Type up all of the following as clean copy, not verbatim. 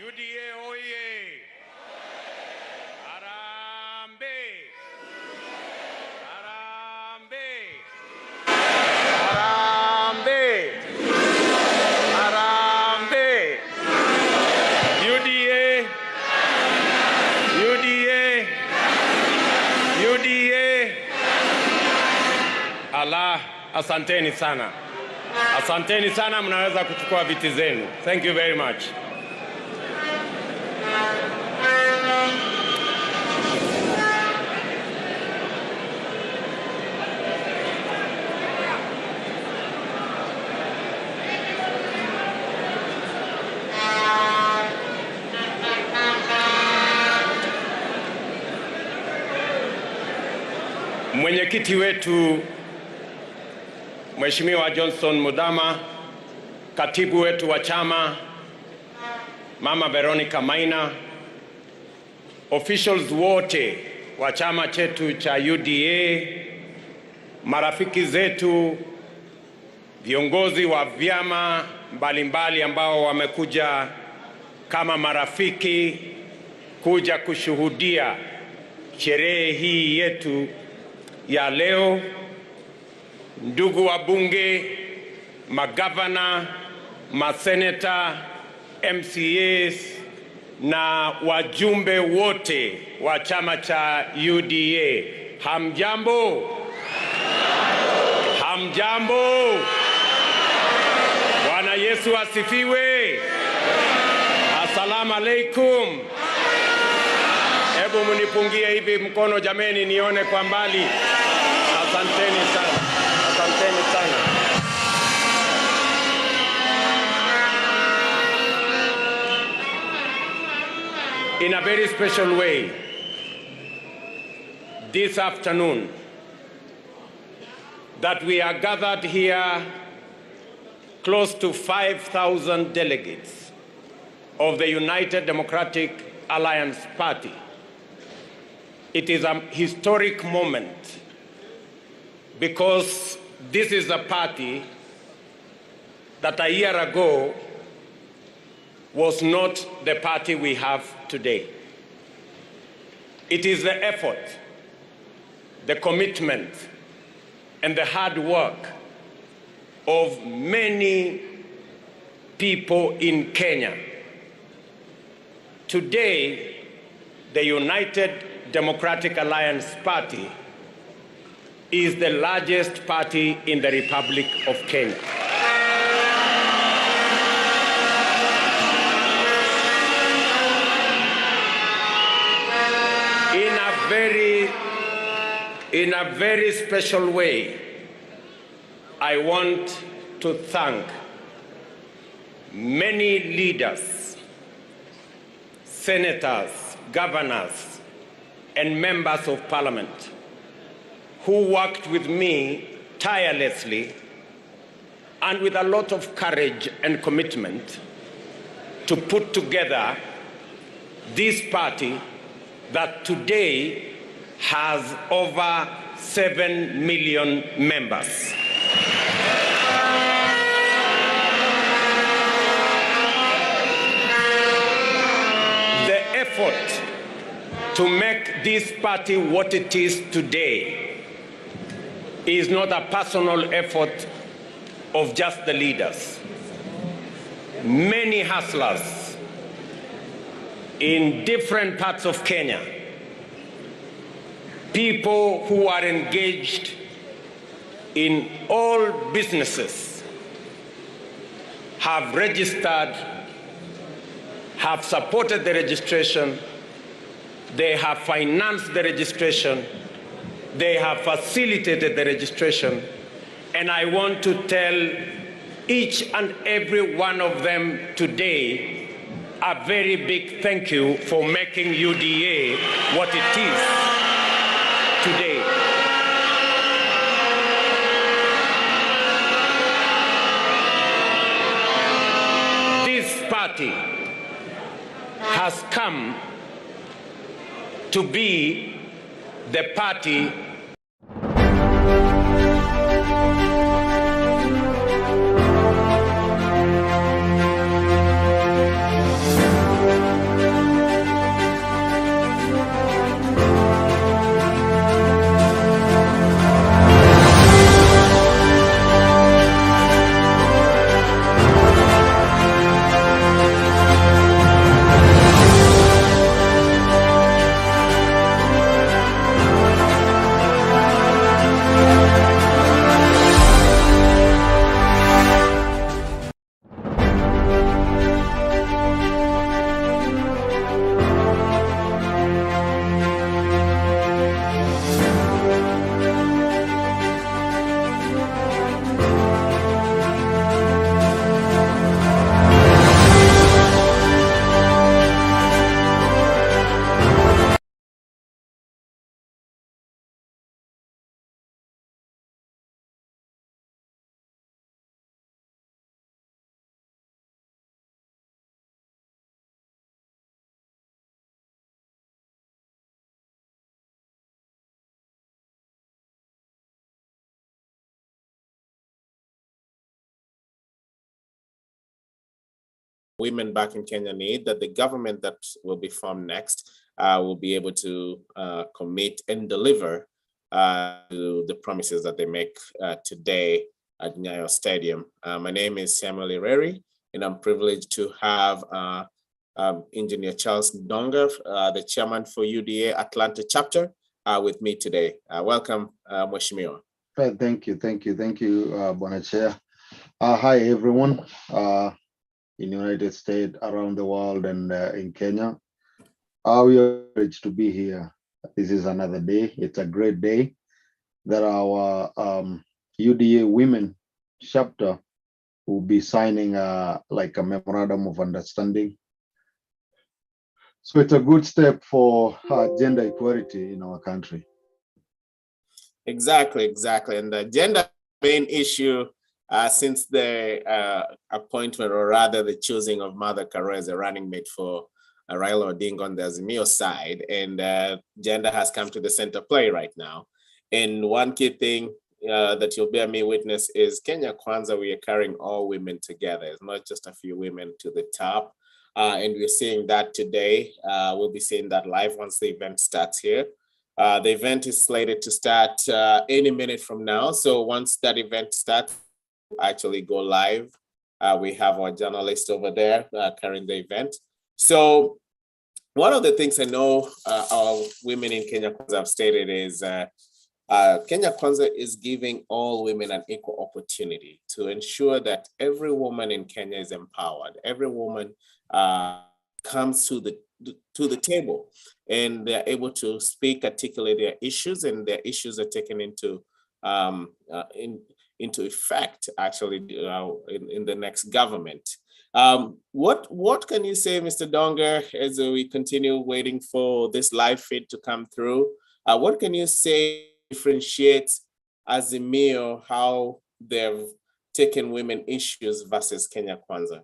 UDA oye! Harambee! Harambee! Harambee! Harambee! UDA! UDA! UDA! Allah, asanteni sana. Asanteni sana, mnaweza kuchukua viti zenu. Thank you very much. Mwenyekiti wetu Mheshimiwa Johnson Mudama, katibu wetu wa chama Mama Veronica Maina, officials wote wa chama chetu cha UDA, marafiki zetu, viongozi wa vyama mbalimbali ambao wamekuja kama marafiki kuja kushuhudia sherehe hii yetu ya leo, ndugu wa bunge, magavana, maseneta, MCAs na wajumbe wote wa chama cha UDA. Hamjambo? Hamjambo? Bwana Yesu asifiwe. Assalamu alaikum. Hebu mnipungie hivi mkono jameni, nione kwa mbali. Asanteni sana. Asanteni sana. In a very special way, this afternoon, that we are gathered here, close to 5,000 delegates of the United Democratic Alliance Party. It is a historic moment because this is a party that a year ago was not the party we have today. It is the effort, the commitment, and the hard work of many people in Kenya. Today, the United Democratic Alliance Party is the largest party in the Republic of Kenya. In a very special way, I want to thank many leaders, senators, governors, and members of parliament who worked with me tirelessly and with a lot of courage and commitment to put together this party that today has over 7 million members. The effort to make this party what it is today is not a personal effort of just the leaders. Many hustlers in different parts of Kenya, people who are engaged in all businesses, have registered, have supported the registration, they have financed the registration, they have facilitated the registration, and I want to tell each and every one of them today a very big thank you for making UDA what it is today. This party has come to be the party women back in Kenya need, that the government that will be formed next will be able to commit and deliver to the promises that they make today at Nyayo Stadium. My name is Samuel Ireri, and I'm privileged to have Engineer Charles Ndonga, the chairman for UDA Atlanta chapter, with me today. Welcome, Mheshimiwa. Thank you, Bwana Chair. Hi, everyone in the United States, around the world, and in Kenya. We are privileged to be here. This is another day. It's a great day that our UDA Women chapter will be signing like a memorandum of understanding. So it's a good step for gender equality in our country. Exactly. And the gender main issue since the appointment, or rather the choosing of Martha Karua as a running mate for Raila Odinga on the Azimio side, and gender has come to the center play right now. And one key thing that you'll bear me witness is Kenya Kwanza, we are carrying all women together. It's not just a few women to the top. And we're seeing that today. We'll be seeing that live once the event starts here. The event is slated to start any minute from now. So once that event starts, we'll actually go live. We have our journalist over there carrying the event. So one of the things I know our women in Kenya Kwanza have stated is Kenya Kwanza is giving all women an equal opportunity to ensure that every woman in Kenya is empowered. Every woman comes to the table and they're able to speak, articulate their issues, and their issues are taken into effect actually in the next government. What can you say, Mr. Ndonga, as we continue waiting for this live feed to come through? What can you say differentiates Azimio, how they've taken women issues versus Kenya Kwanza?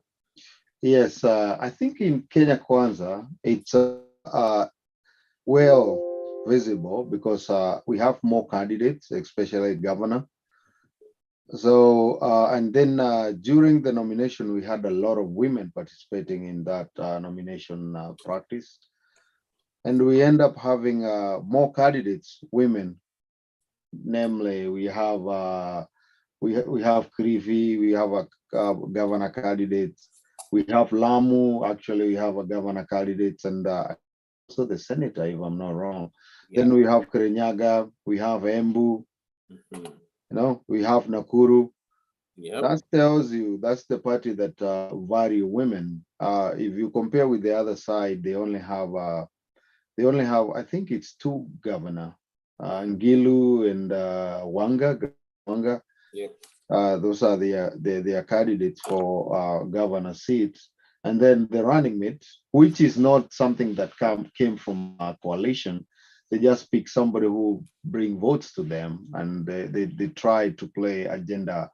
Yes, I think in Kenya Kwanza, it's well visible because we have more candidates, especially governor. So, and then during the nomination, we had a lot of women participating in that nomination practice. And we end up having more candidates, women. Namely, we have Krivi, we have a governor candidate. We have Lamu, actually we have a governor candidate, and also the senator, if I'm not wrong. Yeah. Then we have Kirinyaga, we have Embu, we have Nakuru. Yep. That tells you that's the party that value women. If you compare with the other side, they only have I think it's 2 governor, Ngilu and Wanga. Yep. Those are their candidates for governor seats. And then the running mate, which is not something that came from a coalition. They just pick somebody who bring votes to them, and they try to play agenda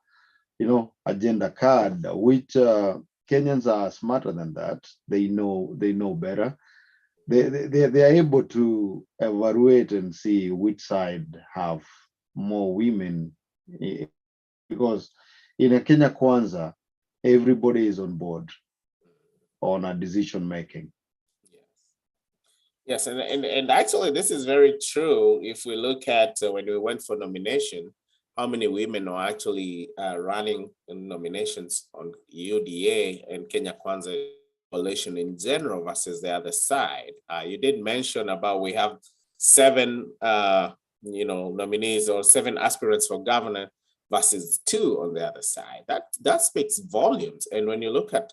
card, which Kenyans are smarter than that. They know better. They are able to evaluate and see which side have more women, because in a Kenya Kwanza, everybody is on board on a decision making. Yes, and actually this is very true. If we look at when we went for nomination, how many women are actually running in nominations on UDA and Kenya Kwanza coalition in general versus the other side. You did mention about we have 7 nominees or 7 aspirants for governor versus 2 on the other side. That speaks volumes. And when you look at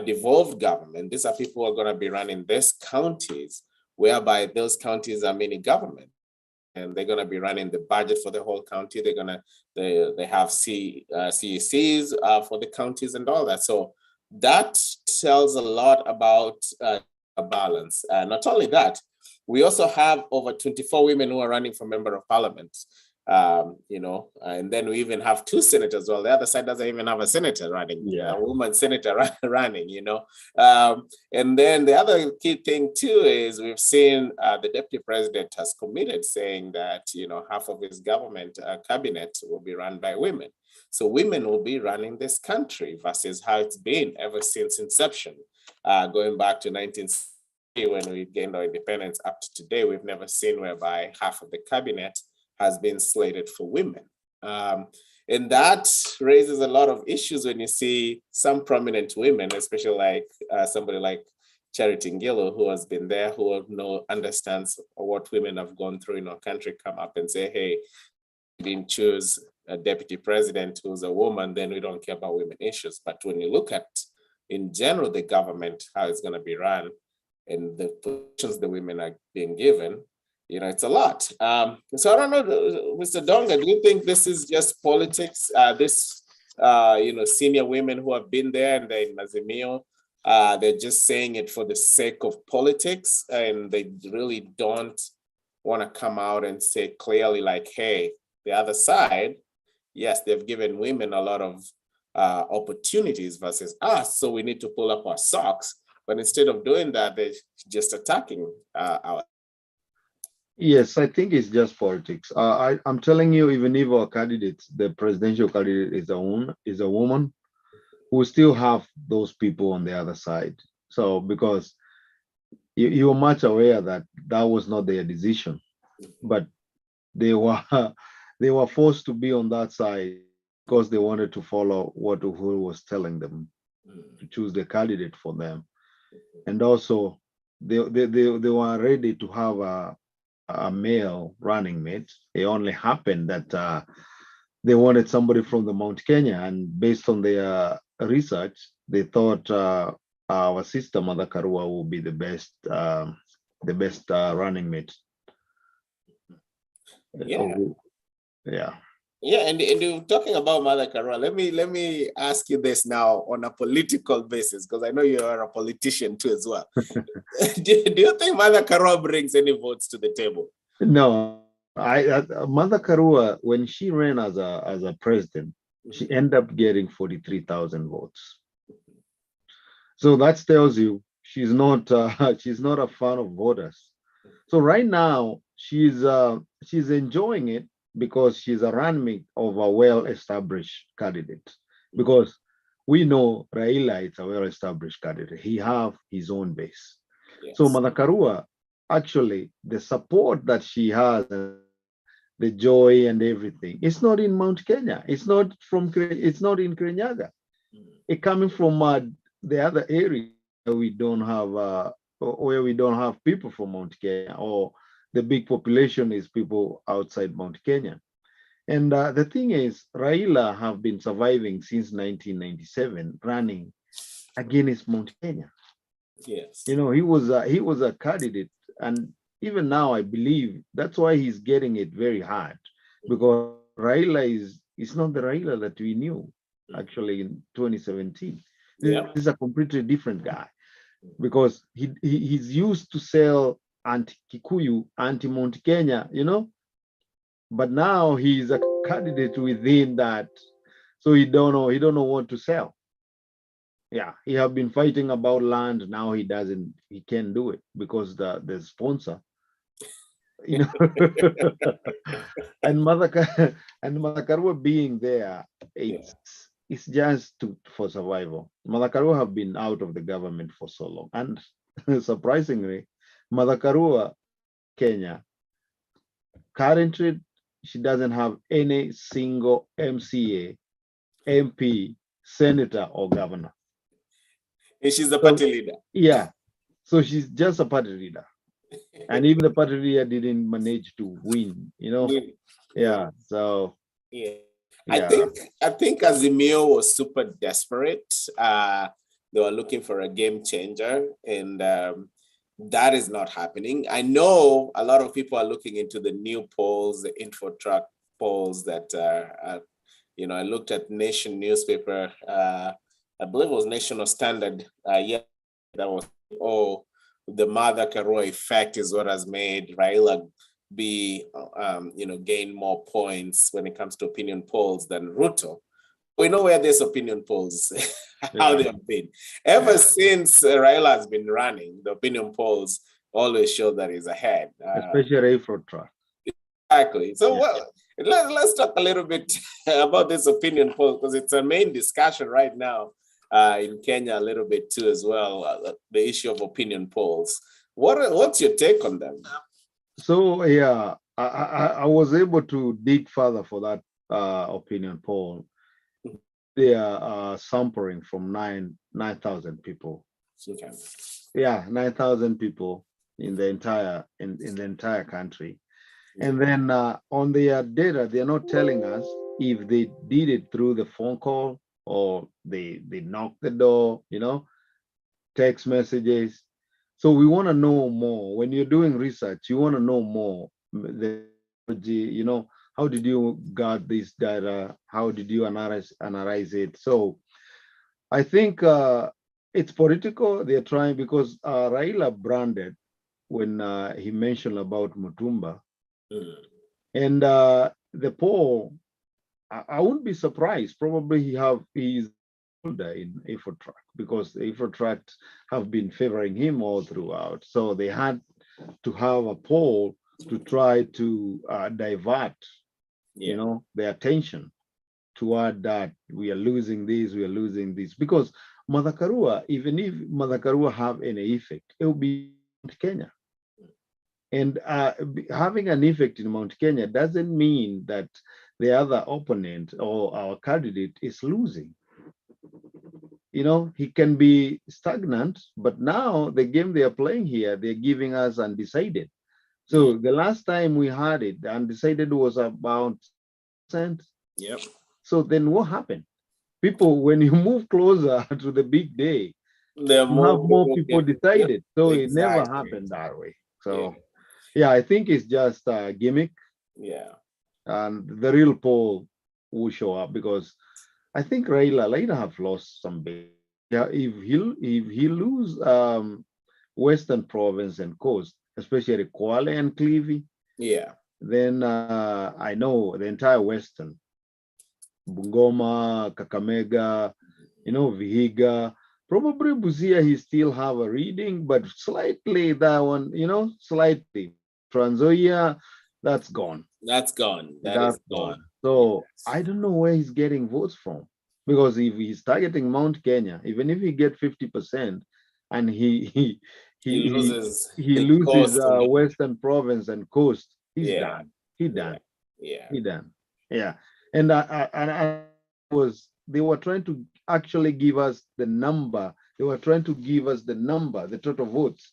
devolved government, these are people who are going to be running these counties, whereby those counties are mini government, and they're going to be running the budget for the whole county. They have CECs for the counties and all that. So that tells a lot about a balance. Not only that, we also have over 24 women who are running for member of parliament. And then we even have two senators. Well, the other side doesn't even have a senator running, Yeah. a woman senator running, and then the other key thing too is we've seen the deputy president has committed saying that, half of his government cabinet will be run by women. So women will be running this country versus how it's been ever since inception, going back to 1960 when we gained our independence up to today. We've never seen whereby half of the cabinet has been slated for women. And that raises a lot of issues when you see some prominent women, especially like somebody like Charity Ngilu, who has been there, who understands what women have gone through in our country, come up and say, hey, we didn't choose a deputy president who's a woman, then we don't care about women issues. But when you look at, in general, the government, how it's going to be run, and the positions the women are being given, it's a lot. So I don't know, Mr. Donga, do you think this is just politics? Senior women who have been there and they're in Azimio, they're just saying it for the sake of politics, and they really don't want to come out and say clearly, like, hey, the other side, yes, they've given women a lot of opportunities versus us, so we need to pull up our socks. But instead of doing that, they're just attacking our. Yes, I think it's just politics. I'm telling you, even if our candidate, the presidential candidate, is a woman, we still have those people on the other side. So because you're much aware that that was not their decision, but they were forced to be on that side because they wanted to follow what Uhuru was telling them, to choose the candidate for them, and also they were ready to have a male running mate. It only happened that they wanted somebody from the Mount Kenya, and based on their research, they thought our sister Mother Karua will be the best running mate. Yeah. Yeah. Yeah, and you're talking about Mother Karua. Let me ask you this now on a political basis, because I know you are a politician too as well. do you think Mother Karua brings any votes to the table? No, Mother Karua, when she ran as a president, she ended up getting 43,000 votes. So that tells you she's not a fan of voters. So right now she's enjoying it because she's a running of a well-established candidate. Because we know Raila is a well-established candidate. He have his own base. Yes. So Mother Karua, actually, the support that she has, the joy and everything, it's not in Mount Kenya. It's not in Kirinyaga. It's coming from the other area where we don't have people from Mount Kenya, or the big population is people outside Mount Kenya. And the thing is, Raila have been surviving since 1997, running against Mount Kenya. Yes. He was a candidate, and even now I believe that's why he's getting it very hard, because Raila is not the Raila that we knew actually in 2017. Yeah. This is a completely different guy, because he's used to sell anti-Kikuyu, anti-Mount Kenya, but now he's a candidate within that, so he don't know what to sell. Yeah, he have been fighting about land. Now he can't do it because the sponsor, and Mother Karua being there, it's just for survival. Mother Karua have been out of the government for so long, and surprisingly, Mother Karua, Kenya, currently she doesn't have any single MCA, MP, senator, or governor. And she's the party leader. Yeah, so she's just a party leader, and even the party leader didn't manage to win. Yeah. So yeah. I think Azimio was super desperate. They were looking for a game changer, and that is not happening. I know a lot of people are looking into the new polls, the InfoTrack polls that I looked at Nation newspaper. I believe it was National Standard. That was, the Mother Karua effect is what has made Raila be, gain more points when it comes to opinion polls than Ruto. We know where these opinion polls, how they have been. Ever since Raila has been running, the opinion polls always show that he's ahead. Especially for Trump. Exactly. So let's talk a little bit about this opinion poll, because it's a main discussion right now in Kenya a little bit too as well, the issue of opinion polls. What's your take on them? So yeah, I was able to dig further for that opinion poll. They are sampling from 9,000 people. Okay. Yeah, 9,000 people in the entire country. And then on their data, they're not telling us if they did it through the phone call or they knocked the door, text messages. So we want to know more. When you're doing research, you want to know more. How did you got this data? How did you analyze it? So I think it's political. They're trying, because Raila branded when he mentioned about Mutumba. And the poll, I wouldn't be surprised. Probably he's older in Track, because Track have been favoring him all throughout. So they had to have a poll to try to divert, the attention toward that we are losing this, because Mother Karua, even if Mother Karua have any effect, it will be Kenya. And having an effect in Mount Kenya doesn't mean that the other opponent or our candidate is losing. He can be stagnant, but now the game they are playing here, they're giving us undecided. So the last time we had it, the undecided was about 10%. Yep. So then what happened? People, when you move closer to the big day, you have more people decided. So it never happened that way. So yeah, I think it's just a gimmick. Yeah. And the real poll will show up, because I think Raila have lost some base. Yeah, if he lose Western Province and Coast, especially Kwale and Clive, then I know the entire Western, Bungoma, Kakamega, Vihiga, probably Busia, he still have a reading, but slightly that one, slightly. Trans Nzoia, that's gone. That's gone. That's gone. So I don't know where he's getting votes from, because if he's targeting Mount Kenya, even if he get 50%, and he loses Western Province and Coast, he's done. He done. Yeah. And they were trying to actually give us the number. They were trying to give us the number, the total votes.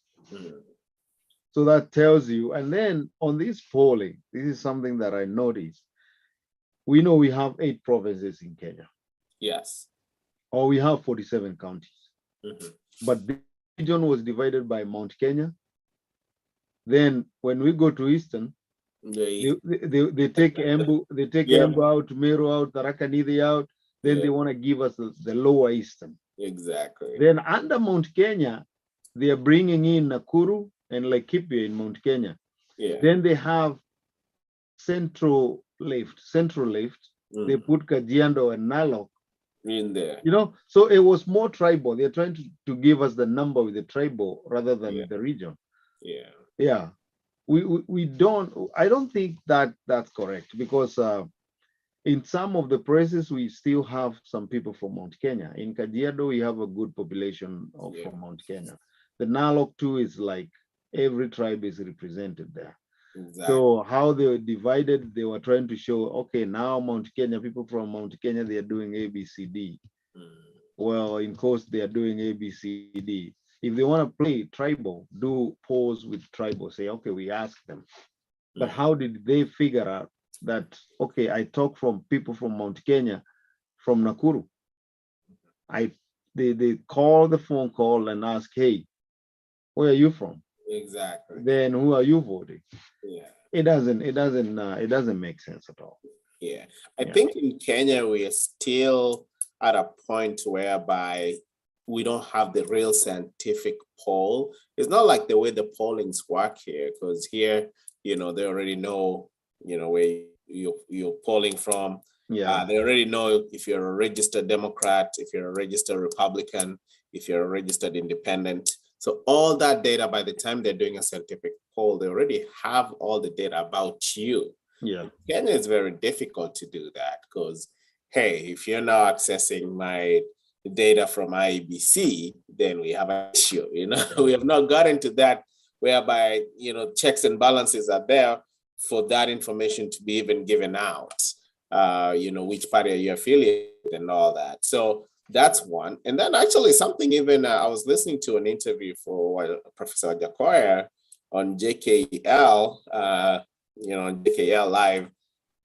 So that tells you. And then on this polling, this is something that I noticed. We know we have 8 provinces in Kenya. Yes. Or we have 47 counties. But the region was divided by Mount Kenya. Then when we go to Eastern, they take Embu, Embu out, Meru out, Tharaka Nithi out. Then they want to give us the lower Eastern. Exactly. Then under Mount Kenya, they are bringing in Nakuru and Laikipia in Mount Kenya. Then they have central left. They put Kajiado and Narok in there. So it was more tribal. They're trying to give us the number with the tribal rather than the region. Yeah. I don't think that's correct, because in some of the places we still have some people from Mount Kenya. In Kajiado, we have a good population from Mount Kenya. The Narok too is like every tribe is represented there. Exactly. So how they were divided, they were trying to show, okay, now Mount Kenya, people from Mount Kenya, they are doing ABCD. Well, in Coast, they are doing ABCD. If they want to play tribal, do polls with tribal. Say, okay, we ask them. But how did they figure out that, okay, I talk from people from Mount Kenya, from Nakuru. They call the phone call and ask, hey, where are you from? Exactly. Then who are you voting? It doesn't make sense at all. I think in Kenya we are still at a point whereby we don't have the real scientific poll. It's not like the way the pollings work here, because here they already know, where you're polling from. Yeah. They already know if you're a registered Democrat, if you're a registered Republican, if you're a registered independent. So all that data, by the time they're doing a scientific poll, they already have all the data about you. Yeah. In Kenya, it's very difficult to do that because, hey, if you're now accessing my data from IEBC, then we have an issue. We have not gotten to that whereby, checks and balances are there for that information to be even given out. Which party are you affiliated and all that. So that's one. And then actually something even, I was listening to an interview for Professor Jacoya on JKL, on JKL Live.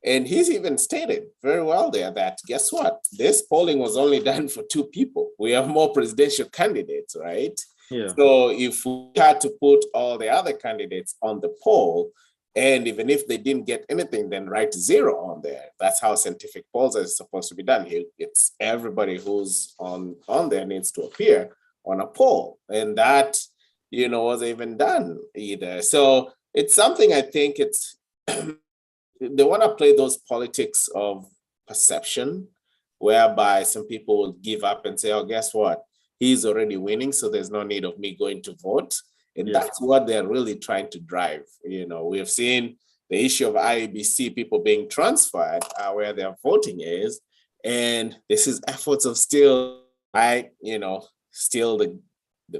And he's even stated very well there that, guess what? This polling was only done for 2 people. We have more presidential candidates, right? Yeah. So if we had to put all the other candidates on the poll, and even if they didn't get anything, then write 0 on there. That's how scientific polls are supposed to be done. It's everybody who's on there needs to appear on a poll. And that, wasn't even done either. So it's something I think it's, they want to play those politics of perception, whereby some people will give up and say, oh, guess what? He's already winning, so there's no need of me going to vote. And that's what they're really trying to drive. We have seen the issue of IEBC, people being transferred where their voting is. And this is efforts of still the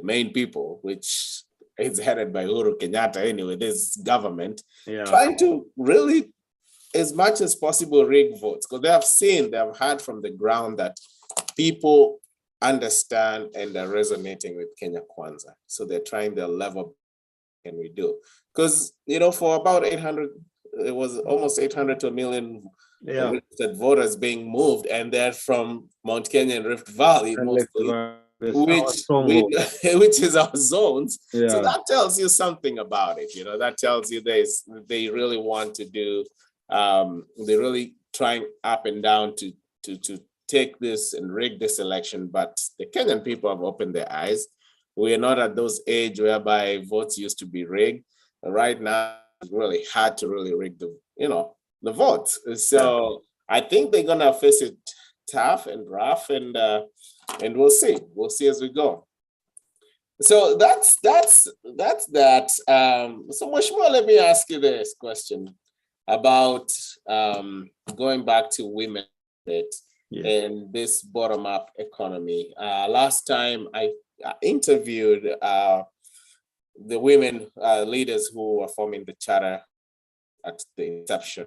main people, which is headed by Uhuru Kenyatta anyway, this government, trying to really, as much as possible, rig votes. Because they have heard from the ground that people understand and are resonating with Kenya Kwanza. So they're trying their level, can we do? Because, for about 800, it was almost 800 to 1 million registered voters being moved, and they're from Mount Kenya and Rift Valley mostly, which is our zones. Yeah. So that tells you something about it. That tells you they really want to do, they're really trying up and down to take this and rig this election, but the Kenyan people have opened their eyes. We are not at those age whereby votes used to be rigged. Right now, it's really hard to really rig the votes. So I think they're gonna face it tough and rough, and we'll see. We'll see as we go. So that's that. So much more. Let me ask you this question about going back to women. And this bottom-up economy. Last time I interviewed the women leaders who were forming the charter at the inception.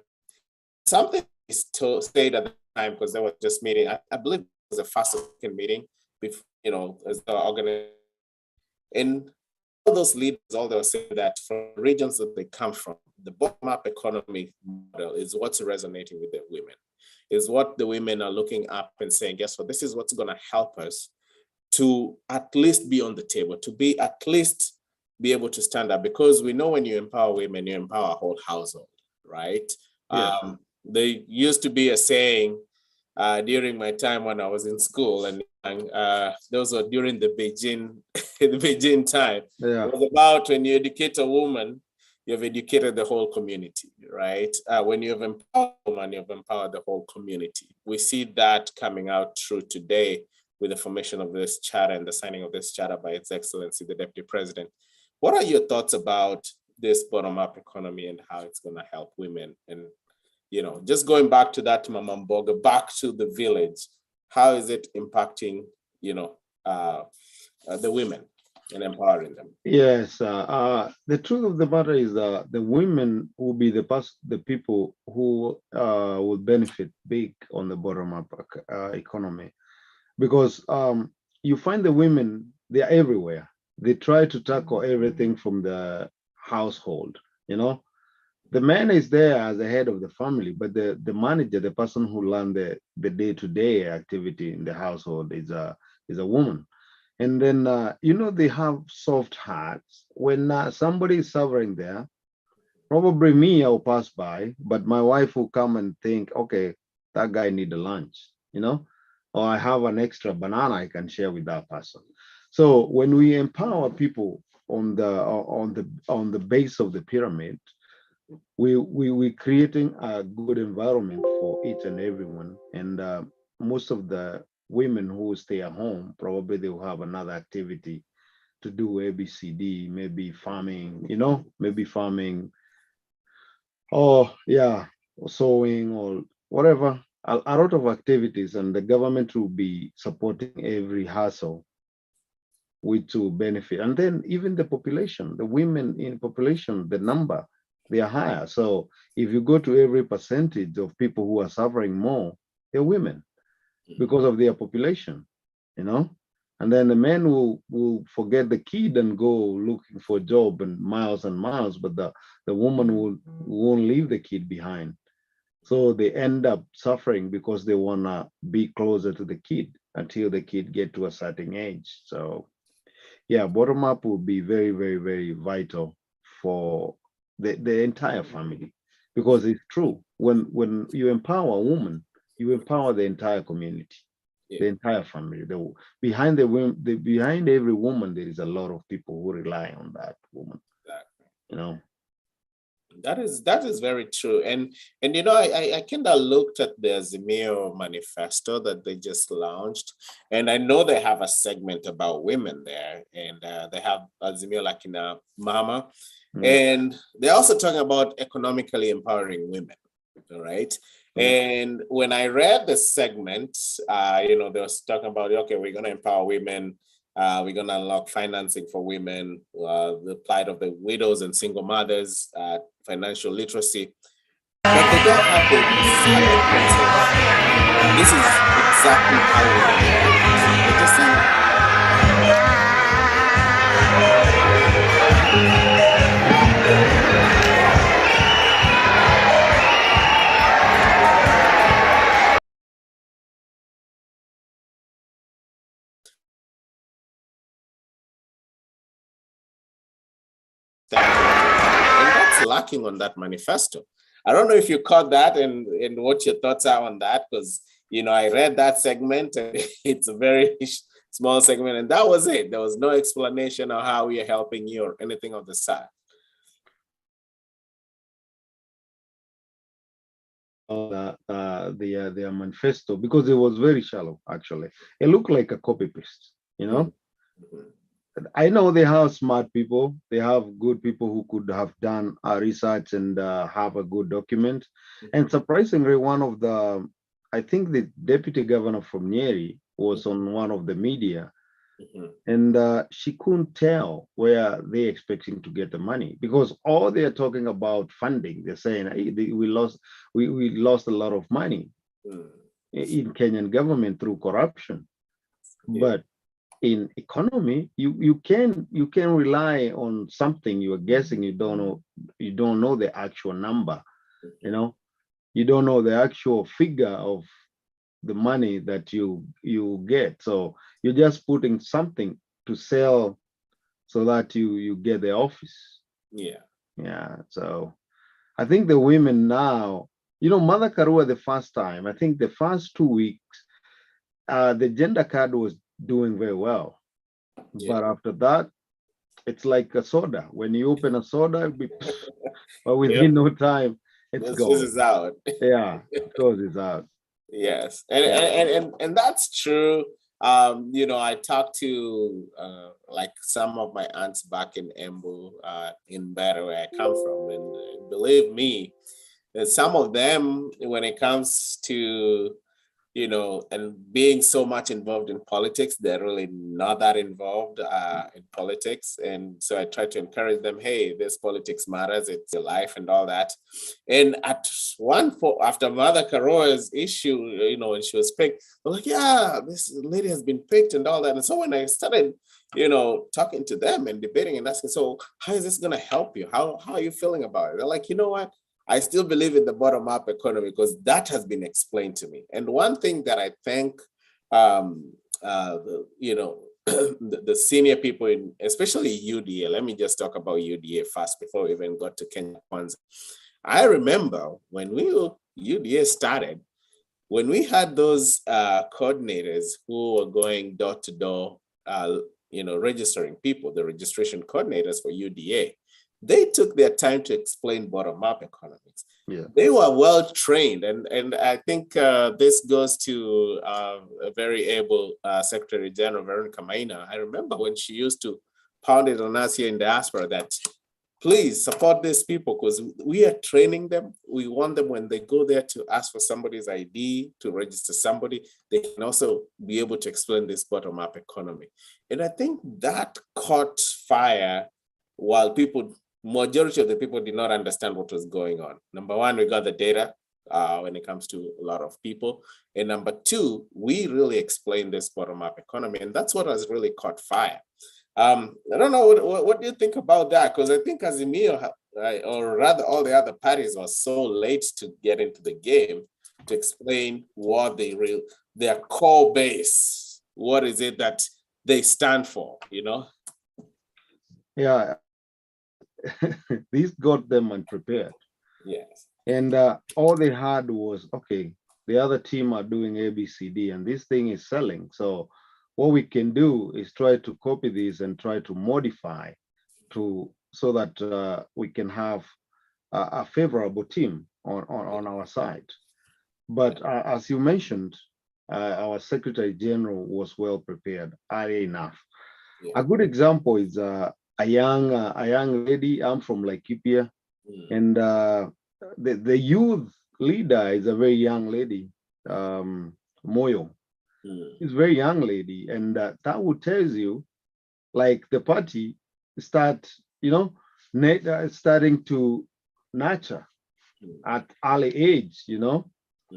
Something is stayed at the time because they were just meeting. I believe it was a first or second meeting, before, as the organization. And all those leaders, all they were saying that from regions that they come from, the bottom-up economy model is what's resonating with the women. Is what the women are looking up and saying, guess what, this is what's going to help us to at least be on the table, to be at least be able to stand up. Because we know when you empower women, you empower a whole household, right? Yeah. There used to be a saying during my time when I was in school, and those were during the Beijing time. Yeah. It was about when you educate a woman, you've educated the whole community, right? When you have empowered a woman, you've empowered the whole community. We see that coming out through today with the formation of this charter and the signing of this charter by His Excellency, the Deputy President. What are your thoughts about this bottom-up economy and how it's going to help women? And, just going back to that Mama Mboga, back to the village, how is it impacting, the women and empowering them? Yes, the truth of the matter is the women will be the people who will benefit big on the bottom-up economy, because you find the women, they are everywhere. They try to tackle everything from the household. The man is there as the head of the family, but the manager, the person who runs the day-to-day activity in the household is a woman. And then, they have soft hearts. When somebody is suffering there, probably me, I'll pass by, but my wife will come and think, okay, that guy need a lunch, or I have an extra banana I can share with that person. So when we empower people on the base of the pyramid, we're creating a good environment for each and everyone. And most of the women who stay at home, probably they will have another activity to do ABCD, maybe farming, maybe farming, or yeah, or sewing or whatever. A lot of activities, and the government will be supporting every hustle which will benefit. And then even the population, the women in population, the number, they are higher. So if you go to every percentage of people who are suffering more, they're women because of their population, you know. And then the men will forget the kid and go looking for a job and miles, but the woman won't leave the kid behind. So they end up suffering because they wanna be closer to the kid until the kid get to a certain age. So yeah, bottom up will be very, very, very vital for the entire family, because it's true. When you empower a woman, you empower the entire community, the entire family. Behind behind every woman, there is a lot of people who rely on that woman. Exactly. You know. That is very true. And I kind of looked at the Azimio manifesto that they just launched, and I know they have a segment about women there, and they have Azimio like in a Mama, and they're also talking about economically empowering women. All right. And when I read the segment, they was talking about, okay, we're going to empower women. We're going to unlock financing for women, the plight of the widows and single mothers, financial literacy. But they don't have the solid answer. This is exactly how we're going to do it. They just say, and that's lacking on that manifesto. I don't know if you caught that and what your thoughts are on that, because I read that segment and it's a very small segment, and that was it. There was no explanation of how we are helping you or anything of the sort. Their manifesto, because it was very shallow. Actually, it looked like a copy paste. I know they have smart people. They have good people who could have done research and have a good document. And surprisingly, I think the deputy governor from Nyeri was on one of the media, and she couldn't tell where they're expecting to get the money, because all they're talking about funding. They're saying, hey, we lost a lot of money in Kenyan government through corruption, but in economy, you can rely on something you are guessing. You don't know the actual number. You don't know the actual figure of the money that you get. So you're just putting something to sell so that you get the office. Yeah. So I think the women now, Mother Karua, the first time, I think the first 2 weeks, the gender card was doing very well. But after that, it's like a soda. When you open a soda, but within no time, it's gone. This is out. Yeah, of course it's out. Yes, and that's true. I talked to like some of my aunts back in Embu, in Bera, where I come from, and believe me, some of them, when it comes to and being so much involved in politics, they're really not that involved in politics. And so I try to encourage them, hey, this politics matters, it's your life and all that. And after Mother Karoa's issue, when she was picked, I'm like, yeah, this lady has been picked and all that. And so when I started, talking to them and debating and asking, so how is this going to help you? How are you feeling about it? They're like, you know what? I still believe in the bottom-up economy because that has been explained to me. And one thing that I think, the senior people in, especially UDA, let me just talk about UDA first before we even got to Kenya Kwanza. I remember when UDA started, when we had those coordinators who were going door to door, registering people, the registration coordinators for UDA, they took their time to explain bottom-up economics. Yeah. They were well trained, and I think this goes to a very able Secretary General Veronica Maina. I remember when she used to pound it on us here in Diaspora that please support these people because we are training them. We want them when they go there to ask for somebody's ID, to register somebody, they can also be able to explain this bottom-up economy. And I think that caught fire while majority of the people did not understand what was going on. Number one, we got the data when it comes to a lot of people. And number two, we really explained this bottom-up economy, and that's what has really caught fire. I don't know, what do you think about that? Because I think Azimio, or rather all the other parties, were so late to get into the game to explain what their core base, what is it that they stand for, you know? Yeah, these got them unprepared. Yes. And all they had was, okay, the other team are doing ABCD and this thing is selling. So what we can do is try to copy this and try to modify so that we can have a favorable team on our side. But as you mentioned, our Secretary General was well prepared, early enough. Yeah. A good example is a young lady. I'm from Laikipia, and the youth leader is a very young lady, Moyo. She's a very young lady, and that would tells you, like, the party starting to nurture at early age,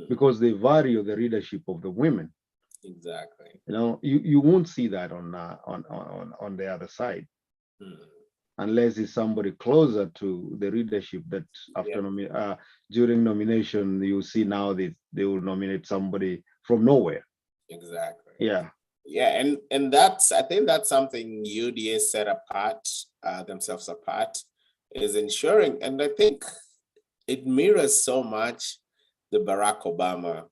because they value the leadership of the women. Exactly. You won't see that on the other side, unless it's somebody closer to the leadership that after during nomination, you see now they will nominate somebody from nowhere. Exactly. Yeah. Yeah, and I think that's something UDA set apart themselves apart, is ensuring, and I think it mirrors so much the Barack Obama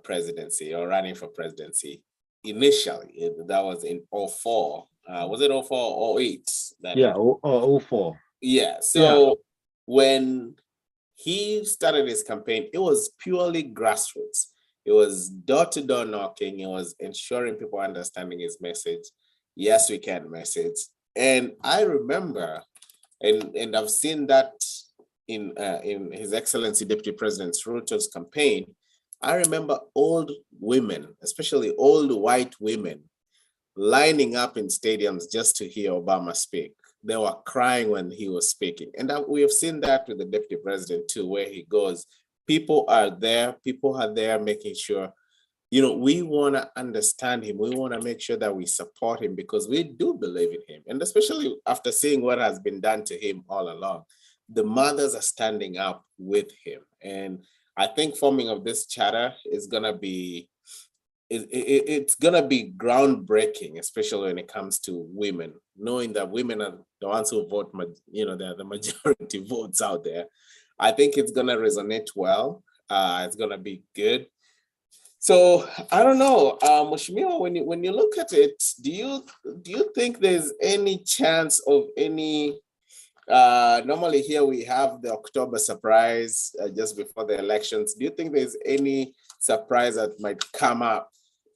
presidency, or running for presidency. Initially, that was in 2004. Was it 2004 or 2008? Yeah, 2004. Yeah. So when he started his campaign, it was purely grassroots. It was door-to-door knocking. It was ensuring people understanding his message. Yes, we can message. And I remember, and I've seen that in His Excellency Deputy President Ruto's campaign. I remember old women, especially old white women, lining up in stadiums just to hear Obama speak. They were crying when he was speaking. And we have seen that with the Deputy President too, where he goes. People are there making sure, we want to understand him. We want to make sure that we support him because we do believe in him. And especially after seeing what has been done to him all along, the mothers are standing up with him. And I think forming of this charter is going to be, it's going to be groundbreaking, especially when it comes to women, knowing that women are the ones who vote, they're the majority votes out there. I think it's going to resonate well. It's going to be good. So I don't know, Mheshimiwa, when you look at it, do you think there's any chance of any? Normally here we have the October surprise just before the elections. Do you think there's any surprise that might come up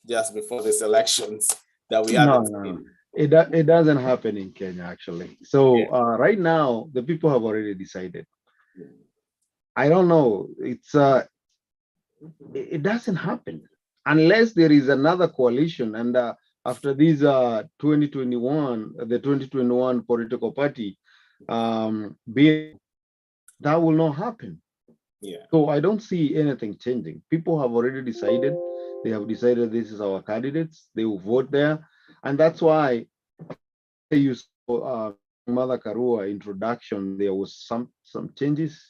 just before these elections that we haven't seen? It doesn't happen in Kenya, actually. So right now, the people have already decided. I don't know. It doesn't happen unless there is another coalition. And after these 2021 political party bill, that will not happen. Yeah. So I don't see anything changing. People have already decided. They have decided this is our candidates. They will vote there, and that's why you saw Mother Karua introduction. There was some changes,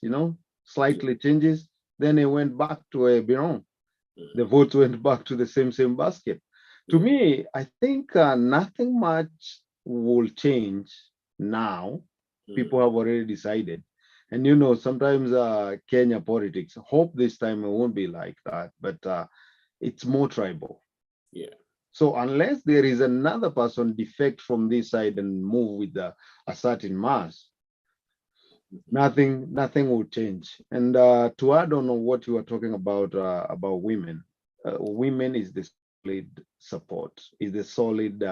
slightly changes. Then it went back to a Biron. The votes went back to the same basket. To me, I think nothing much will change now. People have already decided. And sometimes Kenya politics, hope this time it won't be like that, but it's more tribal. Yeah. So unless there is another person defect from this side and move with a certain mass, nothing will change. And to add on what you were talking about women, women is the solid support, is the solid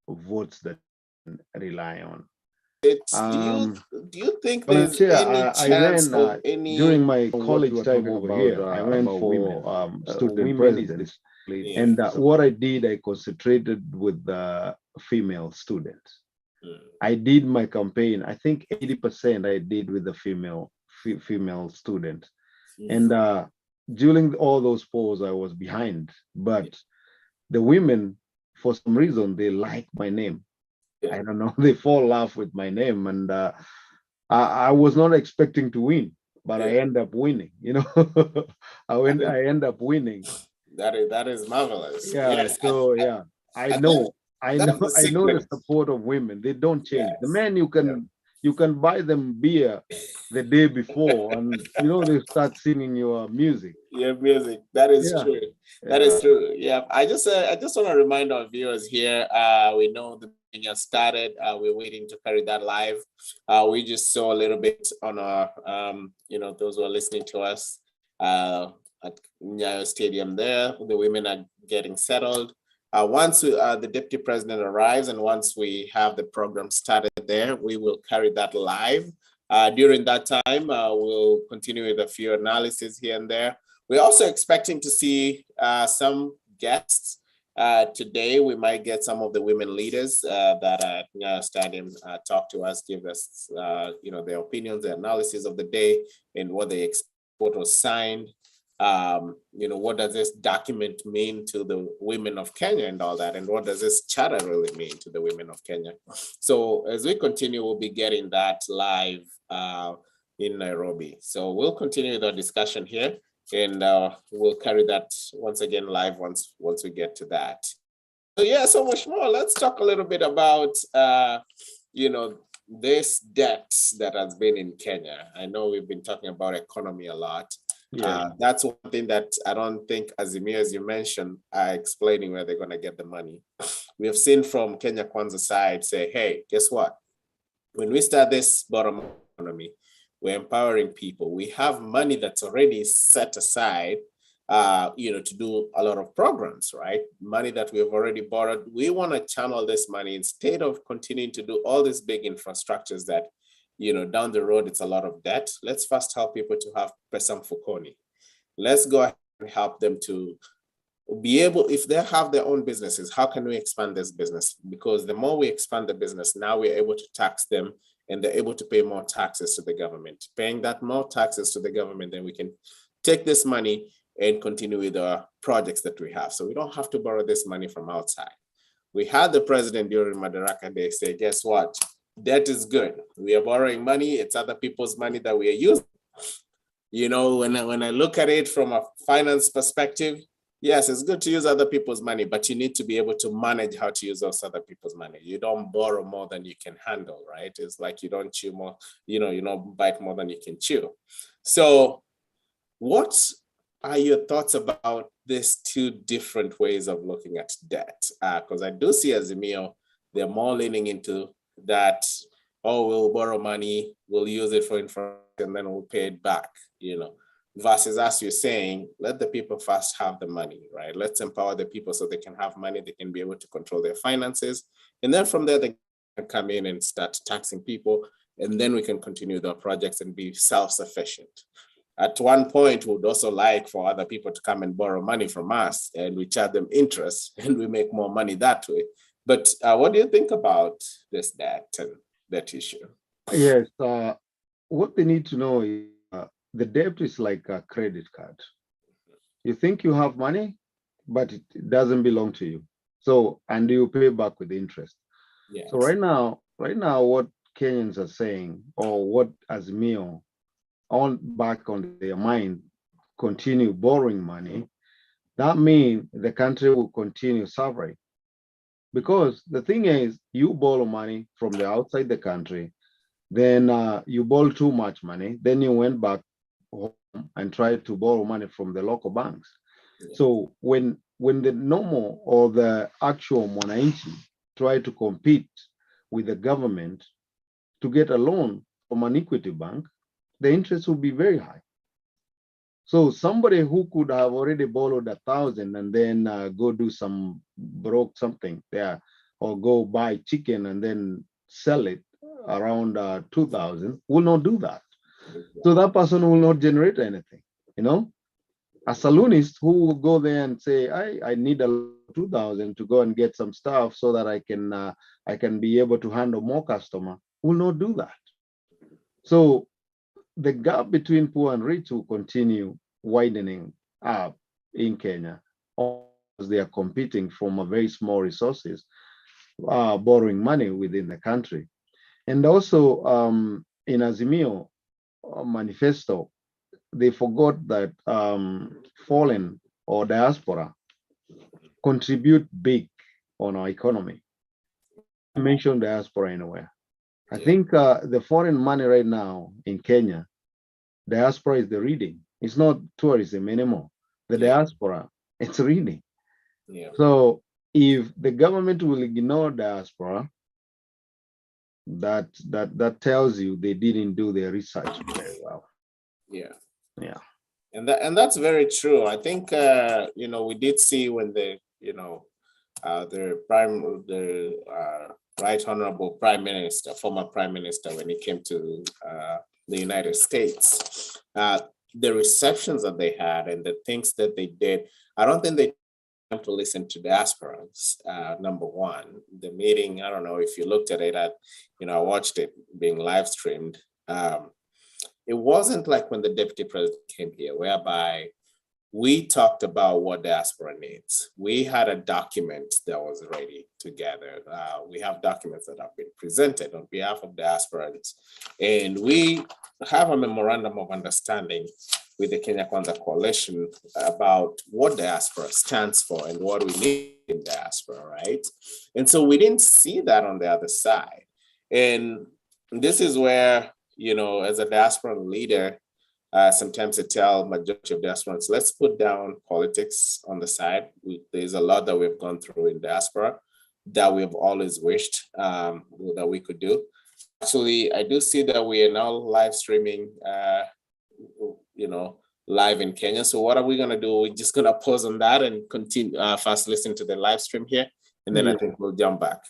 votes that we rely on. It's, do you think But there's any I chance ran of any during my college time over here. I ran for student president, and what I did, I concentrated with the female students. I did my campaign. I think 80% I did with the female student, and during all those polls, I was behind. But the women, for some reason, they like my name. I don't know. They fall laugh with my name, and I was not expecting to win, but I end up winning. I end up winning. That is marvelous. Yeah. Yes. So yeah, I know the support of women. They don't change. The men, you can buy them beer the day before, and they start singing your music. Your music. That is true. That is true. Yeah. I just want to remind our viewers here. We know the thing has started. We're waiting to carry that live. We just saw a little bit on our those who are listening to us at Nyayo Stadium there. The women are getting settled. Once the deputy president arrives and once we have the program started there, we will carry that live. During that time, we'll continue with a few analyses here and there. We're also expecting to see some guests. Today, we might get some of the women leaders that at Nyayo Stadium talk to us, give us their opinions, their analysis of the day and what they expect, what was signed. What does this document mean to the women of Kenya and all that? And what does this charter really mean to the women of Kenya? So as we continue, we'll be getting that live in Nairobi. So we'll continue with our discussion here and we'll carry that once again live once we get to that. So yeah, so much more. Let's talk a little bit about, this debt that has been in Kenya. I know we've been talking about economy a lot. That's one thing that I don't think Azimio, as you mentioned, are explaining where they're going to get the money. We have seen from Kenya Kwanza side say, hey, guess what? When we start this bottom economy, we're empowering people. We have money that's already set aside, to do a lot of programs, right? Money that we have already borrowed. We want to channel this money instead of continuing to do all these big infrastructures that down the road, it's a lot of debt. Let's first help people to have pesa mfukoni. Let's go ahead and help them to be able, if they have their own businesses, how can we expand this business? Because the more we expand the business, now we're able to tax them and they're able to pay more taxes to the government. Paying that more taxes to the government, then we can take this money and continue with the projects that we have. So we don't have to borrow this money from outside. We had the president during Madaraka Day say, guess what? Debt is good. We are borrowing money. It's other people's money that we are using. When I look at it from a finance perspective, yes, it's good to use other people's money, but you need to be able to manage how to use those other people's money. You don't borrow more than you can handle, right? It's like you don't chew more, you don't bite more than you can chew. So what are your thoughts about these two different ways of looking at debt? Because I do see Azimio, they're more leaning into that, we'll borrow money, we'll use it for infrastructure, and then we'll pay it back, versus as you're saying, let the people first have the money, right? Let's empower the people so they can have money, they can be able to control their finances. And then from there, they can come in and start taxing people. And then we can continue the projects and be self-sufficient. At one point, we would also like for other people to come and borrow money from us and we charge them interest and we make more money that way. But what do you think about this debt and that issue? Yes, what they need to know is the debt is like a credit card. You think you have money, but it doesn't belong to you. So, and you pay back with interest. Yes. So right now, what Kenyans are saying, or what Azimio back on their mind, continue borrowing money, that means the country will continue suffering. Because the thing is, you borrow money from the outside the country, then you borrow too much money, then you went back home and tried to borrow money from the local banks. Yeah. So when the normal or the actual mwananchi try to compete with the government to get a loan, from an equity bank, the interest will be very high. So somebody who could have already borrowed 1,000 and then go do some broke something there, or go buy chicken and then sell it around 2,000 will not do that. So that person will not generate anything, you know. A saloonist who will go there and say, I need a 2,000 to go and get some stuff so that I can be able to handle more customer, will not do that. So the gap between poor and rich will continue widening up in Kenya as they are competing from a very small resources, borrowing money within the country. And also in Azimio manifesto, they forgot that foreign or diaspora contribute big on our economy. I mentioned diaspora anywhere. I think the foreign money right now in Kenya, diaspora is the reading. It's not tourism anymore. The diaspora, it's reading. So if the government will ignore diaspora, that tells you they didn't do their research very well. Yeah. And that's very true. I think we did see when the Right Honorable Prime Minister, former Prime Minister, when he came to the United States, the receptions that they had and the things that they did, I don't think they have to listen to diasporans. Number one, the meeting, I don't know if you looked at it, I watched it being live streamed. It wasn't like when the deputy president came here, whereby we talked about what diaspora needs. We had a document that was ready together. We have documents that have been presented on behalf of diasporans. And we have a memorandum of understanding with the Kenya Kwanza Coalition about what diaspora stands for and what we need in diaspora, right? And so we didn't see that on the other side. And this is where, as a diaspora leader, sometimes I tell majority of diasporans, let's put down politics on the side. There's a lot that we've gone through in diaspora that we've always wished that we could do. Actually, I do see that we are now live streaming, live in Kenya. So what are we going to do? We're just going to pause on that and continue, first listen to the live stream here, and then I think we'll jump back.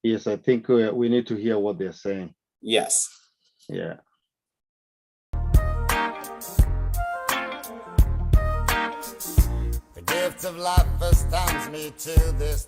Yes, I think we need to hear what they're saying. Yes. Yeah. The gift of life astounds me to this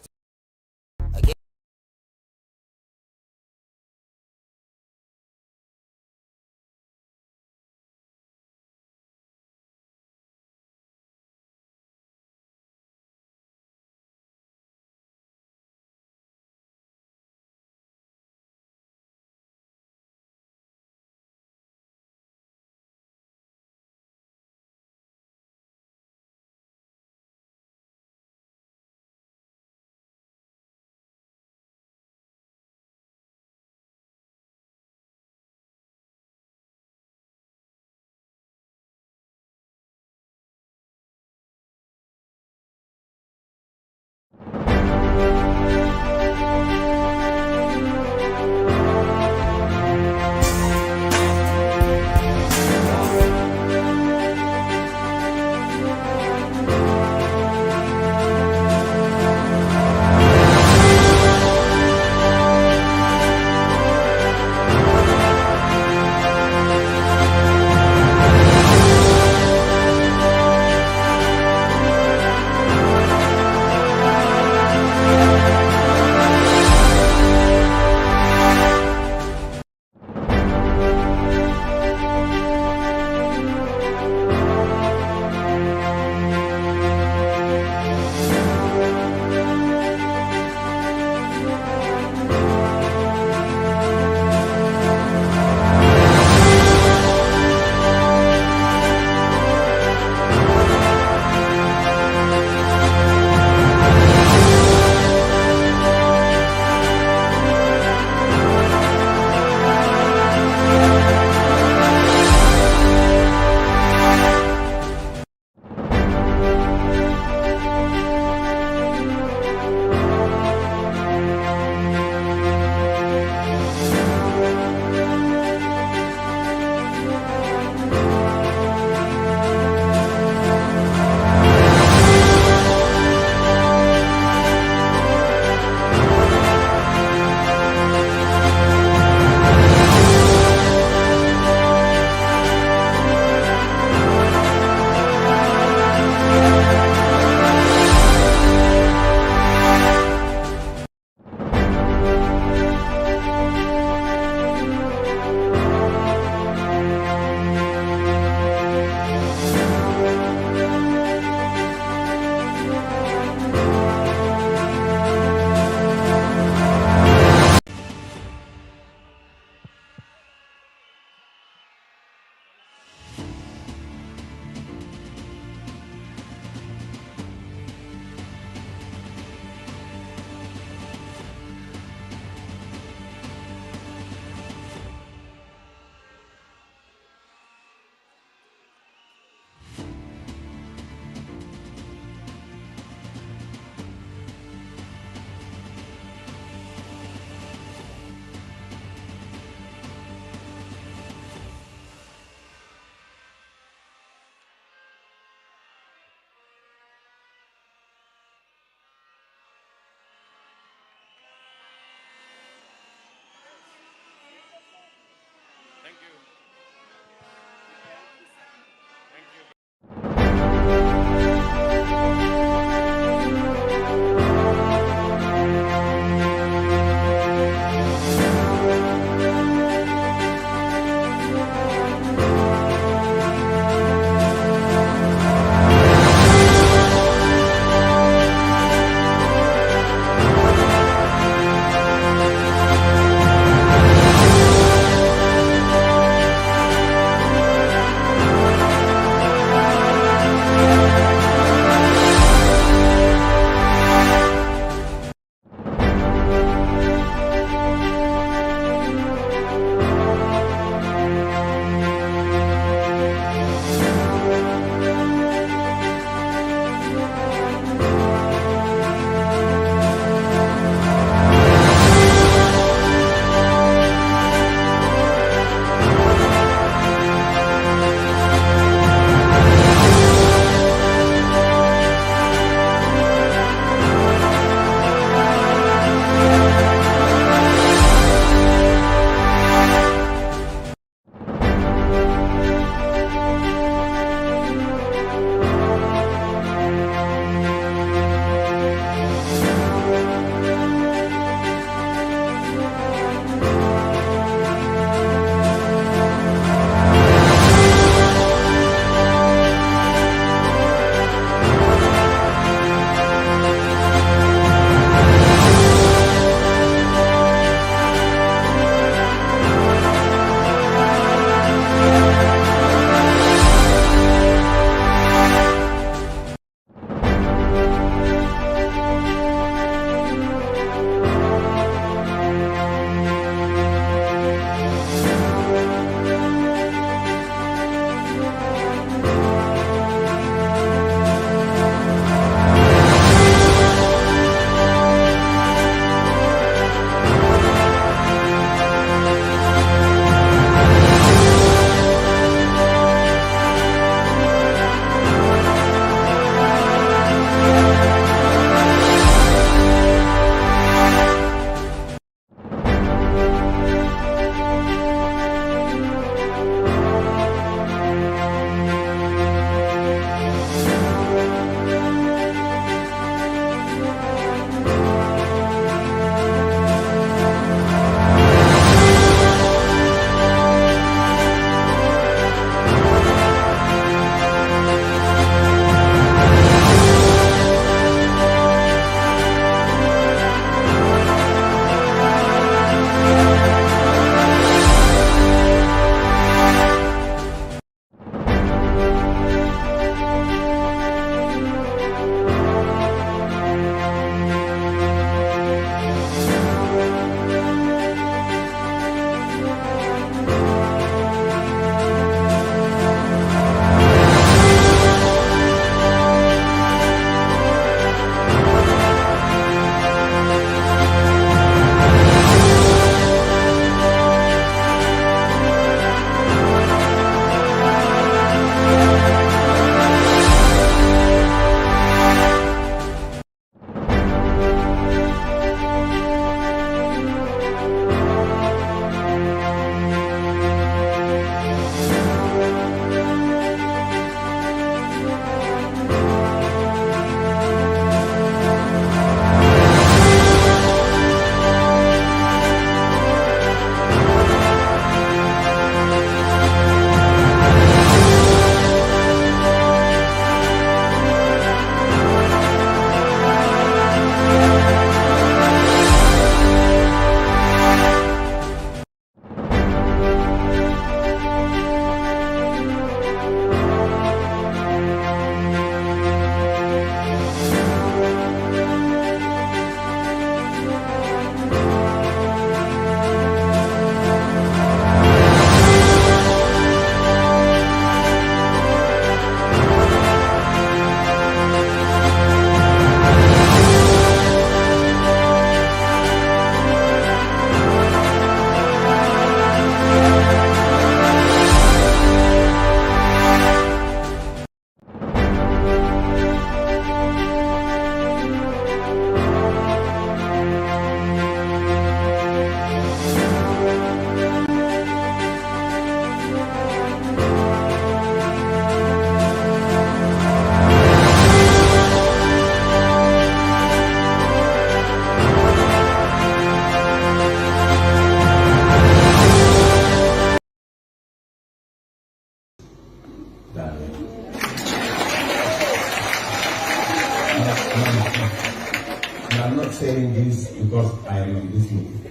And I'm not saying this because I am in this meeting.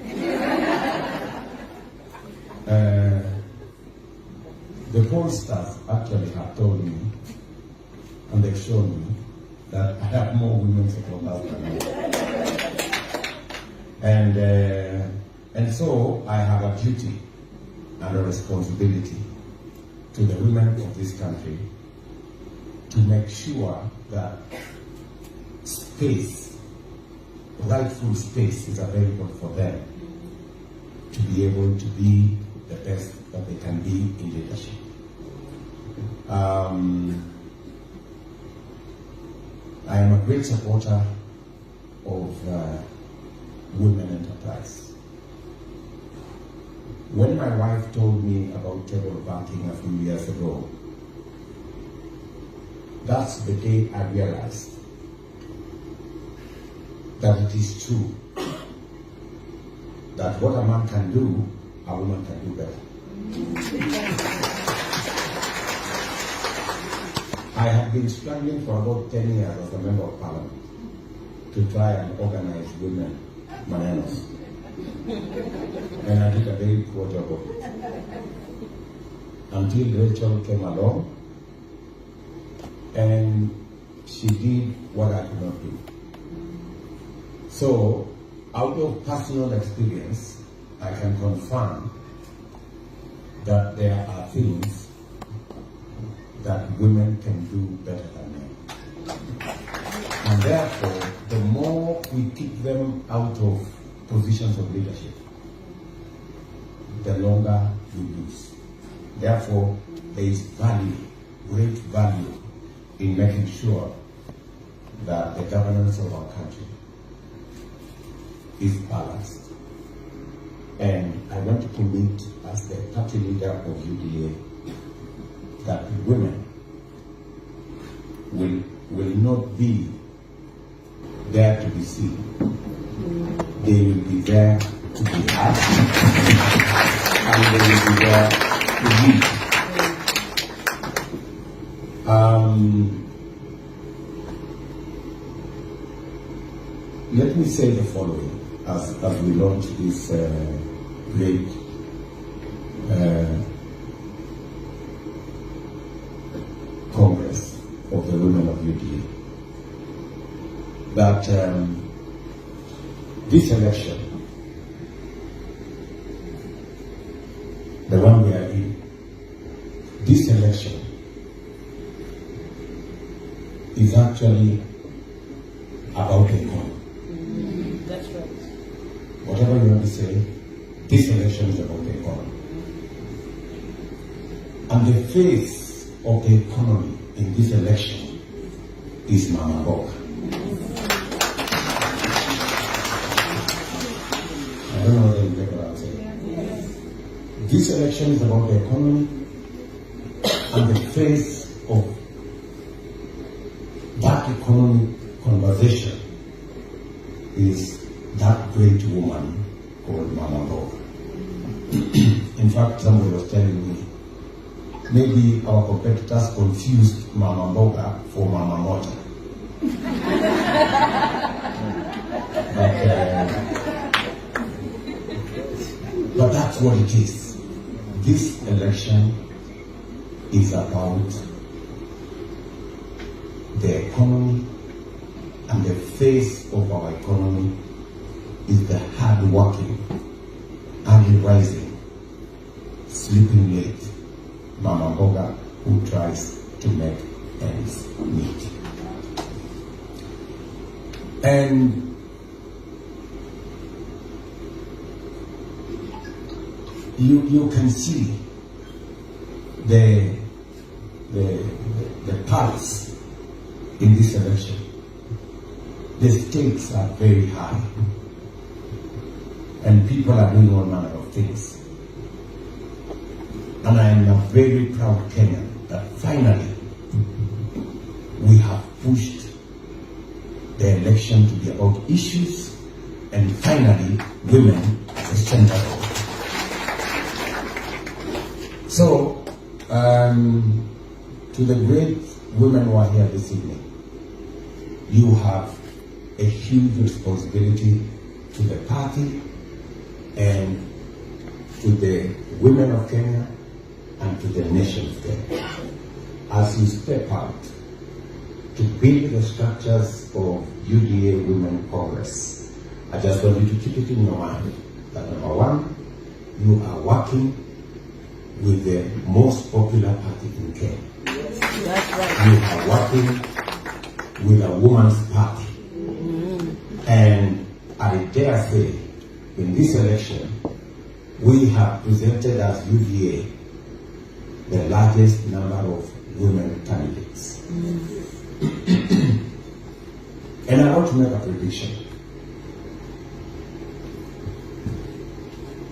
The pollsters actually have told me, and they've shown me, that I have more women supporters than men. And so I have a duty and a responsibility to the women of this country to make sure that space, rightful space, is available for them to be able to be the best that they can be in leadership. I am a great supporter of women enterprise. When my wife told me about table banking a few years ago, that's the day I realized that it is true that what a man can do, a woman can do better. I have been struggling for about 10 years as a member of parliament to try and organize women manenos. And I did a very poor job of it. Until Rachel came along and she did what I could not do. So, out of personal experience, I can confirm that there are things that women can do better than men. And therefore, the more we keep them out of positions of leadership, the longer we lose. Therefore, there is value, great value, in making sure that the governance of our country is balanced. And I want to commit as the party leader of UDA that women will not be there to be seen. They will be there to be asked, and they will be there to lead. Let me say the following as we launch this great Congress of the Women of UDA, that this election, the one we are in, this election is actually about the economy. That's right. Whatever you want to say, this election is about the economy. And the face of the economy in this election is Mama Boga. I don't know whether you get what I'm saying. This election is about the economy, and the face of that economic conversation is that great woman called Mama Boga. In fact, somebody was telling me, maybe our competitors confused Mama Boga for Mama Mota. But that's what it is. This election is about the economy, and the face of our economy is the hard-working, early rising, sleeping late Mama Boga who tries to make ends meet. And you can see the pulse in this election. The stakes are very high, and people are doing all manner of things. And I am a very proud Kenyan that finally we have pushed the election to be about issues, and finally women as a center of it. So, to the great women who are here this evening, you have a huge responsibility to the party and to the women of Kenya and to the nation of Kenya. As you step out to build the structures of UDA Women Congress, I just want you to keep it in your mind that number one, you are working with the most popular party in Kenya. That's right. You are working with a woman's party. And I dare say, in this election, we have presented as UDA the largest number of women candidates. And I want to make a prediction.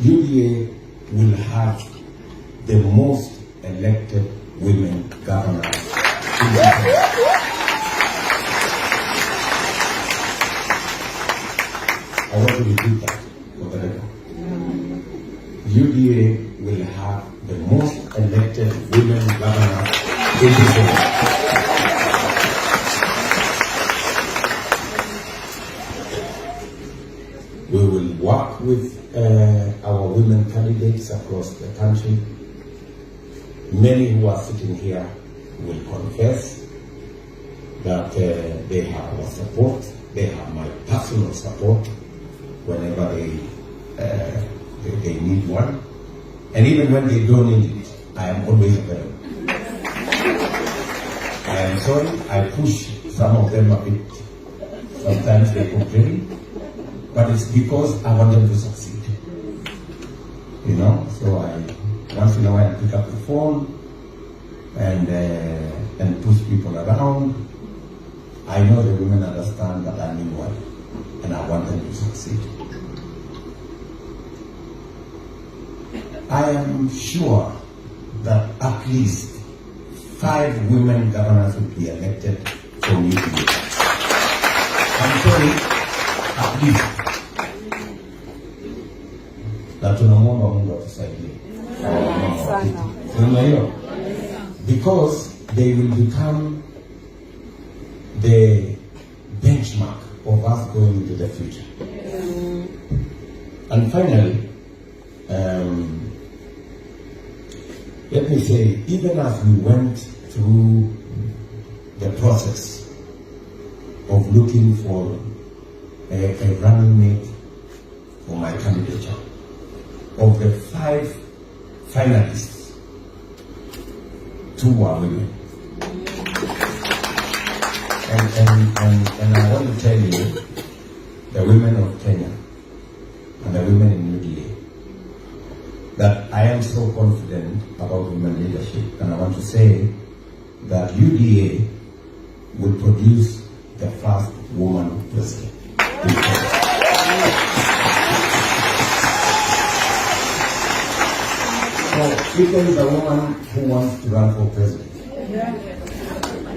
UDA will have the most elected women governors in the country. I want to repeat that for the record. UDA will have the most elected women governors in the country. We will work with our women candidates across the country. Many who are sitting here will confess that they have our support. They have my personal support whenever they need one. And even when they don't need it, I am always available. I am sorry, I push some of them a bit. Sometimes they complain, but it's because I want them to succeed. You know, so I once in a while pick up the phone and push people around. I know the women understand that I mean well, and I want them to succeed. I am sure that at least 5 women governors will be elected from UDA. I'm sorry, at least. Na tunamwomba Mungu atusaidie. Nyayo. Because they will become the benchmark of us going into the future. And finally, let me say, even as we went through the process of looking for a running mate for my candidature, of the 5 finalists, 2 were women. And I want to tell you, the women of Kenya and the women in UDA, that I am so confident about women leadership, and I want to say that UDA will produce the first woman president. So if there is a woman who wants to run for president,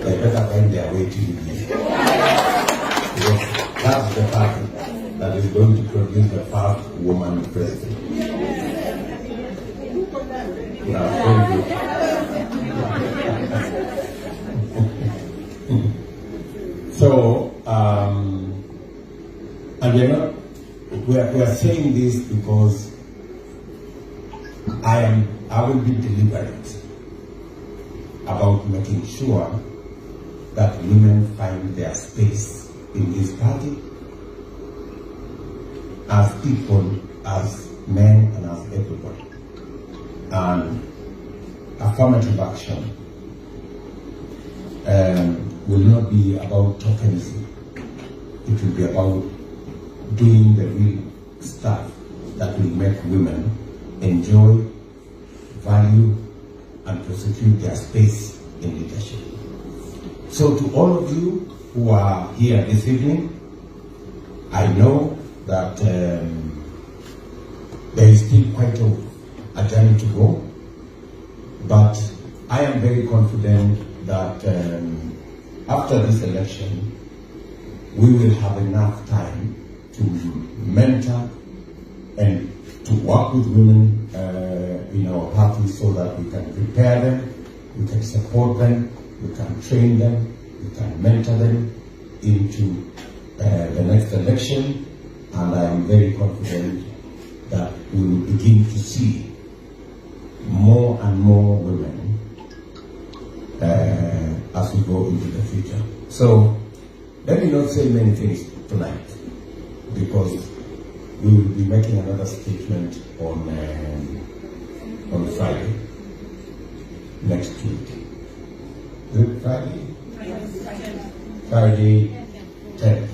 they better find their way to UDA. Because that's the party that is going to produce the first woman president. Yeah, very good. So, and we are saying this because I will be deliberate about making sure that women find their space in this party as equal as men and as everybody. And affirmative action will not be about tokenism. It will be about doing the real stuff that will make women enjoy, value, and prosecute their space in leadership. So to all of you who are here this evening, I know that there is still quite a journey to go, but I am very confident that after this election, we will have enough time to mentor and to work with women in our party so that we can prepare them, we can support them, we can train them, we can mentor them, into the next election, and I am very confident that we will begin to see more and more women as we go into the future. So let me not say many things tonight, because we will be making another statement on Friday next week. Is it Friday? Friday 10th.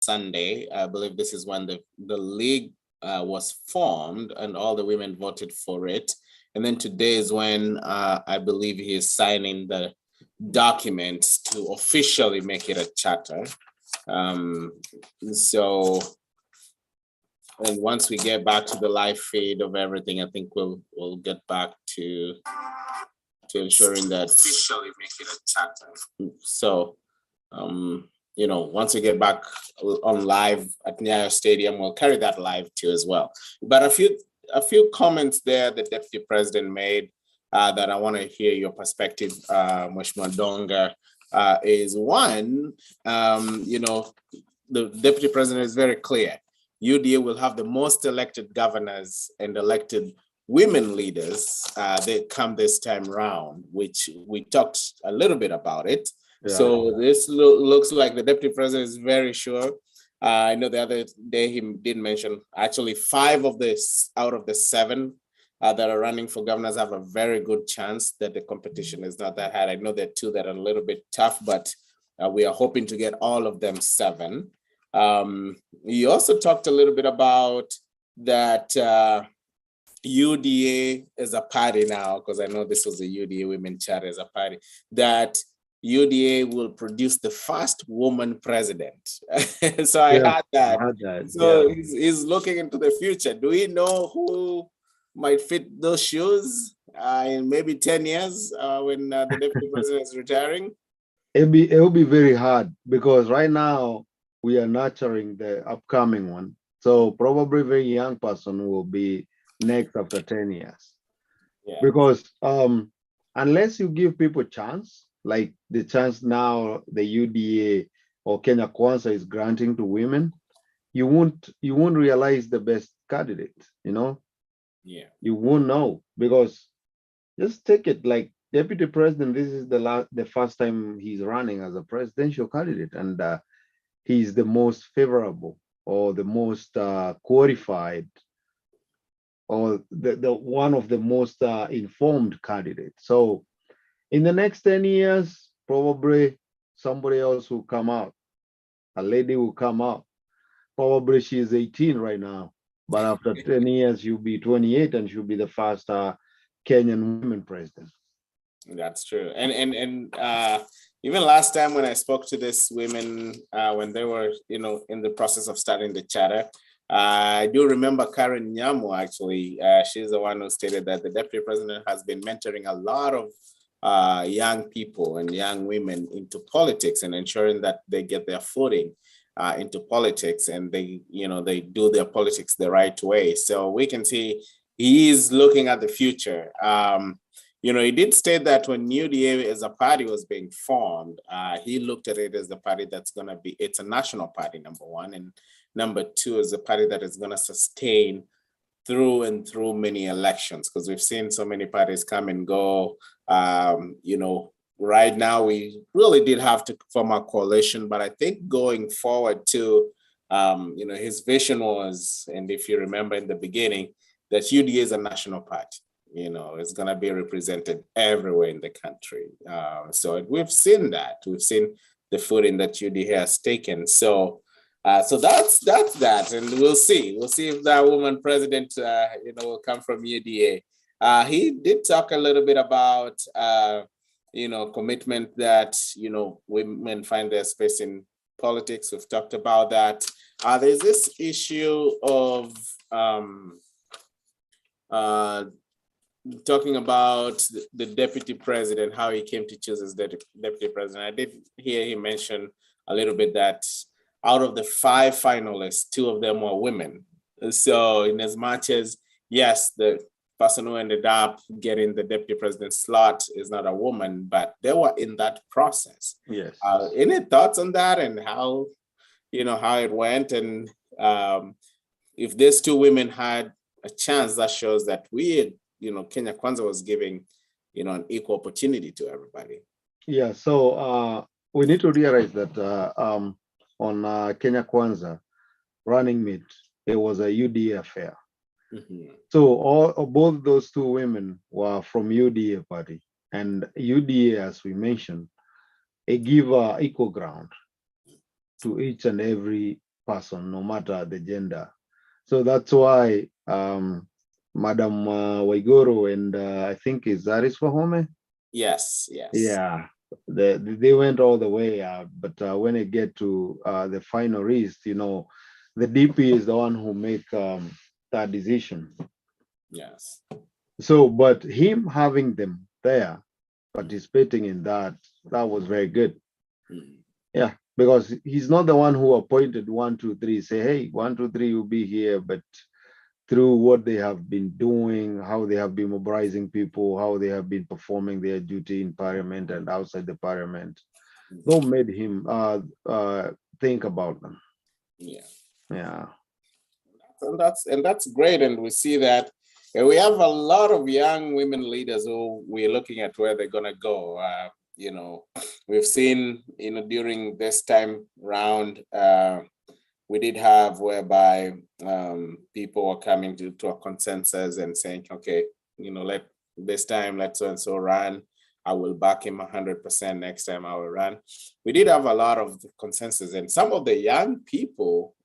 Sunday, I believe this is when the league was formed and all the women voted for it. And then today is when I believe he is signing the documents to officially make it a charter. So, and once we get back to the live feed of everything, I think we'll get back to ensuring that officially make it a charter. So, you know, once we get back on live at Nyayo Stadium, we'll carry that live too as well. But a few comments there the Deputy President made that I want to hear your perspective, Mheshimiwa Donga, is one, you know, the Deputy President is very clear. UDA will have the most elected governors and elected women leaders that come this time round, which we talked a little bit about it. Yeah. So this looks like the Deputy President is very sure. I know the other day he did mention actually 5 of this out of the 7 that are running for governors have a very good chance that the competition is not that hard. I know there are 2 that are a little bit tough, but we are hoping to get all of them 7. He also talked a little bit about that UDA is a party now, because I know this was a UDA Women Charter as a party, that UDA will produce the first woman president. So I heard that. So yeah. He's looking into the future. Do we know who might fit those shoes in maybe 10 years when the Deputy President is retiring? It will be very hard, because right now we are nurturing the upcoming one. So probably a very young person will be next after 10 years. Yeah. Because unless you give people chance, like the chance now the UDA or Kenya Kwanza is granting to women, you won't realize the best candidate, you know? Yeah. You won't know, because just take it like Deputy President, this is the first time he's running as a presidential candidate, and he's the most favorable or the most qualified or the one of the most informed candidates. So in the next 10 years, probably somebody else will come out. A lady will come out. Probably she's 18 right now, but after 10 years, she'll be 28 and she'll be the first Kenyan women president. That's true. And even last time when I spoke to these women, when they were, in the process of starting the charter, I do remember Karen Nyayo, actually. She's the one who stated that the deputy president has been mentoring a lot of young people and young women into politics and ensuring that they get their footing into politics, and they do their politics the right way. So we can see he is looking at the future. He did state that when UDA as a party was being formed, he looked at it as the party that's going to be, it's a national party, number one. And number two is a party that is going to sustain through and through many elections, because we've seen so many parties come and go. Right now we really did have to form a coalition, but I think going forward too, his vision was, and if you remember in the beginning, that UDA is a national party. It's going to be represented everywhere in the country. So we've seen that. We've seen the footing that UDA has taken. So that's that, and we'll see. We'll see if that woman president, will come from UDA. He did talk a little bit about, commitment that, women find their space in politics. We've talked about that. There's this issue of talking about the deputy president, how he came to choose as deputy president. I did hear him mention a little bit that out of the 5 finalists, 2 of them were women. So in as much as, yes, the person who ended up getting the deputy president slot is not a woman, but they were in that process. Yes. Any thoughts on that and how it went? And if these 2 women had a chance, that shows that Kenya Kwanza was giving, an equal opportunity to everybody. Yeah, so we need to realize that on Kenya Kwanza running mate, it was a UDA affair. Mm-hmm. So both those 2 women were from UDA party, and UDA, as we mentioned, it give equal ground to each and every person, no matter the gender. So that's why Madam Waigoro and I think is Wahome. Yes. Yeah, they went all the way out, but when it get to the finalist, the DP is the one who make that decision. Yes. So, but him having them there, participating in that was very good. Mm-hmm. Yeah, because he's not the one who appointed 1, 2, 3, say, hey, 1, 2, 3 will be here, but through what they have been doing, how they have been mobilizing people, how they have been performing their duty in parliament and outside the parliament, those made him think about them. Yeah. And that's great. And we see that we have a lot of young women leaders who we're looking at where they're gonna go. We've seen, during this time round, we did have whereby people are coming to a consensus and saying, okay, let so and so run. I will back him 100%. Next time I will run. We did have a lot of consensus, and some of the young people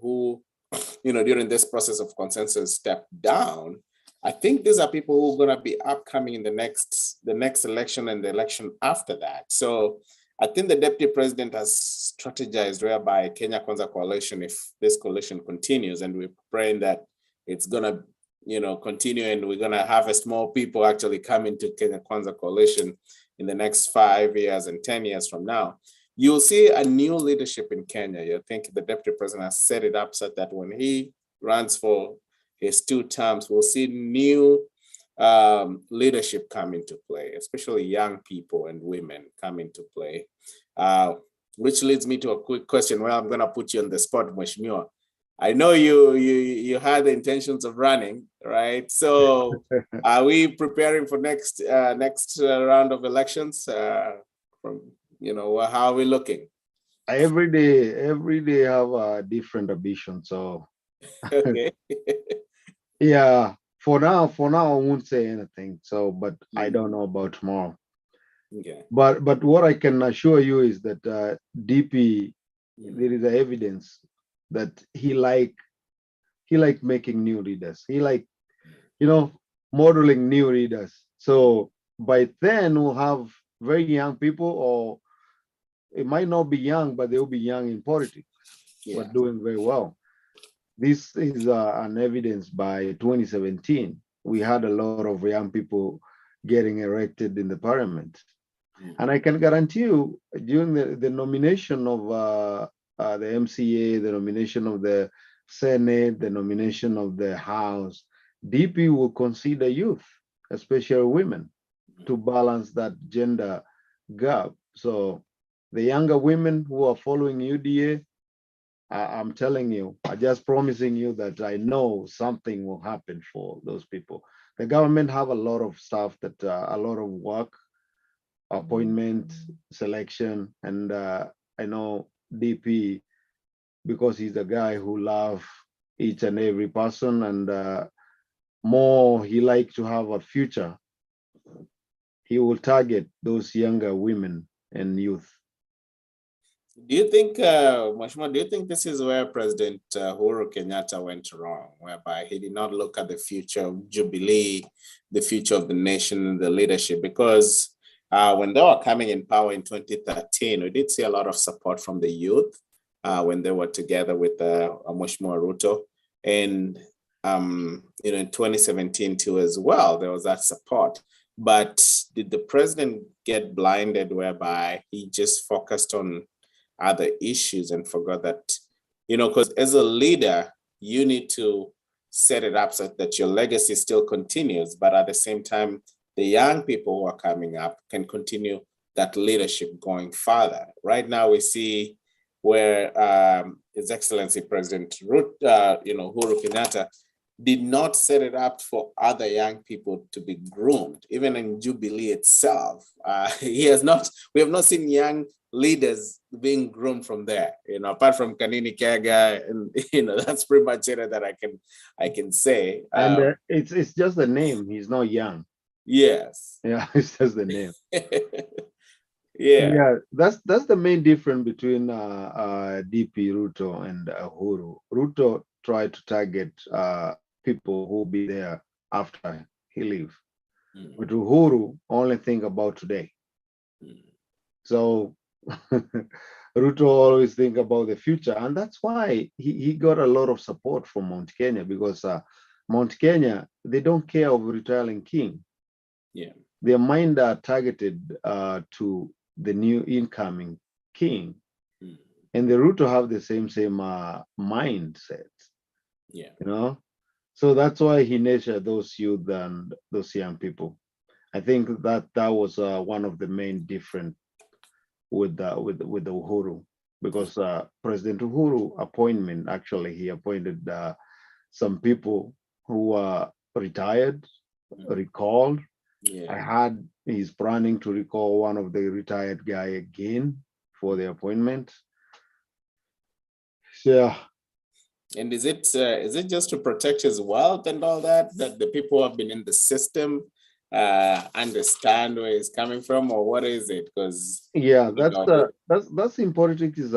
who, during this process of consensus stepped down. I think these are people who are going to be upcoming in the next election and the election after that. So I think the deputy president has strategized whereby Kenya Kwanza coalition, if this coalition continues, and we're praying that it's going to, continue, and we're going to harvest more people actually come into Kenya Kwanza coalition in the next 5 years and 10 years from now, you'll see a new leadership in Kenya. You think the deputy president has set it up so that when he runs for his 2 terms, we'll see new leadership come into play, especially young people and women come into play. Which leads me to a quick question. Well, I'm going to put you on the spot, Mheshimiwa. I know you had the intentions of running, right? So are we preparing for next round of elections? How are we looking? Every day have a different ambition. So okay. Yeah, for now I won't say anything. So, but I don't know about tomorrow. Okay. But what I can assure you is that DP, there is evidence that he like making new leaders. He like, modeling new leaders. So by then we'll have very young people, or it might not be young, but they'll be young in politics, but doing very well. This is an evidence by 2017. We had a lot of young people getting elected in the parliament. And I can guarantee you, during the nomination of the MCA, the nomination of the Senate, the nomination of the House, DP will consider youth, especially women, to balance that gender gap. So the younger women who are following UDA, I'm telling you, I'm just promising you that I know something will happen for those people. The government have a lot of stuff that, a lot of work, appointment, selection, and I know DP, because he's a guy who loves each and every person, and more he likes to have a future. He will target those younger women and youth. Do you think, Mheshimiwa, do you think this is where President Uhuru Kenyatta went wrong, whereby he did not look at the future of Jubilee, the future of the nation, and the leadership? Because when they were coming in power in 2013, we did see a lot of support from the youth when they were together with Mheshimiwa Ruto. And in 2017 too as well, there was that support. But did the president get blinded, whereby he just focused on other issues and forgot that, because as a leader, you need to set it up so that your legacy still continues, but at the same time, the young people who are coming up can continue that leadership going further. Right now, we see where His Excellency President Uhuru Kenyatta did not set it up for other young people to be groomed. Even in Jubilee itself, we have not seen young leaders being groomed from there, apart from Kanini Kega, and that's pretty much it that I can say. And it's just the name. He's not young. Yes. Yeah, it's just the name. Yeah. That's the main difference between DP Ruto and Uhuru. Ruto tried to target people who will be there after he leaves. But Uhuru only think about today. So Ruto always think about the future, and that's why he got a lot of support from Mount Kenya, because Mount Kenya, they don't care of retiring king. Yeah, their mind are targeted to the new incoming king, and the Ruto have the same mindset. Yeah, so that's why he nurtured those youth and those young people. I think that was one of the main difference with the Uhuru, because President Uhuru appointment, actually he appointed some people who are retired, recalled. yeah. I heard he's planning to recall one of the retired guy again for the appointment. Yeah. And is it just to protect his wealth and all that the people who have been in the system understand where he's coming from, or what is it? Because that's in politics, is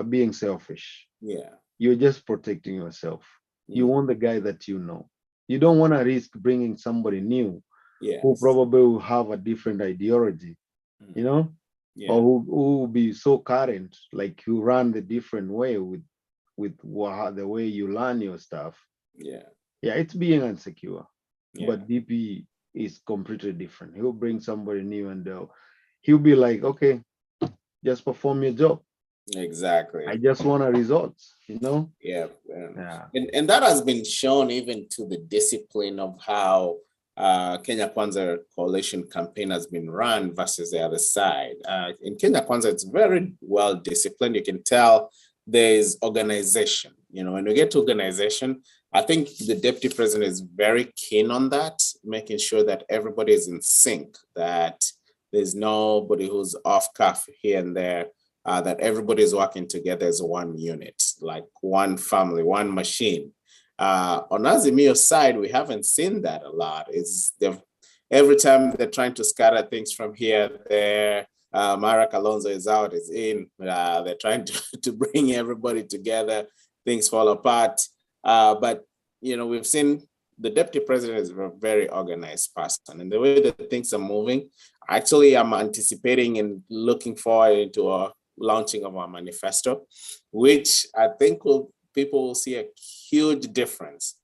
being selfish. Yeah, You're just protecting yourself. You want the guy that you know. You don't want to risk bringing somebody new who probably will have a different ideology, or who will be so current, like you run the different way with the way you learn your stuff. Yeah, it's being insecure. But DP is completely different. He'll bring somebody new, and he'll be like, okay, just perform your job. Exactly. I just want a results, Yeah. And that has been shown even to the discipline of how Kenya Kwanza coalition campaign has been run versus the other side. In Kenya Kwanza, it's very well disciplined. You can tell there's organization. When we get to organization, I think the deputy president is very keen on that, making sure that everybody is in sync, that there's nobody who's off cuff here and there, that everybody is working together as one unit, like one family, one machine. On Azimio's side, we haven't seen that a lot. Every time they're trying to scatter things from here, there, Marek Alonso is out, is in. They're trying to bring everybody together. Things fall apart. But we've seen the deputy president is a very organized person, and the way that things are moving, actually, I'm anticipating and looking forward into a launching of our manifesto, which I think people will see a huge difference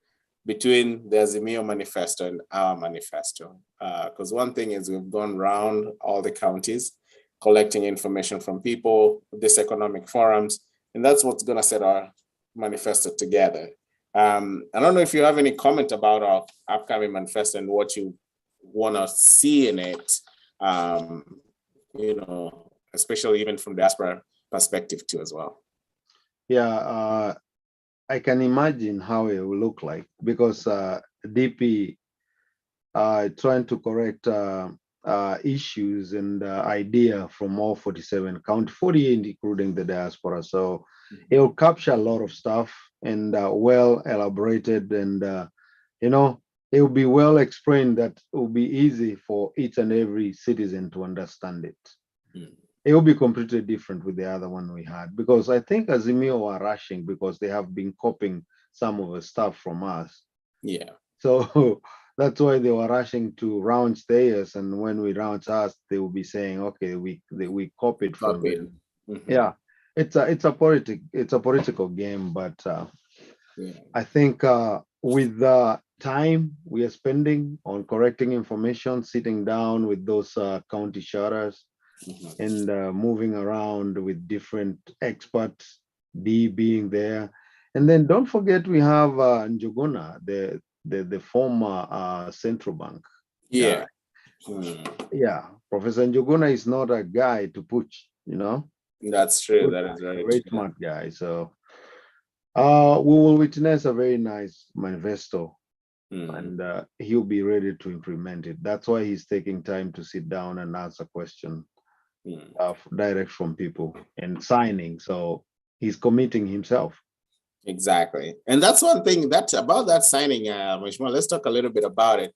between the Azimio manifesto and our manifesto. Because one thing is we've gone around all the counties, collecting information from people, these economic forums, and that's what's going to set our manifesto together. I don't know if you have any comment about our upcoming manifesto and what you want to see in it, especially even from diaspora perspective too as well. Yeah, I can imagine how it will look like, because DP trying to correct issues and idea from all 47 county, 48 including the diaspora. So it will capture a lot of stuff and well elaborated, and it will be well explained that it will be easy for each and every citizen to understand it. It will be completely different with the other one we had, because I think Azimio are rushing because they have been copying some of the stuff from us. Yeah. So that's why they were rushing to launch theirs, and when we launch us, they will be saying, "Okay, we copied from them." Yeah, it's a political game, but I think with the time we are spending on correcting information, sitting down with those county charters, and moving around with different experts, D being there. And then don't forget we have Njuguna, the former central bank. Yeah. Yeah, Professor Njuguna is not a guy to push, That's true. That is very very true. smart guy. So we will witness a very nice manifesto, and he'll be ready to implement it. That's why he's taking time to sit down and answer questions direct from people and signing. So he's committing himself. Exactly. And that's one thing about that signing, Mheshimiwa, let's talk a little bit about it.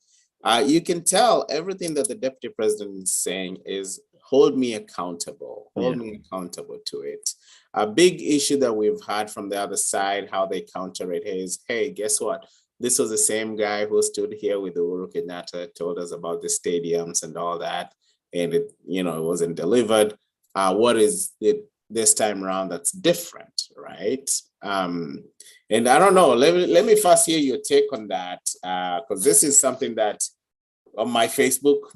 You can tell everything that the deputy president is saying is hold me accountable to it. A big issue that we've had from the other side, how they counter it is, hey, guess what? This was the same guy who stood here with Uhuru Kenyatta, told us about the stadiums and all that, and it wasn't delivered. What is it this time around that's different, right? And I don't know, let me first hear your take on that, because this is something that on my Facebook,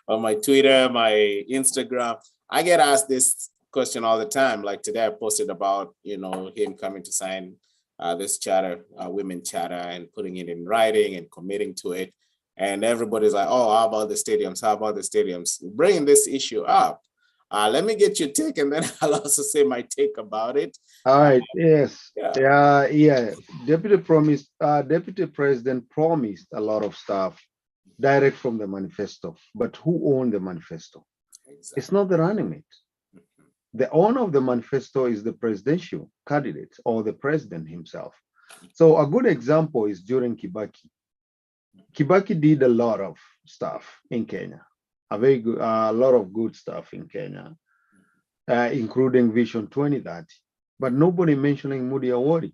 on my Twitter, my Instagram, I get asked this question all the time. Like today I posted about him coming to sign this charter, women charter, and putting it in writing and committing to it. And everybody's like, oh, how about the stadiums? How about the stadiums? Bringing this issue up. Let me get your take, and then I'll also say my take about it. All right. Yes. Yeah. Deputy President promised a lot of stuff direct from the manifesto. But who owned the manifesto? Exactly. It's not the running mate. The owner of the manifesto is the presidential candidate or the president himself. So a good example is during Kibaki. Kibaki did a lot of stuff in Kenya, a lot of good stuff in Kenya, including Vision 2030, but nobody mentioning Moody Awori.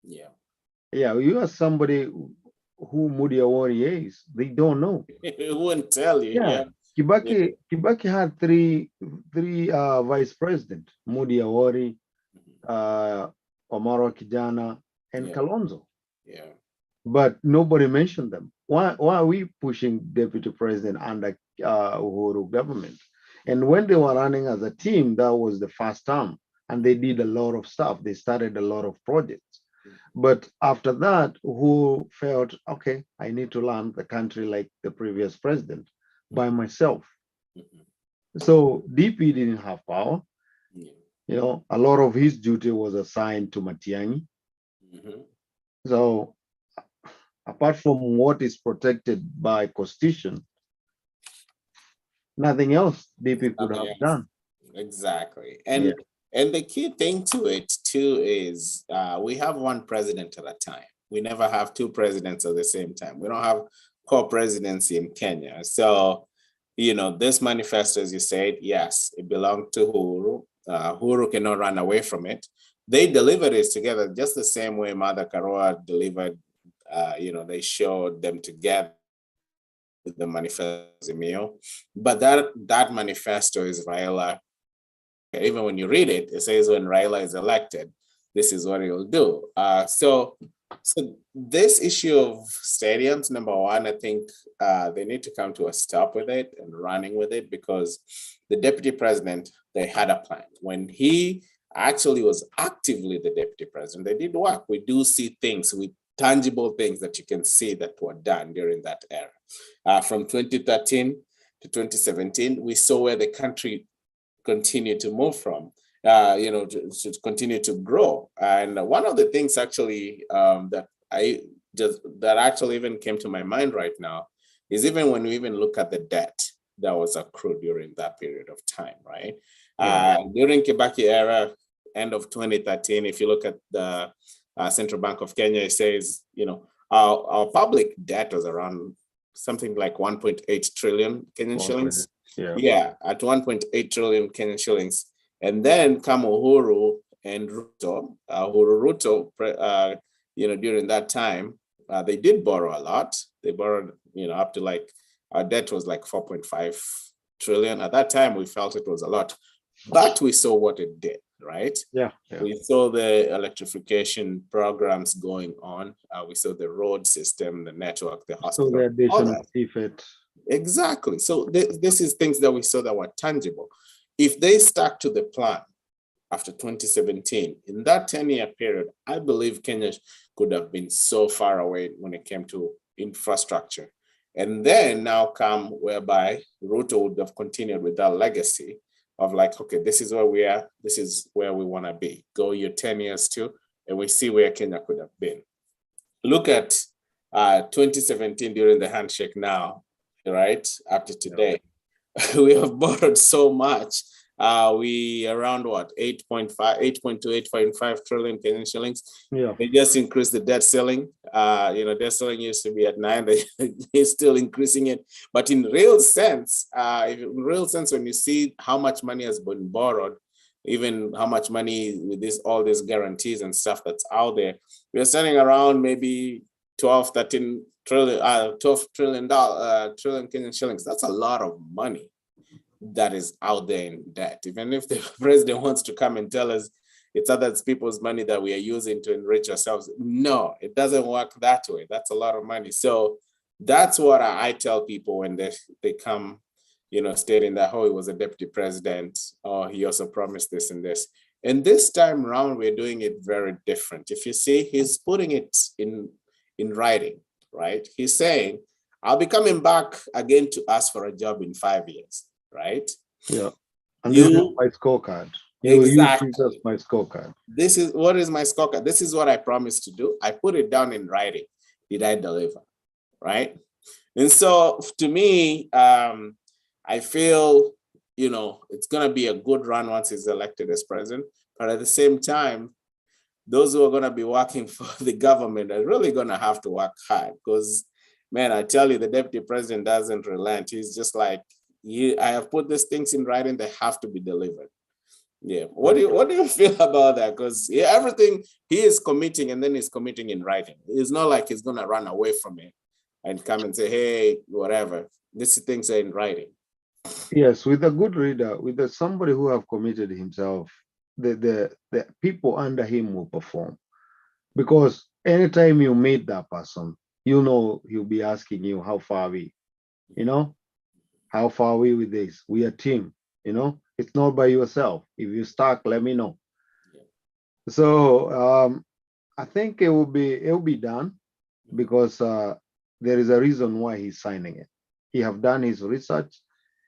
Yeah, you ask somebody who Moody Awori is, they don't know. It wouldn't tell you. Yeah. Kibaki had three vice president: Moody Awori, Omaro Kijana, and Kalonzo. Yeah. But nobody mentioned them. Why are we pushing deputy president under Uhuru government? And when they were running as a team, that was the first term, and they did a lot of stuff. They started a lot of projects. But after that, Uhuru felt, okay, I need to run the country like the previous president by myself. So DP didn't have power. A lot of his duty was assigned to Matiang'i. So apart from what is protected by Constitution, nothing else DP could have done. Exactly. And the key thing to it too is we have one president at a time. We never have two presidents at the same time. We don't have co-presidency in Kenya. So, this manifesto, as you said, yes, it belonged to Uhuru. Uhuru cannot run away from it. They delivered it together just the same way Mother Karua delivered They showed them together with the manifesto, but that manifesto is Raila. Even when you read it, it says when Raila is elected, this is what he'll do. So this issue of stadiums, number one, I think they need to come to a stop with it and running with it, because the deputy president, they had a plan. When he actually was actively the deputy president, they did work. We do see things, with tangible things that you can see that were done during that era. From 2013 to 2017, we saw where the country continued to move from, to continue to grow. And one of the things actually that actually even came to my mind right now is even when we even look at the debt that was accrued during that period of time, right? During Kibaki era, end of 2013, if you look at the Central Bank of Kenya, it says, our public debt was around something like 1.8 trillion Kenyan shillings. At 1.8 trillion Kenyan shillings. And then come Uhuru and Ruto. Ruto, during that time, they did borrow a lot. They borrowed, up to our debt was like 4.5 trillion. At that time, we felt it was a lot, but we saw what it did, right? We saw the electrification programs going on. We saw the road system, the network, the hospital. So the addition of effort. Exactly. So this is things that we saw that were tangible. If they stuck to the plan after 2017, in that 10-year period, I believe Kenya could have been so far away when it came to infrastructure. And then now come whereby Ruto would have continued with that legacy of okay, this is where we are, this is where we want to be. Go your 10 years too, and we see where Kenya could have been. Look at 2017 during the handshake now, right? Up to today, we have borrowed so much. We around 8.2, 8.5 trillion Kenyan shillings. They just increased the debt ceiling. Debt ceiling used to be at 9. They're still increasing it. But in real sense, when you see how much money has been borrowed, even how much money with all these guarantees and stuff that's out there, we're standing around maybe 12 trillion Kenyan shillings. That's a lot of money that is out there in debt. Even if the president wants to come and tell us it's other people's money that we are using to enrich ourselves, no, it doesn't work that way. That's a lot of money. So that's what I tell people when they come, stating that, he was a deputy president, or he also promised this and this. And this time around, we're doing it very different. If you see, he's putting it in writing, right? He's saying, I'll be coming back again to ask for a job in 5 years. Right? And this is my scorecard. Exactly. That's my scorecard. This is what is my scorecard. This is what I promised to do. I put it down in writing. Did I deliver? Right? And so to me, I feel, it's going to be a good run once he's elected as president. But at the same time, those who are going to be working for the government are really going to have to work hard, because, man, I tell you, the deputy president doesn't relent. He's just like, I have put these things in writing, they have to be delivered. What do you feel about that? Because everything he is committing, and then he's committing in writing. It's not like he's gonna run away from it and come and say, hey, whatever. These things are in writing. Yes, with a good reader, with somebody who have committed himself, the people under him will perform. Because anytime you meet that person, he'll be asking you, how far are we? How far are we with this? We are a team, it's not by yourself. If you're stuck, let me know. So I think it will be done, because there is a reason why he's signing it. He have done his research.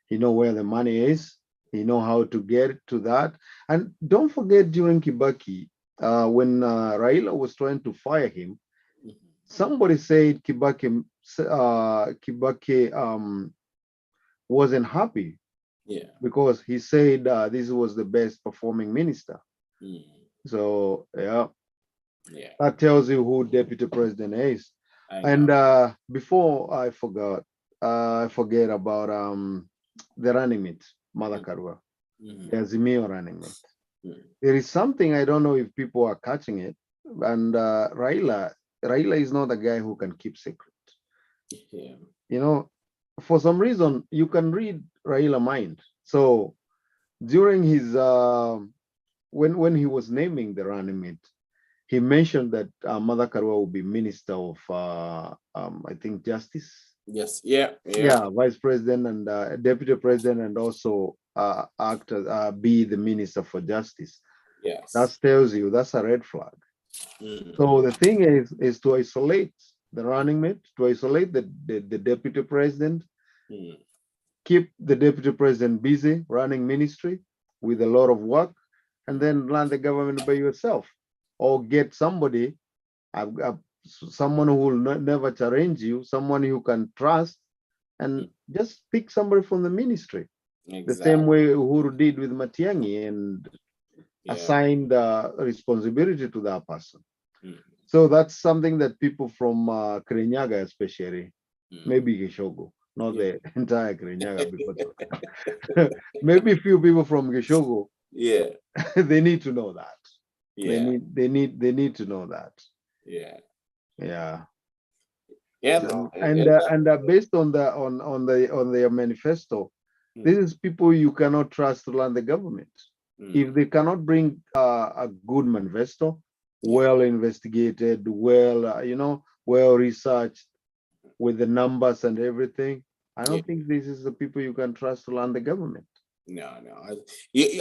He know where the money is. He know how to get to that. And don't forget, during Kibaki, when Raila was trying to fire him, somebody said Kibaki wasn't happy, because he said this was the best performing minister. So that tells you who deputy president is. And before I forget about the running mate, Mother Karua, the Azimio running mate. There is something, I don't know if people are catching it, and Raila Raila is not a guy who can keep secret. Yeah. You know, for some reason, you can read Raila mind. So during his when he was naming the running mate, he mentioned that Mother Karua will be Minister of I think Justice. Yes. Yeah. Yeah, Vice President and Deputy President, and also act as be the Minister for Justice. Yes. That tells you that's a red flag. Mm. So the thing is to isolate the running mate, to isolate the Deputy President, Mm. keep the Deputy President busy running ministry with a lot of work, and then run the government by yourself, or get somebody, someone who will never challenge you, someone you can trust, and just pick somebody from the ministry. Exactly. The same way Uhuru did with Matiang'i, and assign the responsibility to that person. Mm. So that's something that people from Kirinyaga especially, maybe Gishogo, not the entire Kirinyaga, because maybe a few people from Gishogo, they need to know that. They need to know that. Yeah. No, and based on their manifesto, this is people you cannot trust to run the government. If they cannot bring a good manifesto, well investigated, well well researched, with the numbers and everything, I don't think this is the people you can trust to run the government. No.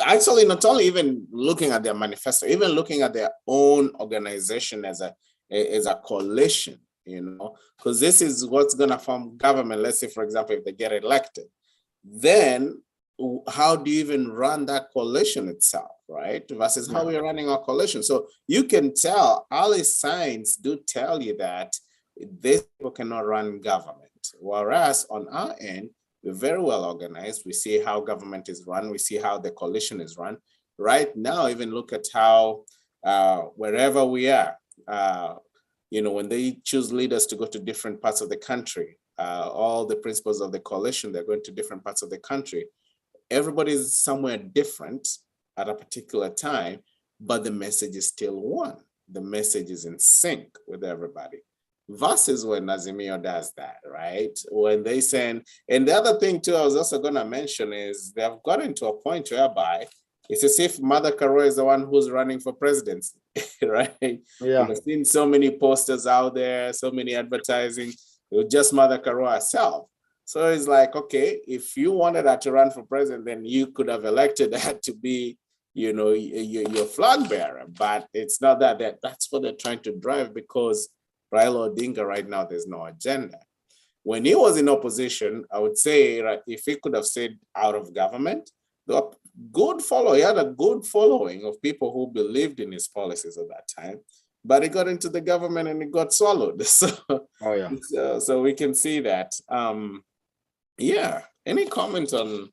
Actually, not only even looking at their manifesto, even looking at their own organization as a coalition, because this is what's going to form government. Let's say, for example, if they get elected, then how do you even run that coalition itself, right? Versus how we're running our coalition. So you can tell, early signs do tell you that these people cannot run government. Whereas on our end, we're very well organized. We see how government is run. We see how the coalition is run. Right now, even look at how wherever we are, when they choose leaders to go to different parts of the country, all the principles of the coalition, they're going to different parts of the country. Everybody's somewhere different at a particular time, but the message is still one. The message is in sync with everybody. Versus when Azimio does that, right? When they send, and the other thing too, I was also going to mention is they have gotten to a point whereby it's as if Mother Karua is the one who's running for presidency, right? Yeah. We've seen so many posters out there, so many advertising with just Mother Karua herself. So it's like, okay, if you wanted her to run for president, then you could have elected her to be, your flag bearer. But it's not that. That's what they're trying to drive, because Raila Odinga right now, there's no agenda. When he was in opposition, I would say, right, if he could have stayed out of government, he had a good following of people who believed in his policies at that time. But he got into the government and it got swallowed. So we can see that. Any comment on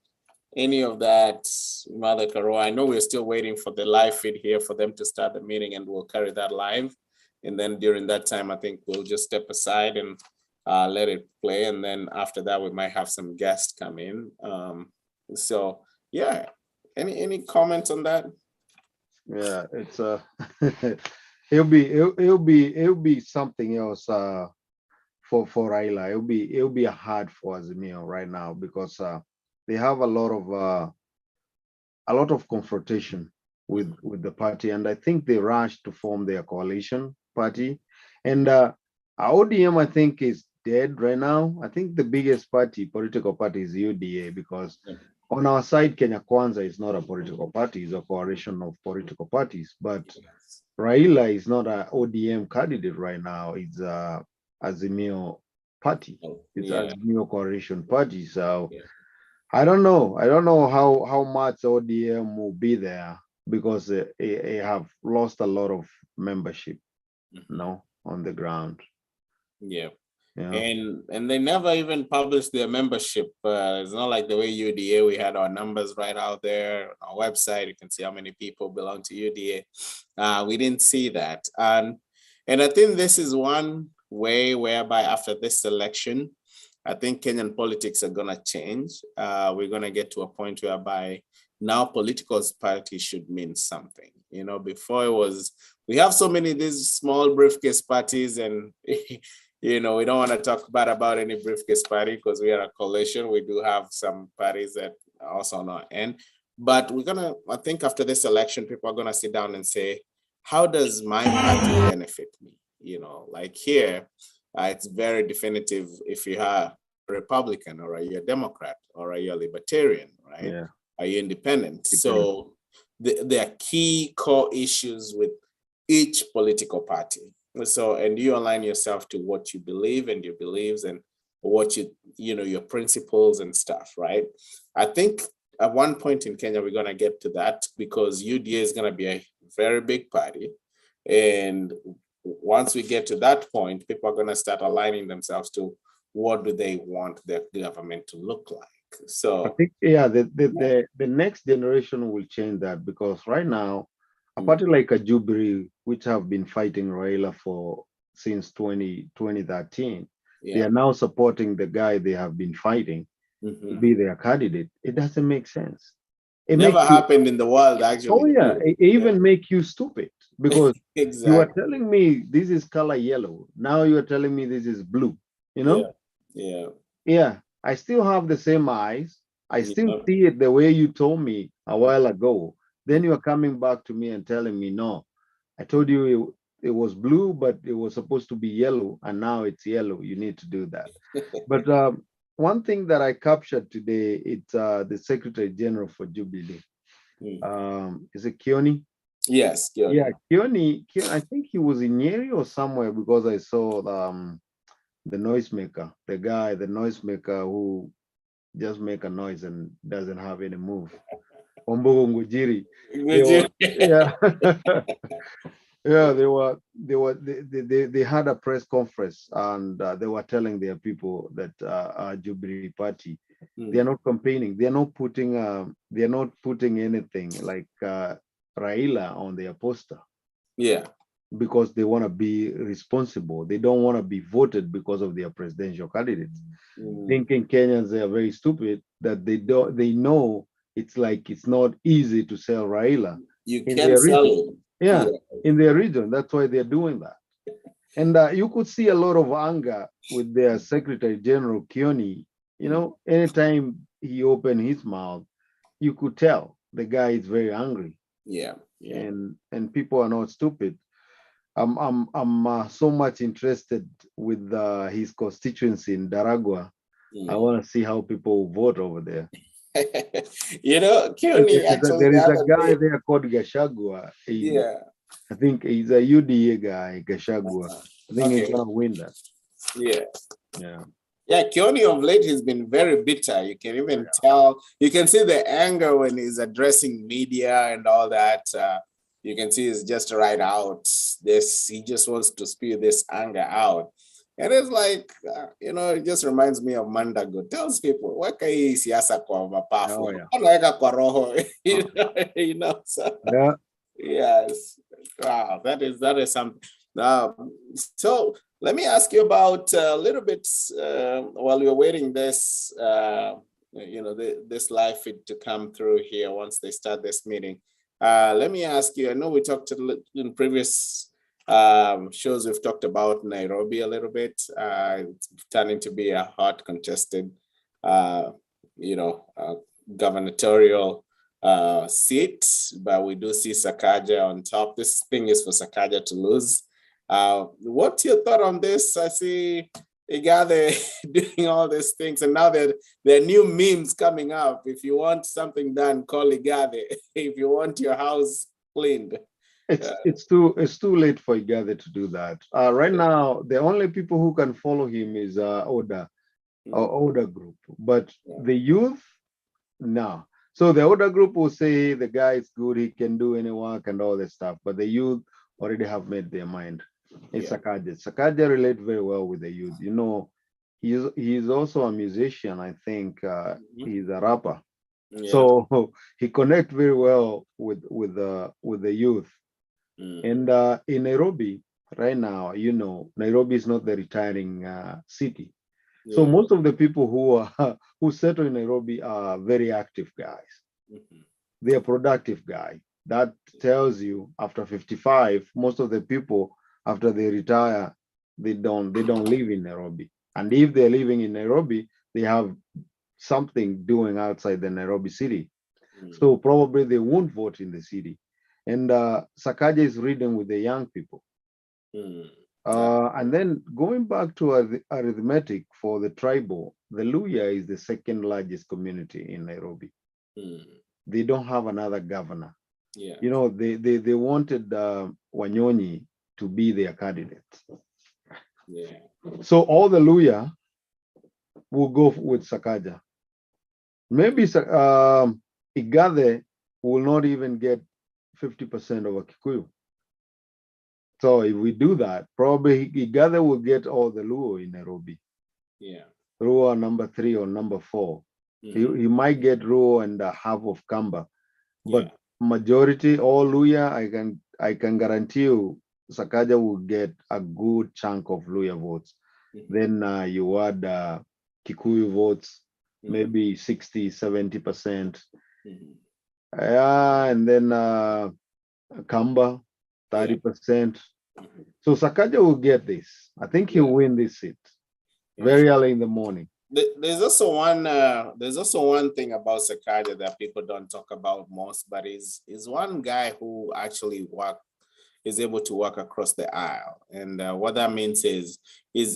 any of that, Mother Karua? I know we're still waiting for the live feed here for them to start the meeting, and we'll carry that live. And then during that time, I think we'll just step aside and let it play. And then after that, we might have some guests come in. Any comments on that? Yeah, it's it'll be something else for Raila. It'll be hard for Azimio right now, because they have a lot of confrontation with the party, and I think they rushed to form their coalition party. And ODM, I think, is dead right now. I think the biggest political party is UDA, because on our side, Kenya Kwanza is not a political party, it's a coalition of political parties. But Raila is not an ODM candidate right now. It's Azimio party. It's Azimio coalition party. So I don't know. I don't know how much ODM will be there, because they have lost a lot of membership on the ground. And they never even published their membership. It's not like the way UDA, we had our numbers right out there on our website. You can see how many people belong to UDA. We didn't see that. And I think this is one way whereby after this election, I think Kenyan politics are going to change. We're going to get to a point whereby now political party should mean something. You know, before it was, we have so many these small briefcase parties, and you know, we don't want to talk bad about any briefcase party because we are a coalition. We do have some parties that are also on our end. But we're gonna, I think after this election, people are gonna sit down and say, how does my party benefit me? You know, like here, it's very definitive if you are a Republican or are you a Democrat or are you a Libertarian, right? Yeah. Are you independent? So there are key core issues with each political party. So, and you align yourself to what you believe and your beliefs and what you know, your principles and stuff, right? I think at one point in Kenya, we're gonna get to that because UDA is gonna be a very big party. And once we get to that point, people are gonna start aligning themselves to what do they want their government to look like. So I think, yeah, the next generation will change that, because right now, a party like a Jubilee, which have been fighting Raila for since 2013, they are now supporting the guy they have been fighting to be their candidate. It doesn't make sense. It never happened in the world, actually. Oh yeah, it even make you stupid, because exactly. you are telling me this is color yellow. Now you are telling me this is blue. You know? Yeah. I still have the same eyes. I still see it the way you told me a while ago. Then you are coming back to me and telling me, no, I told you it was blue, but it was supposed to be yellow, and now it's yellow. You need to do that. But one thing that I captured today, it's the Secretary General for Jubilee. Is it Kioni? Yes, Kioni. Yeah, Kioni, I think he was in Nyayo or somewhere, because I saw the noisemaker, the noisemaker who just make a noise and doesn't have any move. Ombogo Ngujiri. Yeah. Yeah, they had a press conference, and they were telling their people that Jubilee Party, they are not campaigning, they are not putting anything like Raila on their poster. Yeah. Because they want to be responsible. They don't want to be voted because of their presidential candidates. Thinking Kenyans are very stupid, that they know it's like it's not easy to sell Raila. You can't sell it. Yeah, in their region. That's why they're doing that. And you could see a lot of anger with their Secretary General Kioni. You know, anytime he opened his mouth, you could tell the guy is very angry. Yeah. And people are not stupid. I'm so much interested with his constituency in Daragwa. I want to see how people vote over there. You know, Kioni, actually, there is a guy there called Gashagua. I think he's a UDA guy, Gashagua. I think he's gonna win that. Yeah, Kioni of late has been very bitter. You can even tell, you can see the anger when he's addressing media and all that. You can see it's just right out. He just wants to spew this anger out. And it's like, you know, it just reminds me of Mandago. Tells people, weka hii siasa kwa mapafu. Anaweka kwa roho. You know, so, yes. Wow, that is something. So let me ask you about a little bit, while you're waiting this, you know, this live feed to come through here once they start this meeting. Let me ask you, I know we talked in previous shows, we've talked about Nairobi a little bit. It's turning to be a hot contested, you know, gubernatorial seat, but we do see Sakaja on top. This thing is for Sakaja to lose. What's your thought on this? I see Igade doing all these things, and now there are new memes coming up. If you want something done, call Igade. If you want your house cleaned. It's too late for Igade to do that. Right now, the only people who can follow him is Oda group, but the youth, no. So the Oda group will say the guy is good, he can do any work and all that stuff, but the youth already have made their mind. It's Sakaja. Sakaja relate very well with the youth. You know, he's also a musician. I think he's a rapper, so he connect very well with the youth. And in Nairobi right now, you know, Nairobi is not the retiring city. So most of the people who settle in Nairobi are very active guys. They are productive guys. that tells you after 55, most of the people after they retire, they don't live in Nairobi. And if they're living in Nairobi, they have something doing outside the Nairobi city. So probably they won't vote in the city. And Sakaja is reading with the young people. And then going back to arithmetic for the tribal, the Luya is the second largest community in Nairobi. They don't have another governor. You know, they wanted Wanyonyi to be their candidate. So all the Luya will go with Sakaja. Maybe Igade will not even get 50% of a Kikuyu. So if we do that, probably Igade will get all the Luo in Nairobi. Luo number 3 or number 4. He might get Luo and half of Kamba. But majority, all Luya, I can guarantee you, Sakaja will get a good chunk of Luya votes. Then you add Kikuyu votes, maybe 60, 70%. And then Kamba, 30%. So Sakaja will get this. I think he'll win this seat very early in the morning. There's also one thing about Sakaja that people don't talk about most, but is one guy who actually is able to walk across the aisle. And what that means is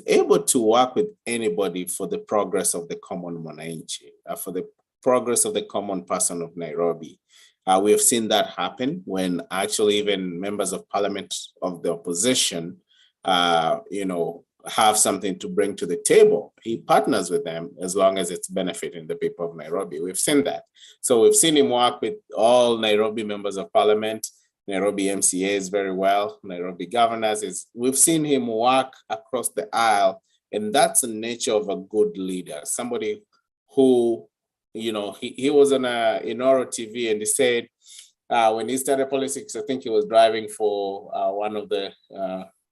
able to work with anybody for the progress of the common Mwananchi, for the progress of the common person of Nairobi. We have seen that happen when actually even members of parliament of the opposition, have something to bring to the table. He partners with them as long as it's benefiting the people of Nairobi. We've seen that. So we've seen him work with all Nairobi members of parliament, Nairobi MCAs very well, Nairobi governors. We've seen him work across the aisle, and that's the nature of a good leader. Somebody who, he was on Inoro TV, and he said when he started politics, I think he was driving for one of the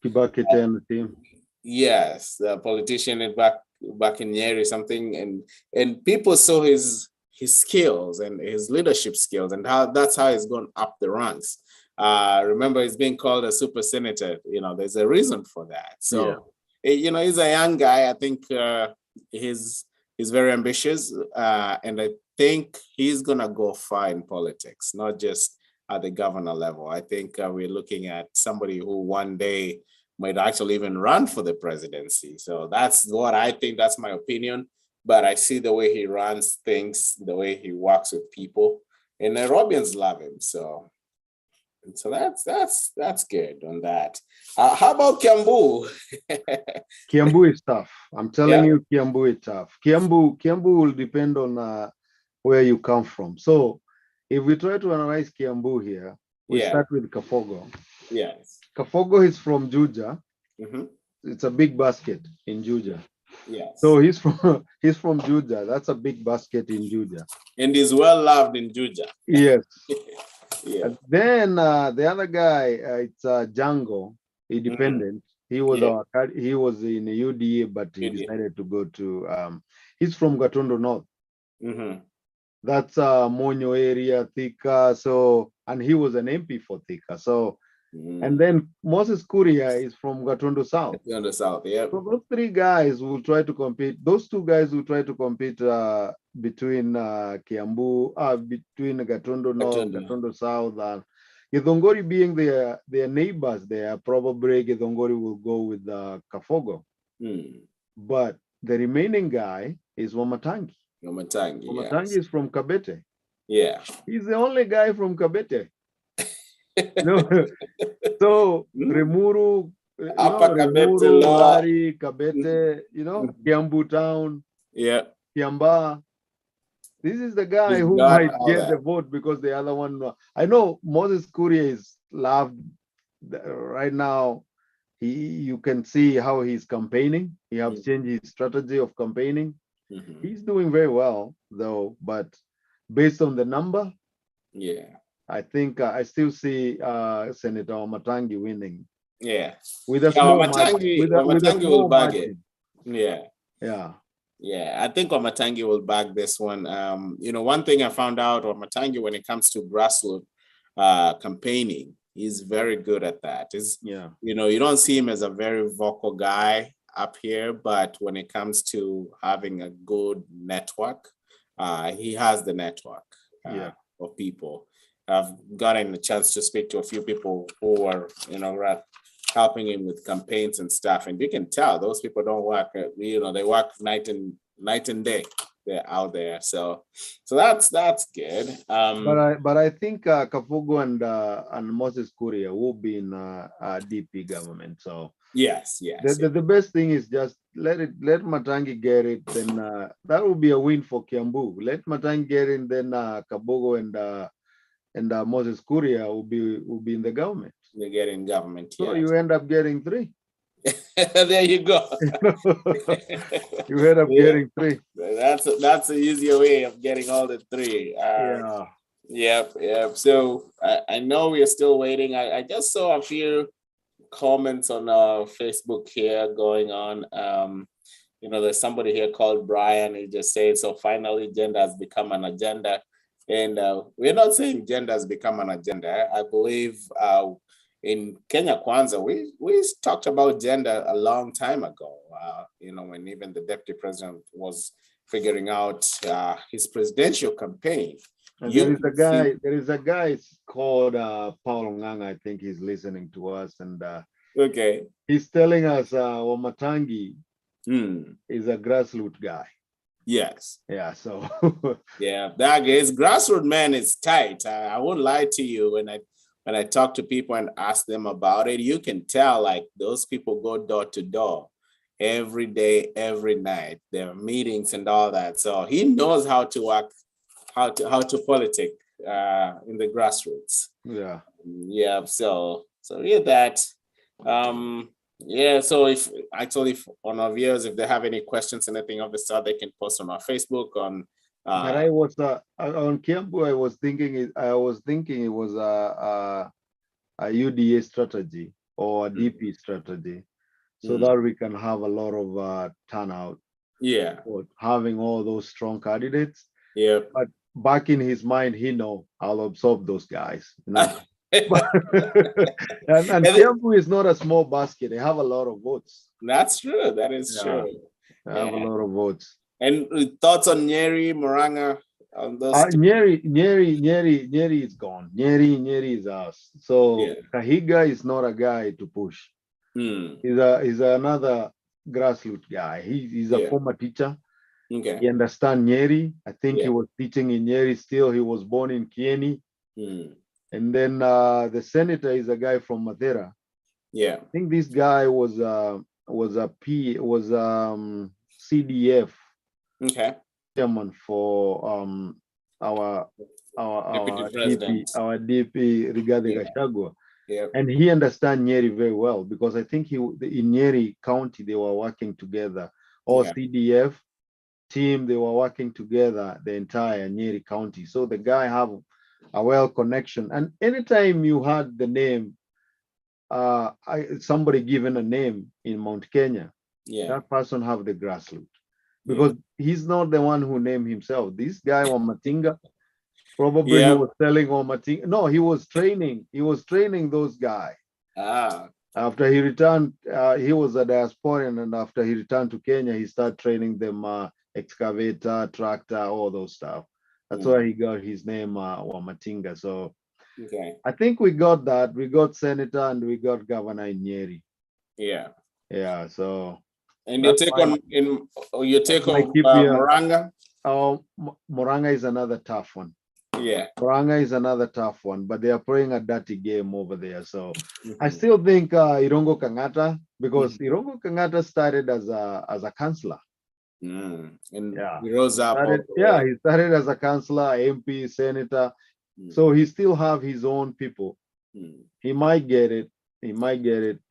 Kibaki team. Yes, the politician back in Nyayo something, and people saw his skills and his leadership skills, and that's how he's gone up the ranks. Remember, he's being called a super senator. There's a reason for that. So, he's a young guy. I think he's very ambitious, and I think he's gonna go far in politics, not just at the governor level. I think we're looking at somebody who one day might actually even run for the presidency. So that's what I think. That's my opinion. But I see the way he runs things, the way he works with people, and Nairobians love him. So that's good on that. How about Kiambu? Kiambu is tough. I'm telling you, Kiambu is tough. Kiambu will depend on where you come from. So if we try to analyze Kiambu here, we start with Kafogo. Yes. Kafogo is from Juja. It's a big basket in Juja. Yes. So he's from Juja. That's a big basket in Juja. And he's well loved in Juja. Yes. Yeah. Then the other guy, it's Django, independent. He was he was in the UDA, but he decided to go to. He's from Gatondo North. That's Monyo area, Thika. So, and he was an MP for Thika. So. And then Moses Kuria is from Gatondo South. Gatondo South, yeah. So those three guys will try to compete. Those two guys will try to compete between Kiambu, between Gatondo North, Gatondo South, and Githongori being their neighbors there. Probably Githongori will go with Kafogo. But the remaining guy is Wamatangi. Wamatangi is from Kabete. Yeah. He's the only guy from Kabete. So Remuru, Lari, Kabete, Kiambu Town, Kiamba. This is the guy who might get the vote because the other one. I know Moses Kuria is loved right now. You can see how he's campaigning. He has changed his strategy of campaigning. He's doing very well though, but based on the number, I think I still see Senator Wamatangi winning. Yeah. With a small Wamatangi will bag it. Yeah. I think Wamatangi will bag this one. One thing I found out, Wamatangi, when it comes to grassroots campaigning. He's very good at that. Yeah. You don't see him as a very vocal guy up here, but when it comes to having a good network, he has the network of people. I've gotten a chance to speak to a few people who are, helping him with campaigns and stuff, and you can tell those people don't work. They work night and day. They're out there, so that's good. But I think Kafugu and Moses Kuria will be in DP government. So yes. The best thing is just let Matangi get it. Then that will be a win for Kiambu. Let Matangi get in, then Kabogo and Moses Kuria will be in the government. They get in government. So you end up getting 3. There you go. You end up getting 3. That's the easier way of getting all the 3. Yep. So I know we are still waiting. I just saw a few comments on Facebook here going on. There's somebody here called Brian. He just said, so finally gender has become an agenda. And we're not saying gender has become an agenda. I believe in Kenya Kwanza, we talked about gender a long time ago, when even the deputy president was figuring out his presidential campaign. And there is a guy called Paul Nganga. I think he's listening to us, and okay, he's telling us Wamatangi is a grassroots guy. Yes. Yeah. So yeah, that is grassroots, man. It's tight. I won't lie to you. When I talk to people and ask them about it, you can tell like those people go door to door every day, every night. There are meetings and all that. So he knows how to work, how to politic in the grassroots. Yeah. Yeah. So yeah, that. Yeah, so if on our viewers, if they have any questions, anything of the sort, they can post on our Facebook on. But I was on Kiambu. I was thinking it was a UDA strategy or a DP strategy, so that we can have a lot of turnout. Yeah, having all those strong candidates. Yeah, but back in his mind, he know I'll absorb those guys. And Kiambu is not a small basket. They have a lot of votes. That's true. That is true. They have a lot of votes. And thoughts on Nyeri, Muranga? On those Nyeri is gone. Nyeri is us. So Kahiga is not a guy to push. He's another grassroots guy. He's a former teacher. Okay. He understands Nyeri. I think he was teaching in Nyeri still. He was born in Kieni. And then the senator is a guy from Mathera. Yeah. I think this guy was CDF. Okay. Chairman for our DP Rigathi Gachagua. Yeah. And he understands Nyeri very well because I think in Nyeri County they were working together. All CDF team, they were working together the entire Nyeri County. So the guy have a well connection. And anytime you had the name, somebody given a name in Mount Kenya, that person have the grassroots. Because he's not the one who named himself. This guy Wamatinga, probably he was telling Wamatinga. No, he was training those guys. After he returned, he was a diasporian, and after he returned to Kenya, he started training them excavator, tractor, all those stuff. That's why he got his name Wamatinga. So I think we got that. We got senator and we got governor in Nyeri. Yeah. So. And your take on Muranga? Muranga is another tough one. Yeah. Muranga is another tough one, but they are playing a dirty game over there. So I still think Irongo Kangata, because Irongo Kangata started as a councillor. And he rose up. He started as a councillor, MP, senator. So he still have his own people. He might get it. I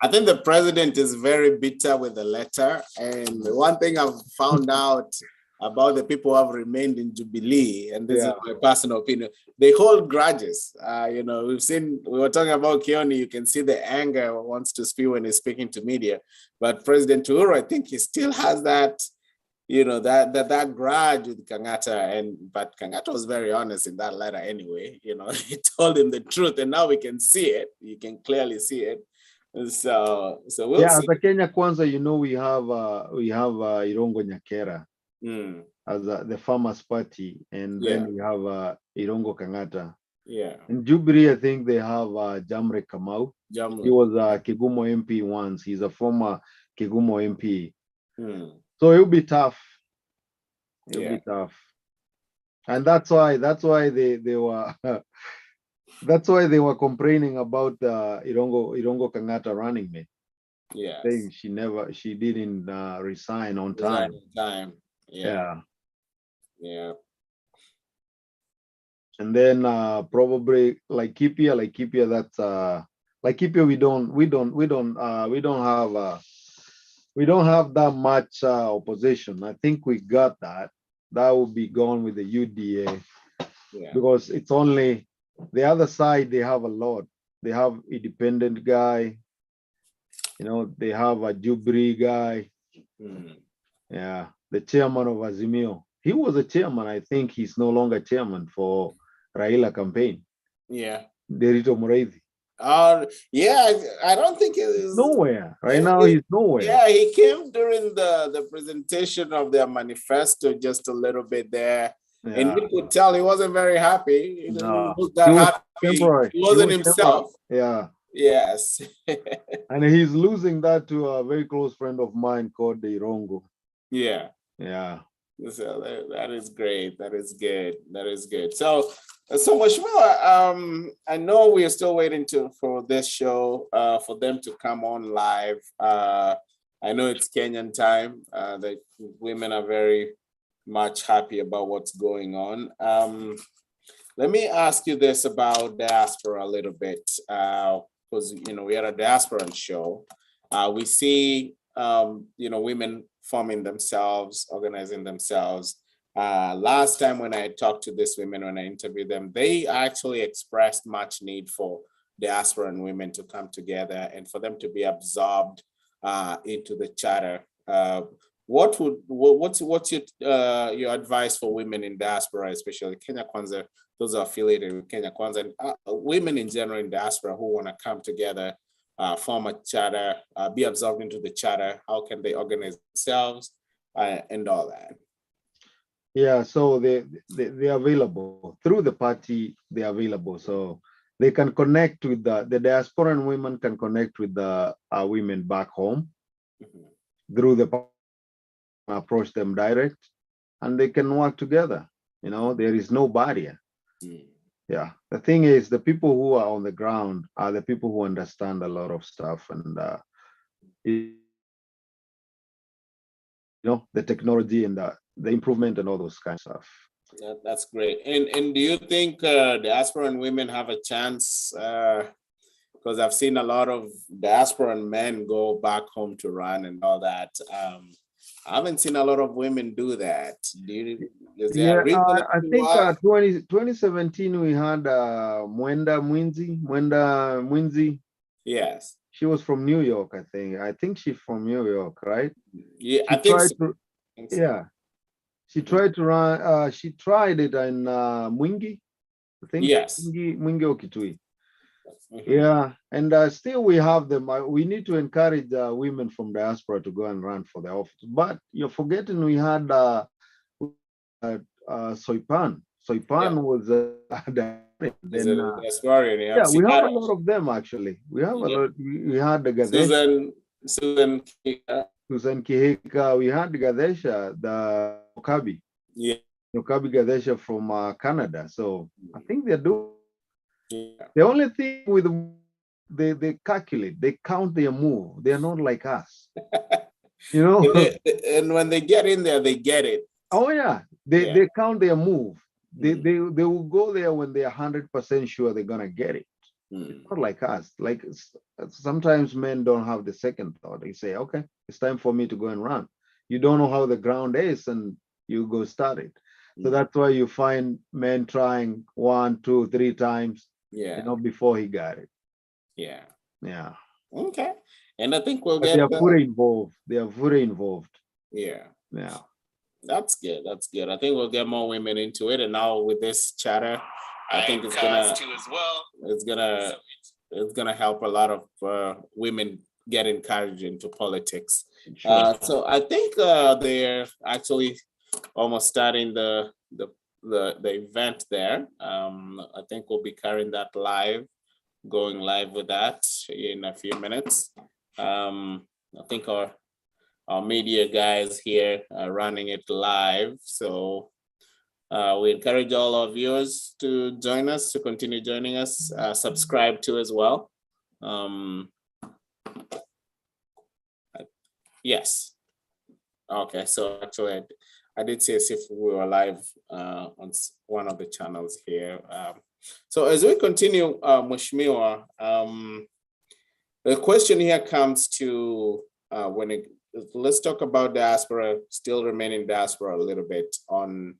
think the president is very bitter with the letter. And one thing I've found out about the people who have remained in Jubilee, and this is my personal opinion, they hold grudges. We were talking about Kioni, you can see the anger wants to speak when he's speaking to media. But President Uhuru, I think he still has that you know, that grudge with Kangata, but Kangata was very honest in that letter anyway. You know, he told him the truth, and now we can see it. You can clearly see it. So we'll Yeah, see. as a Kenya Kwanza, you know, we have Irongo Nyakera as the Farmers Party, and Yeah. then we have Irongo Kangata. Yeah. In Jubilee, I think they have Jamre Kamau. He was a Kigumo MP once. He's a former Kigumo MP. So it'll be tough. It'll be tough. And that's why they were that's why they were complaining about Irongo Kangata running mate. Yeah. Saying she didn't resign on time. Yeah. Yeah. And then probably Laikipia, that's Laikipia, we don't have that much opposition. I think we got that. That will be gone with the UDA, because it's only the other side. They have a lot. They have independent guy, you know, they have a Jubilee guy. Yeah, the chairman of Azimio. He was a chairman. I think he's no longer chairman for Raila campaign. Yeah. Derito Mureithi. Yeah, I don't think he's nowhere right now. He's nowhere. Yeah, he came during the presentation of their manifesto just a little bit there, and you could tell he wasn't very happy. He wasn't himself. Yeah. Yes. And he's losing that to a very close friend of mine called Irongo. Yeah. Yeah. So that is great. That is good. That is good. So Mheshimiwa, I know we are still waiting for this show for them to come on live. I know it's Kenyan time. The women are very much happy about what's going on. Let me ask you this about diaspora a little bit, because you know we are a diaspora show. We see women forming themselves, organizing themselves. Last time when I talked to these women, when I interviewed them, they actually expressed much need for diasporan women to come together and for them to be absorbed into the charter. What's your advice for women in diaspora, especially Kenya Kwanza, those are affiliated with Kenya Kwanza, and women in general in diaspora who want to come together, form a charter, be absorbed into the charter? How can they organize themselves and all that? Yeah, so they're available through the party. They're available, so they can connect with the diasporan women can connect with the women back home through the party, approach them direct, and they can work together. You know, there is no barrier. Yeah, the thing is, the people who are on the ground are the people who understand a lot of stuff, and you know, the technology and the improvement and all those kinds of stuff. That's great. And do you think diasporan women have a chance? Because I've seen a lot of diasporan men go back home to run and all that. I haven't seen a lot of women do that. Is there a reason? I think 2017 we had Mwenda Mwinzi. Yes. She was from New York, I think. I think she's from New York, right? Yeah, I think so. Yeah. She tried to run, she tried it in Mwingi, I think. Yes. Mwingi Okitui. Yeah, and still we have them. We need to encourage women from diaspora to go and run for the office. But you're forgetting we had Soipan. Soipan was yeah, we have a lot of them actually. We have a lot. We had the Gadesha. Susan Kihika. We had Gadesha, the Okabi. Yeah. Okabi Gadesha from Canada. So I think they're doing. Yeah. The only thing with they calculate, they count their move. They're not like us, you know. And when they get in there, they get it. Oh yeah, they count their move. They will go there when they're 100% sure they're gonna get it. It's not like us. Like sometimes men don't have the second thought. They say, okay, it's time for me to go and run. You don't know how the ground is, and you go start it. So that's why you find men trying 1, 2, 3 times. Yeah, you know, before he got it. Yeah. Okay. And I think we'll get. They are fully involved. They are fully involved. Yeah. That's good. That's good. I think we'll get more women into it. And now with this chatter, I think it's gonna help a lot of women get encouraged into politics. Sure. So I think they're actually almost starting the event there. I think we'll be carrying that live, going live with that in a few minutes. I think our media guys here are running it live. So we encourage all our viewers to join us, to continue joining us, subscribe to as well. Yes. Okay, so actually I did say as if we were live on one of the channels here. So as we continue, Mheshimiwa, the question here comes to let's talk about diaspora, still remaining diaspora a little bit, on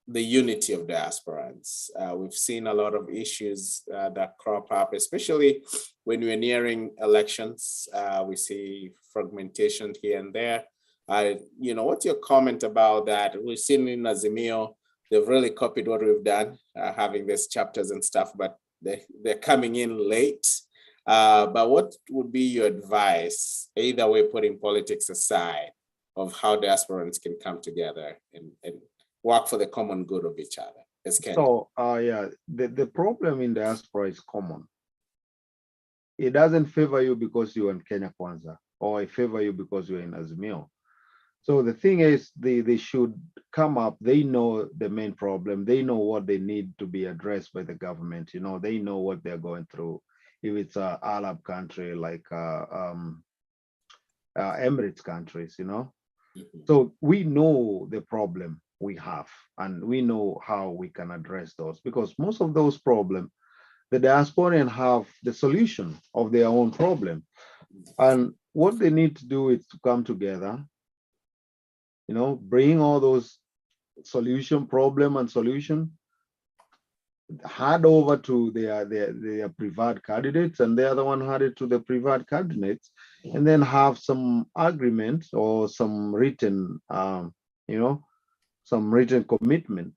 the unity of diasporans. We've seen a lot of issues that crop up, especially when we're nearing elections. We see fragmentation here and there. What's your comment about that? We've seen in Azimio, they've really copied what we've done, having these chapters and stuff, but they're coming in late. But what would be your advice, either way, putting politics aside, of how diasporans can come together and work for the common good of each other? So, the problem in diaspora is common. It doesn't favor you because you're in Kenya Kwanza, or it favor you because you're in Azimio. So the thing is, they should come up. They know the main problem. They know what they need to be addressed by the government. They know what they're going through. If it's an Arab country like Emirates countries, So we know the problem we have, and we know how we can address those, because most of those problems, the diasporians have the solution of their own problem. And what they need to do is to come together, bring all those problem and solution, hand over to their preferred candidates, and the other one hand it to the preferred candidates, and then have some agreement or some written, some written commitment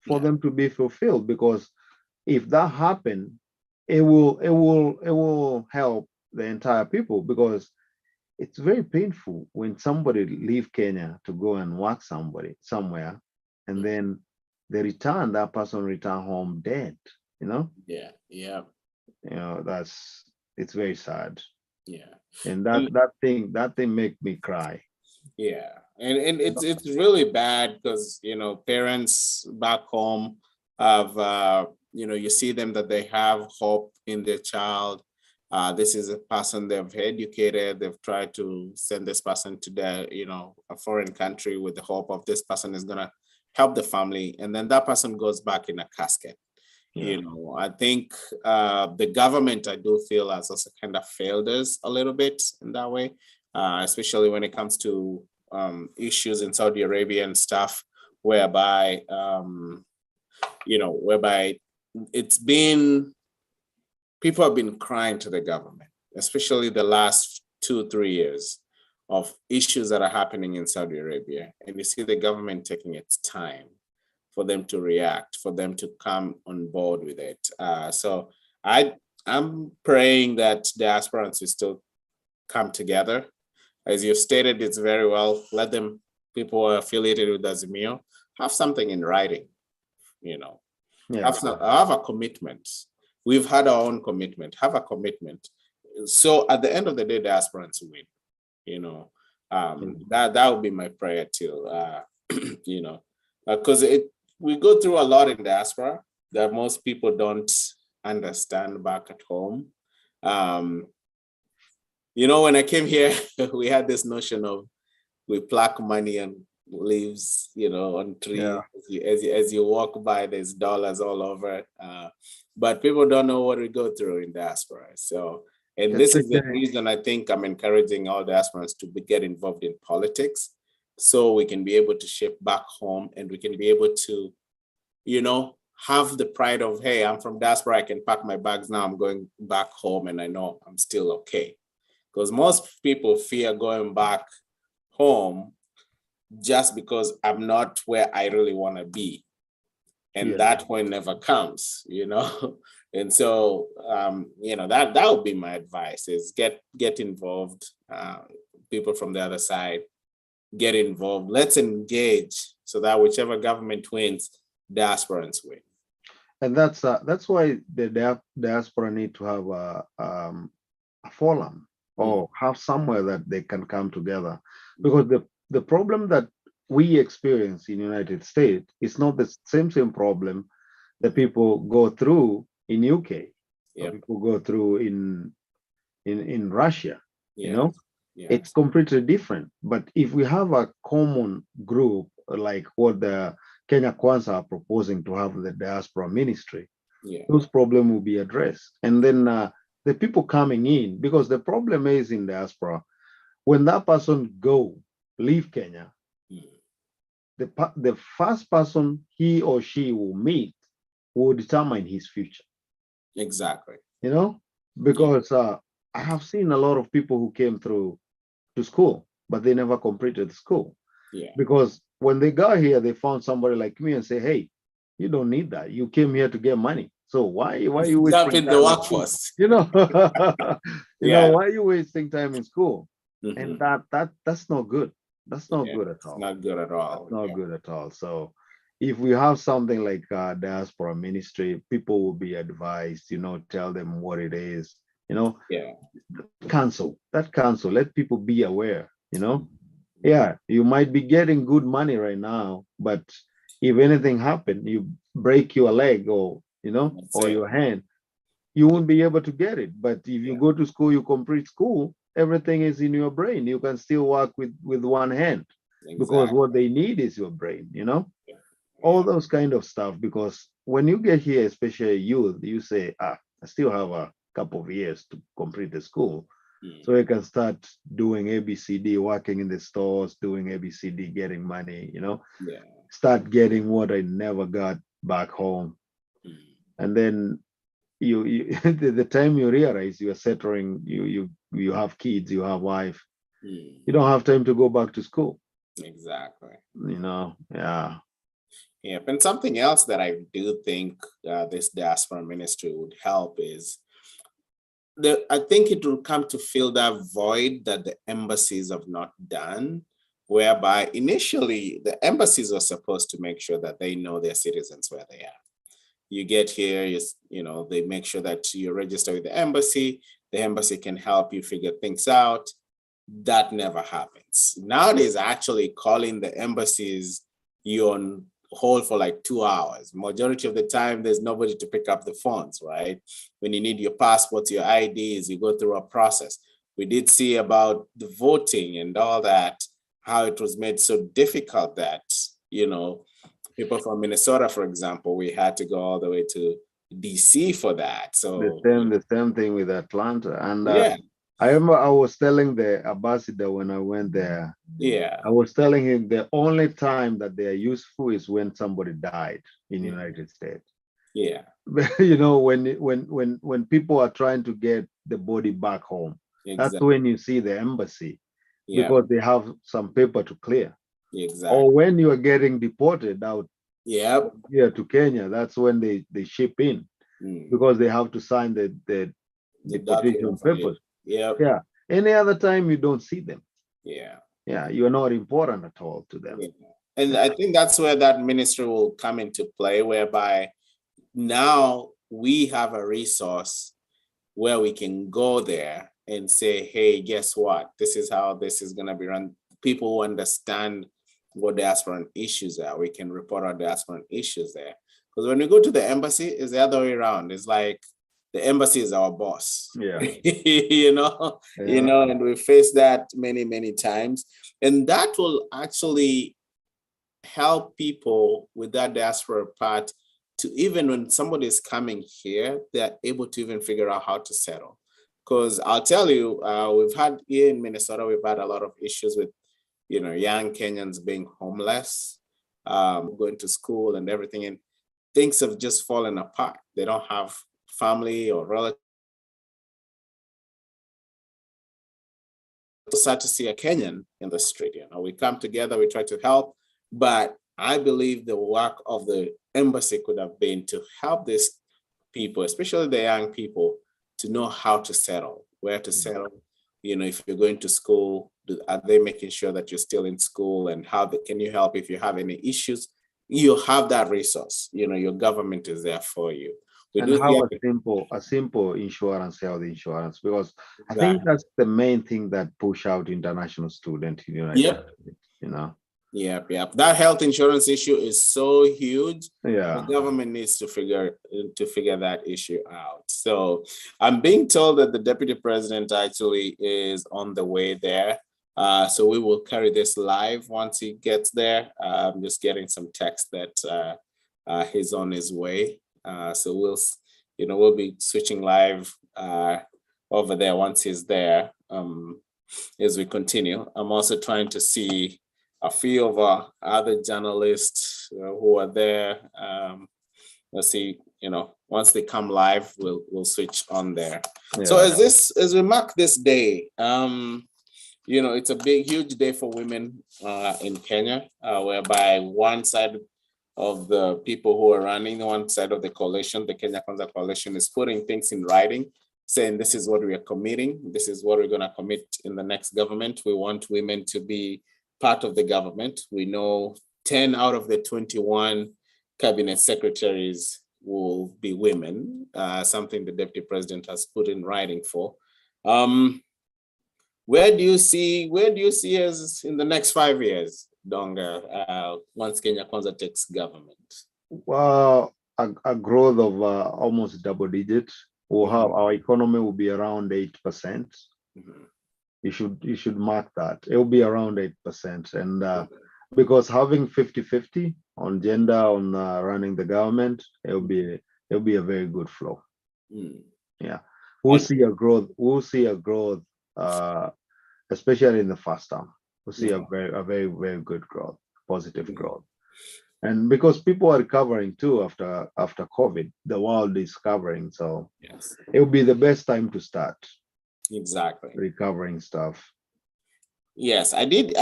for them to be fulfilled. Because if that happens, it will help the entire people, because it's very painful when somebody leave Kenya to go and work somewhere, and then that person return home dead, Yeah. It's very sad. Yeah. And that thing make me cry. Yeah. And it's really bad, because parents back home have you see them, that they have hope in their child. This is a person they've educated. They've tried to send this person to a foreign country with the hope of this person is gonna help the family, and then that person goes back in a casket. Yeah. I think the government, I do feel, has also kind of failed us a little bit in that way, especially when it comes to issues in Saudi Arabia and stuff, whereby people have been crying to the government, especially the last 2-3 years, of issues that are happening in Saudi Arabia. And you see the government taking its time for them to react, for them to come on board with it. So I'm praying that diasporans will still come together. As you've stated, it's very well, let them, people who are affiliated with Azimio, have something in writing, have a commitment. We've had our own commitment, have a commitment. So at the end of the day, diasporans win, that would be my prayer too, because we go through a lot in diaspora that most people don't understand back at home. When I came here, we had this notion of we pluck money and leaves, on trees. Yeah. As you walk by, there's dollars all over. But people don't know what we go through in diaspora. So, and this is the reason I think I'm encouraging all diasporans to get involved in politics, so we can be able to shape back home, and we can be able to, have the pride of, hey, I'm from diaspora, I can pack my bags now, I'm going back home, and I know I'm still okay. Because most people fear going back home just because I'm not where I really want to be. And Yeah. that point never comes, And so, that would be my advice is get involved. People from the other side, get involved. Let's engage so that whichever government wins, diasporans win. And that's why the diaspora need to have a forum or have somewhere that they can come together, because the problem that we experience in United States is not the same problem that people go through in UK, or people go through in Russia. It's completely different. But if we have a common group like what the Kenya Kwanza are proposing to have the diaspora ministry, those problems will be addressed. And then the people coming in, because the problem is in diaspora, when that person leave Kenya, the first person he or she will meet will determine his future. Exactly. Because I have seen a lot of people who came through to school, but they never completed school. Because when they got here, they found somebody like me and say, hey, you don't need that. You came here to get money. So why are you wasting jump in the workforce? Why are you wasting time in school? And that's not good. That's not good at all. Not good at all. Not good at all. So if we have something like diaspora ministry, people will be advised, tell them what it is, council, let people be aware, you might be getting good money right now, but if anything happened, you break your leg or, or your hand, you won't be able to get it. But if you go to school, you complete school, everything is in your brain. You can still work with one hand, because what they need is your brain, all those kind of stuff. Because when you get here, especially youth, you say, I still have a couple of years to complete the school. So I can start doing ABCD, working in the stores, doing ABCD, getting money, start getting what I never got back home. And then the time you realize you are settling, you have kids, you have wife, you don't have time to go back to school. Exactly. Yeah. And something else that I do think this diaspora ministry would help is I think it will come to fill that void that the embassies have not done, whereby initially the embassies are supposed to make sure that they know their citizens where they are. You get here, they make sure that you register with the embassy can help you figure things out. That never happens. Nowadays, actually calling the embassies, you're on hold for like 2 hours. Majority of the time, there's nobody to pick up the phones, right? When you need your passports, your IDs, you go through a process. We did see about the voting and all that, how it was made so difficult that, people from Minnesota, for example, we had to go all the way to DC for that. So the same thing with Atlanta. And I remember I was telling the ambassador when I went there, I was telling him the only time that they are useful is when somebody died in the United States. When people are trying to get the body back home, that's when you see the embassy, because they have some paper to clear. Or when you are getting deported out here to Kenya, that's when they ship in, because they have to sign the deportation papers. Any other time you don't see them. You're not important at all to them. And I think that's where that ministry will come into play, whereby now we have a resource where we can go there and say, hey, guess what? This is how this is going to be run. People who understand what diaspora issues are, we can report our diaspora issues there. Because when we go to the embassy, it's the other way around. It's like the embassy is our boss. And we face that many, many times. And that will actually help people with that diaspora part to, even when somebody is coming here, they're able to even figure out how to settle. Because I'll tell you, we've had here in Minnesota, we've had a lot of issues with, young Kenyans being homeless, going to school and everything. And things have just fallen apart. They don't have family or relatives sad to see a Kenyan in the street. We come together, we try to help, but I believe the work of the embassy could have been to help these people, especially the young people, to know how to settle, where to settle. If you're going to school, are they making sure that you're still in school, and can you help if you have any issues? You have that resource. Your government is there for you. And have a simple insurance, health insurance, because I think that's the main thing that push out international students in the United States, Yep. That health insurance issue is so huge. Yeah. The government needs to figure that issue out. So I'm being told that the deputy president actually is on the way there. So we will carry this live once he gets there. I'm just getting some text that he's on his way. So we'll be switching live over there once he's there. As we continue, I'm also trying to see a few of our other journalists who are there. Let's see, once they come live, we'll switch on there. Yeah. So as we mark this day, it's a huge day for women in Kenya, whereby one side of the people who are running, one side of the coalition, the Kenya Kwanza coalition, is putting things in writing, saying this is what we are committing, this is what we're going to commit in the next government. We want women to be part of the government. We know 10 out of the 21 cabinet secretaries will be women, something the deputy president has put in writing for. Where do you see us in the next 5 years, Donga, once Kenya Kwanza takes government? Well, a growth of almost double digits. We'll have our economy will be around 8%. You should mark that. It will be around 8%. And because having 50-50 on gender, on running the government, it'll be a very good flow. Yeah. We'll see a growth. Especially in the first term. We'll see a very, very good growth, positive growth. And because people are recovering too after COVID, the world is recovering. So it will be the best time to start. Exactly. Recovering stuff. Yes, I did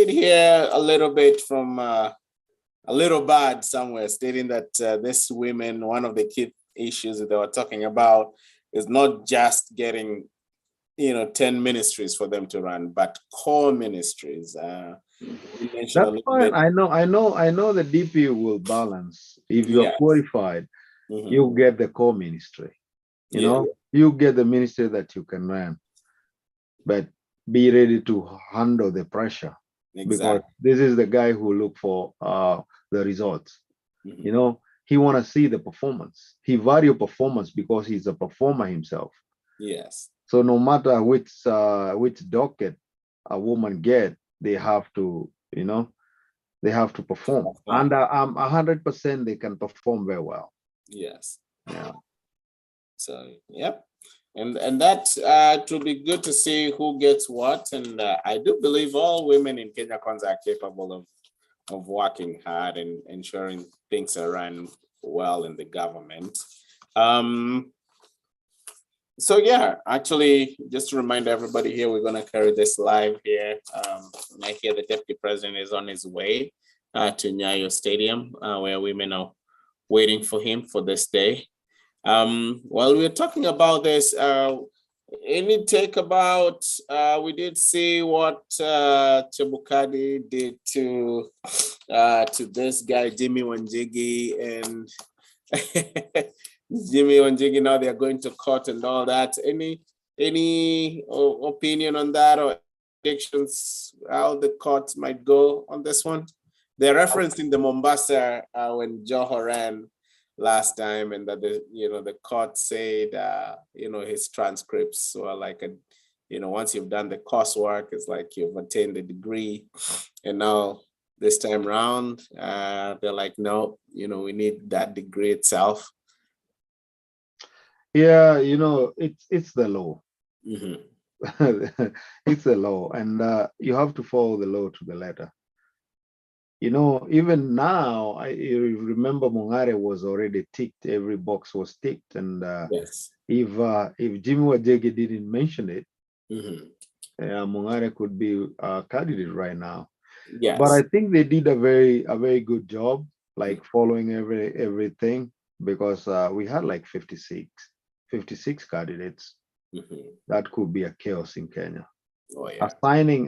hear a little bit from a little bad somewhere stating that this women, one of the key issues that they were talking about is not just getting 10 ministries for them to run, but core ministries. That's fine. I know the DP will balance. If you are qualified, you get the core ministry. You get the ministry that you can run, but be ready to handle the pressure. Because this is the guy who look for the results. He want to see the performance. He value performance because he's a performer himself. Yes. So no matter which docket a woman get, they have to, perform. And 100% they can perform very well. Yes. Yeah. So and that it will be good to see who gets what. And I do believe all women in Kenya Kwanza are capable of working hard and ensuring things are run well in the government. So actually, just to remind everybody here, we're going to carry this live here. I hear the deputy president is on his way to Nyayo Stadium, where women are waiting for him for this day. While we're talking about this, any take about, we did see what Chebukati did to this guy, Jimmy Wanjigi, and Jimmy Wanjigi, now they're going to court and all that. Any opinion on that, or predictions how the courts might go on this one? They're referencing the Mombasa when Joho ran last time, and that the court said his transcripts were like once you've done the coursework, it's like you've attained the degree, and now this time round they're like, no, we need that degree itself. Yeah, it's the law. It's the law, and you have to follow the law to the letter. Even now, I remember Mungare was already ticked, every box was ticked, and if Jimmy Wajegi didn't mention it, Mungare could be a candidate right now. Yes. But I think they did a very good job, like following everything, because we had like 56 candidates. That could be a chaos in Kenya. Oh yeah.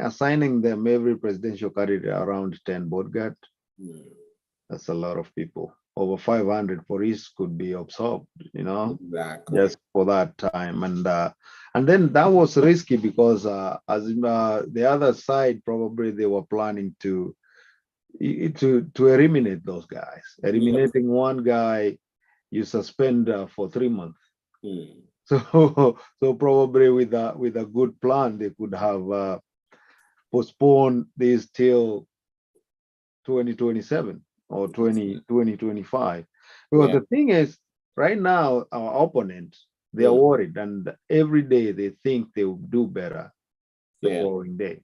Assigning them every presidential candidate around 10 bodyguard. That's a lot of people. Over 500 police could be absorbed, Exactly. just for that time. And then that was risky because as the other side, probably they were planning to eliminate those guys. Eliminating one guy, you suspend for 3 months. So probably with a good plan, they could have postponed this till 2027 or 2025. Because the thing is, right now, our opponents, they are worried, and every day they think they will do better the following day.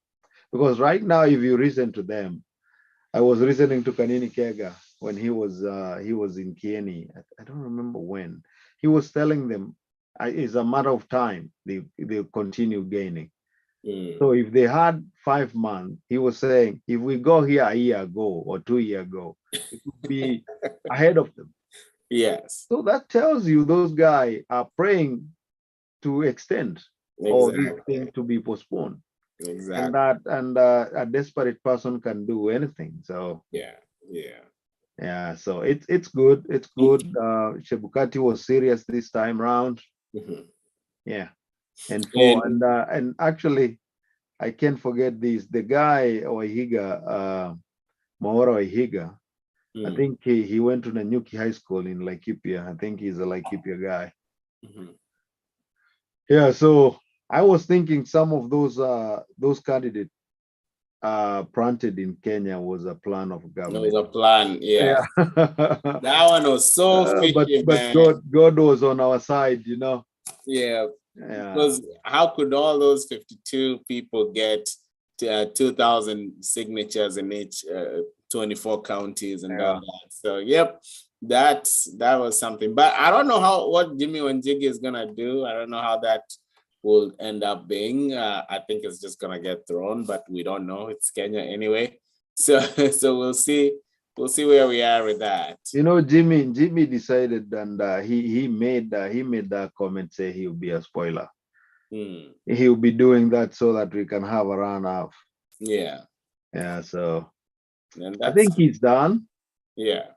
Because right now, if you listen to them, I was listening to Kanini Kega when he was in Kieni. I don't remember when. He was telling them it's a matter of time they'll continue gaining. So if they had 5 months, he was saying, if we go here a year ago or 2 years ago, it would be ahead of them. Yes. So that tells you those guys are praying to extend or this thing to be postponed. Exactly. And a desperate person can do anything. So yeah. So it's good. It's good. Chebukati was serious this time round. Yeah. And actually, I can't forget this. The guy Oihiga, Maora Oihiga, I think he went to Nanyuki High School in Laikipia. I think he's a Laikipia guy. Yeah, so I was thinking some of those candidates planted in Kenya was a plan of government. It was a plan, yeah. That one was so fishy, but man. God was on our side, Yeah. Because how could all those 52 people get 2,000 signatures in each 24 counties and all that? So, that was something. But I don't know what Jimmy Wanjigi is gonna do. I don't know how that will end up being. I think it's just gonna get thrown, but we don't know. It's Kenya anyway. So we'll see. We'll see where we are with that. Jimmy decided, and he made that comment, say he'll be a spoiler. He'll be doing that so that we can have a runoff. Yeah. So I think he's done. Yeah.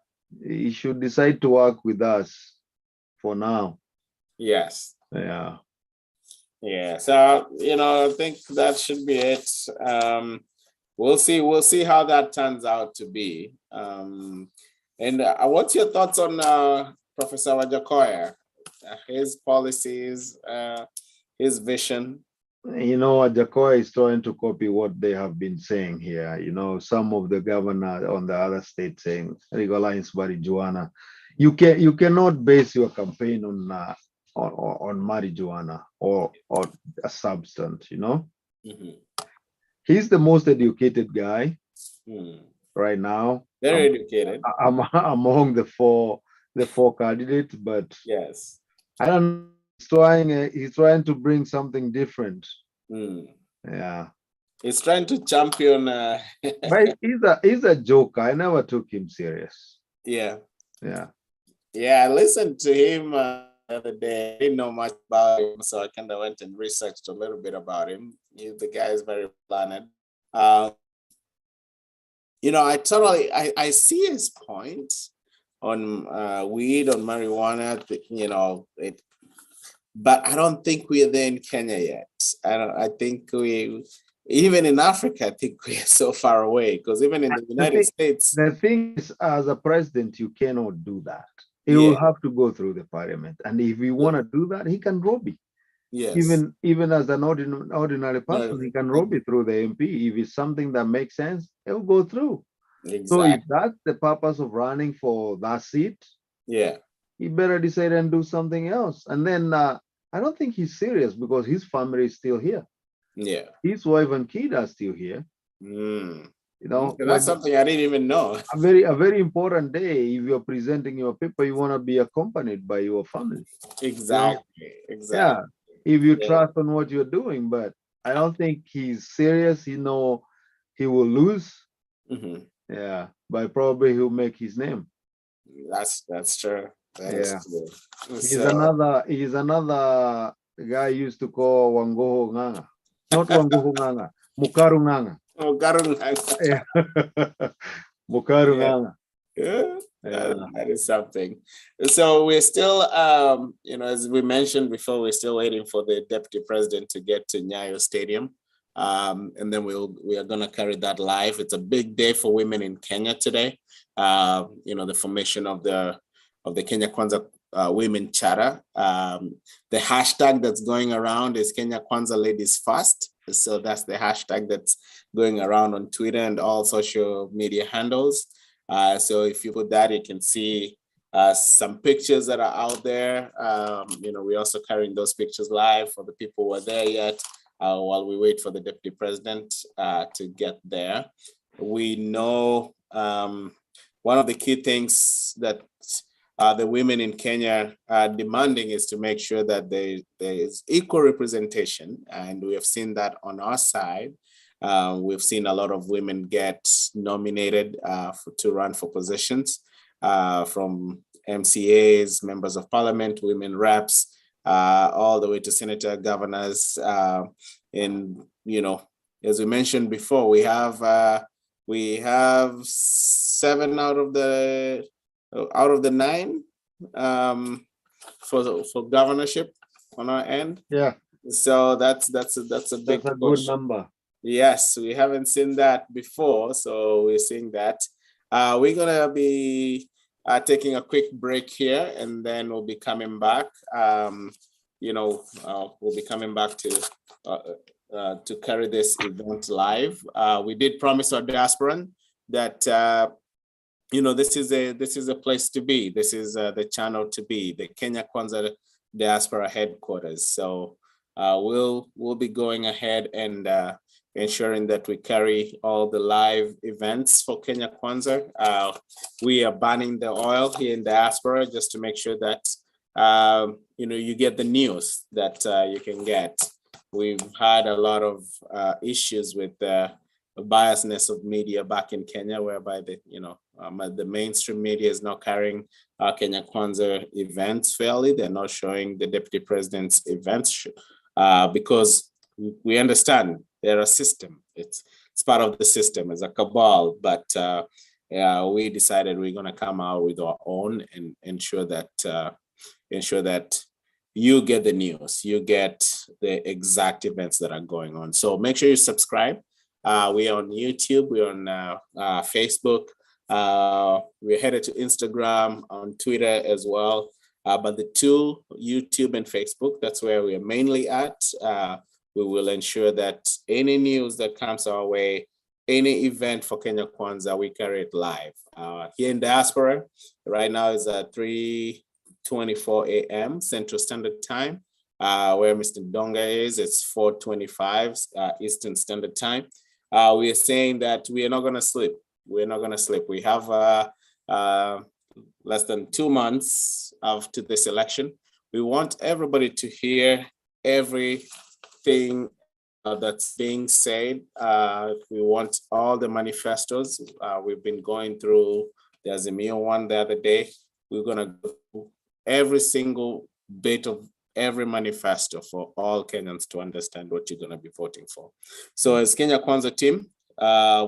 He should decide to work with us for now. Yes. Yeah. Yeah. So I think that should be it. We'll see how that turns out to be. And what's your thoughts on Professor Wajakoya, his policies, his vision? Wajakoya is trying to copy what they have been saying here. Some of the governor on the other state saying legalize marijuana. You cannot base your campaign on marijuana or a substance. He's the most educated guy right now. Very educated. Among the four candidates, but yes, I don't know. He's trying to bring something different. Yeah. He's trying to champion. But he's a joker. I never took him serious. Yeah. Yeah. Yeah. I listened to him the other day. I didn't know much about him, so I kind of went and researched a little bit about him. The guy is very learned. I see his point on weed, on marijuana. But I don't think we're there in Kenya yet. I think even in Africa, I think we're so far away, because even in the United States. The thing is, as a president, you cannot do that. He will have to go through the parliament. And if he want to do that, he can rob it. Yes. Even as an ordinary person, he can rob it through the MP. If it's something that makes sense, it will go through. Exactly. So if that's the purpose of running for that seat, he better decide and do something else. And then I don't think he's serious, because his family is still here. Yeah. His wife and kid are still here. That's something I didn't even know. A very important day. If you're presenting your paper, you want to be accompanied by your family. Exactly. Yeah. If you trust on what you're doing, but I don't think he's serious. He know he will lose. Mhm. Yeah, but probably he'll make his name. That's true. That is Yeah. true. He's another guy used to call Wangoho Nganga. Not Wangoho Nganga, Mukaru Nganga. Oh, Garung. Yeah. Mukaru Yeah. Nganga. Yeah, Yeah. that is something. So we're still, as we mentioned before, we're still waiting for the deputy president to get to Nyayo Stadium. And then we are going to carry that live. It's a big day for women in Kenya today. The formation of the Kenya Kwanza Women Charter. The hashtag that's going around is Kenya Kwanza Ladies First. So that's the hashtag that's going around on Twitter and all social media handles. So if you put that, you can see some pictures that are out there. We're also carrying those pictures live for the people who are there yet while we wait for the deputy president to get there. We know one of the key things that the women in Kenya are demanding is to make sure that there is equal representation. And we have seen that on our side. We've seen a lot of women get nominated to run for positions from MCAs, members of parliament, women reps, all the way to senator, governors. And, as we mentioned before, we have 7 out of the 9 for governorship on our end. Yeah. So that's a big That's a push. good number. Yes, we haven't seen that before, so we're seeing that. We're gonna be taking a quick break here, and then we'll be coming back. We'll be coming back to carry this event live. We did promise our diasporan that this is a place to be. This is the channel to be, the Kenya Kwanza Diaspora headquarters. So we'll be going ahead and ensuring that we carry all the live events for Kenya Kwanza. We are banning the oil here in diaspora just to make sure that you get the news that you can get. We've had a lot of issues with the biasness of media back in Kenya, whereby the mainstream media is not carrying Kenya Kwanza events fairly. They're not showing the deputy president's events because we understand they're a system. It's part of the system. It's a cabal, but we decided we're going to come out with our own and ensure that you get the news, you get the exact events that are going on. So make sure you subscribe. We're on YouTube, we're on Facebook, we're headed to Instagram, on Twitter as well. But the two, YouTube and Facebook, that's where we're mainly at. We will ensure that any news that comes our way, any event for Kenya Kwanza, we carry it live. Here in diaspora, right now is at 3:24 a.m. Central Standard Time. Where Mr. Donga is, it's 4:25 Eastern Standard Time. We are saying that we are not going to sleep. We're not going to sleep. We have less than 2 months after this election. We want everybody to hear everything that's being said. We want all the manifestos. We've been going through the Azimio one the other day. We're going to go through every single bit of every manifesto for all Kenyans to understand what you're going to be voting for. So as Kenya Kwanza team,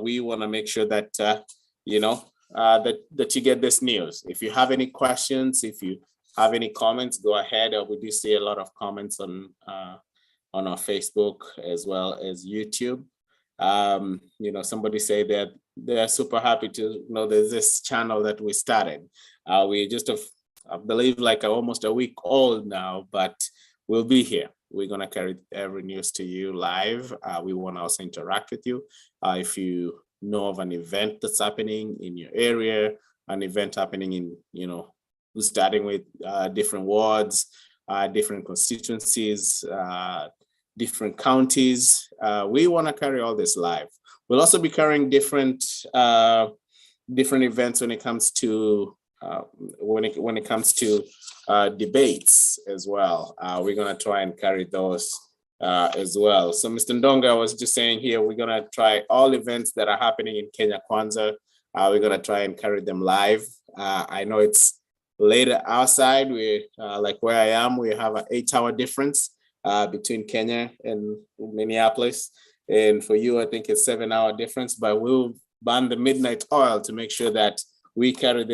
we want to make sure that, that you get this news. If you have any questions, if you have any comments, go ahead. We do see a lot of comments on our Facebook as well as YouTube. Somebody say that they're super happy to know there's this channel that we started. We just have, I believe, like almost a week old now, but we'll be here. We're going to carry every news to you live. We want to also interact with you. If you know of an event that's happening in your area, an event happening in, starting with different wards, different constituencies, different counties, we want to carry all this live. We'll also be carrying different events when it comes to debates as well. We're going to try and carry those as well. So Mr. Ndonga, I was just saying here, we're gonna try all events that are happening in Kenya Kwanza. We're gonna try and carry them live. I know it's later outside. We like where I am, we have an 8-hour difference between Kenya and Minneapolis. And for you, I think it's 7-hour difference, but we'll burn the midnight oil to make sure that we carry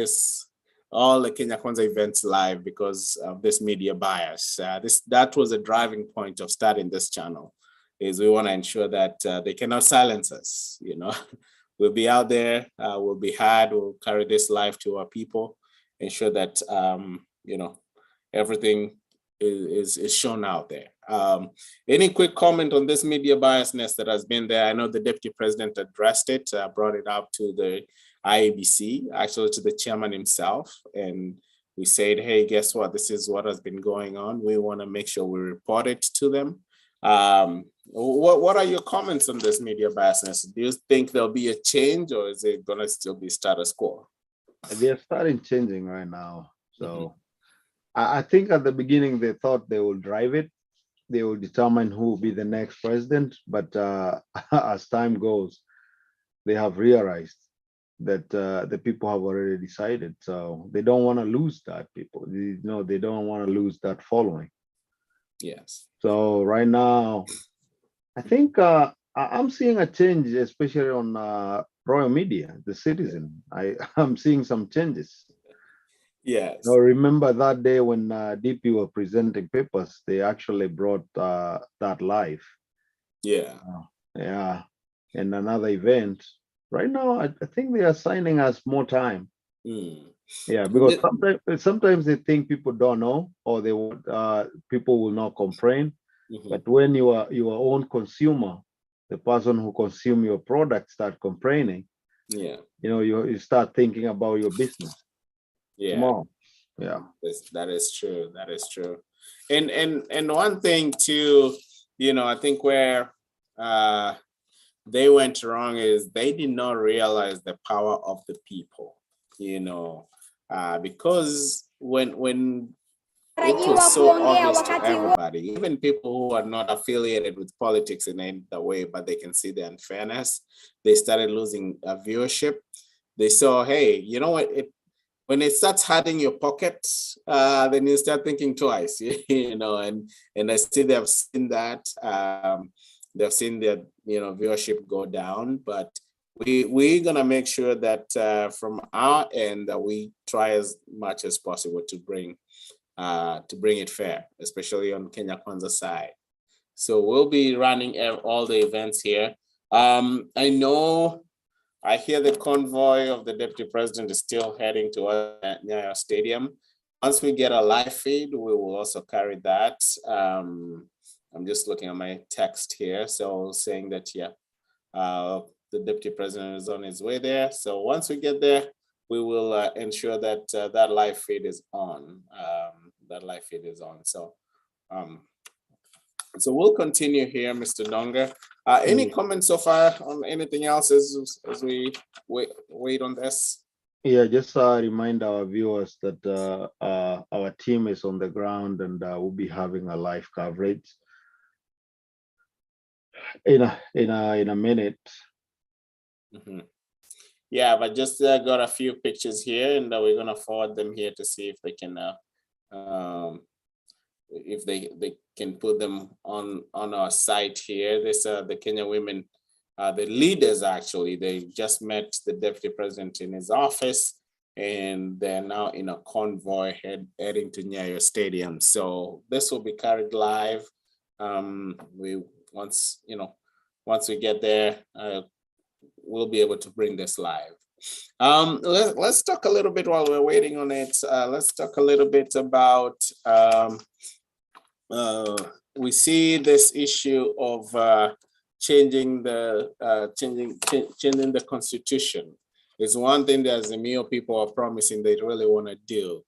all the Kenya Kwanza events live because of this media bias. That was a driving point of starting this channel, is we want to ensure that they cannot silence us. We'll be out there, we'll be heard, we'll carry this live to our people, ensure that everything is shown out there. Any quick comment on this media biasness that has been there? I know the Deputy President addressed it, brought it up to the IEBC, actually to the chairman himself, and we said, hey, guess what? This is what has been going on. We want to make sure we report it to them. What are your comments on this media biasness? Do you think there'll be a change, or is it going to still be status quo? They're starting changing right now. So I think at the beginning they thought they will drive it. They will determine who will be the next president. But as time goes, they have realized that the people have already decided. So they don't want to lose that people. They don't want to lose that following. Yes. So right now, I think I'm seeing a change, especially on Royal Media, the Citizen. I'm seeing some changes. Yes. Now, remember that day when DP were presenting papers, they actually brought that live. Yeah. Yeah. And another event. Right now, I think they are assigning us more time. Yeah, because sometimes they think people don't know, or they people will not complain. But when your own consumer, the person who consume your product, start complaining, you start thinking about your business. Yeah. More. Yeah. That is true. That is true. And one thing too, I think where they went wrong is they did not realize the power of the people, because when it was so obvious to everybody, even people who are not affiliated with politics in any way, but they can see the unfairness, they started losing viewership. They saw, hey, you know what? When it starts hurting your pocket, then you start thinking twice, and I see they've seen that. They've seen their viewership go down, but we're gonna make sure that from our end that we try as much as possible to bring it fair, especially on Kenya Kwanza side. So we'll be running all the events here. I hear the convoy of the Deputy President is still heading to Nyayo Stadium. Once we get a live feed, we will also carry that. I'm just looking at my text here, so saying that, the Deputy President is on his way there. So once we get there, we will ensure that that live feed is on. So we'll continue here, Mr. Ndonga. Any comments so far on anything else as we wait on this? Yeah, just remind our viewers that our team is on the ground and we'll be having a live coverage in a minute. Yeah, but just got a few pictures here, and we're gonna forward them here to see if they can if they can put them on our site here. This the Kenya women, the leaders actually, they just met the Deputy President in his office, and they're now in a convoy heading to Nyayo Stadium. So this will be carried live. Once we get there, we'll be able to bring this live. Let's talk a little bit while we're waiting on it. Let's talk a little bit about we see this issue of changing the constitution. Is one thing that the Nyayo people are promising they really want to do.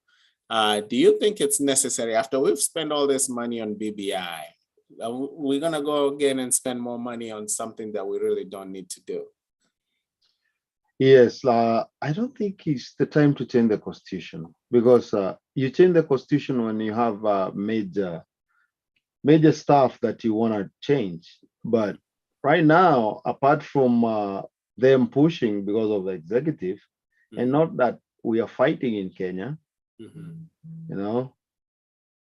Do you think it's necessary after we've spent all this money on BBI? We're gonna go again and spend more money on something that we really don't need to do? Yes, I don't think it's the time to change the constitution, because you change the constitution when you have major major stuff that you want to change. But right now, apart from them pushing because of the executive, and not that we are fighting in Kenya, you know.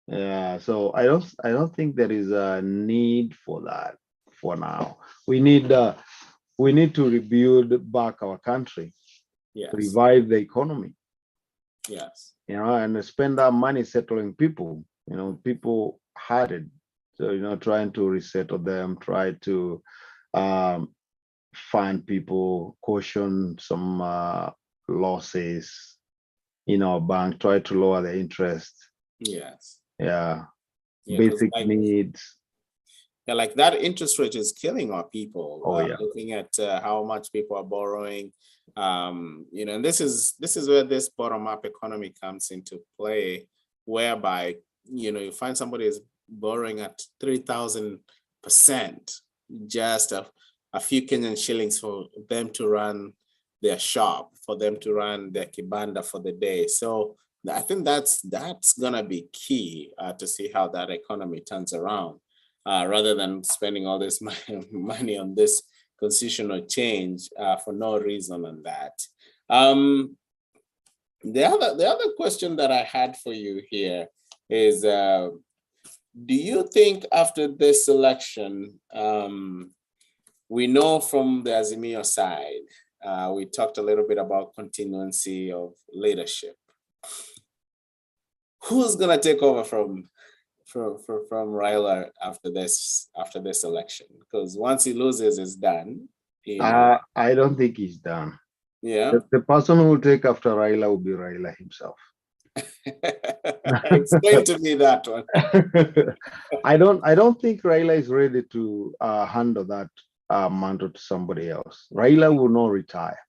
Yeah, so I don't think there is a need for that for now. We need to rebuild back our country, Yes. revive the economy, Yes. you know, and spend our money settling people. You know, people had it, so you know, trying to resettle them, try to find people, caution some losses in our bank, try to lower the interest. Yes. Yeah, Yeah, 'cause basic needs. yeah, like that interest rate is killing our people. Oh, yeah. Looking at how much people are borrowing, you know, and this is where this bottom-up economy comes into play, whereby you know you find somebody is borrowing at 3,000%, just a few Kenyan shillings for them to run their shop, for them to run their kibanda for the day. So I think that's gonna be key to see how that economy turns around, rather than spending all this money on this constitutional change for no reason on that. The other question that I had for you here is, do you think after this election, we know from the Azimio side, we talked a little bit about continuancy of leadership. Who's gonna take over from Raila after this election? Because once he loses, it's done. You know? I don't think he's done. Yeah. The person who will take after Raila will be Raila himself. Explain to me that one. I don't think Raila is ready to handle that mantle to somebody else. Raila will not retire.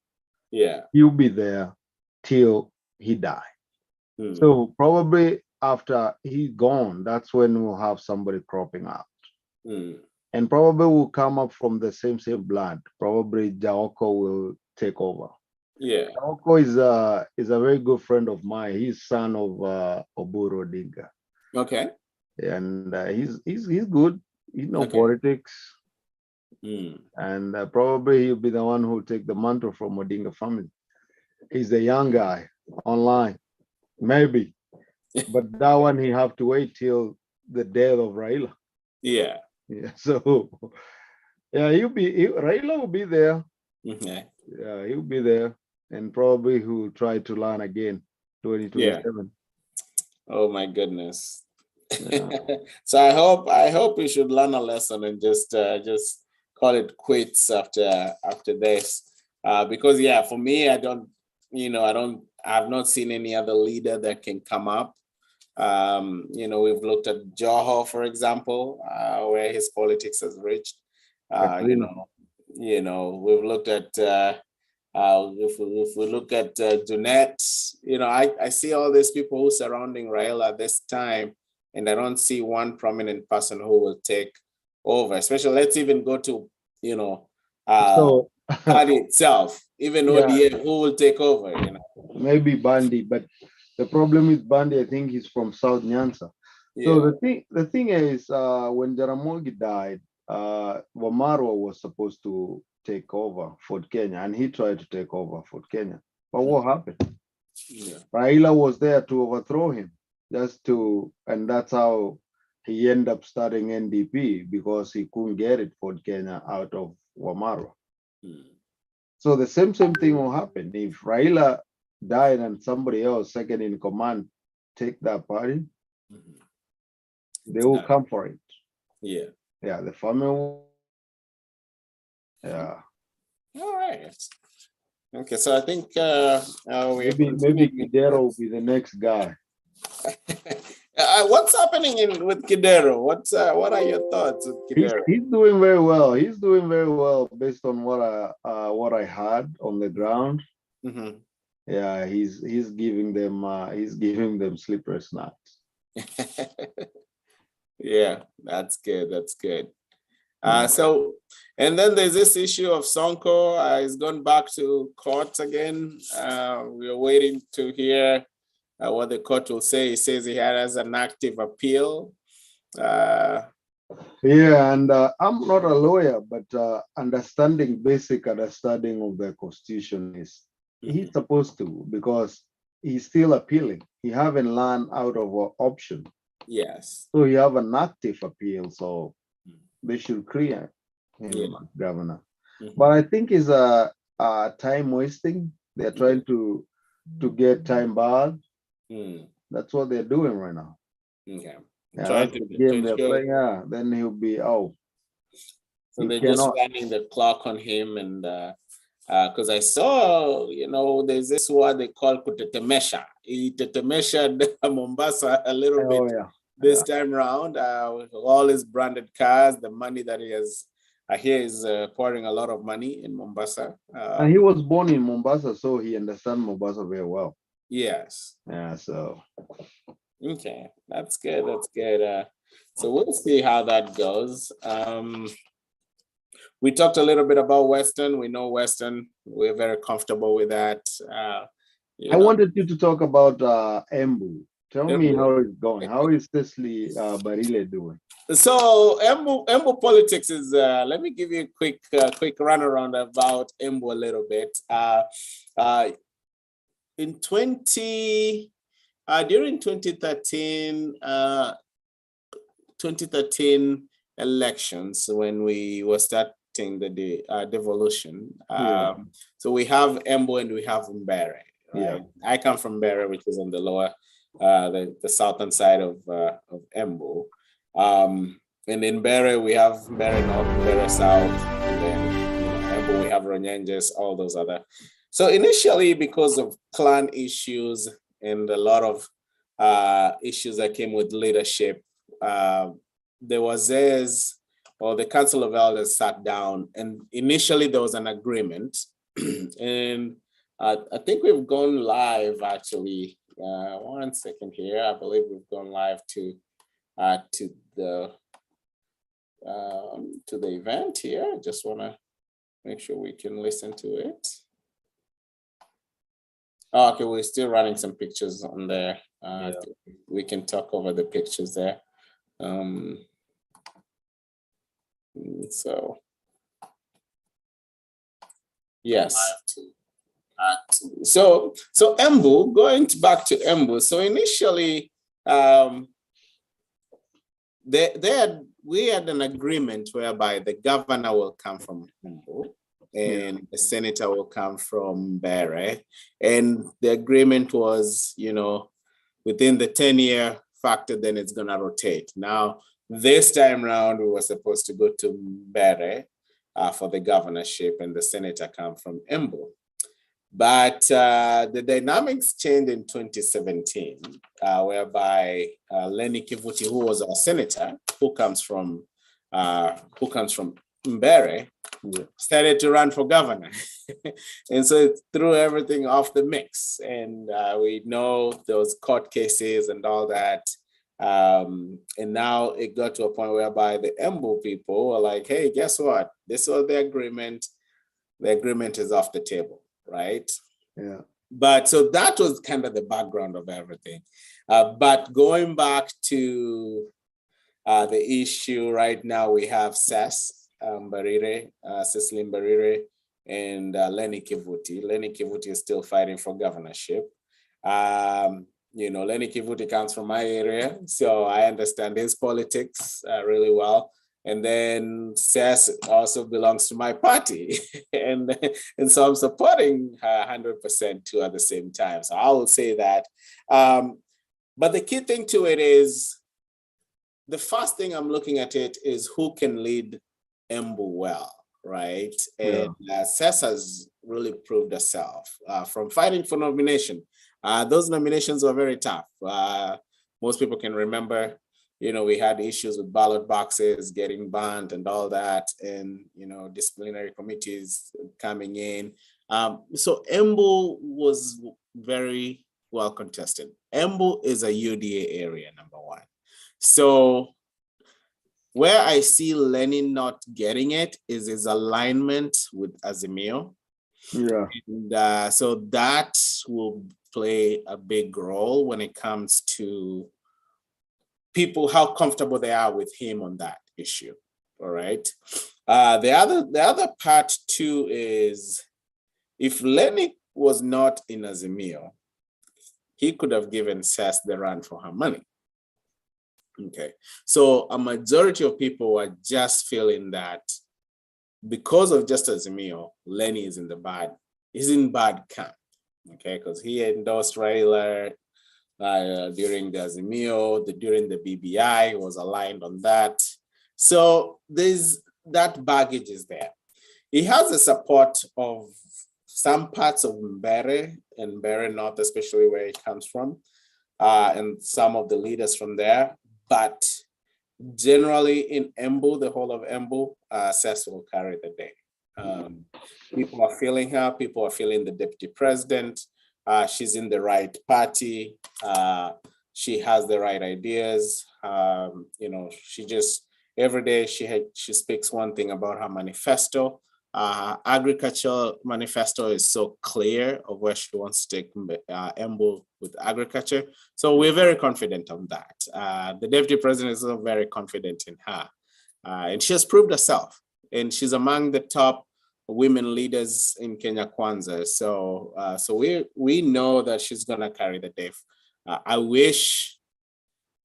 Yeah. He'll be there till he die. So probably after he's gone, that's when we'll have somebody cropping out. And probably will come up from the same blood. Probably Jaoko will take over. Yeah. Jaoko is a very good friend of mine. He's son of Oburu Odinga. Okay. And he's good. He knows politics. And probably he'll be the one who will take the mantle from Odinga family. He's a young guy online, maybe. But that one he have to wait till the death of Raila. Yeah. Yeah. So yeah, Raila will be there. Yeah, he'll be there, and probably he'll try to learn again 2027. Oh my goodness. Yeah. So I hope we should learn a lesson and just call it quits after this. Because yeah, for me, I've not seen any other leader that can come up. You know, we've looked at Joho, for example, where his politics has reached. You know, we've looked at if we look at Junet, you know, I see all these people who surrounding Raila this time, and I don't see one prominent person who will take over. Especially, let's even go to, you know, party itself, even ODM, who will take over, you know. Maybe Bandi, but the problem with Bandi, I think he's from South Nyanza. Yeah. So the thing is, when Jaramogi died, Wamarwa was supposed to take over Fort Kenya, and he tried to take over Fort Kenya. But what happened? Yeah. Raila was there to overthrow him, and that's how he ended up starting NDP, because he couldn't get it Fort Kenya out of Wamarwa. So the same thing will happen if Raila died and somebody else, second in command, take that party. They will come for it. Yeah. Yeah, the family will. Yeah. All right. Okay, so I think maybe Kidero will be the next guy. What's happening with Kidero? What are your thoughts with Kidero? He's doing very well. He's doing very well based on what I heard on the ground. Yeah, he's giving them sleepless nights. Yeah, that's good. That's good. So, and then there's this issue of Sonko. He's gone back to court again. We're waiting to hear what the court will say. He says he has an active appeal. Yeah, and I'm not a lawyer, but basic understanding of the constitution is he's supposed to, because he's still appealing. He haven't learned out of an option. Yes. So you have an active appeal, so they should clear him, Yeah. governor. Mhm. But I think it's a time wasting. They're trying to get time barred. Mm. That's what they're doing right now. Okay. Yeah, Trying that's the to game they're ensure. playing. Yeah, then he'll be out. So You they're just cannot. running the clock on him, and because I saw, there's this word they call kutetemesha. He tetemesha Mombasa a little bit Oh yeah. this time around with all his branded cars, the money that he has. I hear is pouring a lot of money in Mombasa. And he was born in Mombasa, so he understands Mombasa very well. Yes. Yeah, so Okay, that's good. That's good. So we'll see how that goes. We talked a little bit about Western. We know Western. We're very comfortable with that. I wanted you to talk about Embu. Tell me Embu. how it's going. How is Cecily Barile doing? So Embu politics is. Let me give you a quick runaround about Embu a little bit. In during 2013 elections, when we were starting the devolution. So we have Embu and we have Mbere. Right? Yeah. I come from Mbere, which is on the lower, the southern side of Embu. And in Mbere, we have Mbere North, Mbere South, and then Embu, we have Ronyenjes, all those other. So initially, because of clan issues and a lot of issues that came with leadership, the Wazés, or the Council of Elders, sat down, and initially there was an agreement. And I think we've gone live actually. 1 second here. I believe we've gone live to the event here. Just want to make sure we can listen to it. Oh, okay, we're still running some pictures on there. We can talk over the pictures there. So yes. So Embu, going back to Embu. So initially, we had an agreement whereby the governor will come from Embu and the senator will come from Mbere. And the agreement was, within the 10-year factor, then it's going to rotate. Now, this time around, we were supposed to go to Mbere for the governorship, and the senator come from Embu. But the dynamics changed in 2017, whereby Lenny Kivuti, who was our senator, who comes from Mbere, started to run for governor. And so it threw everything off the mix. And we know there was court cases and all that. And now it got to a point whereby the Embu people were like, hey, guess what? This was the agreement. The agreement is off the table, right? Yeah. But so that was kind of the background of everything. But going back to the issue right now, we have Cecily Mbarire, and Lenny Kivuti. Lenny Kivuti is still fighting for governorship. Lenny Kivuti comes from my area, so I understand his politics really well. And then Cess also belongs to my party. and so I'm supporting her 100% too at the same time. So I will say that. But the key thing to it is, the first thing I'm looking at it is who can lead Embu well, right? And Cess has really proved herself from fighting for nomination. Those nominations were very tough. Most people can remember, we had issues with ballot boxes getting banned and all that, and, disciplinary committees coming in. So Embu was very well contested. Embu is a UDA area, number one. So where I see Lenin not getting it is his alignment with Azimio. Yeah. And so that will play a big role when it comes to people how comfortable they are with him on that issue. All right. The other part too is, if Lenny was not in Azimio, he could have given Sess the run for her money. Okay, so a majority of people are just feeling that because of just Azimio, Lenny is in bad camp. Okay, because he endorsed Raila during the Azimio, during the BBI, was aligned on that. So there's that baggage is there. He has the support of some parts of Mbere and Mbere North, especially where he comes from, and some of the leaders from there. But generally in Embu, the whole of Embu, Sess will carry the day. People are feeling her, people are feeling the deputy president. She's in the right party. She has the right ideas. You know, she just, every day she speaks one thing about her manifesto. Agriculture manifesto is so clear of where she wants to take Embu with agriculture. So we're very confident on that. The deputy president is also very confident in her. And she has proved herself. And she's among the top women leaders in Kenya Kwanza. So we know that she's gonna carry the day. I wish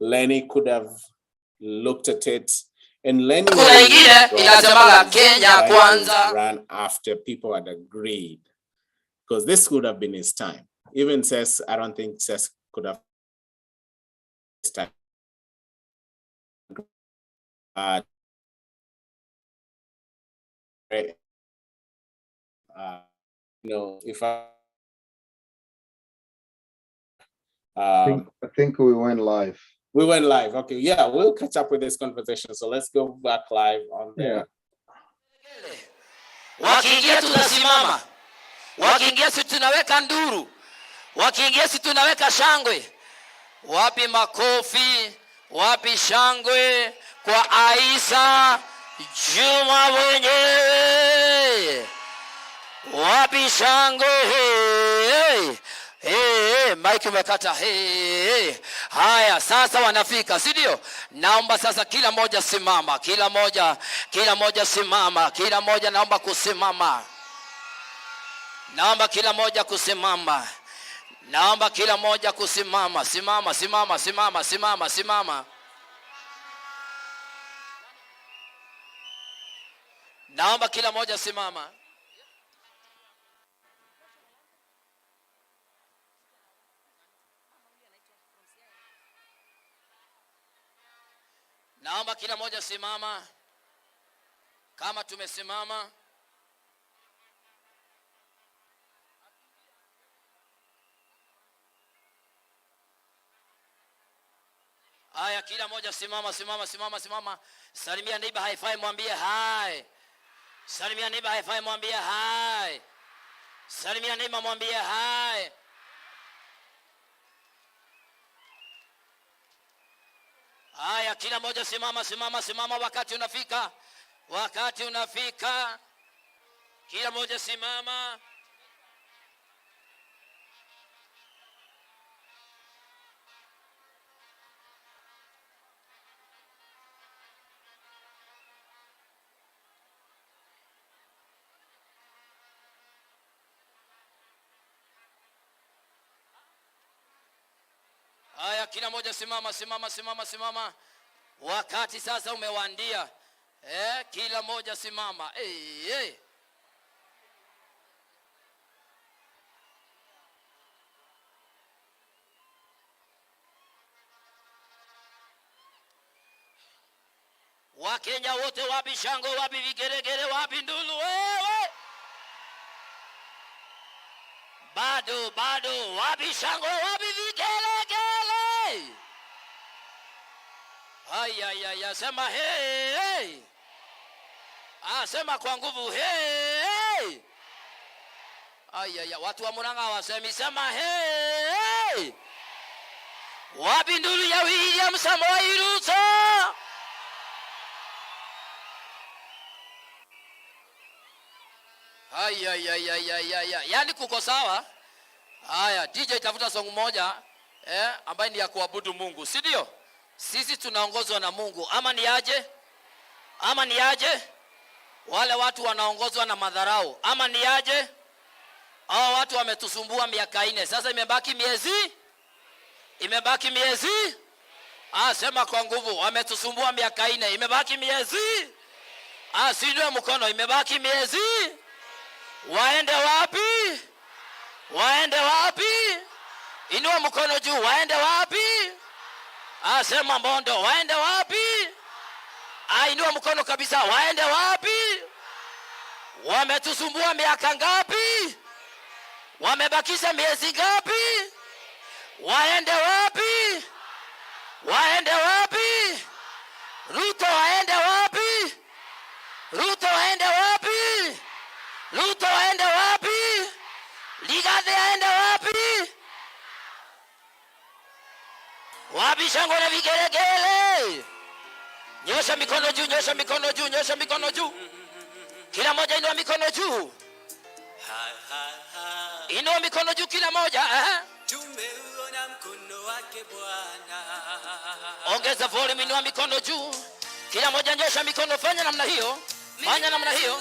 Lenny could have looked at it. And Lenny ran after people had agreed, because this could have been his time. Even Sess, I don't think Sess could have his time. You know, if I think we went live. We went live. Okay, yeah, we'll catch up with this conversation. So let's go back live on there. Wakiingia tunasimama, wakiingia si tunaweka nduru, wakiingia si tunaweka shangwe. Wapi makofi, wapi shangwe kwa Aisha Juma mwenyewe? Wapi shangwe? Mike umekata. Haya, sasa wanafika, si ndio? Naomba sasa kila moja simama, kila moja simama, kila moja naomba kusimama. Naomba kila moja kusimama. Naomba kila moja kusimama. Simama. Naomba kila moja simama. Naomba kila moja simama. Kama tumesimama, haya, kila moja simama. Salimia neighbor, high five, mwambie hi. Salimia neighbor, high five, mwambie hi. Salimia neighbor, mwambie hi. Haya, kila moja simama. Wakati unafika. Kila moja simama. Haya, kila moja simama. Wakati sasa umewandia. Kila moja simama. Wakenya wote, wapi shango, wapi vigeregere, wapi ndulu? Bado, wapi shango, wapi vigeregere? Haya, sema hey. Sema kwa nguvu hey. Haya, watu wa Murang'a wasemi, sema hey. Wapi ndulu ya William Samoei Ruto? Haya, yani kuko sawa. Haya, DJ tafuta song moja ambayo ni ya kuabudu Mungu, si ndio? Sisi tunaongozwa na Mungu. Ama ni aje? Ama ni aje? Wale watu wanaongozwa na madharau. Ama ni aje? Hao watu wametusumbua miaka 4. Sasa imebaki miezi? Imebaki miezi? Sema kwa nguvu, wametusumbua miaka 4. Imebaki miezi? Sinue mkono, imebaki miezi? Waende wapi? Waende wapi? Inua mkono juu, waende wapi? Sema Mbondo, waende wapi? Inua mkono kabisa, waende wapi? Wametusumbua miaka ngapi? Wamebakisha miezi ngapi? Waende wapi? Waende wapi? Ruto waende wapi? Ruto waende wapi? Ruto waende wapi? Ligathe aende wapi? Wapi shangwe na vigelegele? Nyosha mikono juu, nyosha mikono juu, nyosha mikono juu. Kila moja inua mikono juu. Inua mikono juu kila moja. Tumeuona mkono wake Bwana. Ongeza volume, inua mikono juu. Kila moja nyosha mikono, fanya namna hiyo. Fanya namna hiyo.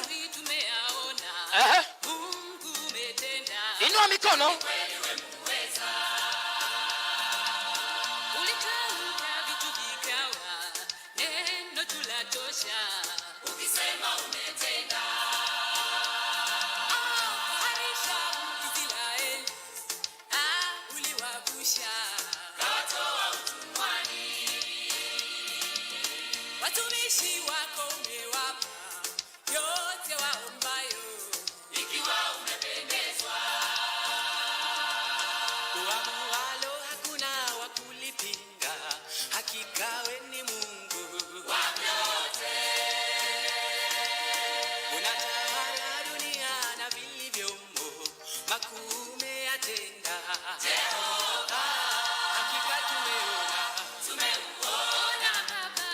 Mungu umetenda. Inua mikono. Ulitamka vitu vikawa, neno tulatosha. Ukisema umetenda. Harisha Israeli, uliwagusha. Kawatoa utumwani. Watumishi wako umewapa yote waombayo, ikiwa umependezwa. Uamualo hakuna wa kulipinga, hakika wewe ni Mungu wa vyote. Unatawala dunia na vilivyomo, makuu umeyatenda. Jehova, hakika tumeuona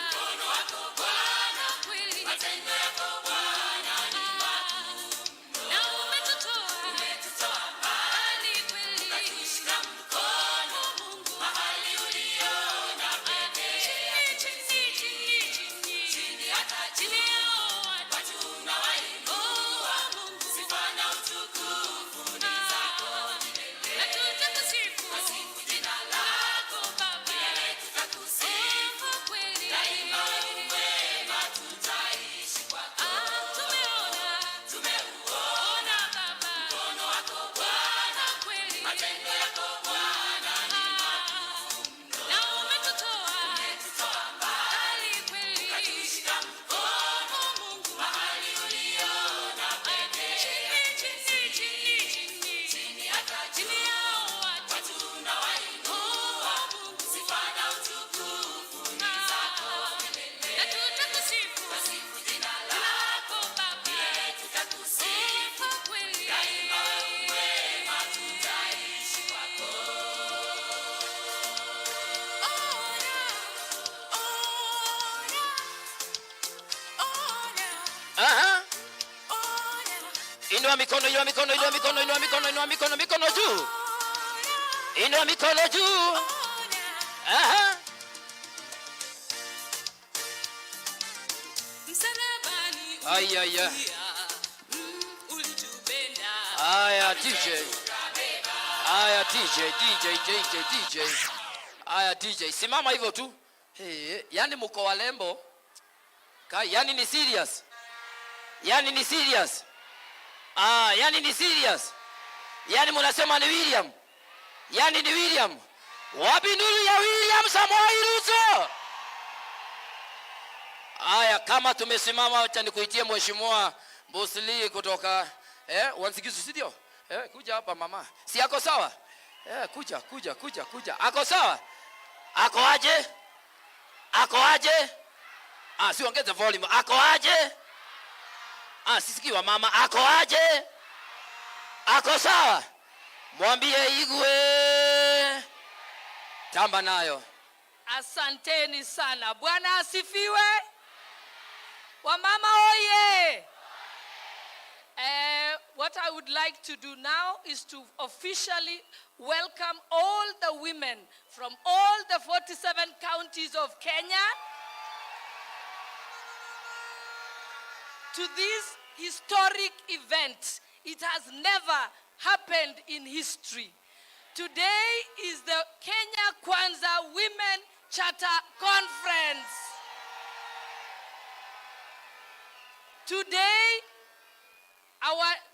mkono wako Bwana, kweli matendo yako Bwana ni makuu. Na umetutoa mbali kweli, ukatushika mkono Mungu, mahali uliona pekee. Chini hata chini yao watu unawainua Mungu, sifa na utukufu ni zako milele. Na tutakusifu jina lako Baba, milele tutakusifu kweli. Daima wewe mwema, tutaishi kwako. Tumeuona Baba mkono wako Bwana, kweli matendo yako Bwana ni makuu mno. Na umetutoa mbali kweli, ukatushika mkono Mungu, mahali uliona pekee. Chini hata chini yao watu unawainua Mungu, sifa na utukufu ni zako milele. Na tutakusifu jina lako Baba, milele tutakusifu kweli. Daima wewe mwema, tutaishi kwako. Inua mikono, inua mikono, inua mikono, inua mikono, inua mikono, mikono juu. Inua mikono juu. Msalabani Aya. ulitupenda. Aya DJ. Aya DJ. Aya DJ. Simama hivyo tu. Yani mko walembo. Yani ni serious. Yani ni serious. Yani ni serious. Yani mnasema ni William. Yani ni William. Wapi nuru ya William Samoei Ruto? Aya, kama tumesimama, acha nikuitie mheshimiwa Bosli kutoka Wansikizu studio. Kuja hapa mama. Si yako sawa? Kuja. Ako sawa? Ako aje? Ako aje? Si ongeza volume. Ako aje? Sisikiwa mama. Ako aje? Ako sawa? Mwambie igwe. Tamba nayo. Asanteni sana. Bwana asifiwe. Wamama oye. what I would like to do now is to officially welcome all the women from all the 47 counties of Kenya to this historic event. It has never happened in history. Today is the Kenya Kwanza Women Charter Conference. Today,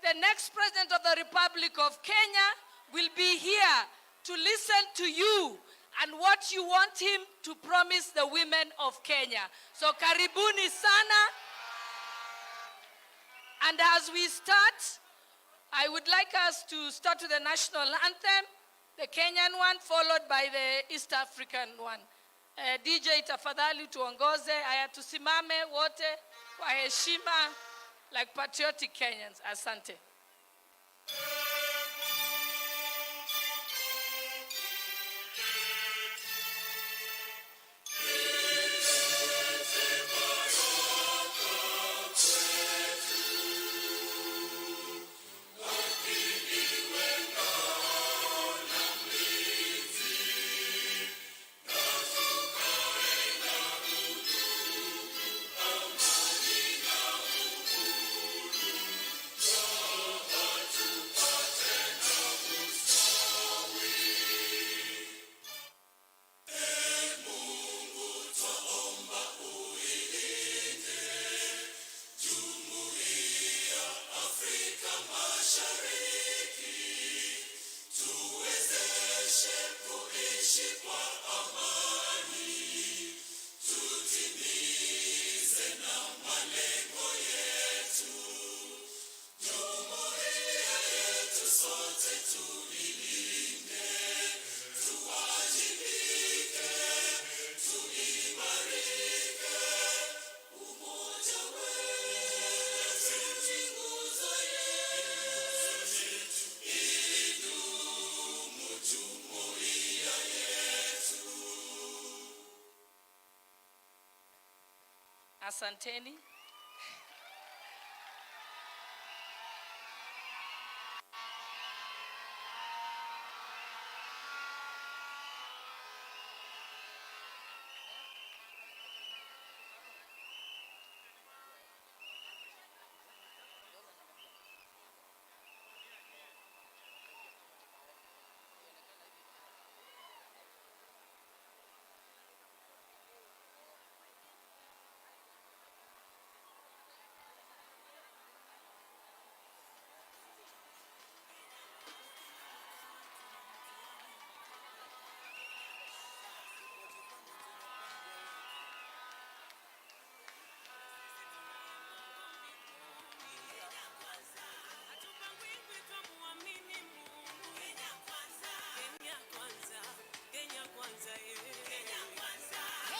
the next President of the Republic of Kenya will be here to listen to you and what you want him to promise the women of Kenya. So karibuni sana. And as we start, I would like us to start with the national anthem, the Kenyan one, followed by the East African one. DJ tafadhali tuongoze. Haya tusimame wote kwa heshima like patriotic Kenyans. Asante. Asanteni.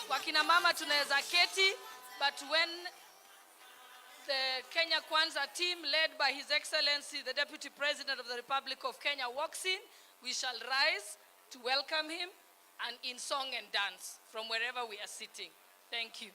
Kwa kina mama tunaweza keti, but when the Kenya Kwanza team led by His Excellency the Deputy President of the Republic of Kenya walks in, we shall rise to welcome him and in song and dance from wherever we are sitting. Thank you.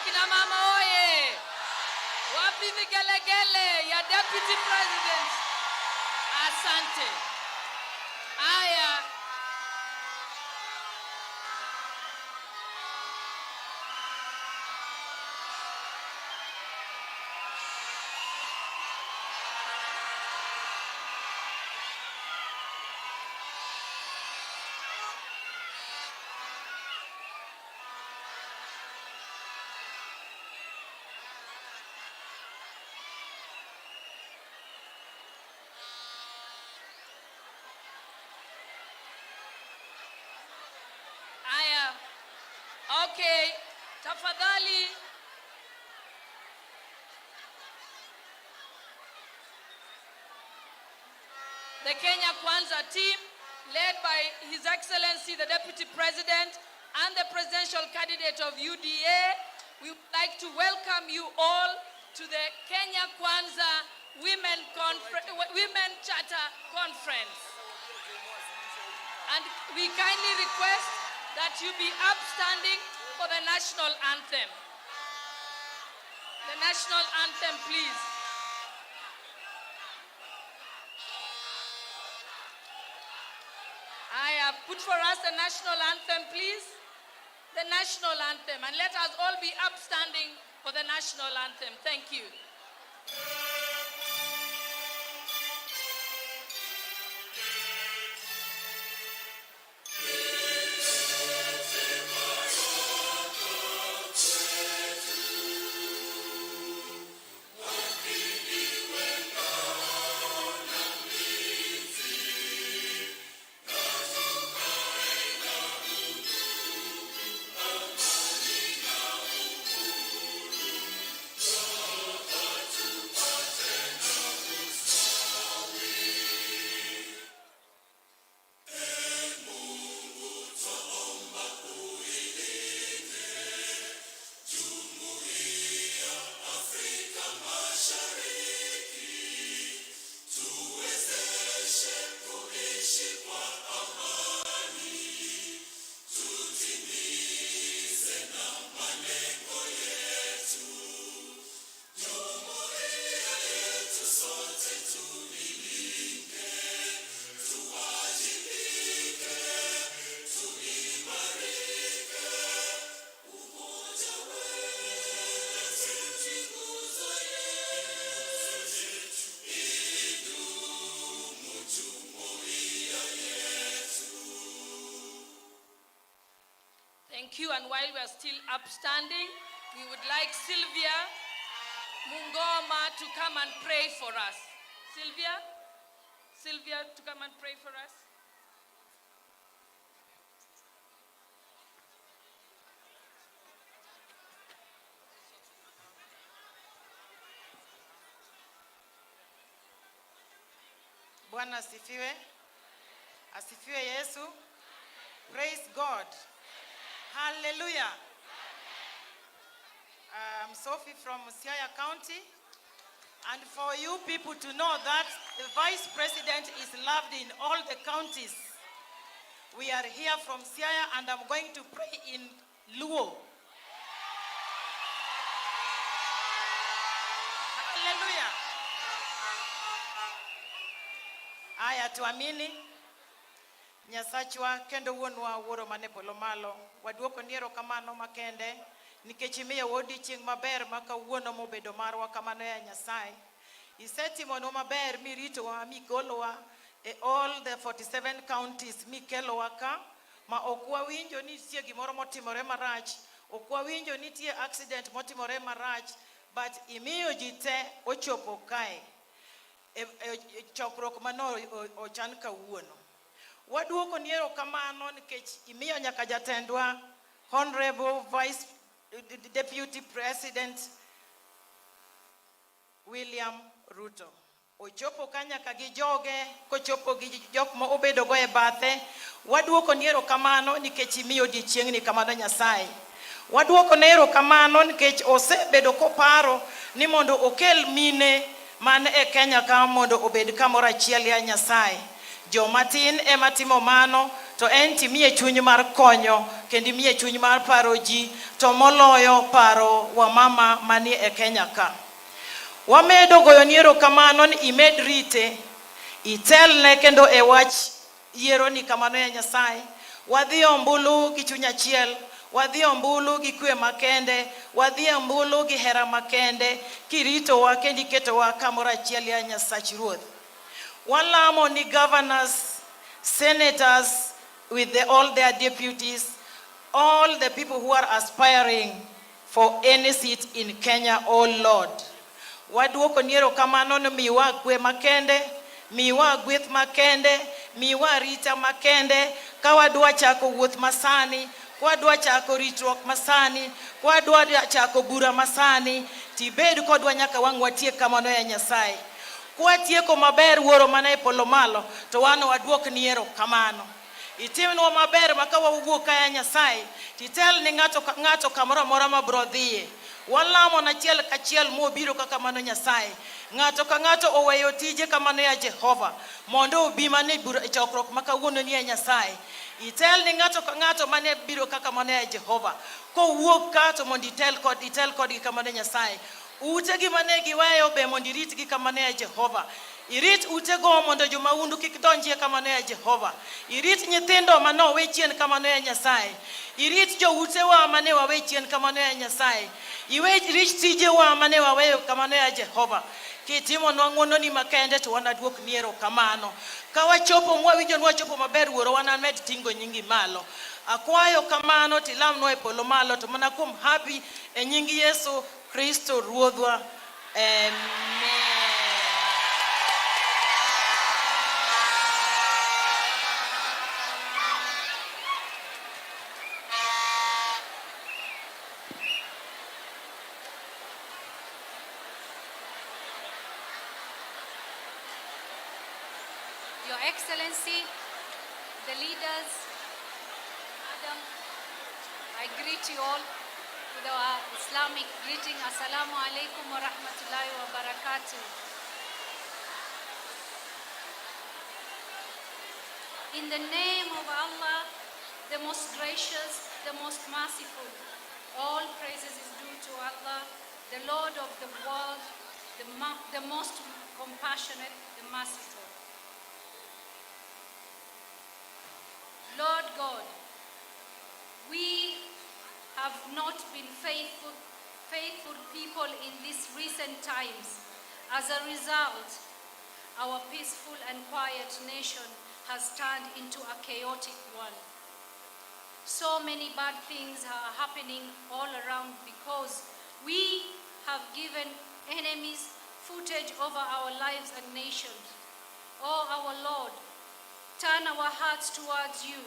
Akina mama oye! Wapi vigelegele ya Deputy President? Asante. Aya. Aya. Okay. Tafadhali. The Kenya Kwanza team, led by His Excellency the Deputy President and the presidential candidate of UDA, we would like to welcome you all to the Kenya Kwanza Women Charter Conference. And we kindly request that you be upstanding for the national anthem. The national anthem, please. Put for us the national anthem, please. The national anthem. And let us all be upstanding for the national anthem. Thank you. Thank you, and while we are still upstanding, we would like Sylvia Mungoma to come and pray for us. Sylvia, to come and pray for us. Bwana asifiwe. Asifiwe Yesu. Praise God. Hallelujah. I'm Sophie from Siaya County. And for you people to know that the Vice President is loved in all the counties. We are here from Siaya and I'm going to pray in Luo. Hallelujah. Aya tuamini. Nyasachwa kendo wuonwa wuoro mane polo malo. Waduoko ni erokamano makende nikech imiyo odiechieng' maber ma kawuono mobedo marwa kamano ya Nyasaye. Isetimonwa maber miritowa migolowa e all the 47 counties mikelowa ka ma ok wawinjo ni nitie gimoro motimore marach, ok wawinjo ni nitie accident motimore marach, but imiyo ji te ochopo kae e chokruok mano ochan kawuono. Waduoko ni erokamano nikech imiyo nyaka jatendwa Honorable Vice Deputy President William Ruto. Ochopo kanyaka gi joge, kochopo gi jok ma obedo go e bathe. Waduoko ni erokamano nikech imiyo odiechieng' ni kamano Nyasaye. Waduoko ni erokamano nikech osebedo koparo ni mondo okel mine man e Kenya ka mondo obed kamoro achiel ya Nyasaye. Jomatin ema timo mano to en timie chuny mar konyo kendo miye chuny mar paro ji to moloyo paro wa mama mani e Kenya ka. Wamedo goyo ni erokamano ni imed rite itelne kendo e wach yiero ni kamano ya Nyasaye. Wadhi ombulu gi chuny achiel, wadhi ombulu gi kwe makende, wadhi ombulu gi hera makende, kirito wa kendi keto wa kamoro achiel ya Nyasach Ruoth. Walamo ni governors, senators with all their deputies, all the people who are aspiring for any seat in Kenya, oh Lord. Waduoko ni erokamano ni miwa kwe makende, miwa gweth makende, miwa rita makende, kawadwa chako wuoth masani, kwadwa chako ritruok masani, kwadwa chako bura masani, tibed kodwa nyaka wang' watiek kamano ya Nyasaye. Kwatieko maber wuoro mana e polo malo, to wano waduok ni erokamano. Itimnwa maber maka wawuok ya Nyasaye, titel ni ng'ato kamoro amora mabro dhiye. Walamo na chiel kachiel mobiro kaka mano Nyasaye. Ng'ato ka ng'ato oweyo tije kamano ya Jehova, mondo obi mane chokruok maka wuono ni ya Nyasaye. Itel ni ng'ato ka ng'ato mane biro kaka mano ya Jehova, kowuok ka to mondo itel kod gi kamano Nyasaye. Ute gi mane giweyo be mondo irit gi kamano ya Jehova. Irit ute go mondo jomaundu kik donjie kamano ya Jehova. Irit nyithindo mano we chien kamano ya Nyasaye. Irit jo ute wa mane wawe chien kamano ya Nyasaye. Irit tije wa mane waweyo kamano ya Jehova. Kitimo nwang'ono ni makende to wanaduok ni erokamano. Ka wachopo mwawinjo ni wachopo maber wuoro wanamed tingo nyingi malo. Akwayo kamano tilamnwa e polo malo to mana kuom happy e nyingi Yesu Kristo Ruodhwa. Amen. Your Excellency, the leaders, Madam, I greet you all with our Islamic greeting. Assalamu alaikum wa rahmatullahi wa barakatuh. In the name of Allah, the most gracious, the most merciful, all praises is due to Allah, the Lord of the world, the most compassionate, the merciful. Lord God, we have not been faithful people in these recent times. As a result, our peaceful and quiet nation has turned into a chaotic one. So many bad things are happening all around because we have given enemies footage over our lives and nations. Oh, our Lord, turn our hearts towards you.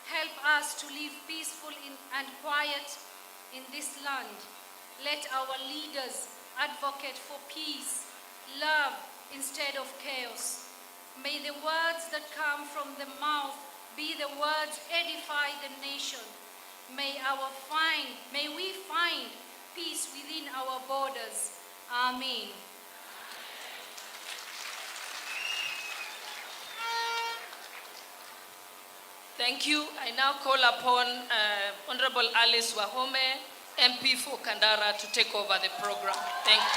Help us to live peaceful and quiet in this land. Let our leaders advocate for peace, love instead of chaos. May the words that come from the mouth be the words edify the nation. May we find peace within our borders. Amen. Thank you. I now call upon Honorable Alice Wahome, MP for Kandara, to take over the program. Thank you.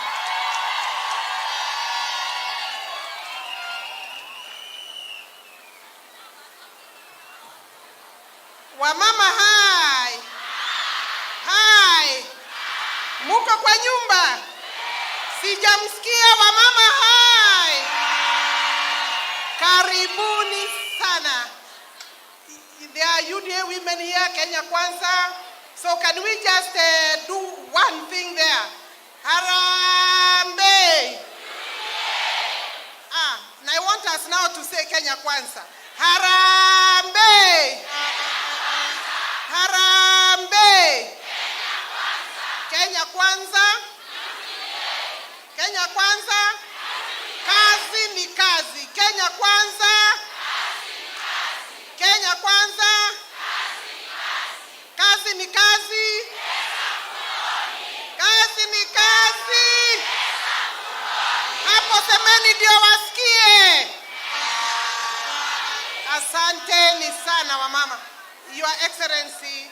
Wamama hai. Hai. Muko kwa nyumba. Sijamsikia wamama hai. Karibuni sana. There are UDA women here, Kenya Kwanza. So can we just do one thing there? Harambe. And I want us now to say Kenya Kwanza. Harambe. Harambe. Kenya Kwanza. Kenya Kwanza. Kazi ni kazi. Kenya Kwanza. Kenya Kwanza. Kazi ni kazi. Kazi ni kazi. Hapo semeni ndio wasikie. Asanteni sana wamama. Your Excellency,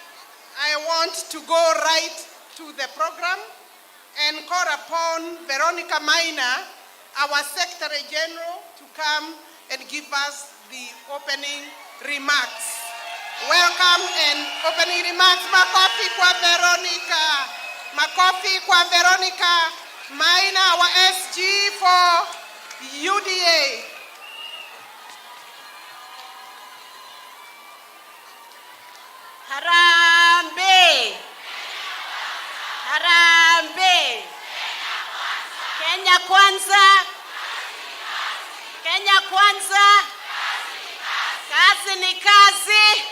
I want to go right to the program and call upon Veronica Maina, our Secretary General, to come and give us the opening remarks. Welcome and opening remarks. Makofi kwa Veronica. Makofi kwa Veronica Maina, our SG for UDA. Harambe! Harambe! Kenya Kwanza! Kenya Kwanza! Kazi ni kazi!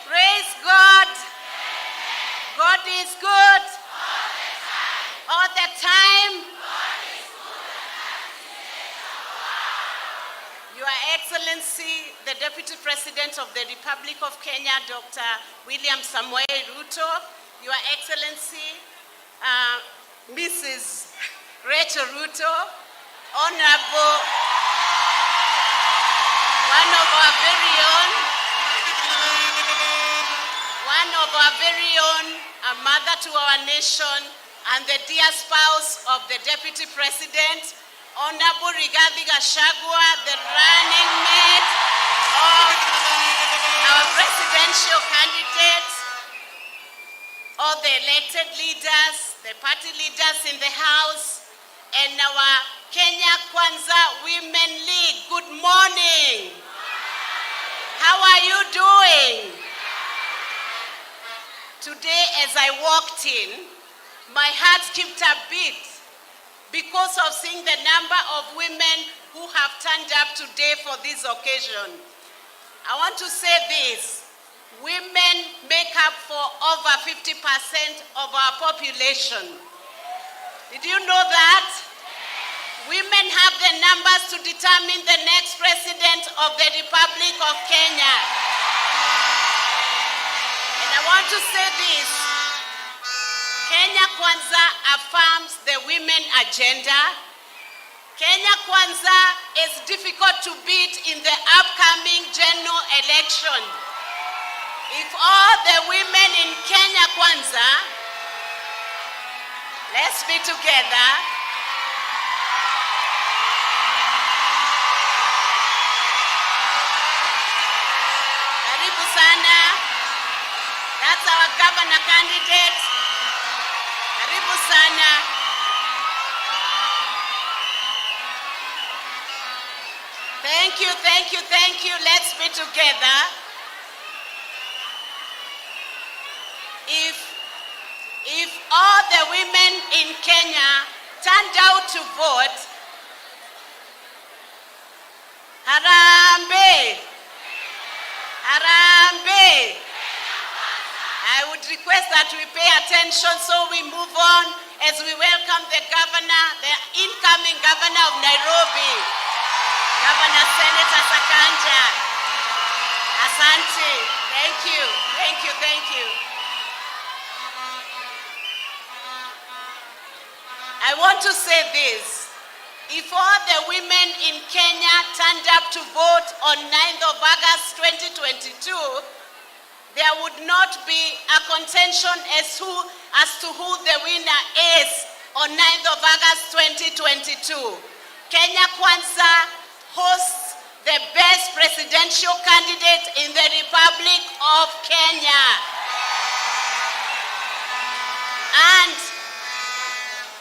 Praise God! God is good! All the time! Your Excellency, the Deputy President of the Republic of Kenya, Dr. William Samoei Ruto, Your Excellency, Mrs. Rachel Ruto, Honorable, one of our very own, a mother to our nation, and the dear spouse of the Deputy President, Honorable Rigathi Gachagua, the running mate of our presidential candidates, all the elected leaders, the party leaders in the House, and our Kenya Kwanza Women League. Good morning. How are you doing? Today, as I walked in, my heart skipped a beat because of seeing the number of women who have turned up today for this occasion. I want to say this: women make up for over 50% of our population. Did you know that? Women have the numbers to determine the next president of the Republic of Kenya. And I want to say this: Kenya Kwanza affirms the women agenda. Kenya Kwanza is difficult to beat in the upcoming general election. If all the women in Kenya Kwanza, let's be together. Karibu sana. That's our governor candidate. Karibu sana. Thank you, thank you, thank you. Let's be together. If all the women in Kenya turned out to vote, Harambe! Harambe! I would request that we pay attention so we move on as we welcome the governor, the incoming governor of Nairobi, Governor Senator Sakanja. Asante. Thank you. Thank you. Thank you. I want to say this: if all the women in Kenya turned up to vote on 9th of August 2022, there would not be a contention as to who the winner is on 9th of August 2022. Kenya Kwanza hosts the best presidential candidate in the Republic of Kenya. And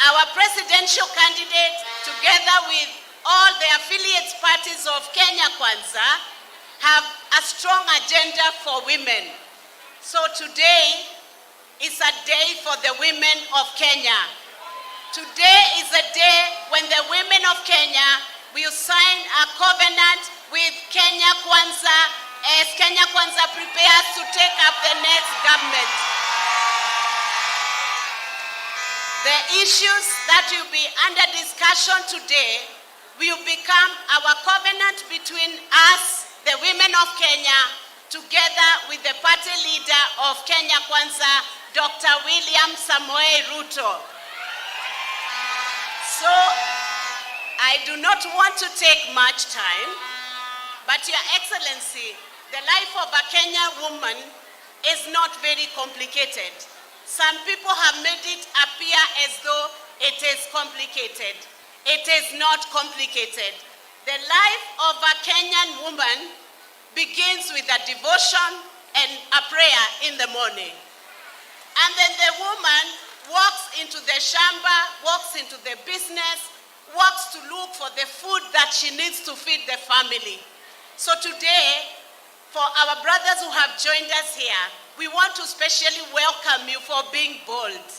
our presidential candidate, together with all the affiliate parties of Kenya Kwanza, have a strong agenda for women. So today is a day for the women of Kenya. Today is a day when the women of Kenya will sign a covenant with Kenya Kwanza as Kenya Kwanza prepares to take up the next government. The issues that will be under discussion today will become our covenant between us, the women of Kenya, together with the party leader of Kenya Kwanza, Dr. William Samoei Ruto. So, I do not want to take much time. But Your Excellency, the life of a Kenyan woman is not very complicated. Some people have made it appear as though it is complicated. It is not complicated. The life of a Kenyan woman begins with a devotion and a prayer in the morning. And then the woman walks into the shamba, walks into the business, walks to look for the food that she needs to feed the family. So today, for our brothers who have joined us here, we want to specially welcome you for being bold,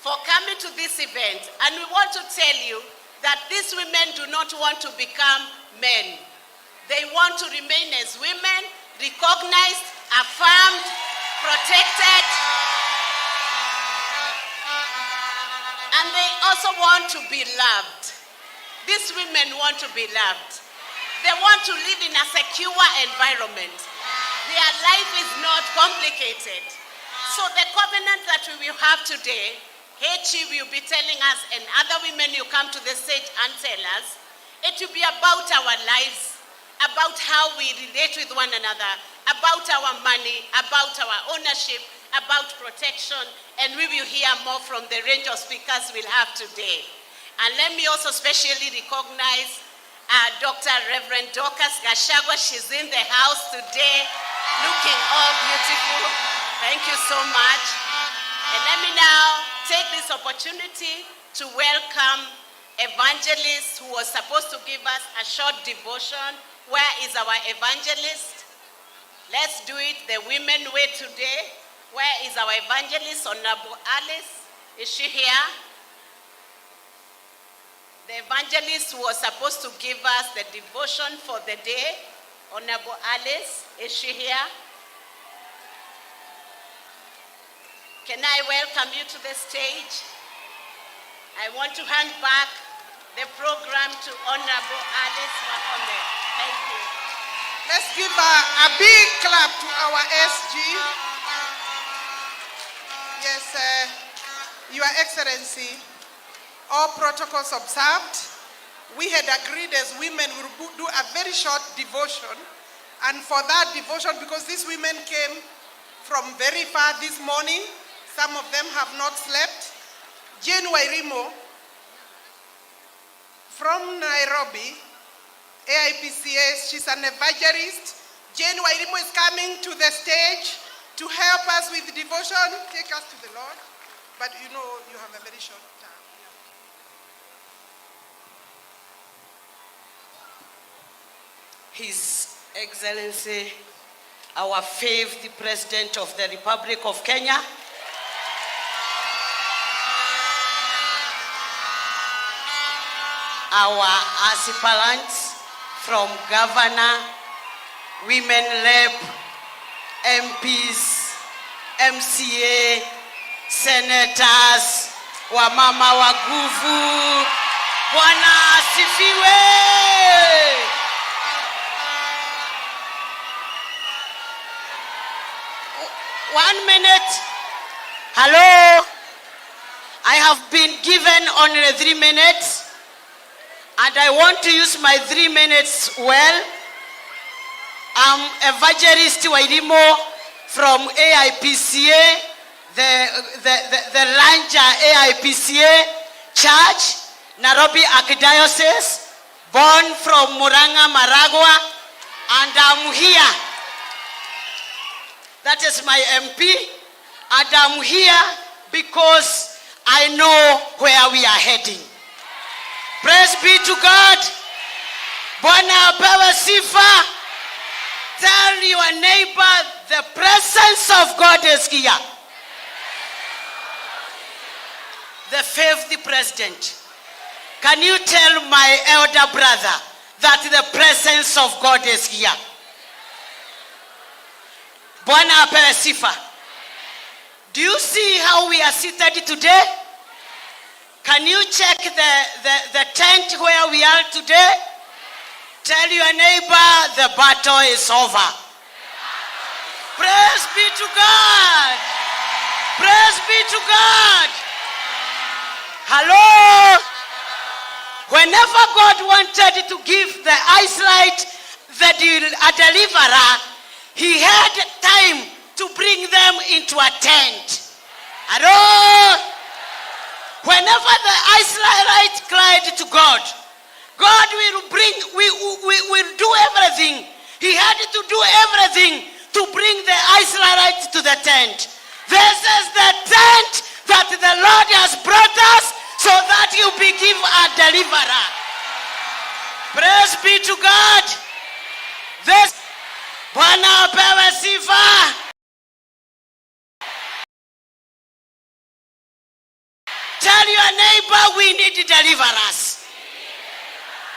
for coming to this event. And we want to tell you that these women do not want to become men. They want to remain as women, recognized, affirmed, protected, and they also want to be loved. These women want to be loved. They want to live in a secure environment. Their life is not complicated. So the covenant that we will have today, Hechi will be telling us, and other women you come to the stage and tell us, it will be about our lives, about how we relate with one another, about our money, about our ownership, about protection, and we will hear more from the range of speakers we'll have today. And let me also specially recognize Dr. Reverend Dorcas Gashagwa. She's in the house today, looking all beautiful. Thank you so much. And let me now take this opportunity to welcome evangelist who was supposed to give us a short devotion. Where is our evangelist? Let's do it the women way today. Where is our evangelist, Honorable Alice? Is she here? The evangelist who was supposed to give us the devotion for the day, Honorable Alice, is she here? Can I welcome you to the stage? I want to hand back the program to Honorable Alice Wahome. Thank you. Let's give a big clap to our SG. Yes, Your Excellency, all protocols observed. We had agreed as women we would do a very short devotion. And for that devotion, because these women came from very far this morning, some of them have not slept. Jane Wairimo from Nairobi, AIPCA, she's an evangelist. Jane Wairimo is coming to the stage to help us with devotion, take us to the Lord. But you know, you have a very short time. His Excellency, our fifth President of the Republic of Kenya, our aspirants from Governor, Women Rep, MPs, MCA, Senators, wamama wa nguvu, Bwana asifiwe. One minute. Hello. I have been given only 3 minutes, and I want to use my 3 minutes well. I'm Evangelist Wairimo from AIPCA, the larger AIPCA Church, Nairobi Archdiocese, born from Murang'a, Maragua, and I'm here. That is my MP, and I'm here because I know where we are heading. Praise be to God. Bwana apewe sifa. Tell your neighbor the presence of God is here. The fifth president. Can you tell my elder brother that the presence of God is here? Bwana apewe sifa. Do you see how we are seated today? Can you check the tent where we are today? Tell your neighbor the battle is over. Praise be to God. Praise be to God. Hello. Whenever God wanted to give the eyesight, a deliverer, he had time to bring them into a tent. Hello? Whenever the Israelites cried to God, God will do everything. He had to do everything to bring the Israelites to the tent. This is the tent that the Lord has brought us so that you be given a deliverer. Praise be to God. This Bwana apewe sifa. Tell your neighbor we need deliverance.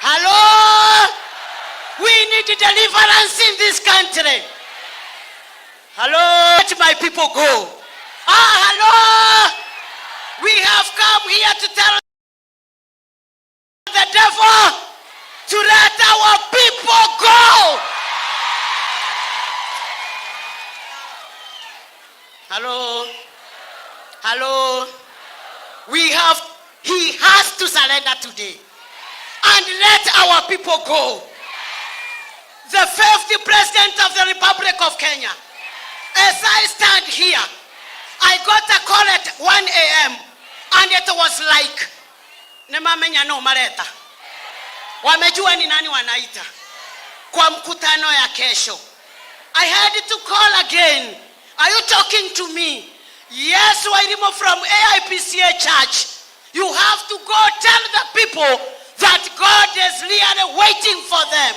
Hello? We need deliverance in this country. Hello? Let my people go. Hello? We have come here to tell the devil to let our people go. Hello? Hello? He has to surrender today and let our people go. The 50th President of the Republic of Kenya, as I stand here, I got a call at 1 a.m. and it was like, nemamenya no mareta. Wamejua ni nani wanaita kwa mkutano ya kesho. I had to call again. Are you talking to me? Yes, Wairimo from AIPCA Church. You have to go tell the people that God is really waiting for them.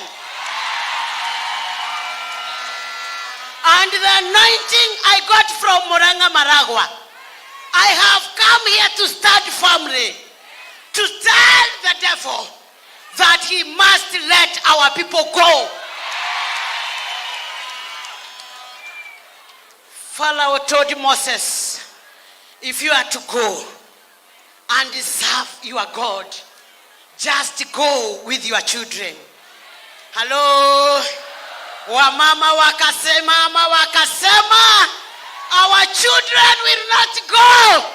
And the anointing I got from Muranga Maragwa, I have come here to stand firmly to tell the devil that he must let our people go. Pharaoh told Moses, if you are to go and serve your God, just go with your children. Hello? Wamama wakasema, our children will not go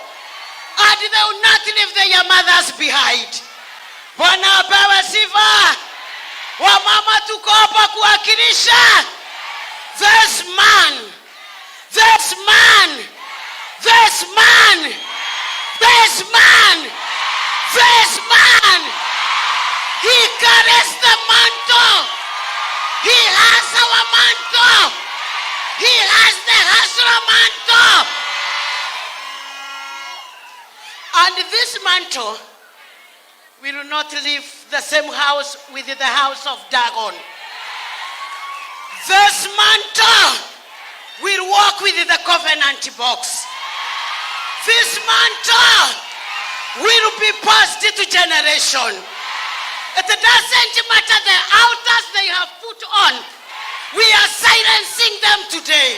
and they will not leave their mothers behind. Bwana apewe sifa. Wamama tuko hapa kuwakilisha this man, he carries the mantle. He has our mantle. He has the Hasra mantle. And this mantle will not leave the same house with the house of Dagon. This mantle will walk with the covenant box. This mantle will be passed to generation. It doesn't matter the altars they have put on. We are silencing them today.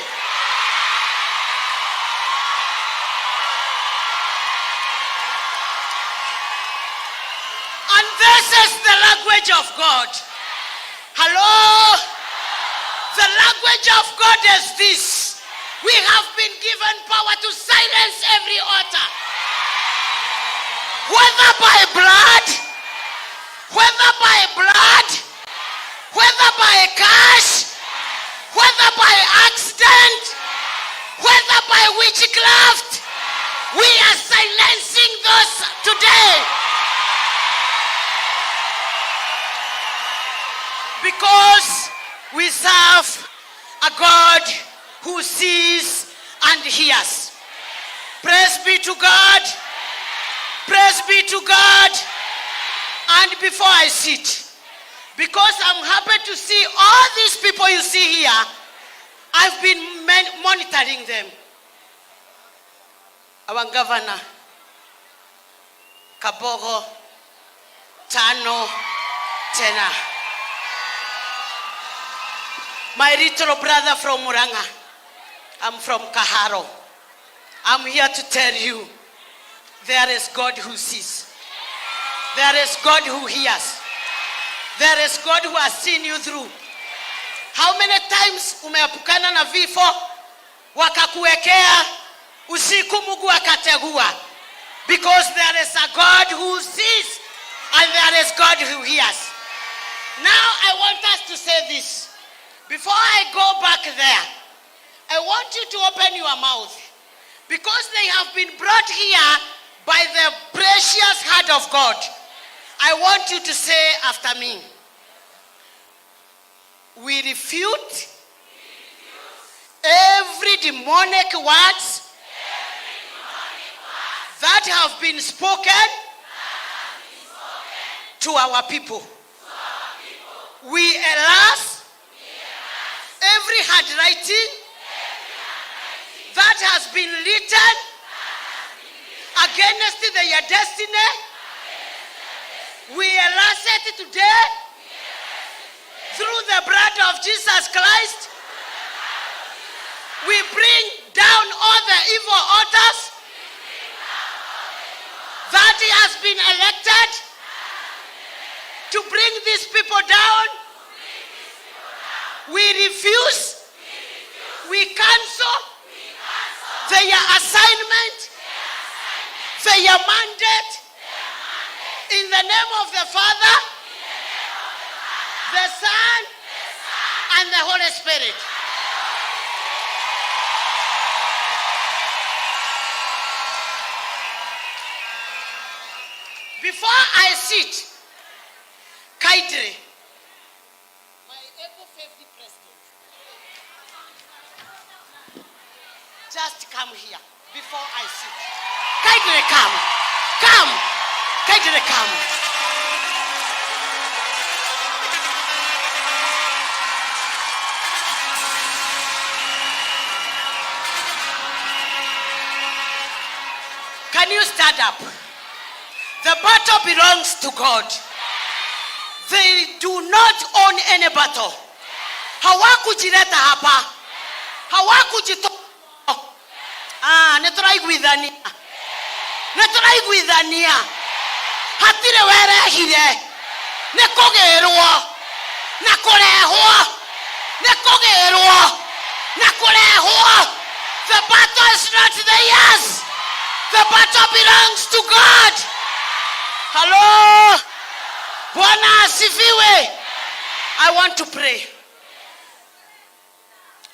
And this is the language of God. Hello? The language of God is this. We have been given power to silence every altar. Whether by blood, whether by cash, whether by accident, whether by witchcraft, we are silencing those today. Because we serve a God who sees and hears. Praise be to God. Praise be to God. And before I sit, because I'm happy to see all these people you see here, I've been monitoring them. Our governor, Kabogo, Tano, Tena. My little brother from Muranga, I'm from Kaharo. I'm here to tell you, there is God who sees. There is God who hears. There is God who has seen you through. How many times umeepukana na vifo, wakakuwekea usiku Mungu akategua? Because there is a God who sees and there is God who hears. Now I want us to say this. Before I go back there, I want you to open your mouth. Because they have been brought here by the precious heart of God. I want you to say after me. We refute every demonic words that have been spoken to our people. We erase every handwriting that has been written against their destiny. We erase it today through the blood of Jesus Christ. We bring down all the evil altars that has been elected to bring these people down. We refuse, we cancel their assignment, their mandate, in the name of the Father, the Son, and the Holy Spirit. Before I sit, kindly, my ever-faithful president, just come here before I sit. Kindly come. Come. Kindly come. Can you stand up? The battle belongs to God. They do not own any battle. Hawakujileta hapa. Hawakujitoa. Neturaiguithania. Neturaiguithania. Hatire werehire. Nekugerwo. Nakurehwo. Nekugerwo. Nakurehwo. The battle is not theirs. The battle belongs to God. Hello. Bwana asifiwe. I want to pray.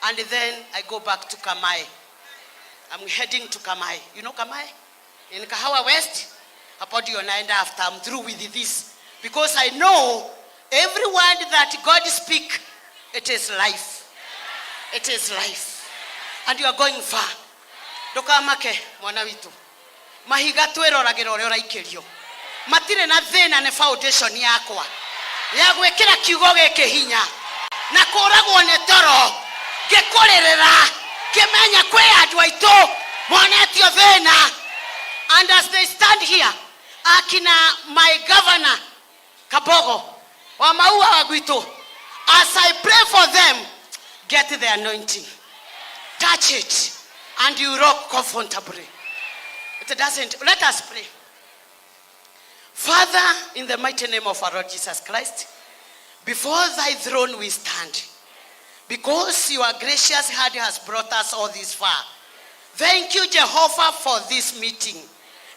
And then I go back to Kamai. I'm heading to Kamai. You know Kamai? In Kahawa West. Hapo ndio naenda after I'm through with this. Because I know every word that God speak, it is life. It is life. And you are going far. Ndokamake mwana witu. Mahiga twiroragĩra ũrĩa ũraikĩrio. Matire na thĩna nĩ foundation yakwa. Ya gwĩkĩra kiugo gĩkĩ hinya. Na kũragwo nĩ toro. Ngĩkũrĩrĩra. Ngĩmenya kwĩ andũ aitũ monetio thĩna. And as they stand here, akina my governor Kabogo wa maua wa gwitũ, as I pray for them, get the anointing. Touch it and you rock comfortably. It doesn't. Let us pray. Father, in the mighty name of our Lord Jesus Christ, before thy throne we stand. Because your gracious heart has brought us all this far. Thank you, Jehovah, for this meeting.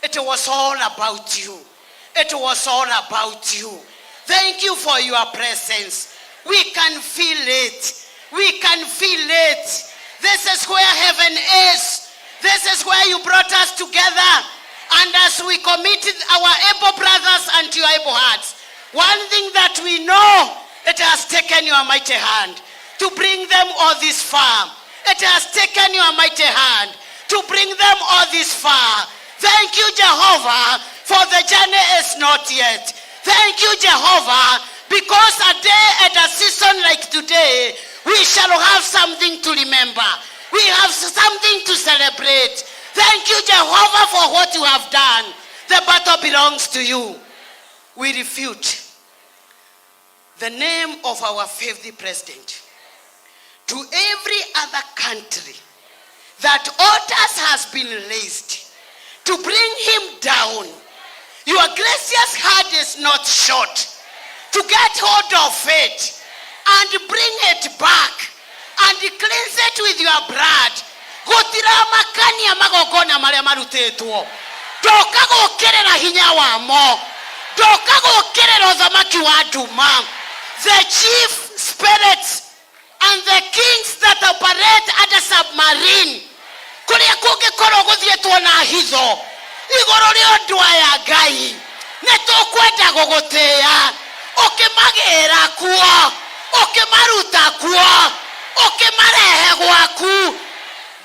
It was all about you. It was all about you. Thank you for your presence. We can feel it. We can feel it. This is where heaven is. This is where you brought us together. And as we committed our able brothers and your able hearts, one thing that we know, it has taken your mighty hand to bring them all this far. It has taken your mighty hand to bring them all this far. Thank you, Jehovah, for the journey is not yet. Thank you, Jehovah, because a day and a season like today, we shall have something to remember. We have something to celebrate. Thank you, Jehovah, for what you have done. The battle belongs to you. We refute the name of our faithful president to every other country that altars has been raised to bring him down. Your gracious heart is not short to get hold of it and bring it back and cleanse it with your blood. Gutira makania magogona maria marutetwo. Ndoka gũkĩrĩra hinya wamo. Ndoka gũkĩrĩra ũthamaki wa nduma. the chief spirits and the kings that operate under submarine. Kuria kungikoro guthietwo na hitho igoro rio ndwa ya Ngai nitukwenda gugutia ukimagira kuo ukimaruta kuo ukimarehe gwaku.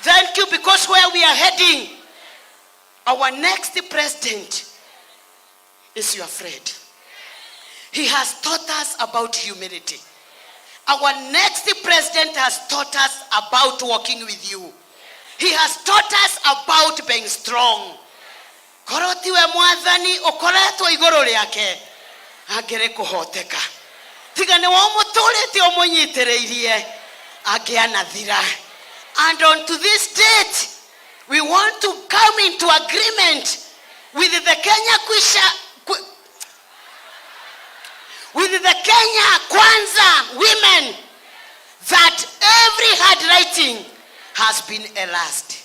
Thank you, because where we are heading, our next president is your friend. He has taught us about humility. Our next president has taught us about walking with you. He has taught us about being strong. Korotiwe mwathani ukoretwo iguru riake agere kuhoteka. Tiga ni wamutulite umunyitiriirie agianathira. And on to this date, we want to come into agreement with the Kenya Kwanza women that every handwriting has been erased.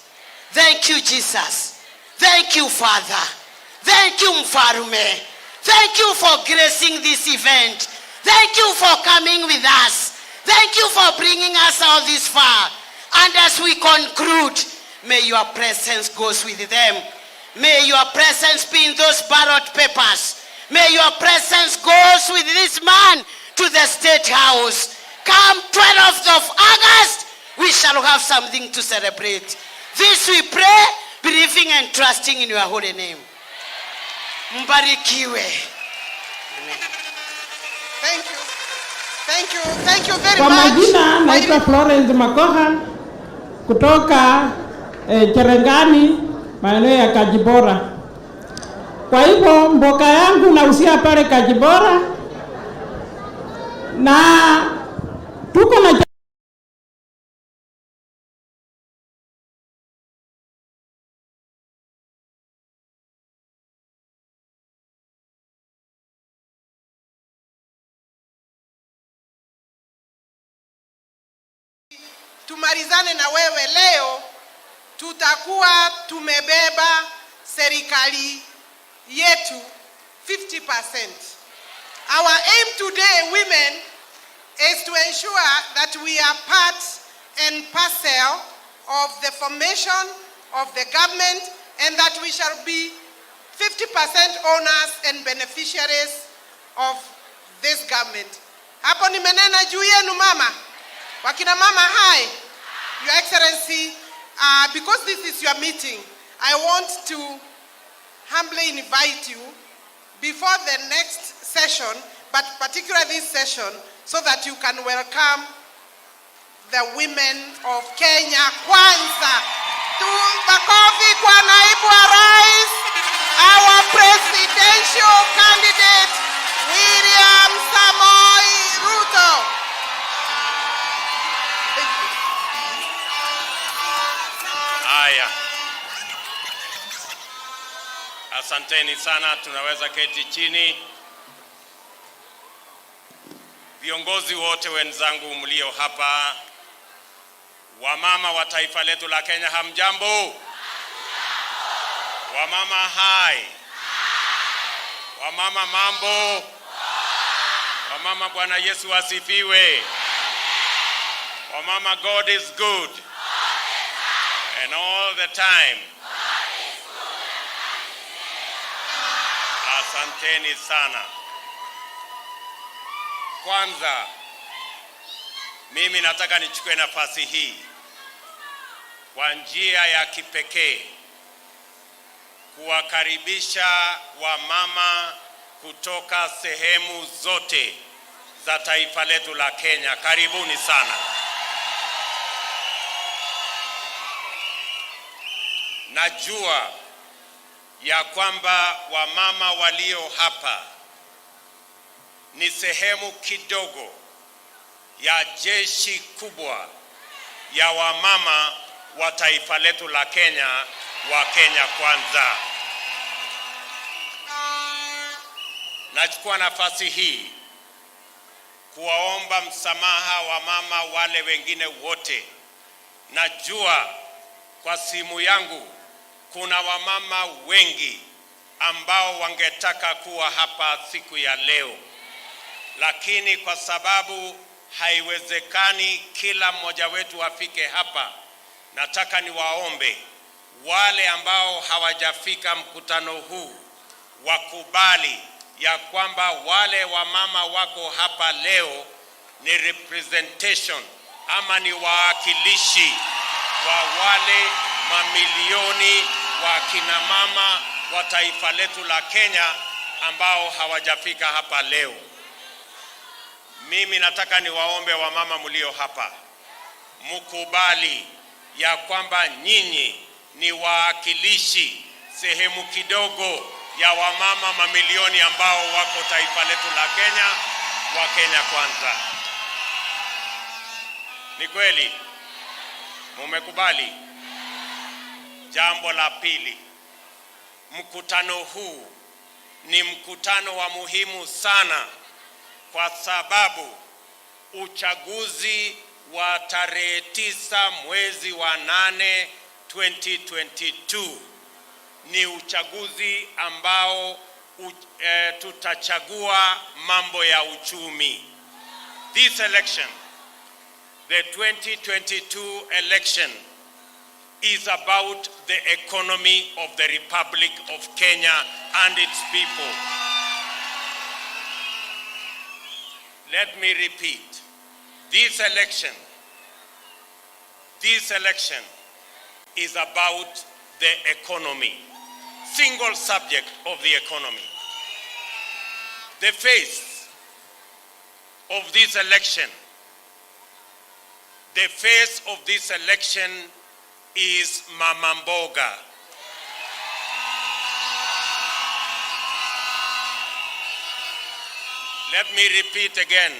Thank you, Jesus. Thank you, Father. Thank you, Mfarume. Thank you for gracing this event. Thank you for coming with us. Thank you for bringing us all this far. And as we conclude, may your presence goes with them. May your presence be in those ballot papers. May your presence goes with this man to the State House. Come 12th of August, we shall have something to celebrate. This we pray, believing and trusting in your holy name. Mbarikiwe. Thank you. Thank you. Thank you very Kwa much. majina naitwa Florence Makoha kutoka Cherengani, maeneo ya Kajibora. Kwa hivyo mboga yangu nausia pale Kajibora na tuko na tumalizane na wewe leo, tutakuwa tumebeba serikali yetu 50%. Our aim today, women, is to ensure that we are part and parcel of the formation of the government, and that we shall be 50% owners and beneficiaries of this government. Hapo nimenena juu yenu mama. Wakina mama, hi. Your Excellency, because this is your meeting, I want to humbly invite you before the next session, but particularly this session, so that you can welcome the women of Kenya Kwanza. Makofi kwa naibu wa rais, our presidential candidate, William Samoei Ruto. Haya, asanteni sana, tunaweza keti chini. Viongozi wote wenzangu mlio hapa, wamama wa taifa letu la Kenya, hamjambo? Wamama hai, wamama mambo, wamama Bwana Yesu asifiwe. Wamama, God is good. And all the time. Asanteni sana. Kwanza, mimi nataka nichukue nafasi hii kwa njia ya kipekee kuwakaribisha wamama kutoka sehemu zote za taifa letu la Kenya. Karibuni sana. Najua ya kwamba wamama walio hapa ni sehemu kidogo ya jeshi kubwa ya wamama wa taifa letu la Kenya, wa Kenya Kwanza. Nachukua nafasi hii kuwaomba msamaha wamama wale wengine wote. Najua kwa simu yangu kuna wamama wengi ambao wangetaka kuwa hapa siku ya leo, lakini kwa sababu haiwezekani kila mmoja wetu afike hapa, nataka niwaombe wale ambao hawajafika mkutano huu wakubali ya kwamba wale wamama wako hapa leo ni representation ama ni waakilishi wa wale mamilioni wa kina mama wa taifa letu la Kenya ambao hawajafika hapa leo. Mimi nataka niwaombe wamama mlio hapa, mkubali ya kwamba nyinyi ni waakilishi sehemu kidogo ya wamama mamilioni ambao wako taifa letu la Kenya, wa Kenya Kwanza. Ni kweli? Mumekubali? Jambo la pili, mkutano huu ni mkutano wa muhimu sana kwa sababu uchaguzi wa tarehe 9 mwezi wa 8 2022 ni uchaguzi ambao tutachagua mambo ya uchumi. This election, the 2022 election, is about the economy of the Republic of Kenya and its people. Let me repeat, this election is about the economy, single subject of the economy. The face of this election, is Mama Mboga. Let me repeat again.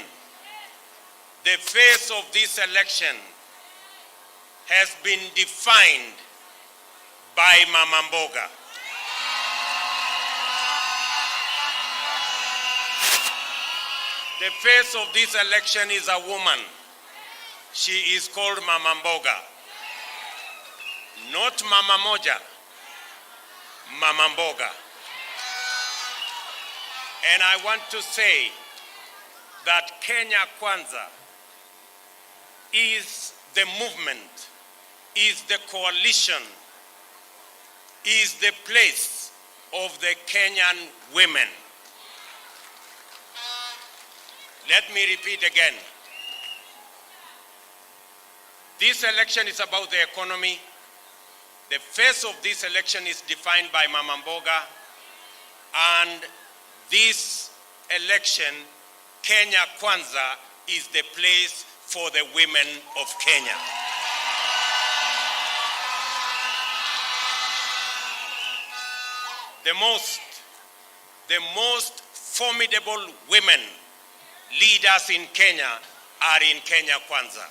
The face of this election has been defined by Mama Mboga. The face of this election is a woman. She is called Mama Mboga. Not Mama Moja, Mama Mboga. And I want to say that Kenya Kwanza is the movement, is the coalition, is the place of the Kenyan women. Let me repeat again. This election is about the economy. The face of this election is defined by Mama Mboga, and this election, Kenya Kwanza, is the place for the women of Kenya. The most formidable women leaders in Kenya are in Kenya Kwanza.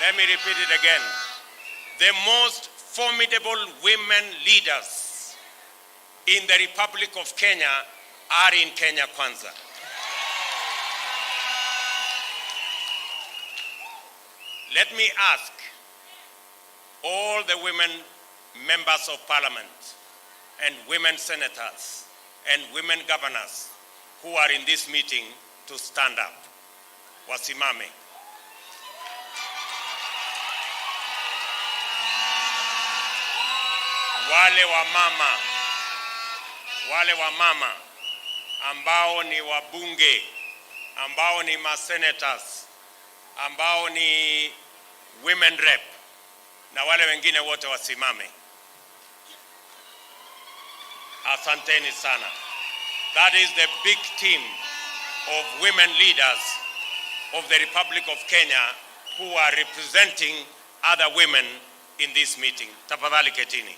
Let me repeat it again. The most formidable women leaders in the Republic of Kenya are in Kenya Kwanza. Let me ask all the women members of parliament and women senators and women governors who are in this meeting to stand up. Wasimame. Wale wa mama ambao ni wabunge, ambao ni masenators, ambao ni women rep, na wale wengine wote wasimame. Asanteni sana. That is the big team of women leaders of the Republic of Kenya who are representing other women in this meeting. Tafadhali ketini.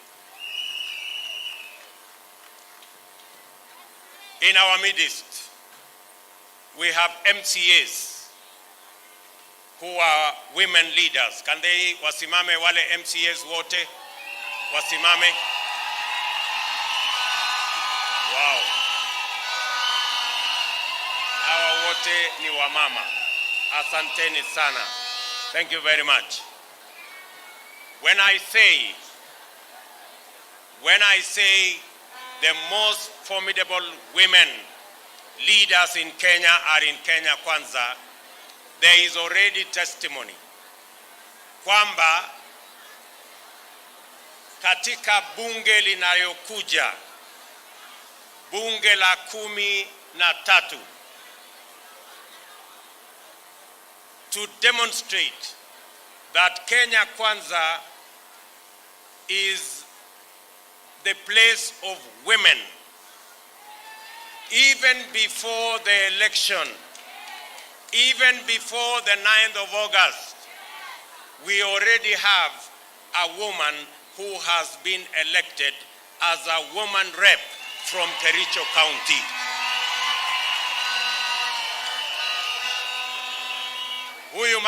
In our midst, we have MCAs who are women leaders. Can they wasimame wale MCAs wote? Wasimame. Wow. Hawa wote ni wamama. Asanteni sana. Thank you very much. When I say the most formidable women leaders in Kenya are in Kenya Kwanza, there is already testimony kwamba katika bunge linayokuja, bunge la 13, to demonstrate that Kenya Kwanza is the place of women. Even before the election, even before the 9th of August, we already have a woman who has been elected as a woman rep from Kericho County. Huyu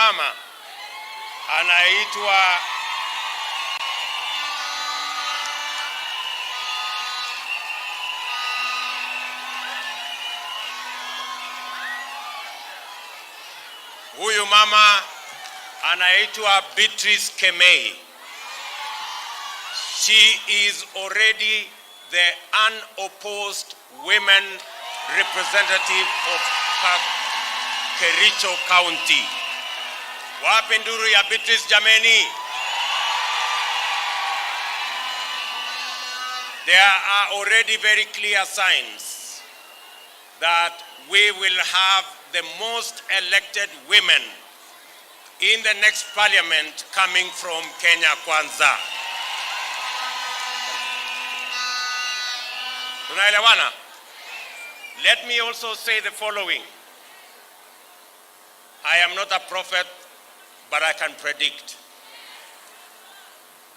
mama anaitwa Beatrice Kemei. She is already the unopposed women representative of Kericho County. Wapi nduru ya Beatrice jameni? There are already very clear signs that we will have the most elected women in the next parliament coming from Kenya Kwanza. Tunaelewana? Let me also say the following. I am not a prophet, but I can predict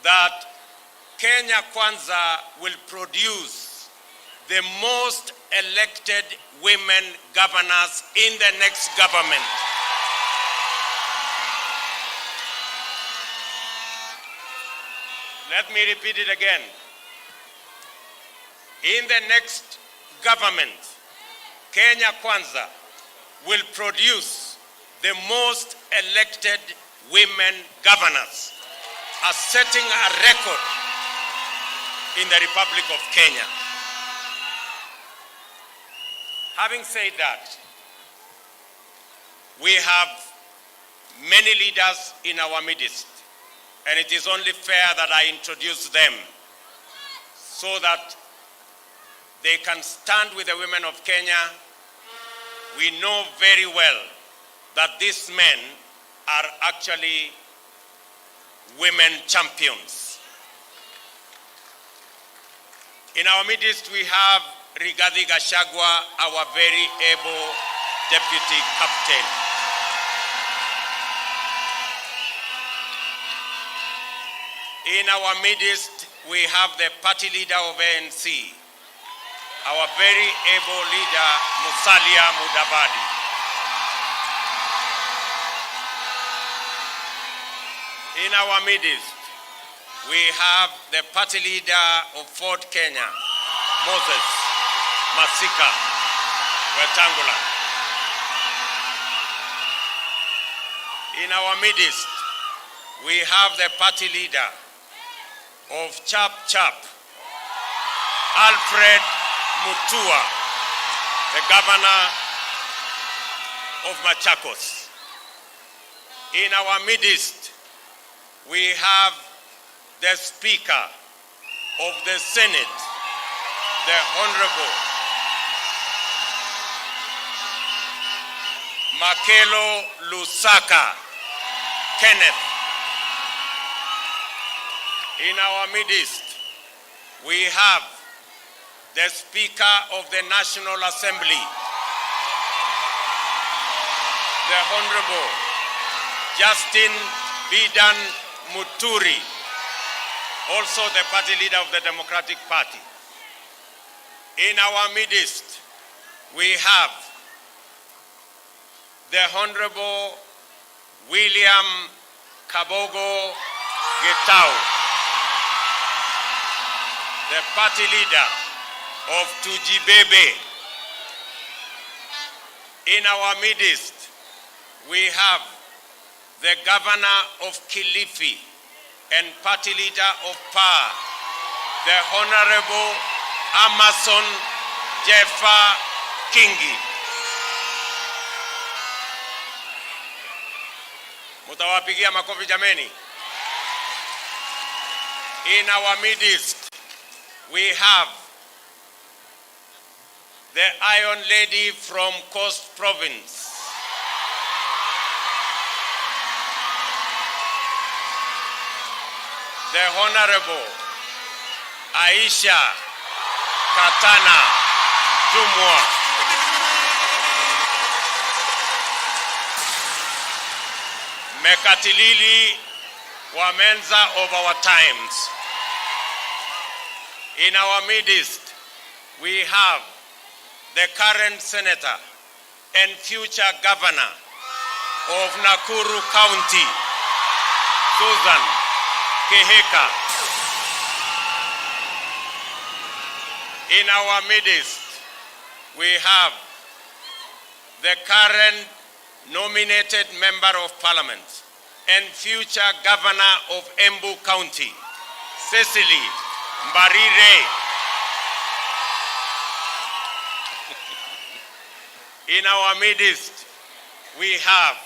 that Kenya Kwanza will produce the most elected women governors in the next government. Let me repeat it again. In the next government, Kenya Kwanza will produce the most elected women governors, setting a record in the Republic of Kenya. Having said that, we have many leaders in our midst, and it is only fair that I introduce them so that they can stand with the women of Kenya. We know very well that these men are actually women champions. In our midst, we have Rigathi Gachagua, our very able deputy captain. In our midst, we have the party leader of ANC, our very able leader, Musalia Mudavadi. In our midst, we have the party leader of Ford Kenya, Moses Masika Wetangula. In our midst, we have the party leader of Chap Chap, Alfred Mutua, the governor of Machakos. In our midst, we have the Speaker of the Senate, the Honorable Makelo Lusaka Kenneth. In our midst, we have the Speaker of the National Assembly, the Honorable Justin Bidan Muturi, also the party leader of the Democratic Party. In our midst, we have the Honorable William Kabogo Getau, the party leader of Tujibebe. In our midst, we have the governor of Kilifi and party leader of PAR, the Honorable Amason Jeffa Kingi. Mutawapigia makofi jameni. In our midst, we have the Iron Lady from Coast Province, the Honorable Aisha Katana Jumwa. Mekatilili Wamenza of our times. In our midst, we have the current senator and future governor of Nakuru County, Susan Keheka. In our midst, we have the current nominated member of parliament and future governor of Embu County, Cecily Mbarire. In our midst, we have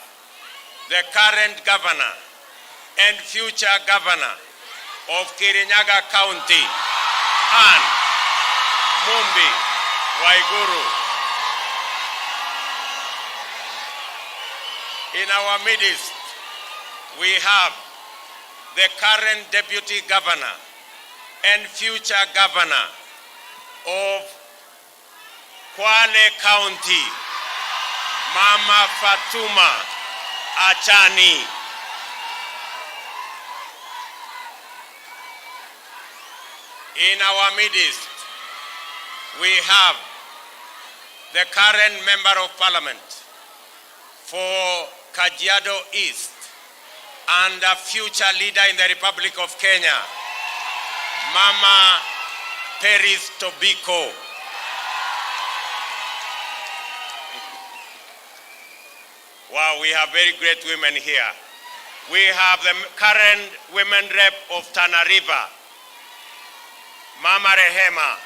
the current governor and future governor of Kirinyaga County, Anne Mumbi Waiguru. In our midst, we have the current deputy governor and future governor of Kwale County, Mama Fatuma Achani. In our midst, we have the current member of parliament for Kajiado East and a future leader in the Republic of Kenya, Mama Peris Tobiko. Wow, we have very great women here. We have the current women rep of Tana River, Mama Rehema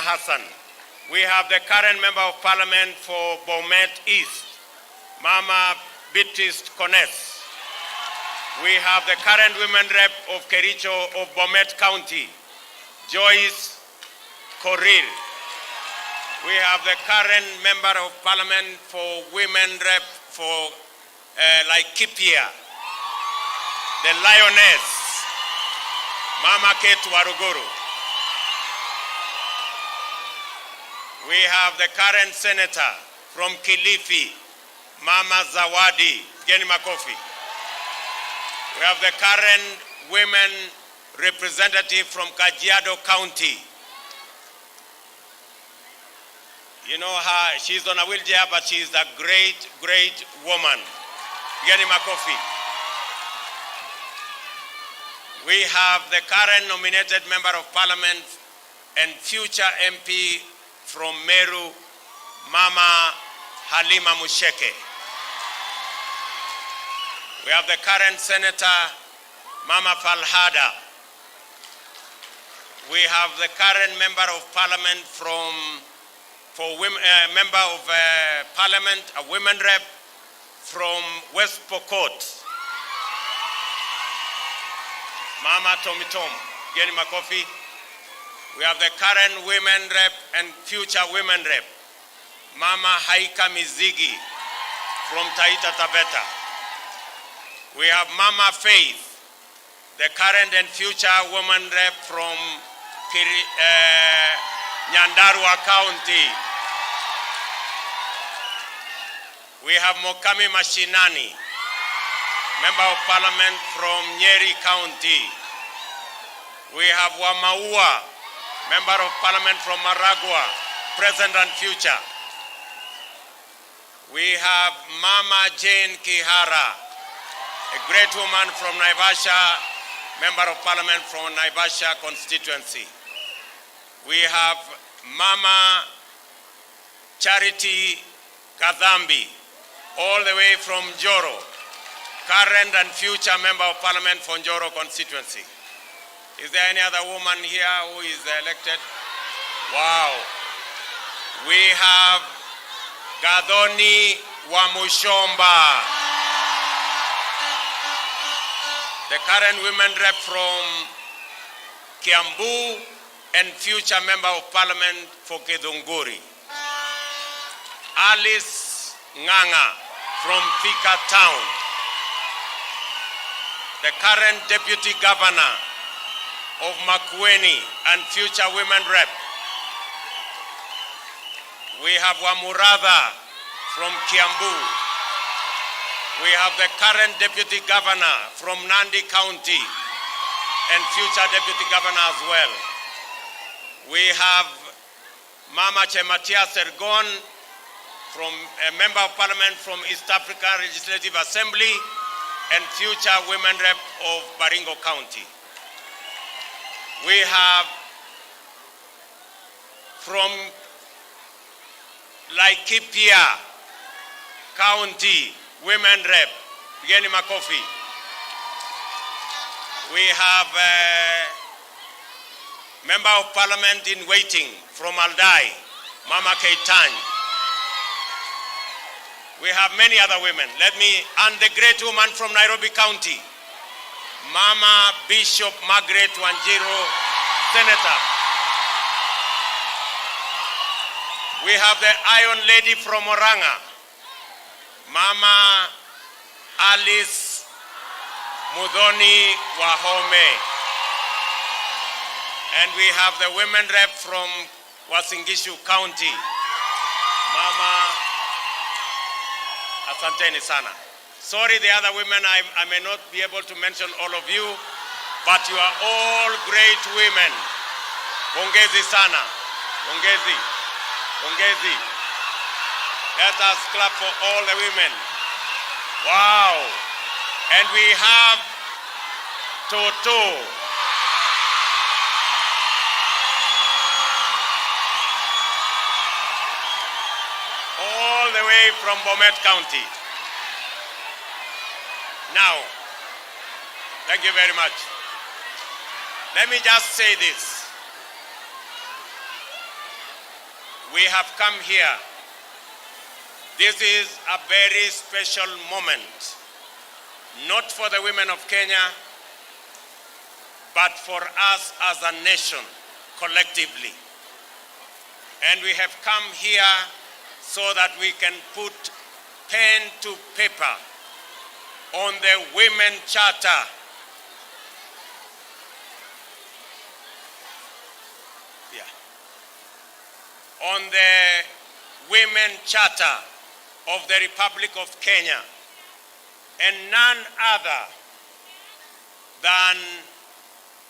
Hassan. We have the current member of parliament for Bomet East, Mama Beatrice Kones. We have the current women rep of Kericho of Bomet County, Joyce Korir. We have the current member of parliament for women rep for Laikipia, the lioness, Mama Kate Waruguru. We have the current senator from Kilifi, Mama Zawadi, Geni Makofi. We have the current women representative from Kajiado County. You know her, she's on a wheelchair, but she's a great, great woman. Geni Makofi. We have the current nominated member of parliament and future MP from Meru, Mama Halima Musheke. We have the current senator, Mama Falhada. We have the current member of parliament for women, member of parliament, a women rep from West Pokot, Mama Tomitom, Geni Makofi. We have the current women rep and future women rep, Mama Haika Mizigi from Taita Taveta. We have Mama Faith, the current and future woman rep from Nyandarua County. We have Mokami Mashinani, member of parliament from Nyeri County. We have Wamaua, member of parliament from Maragua, present and future. We have Mama Jane Kihara, a great woman from Naivasha, member of parliament from Naivasha constituency. We have Mama Charity Kadhambi, all the way from Njoro, current and future member of parliament for Njoro constituency. Is there any other woman here who is elected? Wow. We have Gadoni Wamushomba, the current women rep from Kiambu and future member of parliament for Kedunguri. Alice Nganga from Thika Town, the current deputy governor of Makueni and future women rep. We have Wamuratha from Kiambu. We have the current deputy governor from Nandi County and future deputy governor as well. We have Mama Chematia Sergon, from a member of parliament from East Africa Legislative Assembly and future women rep of Baringo County. We have from Laikipia County women rep, Geni Makofi. We have member of parliament in waiting from Aldai, Mama Keitany. We have many other women. And the great woman from Nairobi County, Mama Bishop Margaret Wanjiru, Senator. We have the Iron Lady from Oranga, Mama Alice Mudhoni Wahome. And we have the women rep from Wasingishu County, Mama Asanteni Sana. Sorry, the other women, I may not be able to mention all of you, but you are all great women. Pongezi Sana. Pongezi. Pongezi. Let us clap for all the women. Wow. And we have Toto. All the way from Bomet County. Now, thank you very much. Let me just say this. We have come here. This is a very special moment, not for the women of Kenya, but for us as a nation, collectively. And we have come here so that we can put pen to paper on the Women Charter. On the Women Charter of the Republic of Kenya, and none other than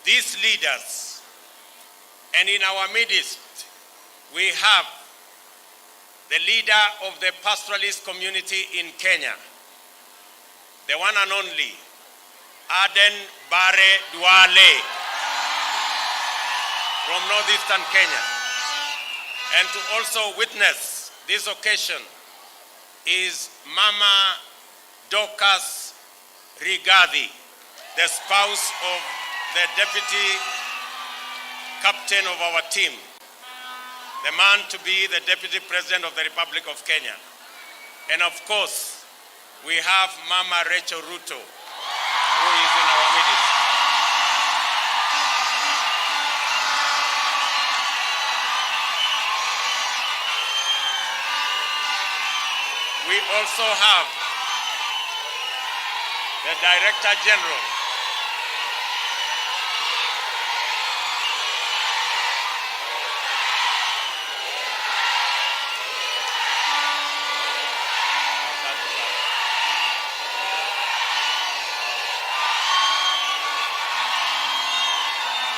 these leaders. And in our midst, we have the leader of the pastoralist community in Kenya, the one and only, Aden Bare Duale, from northeastern Kenya. And to also witness this occasion is Mama Dorcas Rigathi, the spouse of the deputy captain of our team, the man to be the deputy president of the Republic of Kenya. And of course, we have Mama Rachel Ruto, who is in our midst. We also have the Director General,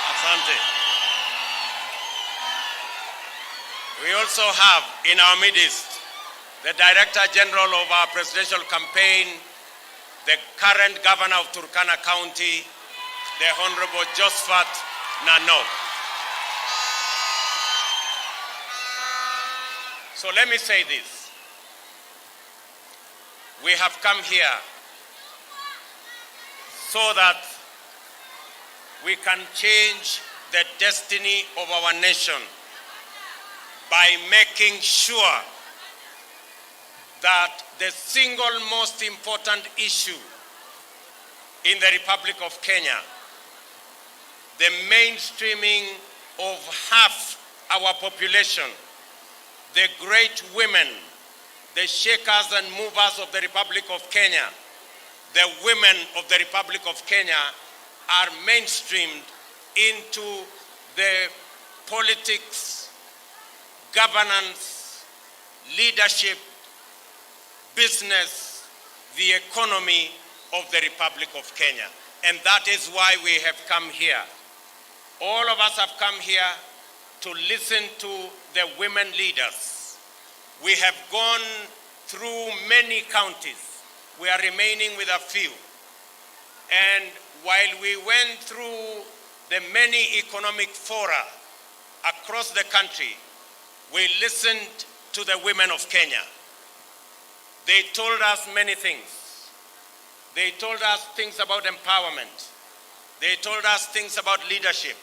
Asante. We also have in our midst the Director General of our presidential campaign, the current governor of Turkana County, the Honorable Josephat Nanok. So let me say this. We have come here so that we can change the destiny of our nation by making sure that the single most important issue in the Republic of Kenya, the mainstreaming of half our population, the great women, the shakers and movers of the Republic of Kenya, the women of the Republic of Kenya are mainstreamed into the politics, governance, leadership, business, the economy of the Republic of Kenya. And that is why we have come here. All of us have come here to listen to the women leaders. We have gone through many counties. We are remaining with a few. And while we went through the many economic fora across the country, we listened to the women of Kenya. They told us many things. They told us things about empowerment. They told us things about leadership.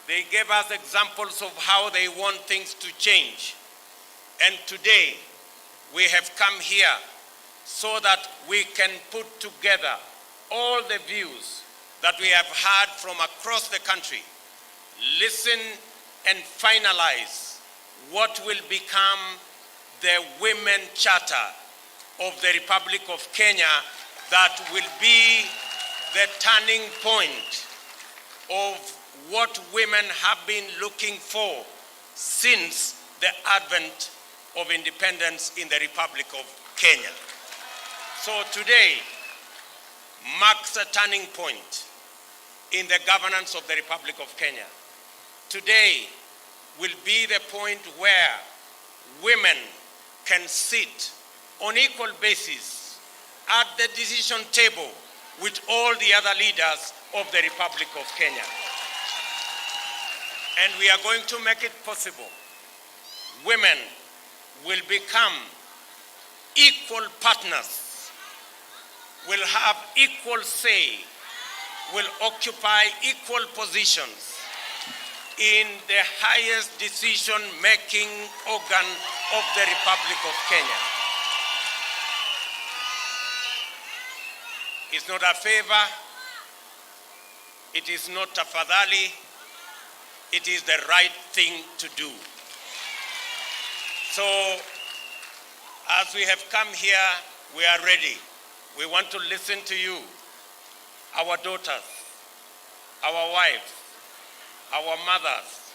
They gave us examples of how they want things to change. And today, we have come here so that we can put together all the views that we have heard from across the country, listen and finalize what will become the Women Charter of the Republic of Kenya that will be the turning point of what women have been looking for since the advent of independence in the Republic of Kenya. So today marks a turning point in the governance of the Republic of Kenya. Today will be the point where women can sit on equal basis at the decision table with all the other leaders of the Republic of Kenya. And we are going to make it possible. Women will become equal partners, will have equal say, will occupy equal positions in the highest decision-making organ of the Republic of Kenya. It's not a favor, it is not a fadhali, it is the right thing to do. So, as we have come here, we are ready. We want to listen to you, our daughters, our wives, our mothers,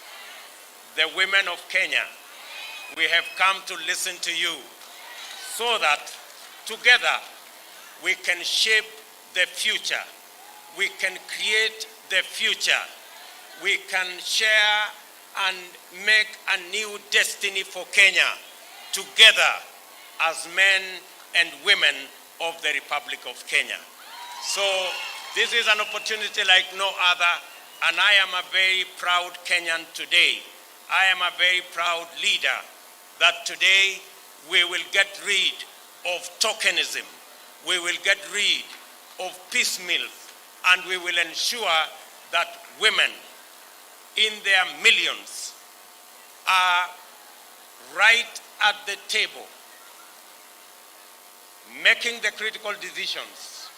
the women of Kenya. We have come to listen to you so that together we can shape the future. We can create the future. We can share and make a new destiny for Kenya together as men and women of the Republic of Kenya. So this is an opportunity like no other, and I am a very proud Kenyan today. I am a very proud leader that today we will get rid of tokenism. We will get rid of piecemeal, and we will ensure that women in their millions are right at the table, making the critical decisions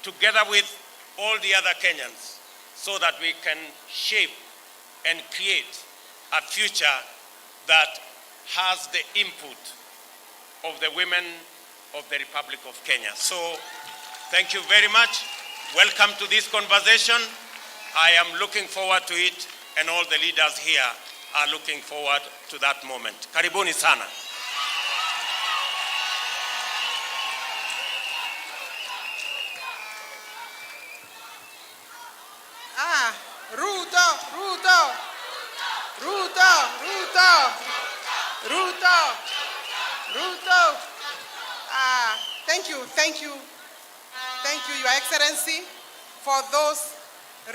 together with all the other Kenyans so that we can shape and create a future that has the input of the women of the Republic of Kenya. So thank you very much. Welcome to this conversation. I am looking forward to it, and all the leaders here are looking forward to that moment. Karibuni sana. Ruto. Thank you, Your Excellency, for those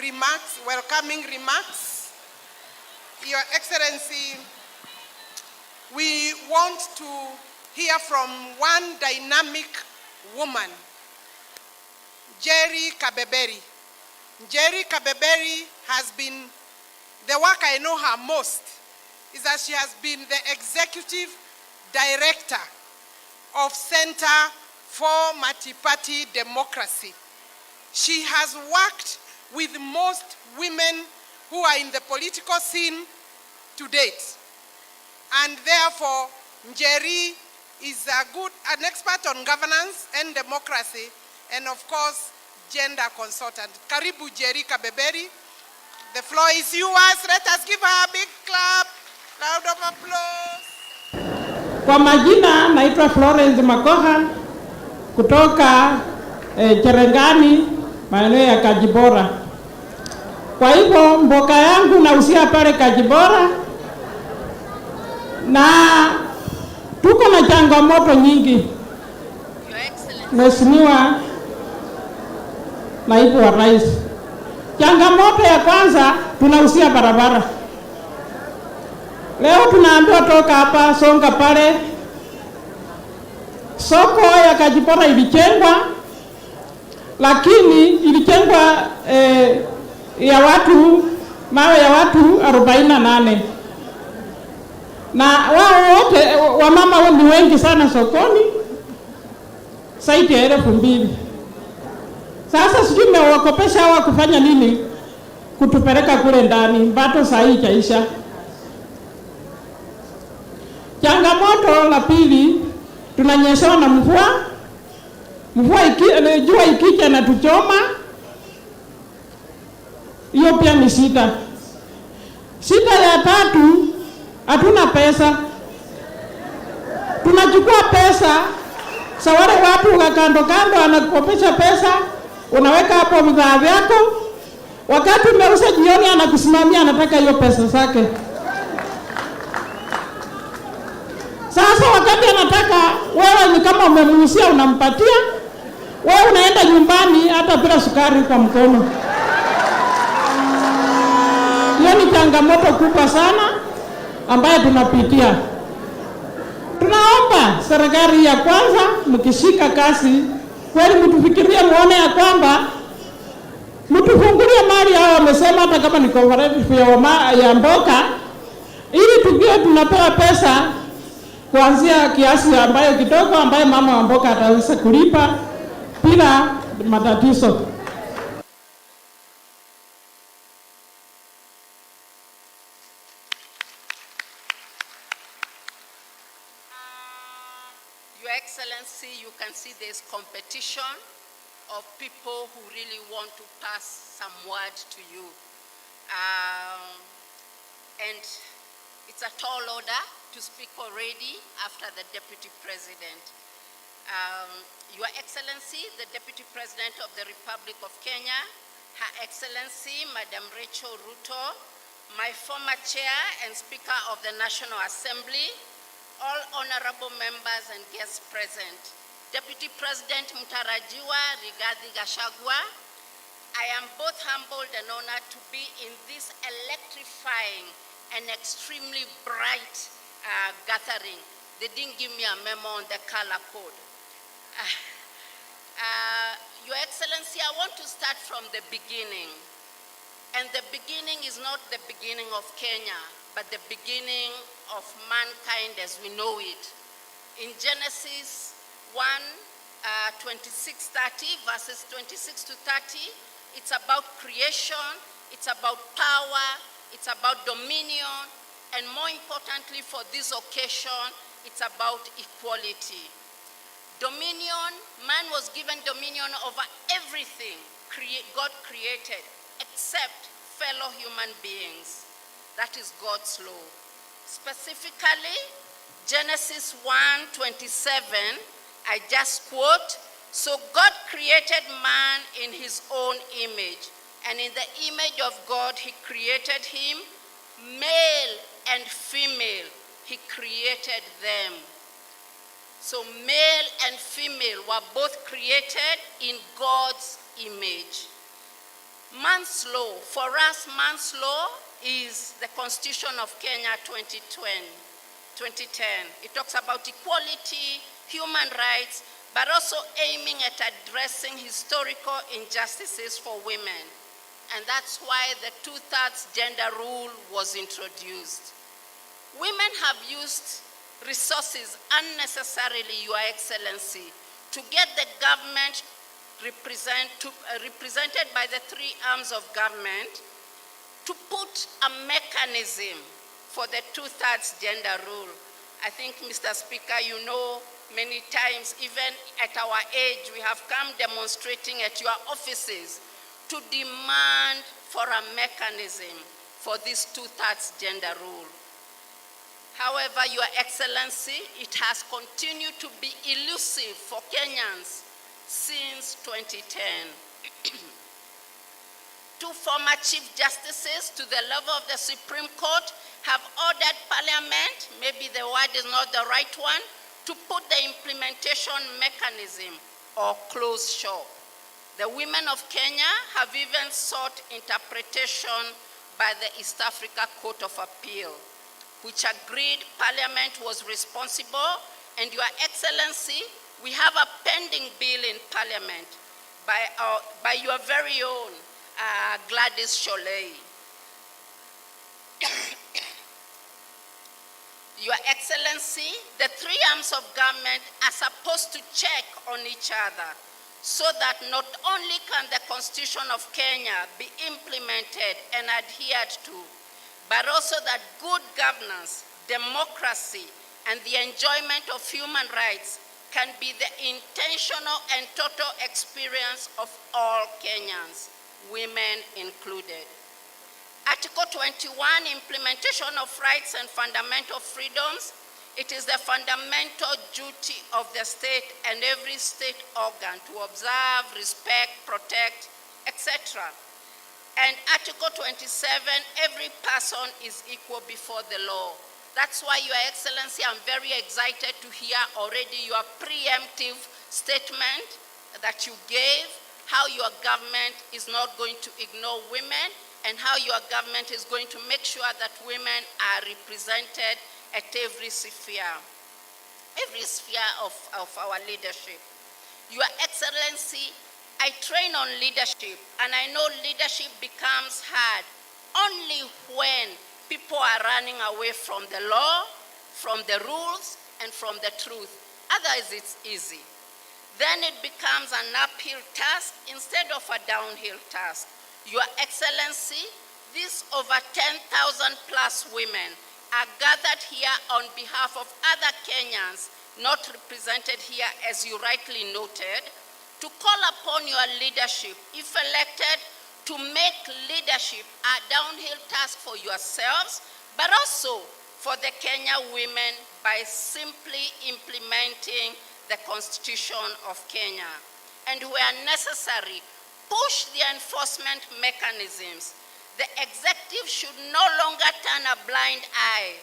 remarks, welcoming remarks. Your Excellency, we want to hear from one dynamic woman, Jerry Kabeberi. Jerry Kabeberi has been, the work I know her most is that she has been the executive director of Center for Multi-Party Democracy. She has worked with most women who are in the political scene to date. And therefore, Njeri is an expert on governance and democracy, and of course, gender consultant. Karibu Njeri Kabeberi. The floor is yours. Let us give her a big clap. Round of applause. Kwa majina naitwa Florence Makoha kutoka Cherengani, maeneo ya Kajibora. Kwa hivyo mboka yangu nausia pale Kajibora, na tuko na changamoto nyingi. Mheshimiwa Naibu wa Rais, changamoto ya kwanza tunausia barabara. Leo tunaambiwa toka hapa songa pale. Soko ya Kajibora ilijengwa, lakini ilijengwa ya watu, mawe ya watu 48. Na wao wote wamama ni wengi sana sokoni, zaidi ya 2,000. Sasa sijui mmewakopesha hawa kufanya nini kutupeleka kule ndani, mbato saa hii chaisha. Changamoto la pili, tunanyeshewa na mvua. Jua ikija na tuchoma. Hiyo pia ni shida. Shida ya tatu, hatuna pesa. Tunachukua pesa, sa wale watu wa kando kando anakopesha pesa, unaweka hapo bidhaa vyako. Wakati umeuza jioni anakusimamia anataka hiyo pesa zake. Sasa wakati anataka, wewe ni kama umemuhusia unampatia, wewe unaenda nyumbani hata bila sukari kwa mkono. Hiyo ni changamoto kubwa sana ambayo tunapitia. Tunaomba serikali ya kwanza mkishika kasi, kweli mtufikirie muone ya kwamba mtufungulie mali hao wamesema hata kama ni cooperative ya mboka, ili tujue tunapewa pesa kuanzia kiasi ambayo kidogo ambayo mama wa mboka ataweza kulipa bila matatizo. Your Excellency, you can see there's competition of people who really want to pass some word to you. And it's a tall order to speak already after the Deputy President. Your Excellency, the Deputy President of the Republic of Kenya, Her Excellency, Madam Rachel Ruto, my former Chair and Speaker of the National Assembly, all honorable members and guests present, Deputy President Mutarajiwa Rigathi Gachagua, I am both humbled and honored to be in this electrifying and extremely bright gathering. They didn't give me a memo on the color code. Your Excellency, I want to start from the beginning. And the beginning is not the beginning of Kenya, but the beginning of mankind as we know it. In Genesis 1:26-30, verses 26 to 30, it's about creation, it's about power, it's about dominion, and more importantly for this occasion, it's about equality. Dominion, man was given dominion over everything God created, except fellow human beings. That is God's law. Specifically, Genesis 1:27, I just quote, "So God created man in his own image, and in the image of God he created him, male and female, he created them." So male and female were both created in God's image. Man's law, for us, man's law is the Constitution of Kenya 2010. It talks about equality, human rights, but also aiming at addressing historical injustices for women. And that's why the 2/3 gender rule was introduced. Women have used resources unnecessarily, Your Excellency, to get the government represented by the three arms of government to put a mechanism for the 2/3 gender rule. I think, Mr. Speaker, you know many times, even at our age, we have come demonstrating at your offices to demand for a mechanism for this 2/3 gender rule. However, Your Excellency, it has continued to be elusive for Kenyans since 2010. Two former Chief Justices to the level of the Supreme Court have ordered Parliament, maybe the word is not the right one, to put the implementation mechanism or close shop. The women of Kenya have even sought interpretation by the East Africa Court of Appeal, which agreed Parliament was responsible, and Your Excellency, we have a pending bill in Parliament by your very own Gladys Sholei. Your Excellency, the three arms of government are supposed to check on each other so that not only can the Constitution of Kenya be implemented and adhered to, but also that good governance, democracy, and the enjoyment of human rights can be the intentional and total experience of all Kenyans, women included. Article 21, implementation of rights and fundamental freedoms. It is the fundamental duty of the state and every state organ to observe, respect, protect, etc. And Article 27, every person is equal before the law. That's why, Your Excellency, I'm very excited to hear already your preemptive statement that you gave, how your government is not going to ignore women and how your government is going to make sure that women are represented at every sphere of our leadership. Your Excellency, I train on leadership, and I know leadership becomes hard only when people are running away from the law, from the rules, and from the truth. Otherwise, it's easy. Then it becomes an uphill task instead of a downhill task. Your Excellency, these over 10,000 plus women are gathered here on behalf of other Kenyans not represented here, as you rightly noted, to call upon your leadership, if elected, to make leadership a downhill task for yourselves, but also for the Kenya women by simply implementing the Constitution of Kenya. And where necessary, push the enforcement mechanisms. The executive should no longer turn a blind eye,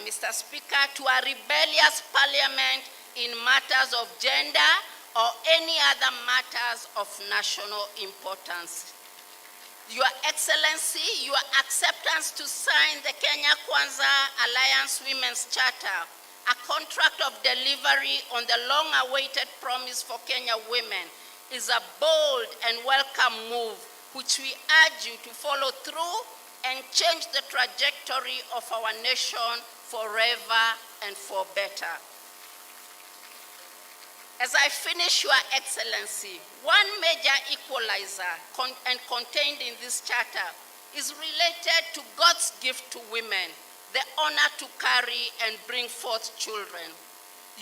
Mr. Speaker, to a rebellious parliament in matters of gender or any other matters of national importance. Your Excellency, your acceptance to sign the Kenya Kwanza Alliance Women's Charter, a contract of delivery on the long-awaited promise for Kenya women, is a bold and welcome move, which we urge you to follow through and change the trajectory of our nation forever and for better. As I finish, Your Excellency, one major equalizer and contained in this charter is related to God's gift to women, the honor to carry and bring forth children.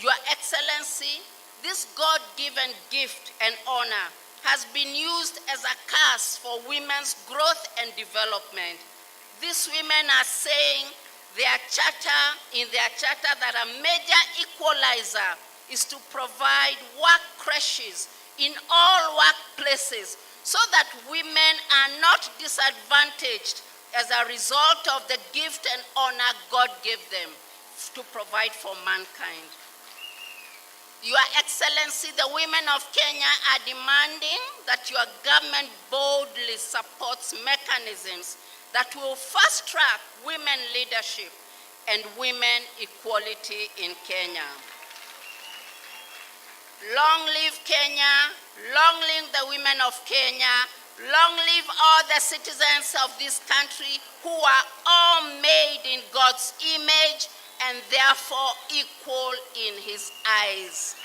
Your Excellency, this God-given gift and honor has been used as a curse for women's growth and development. These women are saying in their charter that a major equalizer is to provide work creches in all workplaces so that women are not disadvantaged as a result of the gift and honor God gave them to provide for mankind. Your Excellency, the women of Kenya are demanding that your government boldly supports mechanisms that will fast-track women leadership and women equality in Kenya. Long live Kenya, long live the women of Kenya, Long live all the citizens of this country who are all made in God's image and therefore equal in his eyes.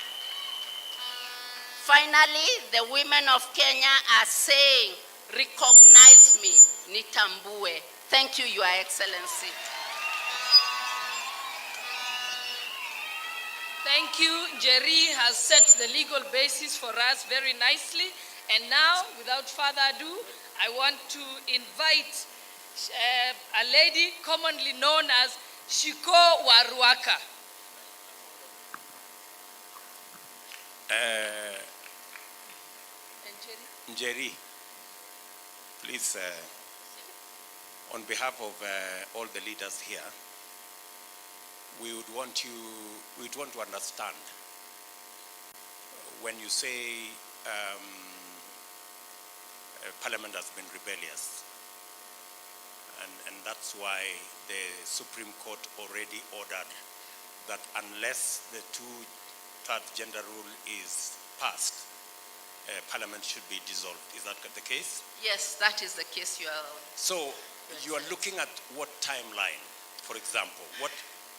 Finally, the women of Kenya are saying, recognize me, nitambue. Thank you, Your Excellency. Thank you. Jerry has set the legal basis for us very nicely. And now, without further ado, I want to invite a lady commonly known as Shiko Waruaka. Njeri, please, on behalf of all the leaders here, we would want to understand when you say Parliament has been rebellious, and that's why the Supreme Court already ordered that unless the two-thirds gender rule is passed, Parliament should be dissolved. Is that the case? Yes, that is the case. So you are looking at what timeline, for example?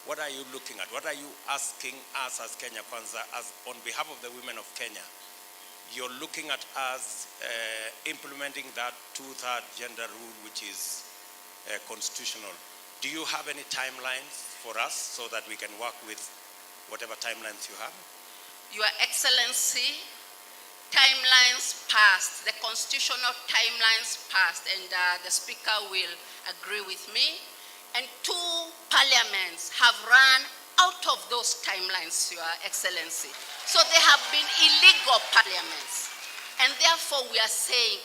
What are you looking at? What are you asking us as Kenya Kwanza, as on behalf of the women of Kenya? You're looking at us implementing that two-thirds gender rule, which is constitutional. Do you have any timelines for us so that we can work with whatever timelines you have? Your Excellency, timelines passed, the constitutional timelines passed, and the Speaker will agree with me. And 2 parliaments have run out of those timelines, Your Excellency. So they have been illegal parliaments. And therefore we are saying,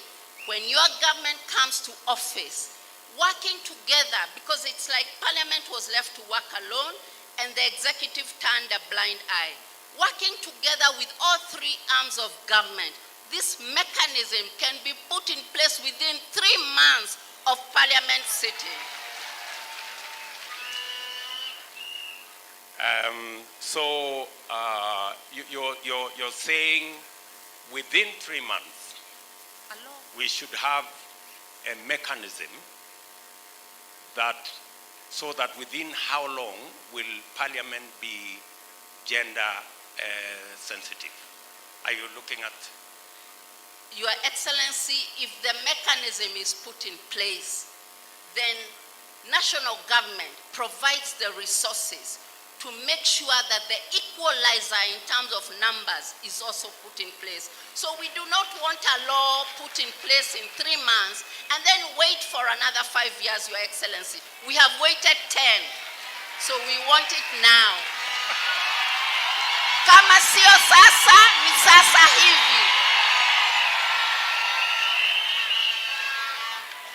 when your government comes to office, working together, because it's like Parliament was left to work alone and the executive turned a blind eye. Working together with all 3 arms of government, this mechanism can be put in place within 3 months of Parliament sitting. So you're saying within 3 months, we should have a mechanism that, so that within how long will Parliament be gender sensitive? Are you looking at? Your Excellency, if the mechanism is put in place, then national government provides the resources to make sure that the equalizer in terms of numbers is also put in place. So we do not want a law put in place in 3 months and then wait for another 5 years, Your Excellency. We have waited 10, so we want it now. Kama sio sasa, ni sasa hivi.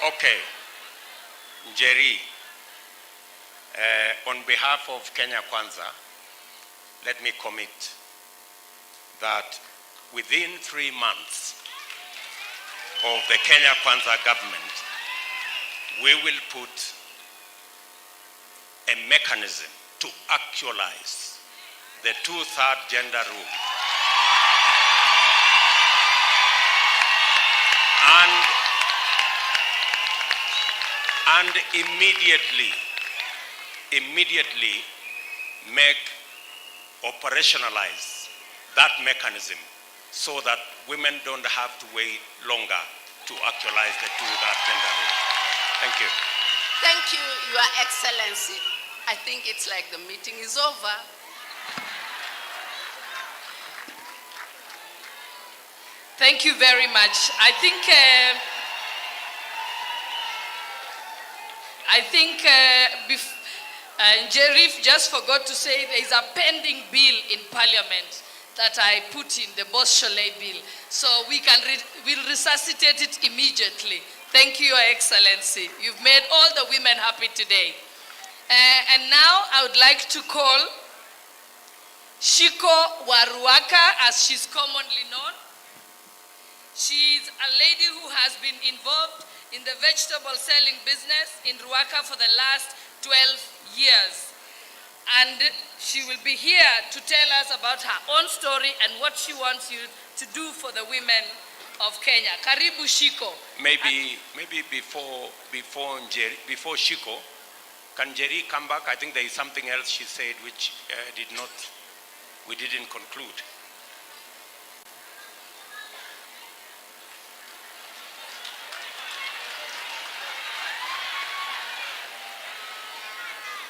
Okay, Njeri, on behalf of Kenya Kwanza, let me commit that within 3 months of the Kenya Kwanza government, we will put a mechanism to actualize the two-thirds gender rule. And immediately make operationalize that mechanism so that women don't have to wait longer to actualize the two-thirds gender rule. Thank you. Thank you, Your Excellency. I think it's like the meeting is over. Thank you very much. I think Jerif just forgot to say there is a pending bill in Parliament that I put in, the Boschole bill. So we'll resuscitate it immediately. Thank you, Your Excellency. You've made all the women happy today. And now I would like to call Shiko Waruaka, as she's commonly known. She's a lady who has been involved in the vegetable selling business in Ruaka for the last 12 years. And she will be here to tell us about her own story and what she wants you to do for the women of Kenya. Karibu Shiko. Maybe before Shiko, can Jerry come back? I think there is something else she said which we didn't conclude.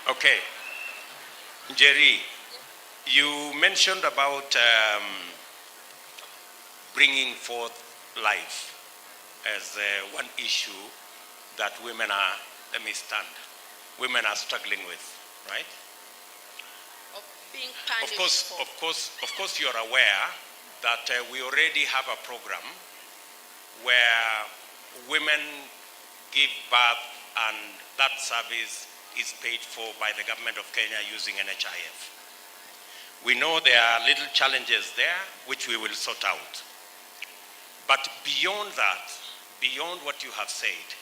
Okay, Jerry, you mentioned about bringing forth life as one issue that women are struggling with, right? Of being punished. Of course, you're aware that we already have a program where women give birth and that service is paid for by the government of Kenya using NHIF. We know there are little challenges there which we will sort out. But beyond that, beyond what you have said,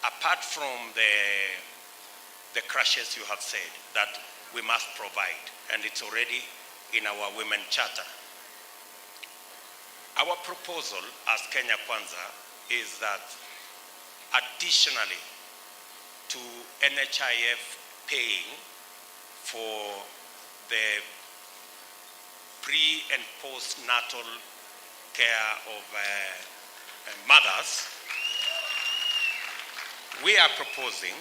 apart from the crushes you have said that we must provide, and it's already in our Women Charter, our proposal as Kenya Kwanza is that additionally to NHIF paying for the pre and postnatal care of mothers, we are proposing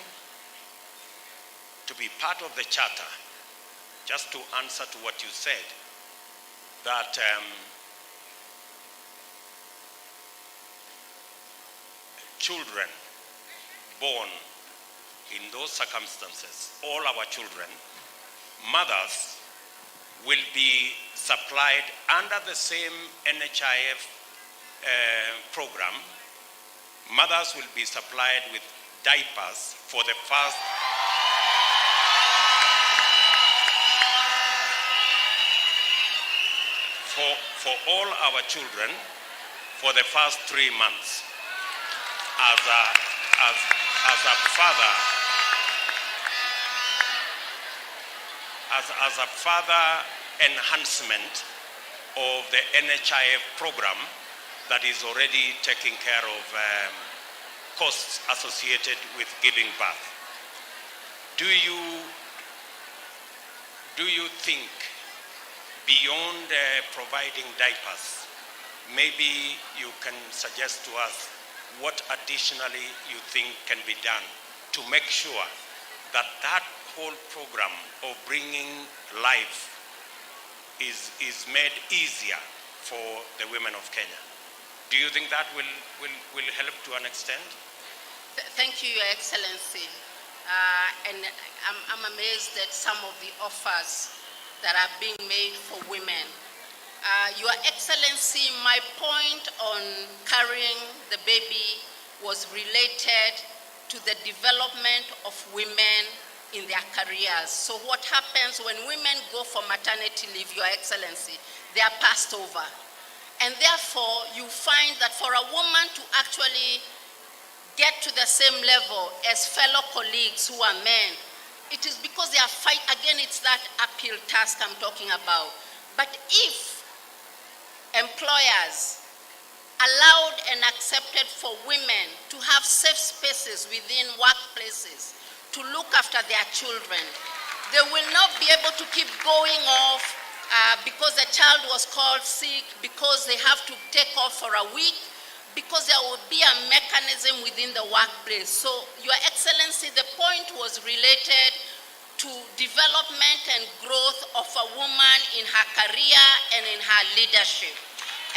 to be part of the charter, just to answer to what you said, that children born in those circumstances, all our children, mothers will be supplied under the same NHIF program. Mothers will be supplied with diapers for the first for all our children for the first 3 months. As a further enhancement of the NHIF program that is already taking care of costs associated with giving birth. Do you think beyond providing diapers, maybe you can suggest to us what additionally you think can be done to make sure that that whole program of bringing life is made easier for the women of Kenya? Do you think that will help to an extent? Thank you, Your Excellency. And I'm amazed at some of the offers that are being made for women. Your Excellency, my point on carrying the baby was related to the development of women in their careers. So what happens when women go for maternity leave, Your Excellency, they are passed over. And therefore, you find that for a woman to actually get to the same level as fellow colleagues who are men, it is because they are again, it's that uphill task I'm talking about. But if employers allowed and accepted for women to have safe spaces within workplaces to look after their children, they will not be able to keep going off because the child was called sick, because they have to take off for a week, because there will be a mechanism within the workplace. So, Your Excellency, the point was related to development and growth of a woman in her career and in her leadership.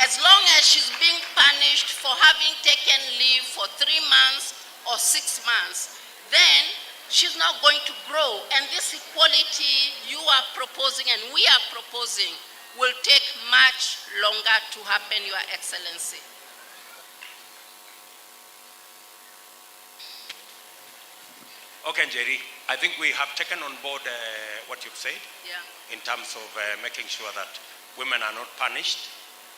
As long as she's being punished for having taken leave for 3 months or 6 months, then she's not going to grow. And this equality you are proposing and we are proposing will take much longer to happen, Your Excellency. Okay, Jerry, I think we have taken on board what you've said, in terms of making sure that women are not punished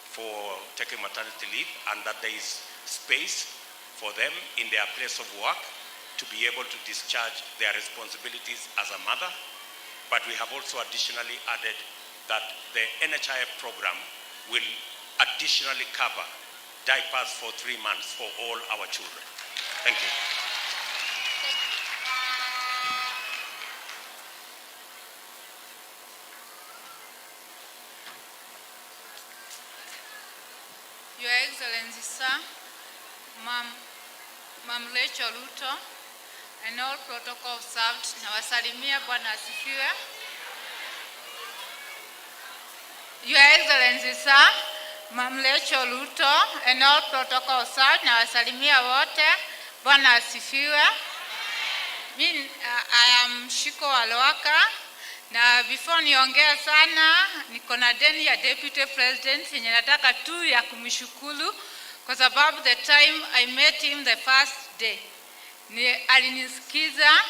for taking maternity leave and that there is space for them in their place of work to be able to discharge their responsibilities as a mother. But we have also additionally added that the NHIF program will additionally cover diapers for 3 months for all our children. Thank you. Your Excellency, sir, Ma'am Rachel Ruto, and all protocol observed. Nawasalimia, Bwana asifiwe. Your Excellency, sir, Ma'am Rachel Ruto, and all protocol observed. Nawasalimia wote, Bwana asifiwe. I am Shiko Walwaka. Na before niongea sana, niko na deni ya Deputy President yenye nataka tu ya kumshukuru kwa sababu the time I met him the first day alinisikiza,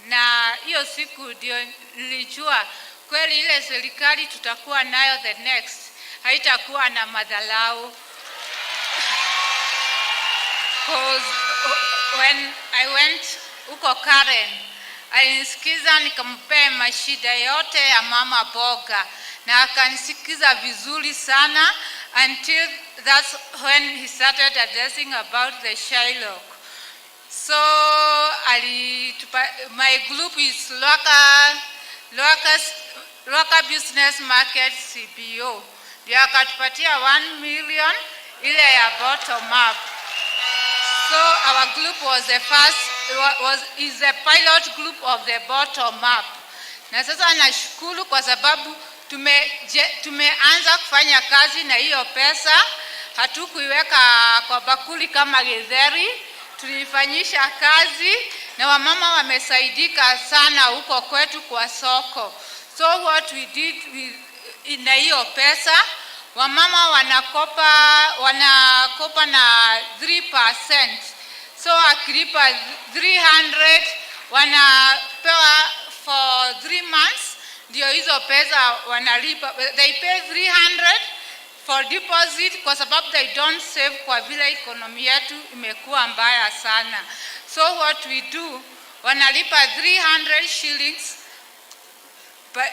na hiyo siku ndio nilijua kweli ile serikali tutakuwa nayo the next haitakuwa na madharau. Because when I went huko Karen, alinisikiza nikampea mashida yote ya mama boga, na akanisikiza vizuri sana until that's when he started addressing about the Shylock. So my group is local business market CBO. Ndio akatupatia 1 million ile ya bottom up. So our group was the first, is the pilot group of the bottom up. Na sasa nashukuru kwa sababu tumeanza kufanya kazi na hiyo pesa. Hatukuiweka kwa bakuli kama githeri, tulifanyisha kazi na wamama wamesaidika sana huko kwetu kwa soko. So what we did na hiyo pesa, wamama wanakopa na 3%. So akilipa 300 wanapewa for 3 months, ndio hizo pesa wanalipa. They pay 300 for deposit kwa sababu they don't save kwa vile economy yetu imekuwa mbaya sana. So what we do, wanalipa 300 shillings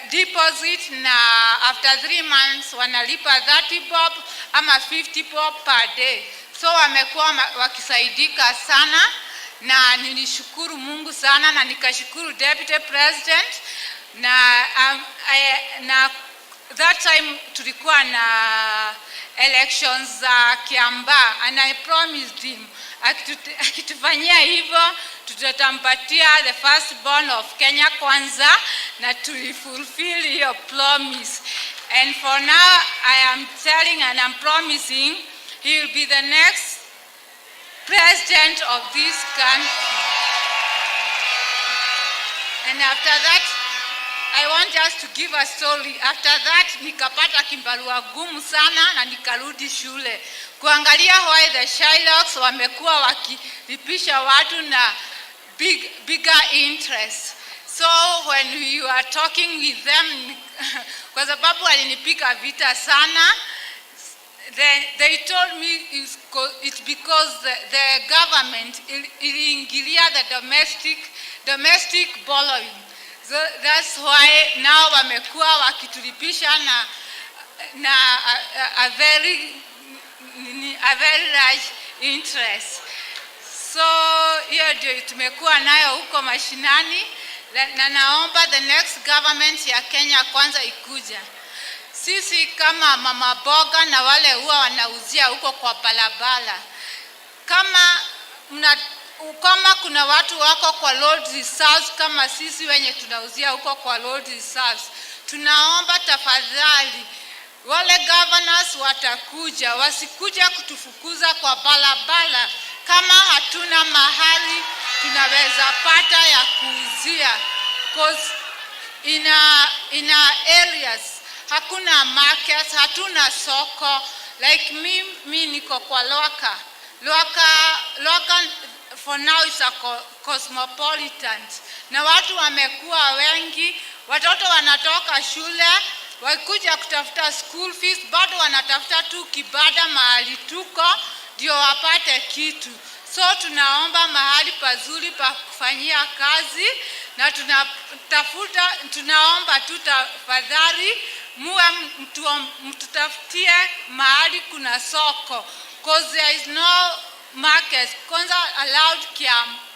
deposit, na after 3 months wanalipa 30 bob ama 50 bob per day. So wamekuwa wakisaidika sana, na nilishukuru Mungu sana, na nikashukuru Deputy President, na that time tulikuwa na elections za Kiambaa, and I promised him akitufanyia hivyo tutampatia the first born of Kenya Kwanza, na tulifulfill your promise. And for now I am telling and I'm promising he will be the next president of this country. And after that, I want just to give a story. After that, nikapata kimbarua gumu sana na nikarudi shule kuangalia why the Shylocks wamekuwa wakilipisha watu na bigger interest. So when we were talking with them, kwa sababu walinipiga vita sana, they told me it's because the government iliingilia the domestic borrowing. So that's why now wamekuwa wakitulipisha na a very large interest. So hiyo ndio tumekuwa nayo huko mashinani, na naomba the next government ya Kenya Kwanza ikuja. Sisi kama mama boga na wale huwa wanauzia huko kwa barabara, kama kuna watu wako kwa road reserves kama sisi wenye tunauzia huko kwa road reserves, tunaomba tafadhali wale governors watakuja, wasikuja kutufukuza kwa barabara kama hatuna mahali tunaweza pata ya kuuzia. Because in our areas hakuna markets, hatuna soko. Like me niko kwa Loka for now is a cosmopolitan. Na watu wamekuwa wengi, watoto wanatoka shule, wakikuja kutafuta school fees, bado wanatafuta tu kibada mahali tuko, ndio wapate kitu. So tunaomba mahali pazuri pa kufanyia kazi, na tunaomba tu tafadhali muwe mtutafutie mahali kuna soko. because there is no market. Kwanza allowed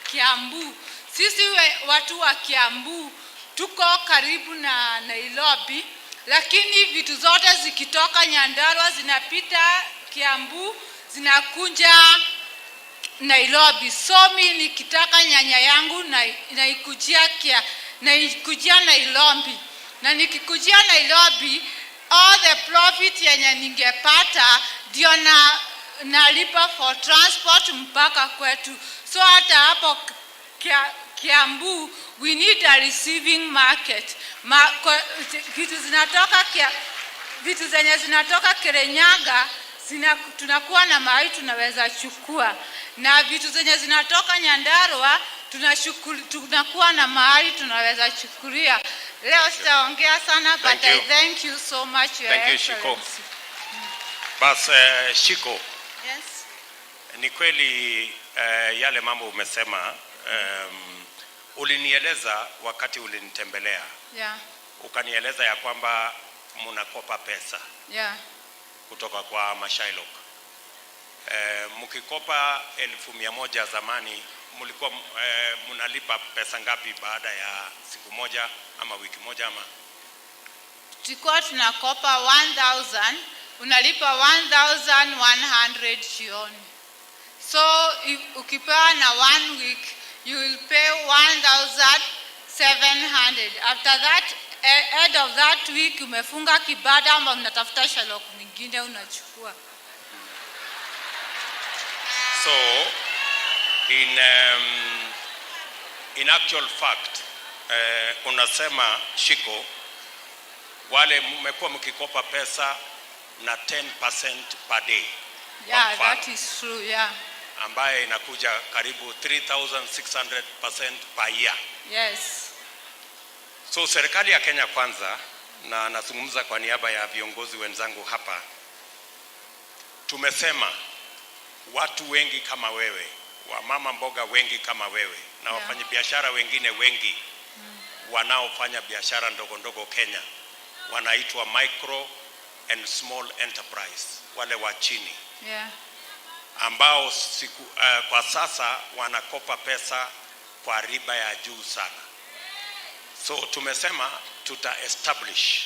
Kiambu. Sisi watu wa Kiambu tuko karibu na Nairobi, lakini vitu zote zikitoka Nyandarua zinapita Kiambu zinakuja Nairobi. So mimi nikitaka nyanya yangu naikujia Nairobi. Na nikikujia Nairobi, all the profit yenye ningepata ndio nalipa for transport mpaka kwetu. So hata hapo Kiambu, we need a receiving market. Vitu zenye zinatoka Kirinyaga tunakuwa na mahali tunaweza chukua, na vitu zenye zinatoka Nyandarua tunakuwa na mahali tunaweza chukulia. Leo sitaongea sana, but I thank you so much, Your Excellency. Thank you, Shiko. Bas, Shiko. Yes. Ni kweli yale mambo umesema, ulinieleza wakati ulinitembelea. Yeah. Ukanieleza ya kwamba mnakopa pesa. Yeah. Kutoka kwa Mashailok. Mkikopa 1,100 zamani, mlikuwa mnalipa pesa ngapi baada ya siku moja ama wiki moja ama? Tulikuwa tunakopa 1,000, unalipa 1,100 jioni. So ukipewa na 1 week, you will pay 1,700. After that, end of that week, umefunga kibada ama unatafuta shalok mwingine unachukua. So, in actual fact, unasema Shiko, wale mmekuwa mkikopa pesa na 10% per day. Yeah, that is true, yeah. Ambaye inakuja karibu 3,600% per year. Yes. So serikali ya Kenya Kwanza, na nazungumza kwa niaba ya viongozi wenzangu hapa, tumesema watu wengi kama wewe, wamama mboga wengi kama wewe, na wafanyabiashara wengine wengi wanaofanya biashara ndogo ndogo Kenya, wanaitwa micro and small enterprise, wale wa chini. Yeah. Ambao kwa sasa wanakopa pesa kwa riba ya juu sana. So tumesema establish,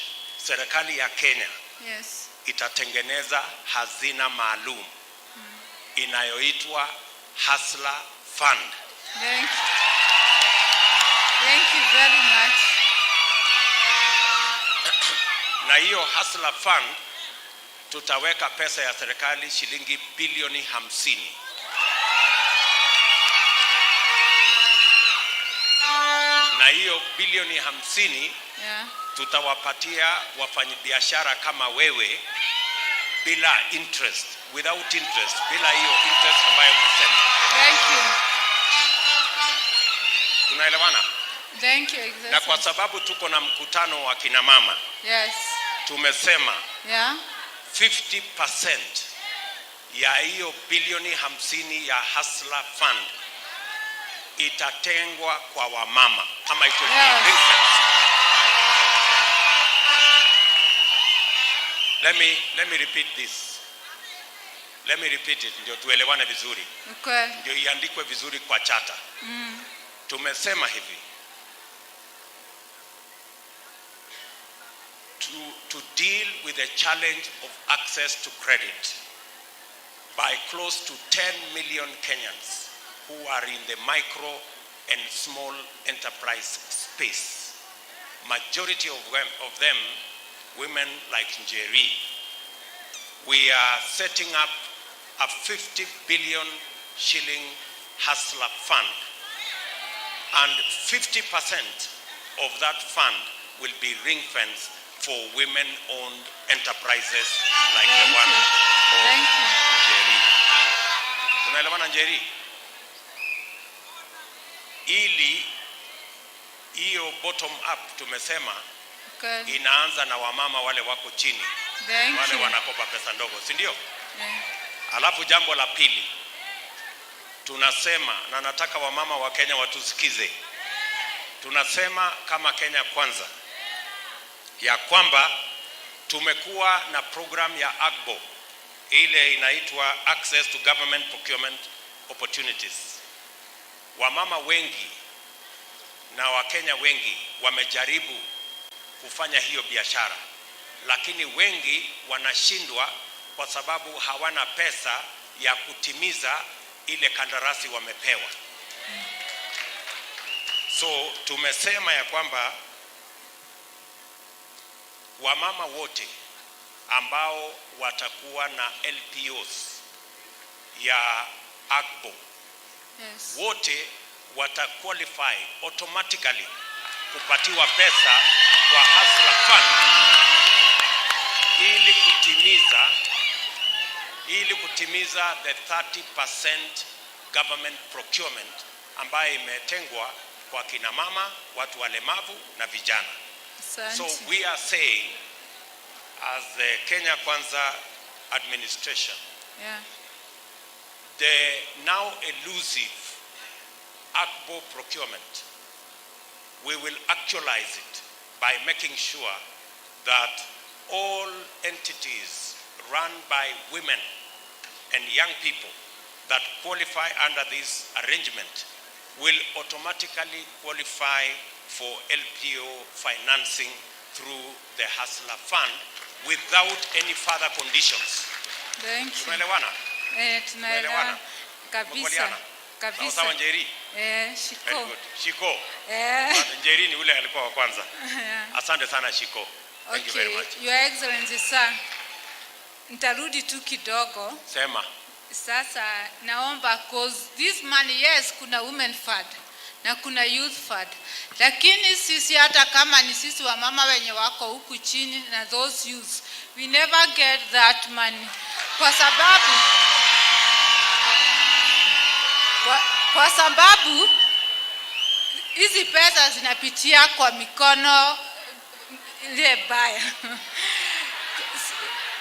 serikali ya Kenya itatengeneza hazina maalum inayoitwa Hustler Fund. Thank you very much. Na hiyo Hustler Fund tutaweka pesa ya serikali shilingi bilioni 50. Na hiyo bilioni 50 tutawapatia wafanyabiashara kama wewe bila interest, without interest, bila hiyo interest ambayo umesema. Thank you. Tunaelewana? Thank you, exactly. Na kwa sababu tuko na mkutano wa kina mama, tumesema 50% ya hiyo bilioni 50 ya Hustler Fund itatengwa kwa wamama ama Let me repeat this. Let me repeat it ndio tuelewane vizuri. Okay. Ndio iandikwe vizuri kwa chata. Tumesema hivi. To deal with the challenge of access to credit by close to 10 million Kenyans who are in the micro and small enterprise space. Majority of them women like Njeri. We are setting up a 50 billion shilling Hustler Fund, and 50% of that fund will be ring-fenced for women-owned enterprises like the one of Njeri. Unaelewana Njeri? Ili hiyo bottom up tumesema inaanza na wamama wale wako chini, wale wanakopa pesa ndogo, si ndio? Alafu jambo la pili tunasema, na nataka wamama wa Kenya watusikize, tunasema kama Kenya Kwanza ya kwamba tumekuwa na program ya AGBO ile inaitwa access to government procurement opportunities. Wamama wengi na Wakenya wengi wamejaribu kufanya hiyo biashara, lakini wengi wanashindwa kwa sababu hawana pesa ya kutimiza ile kandarasi wamepewa. So tumesema ya kwamba wamama wote ambao watakuwa na LPOs ya AGBO, wote wataqualify automatically kupatiwa pesa kwa Hustler Fund ili kutimiza the 30% government procurement ambayo imetengwa kwa kina mama, watu walemavu na vijana. So we are saying as the Kenya Kwanza administration, the now elusive AGBO procurement, we will actualize it by making sure that all entities run by women and young people that qualify under this arrangement will automatically qualify for LPO financing through the Hustler Fund without any further conditions. Thank you. Tunaelewana? Tunaelewana kabisa. Kabisa. Sawa Njeri? Shiko. Very good. Shiko. Njeri ni ule alikuwa wa kwanza. Asante sana Shiko. Thank you very much. Your Excellency sir, nitarudi tu kidogo. Sema. Sasa naomba cause this money, yes, kuna women fund na kuna youth fund, lakini sisi hata kama ni sisi wa mama wenye wako huku chini na those youths, we never get that money kwa sababu hizi pesa zinapitia kwa mikono ile baya.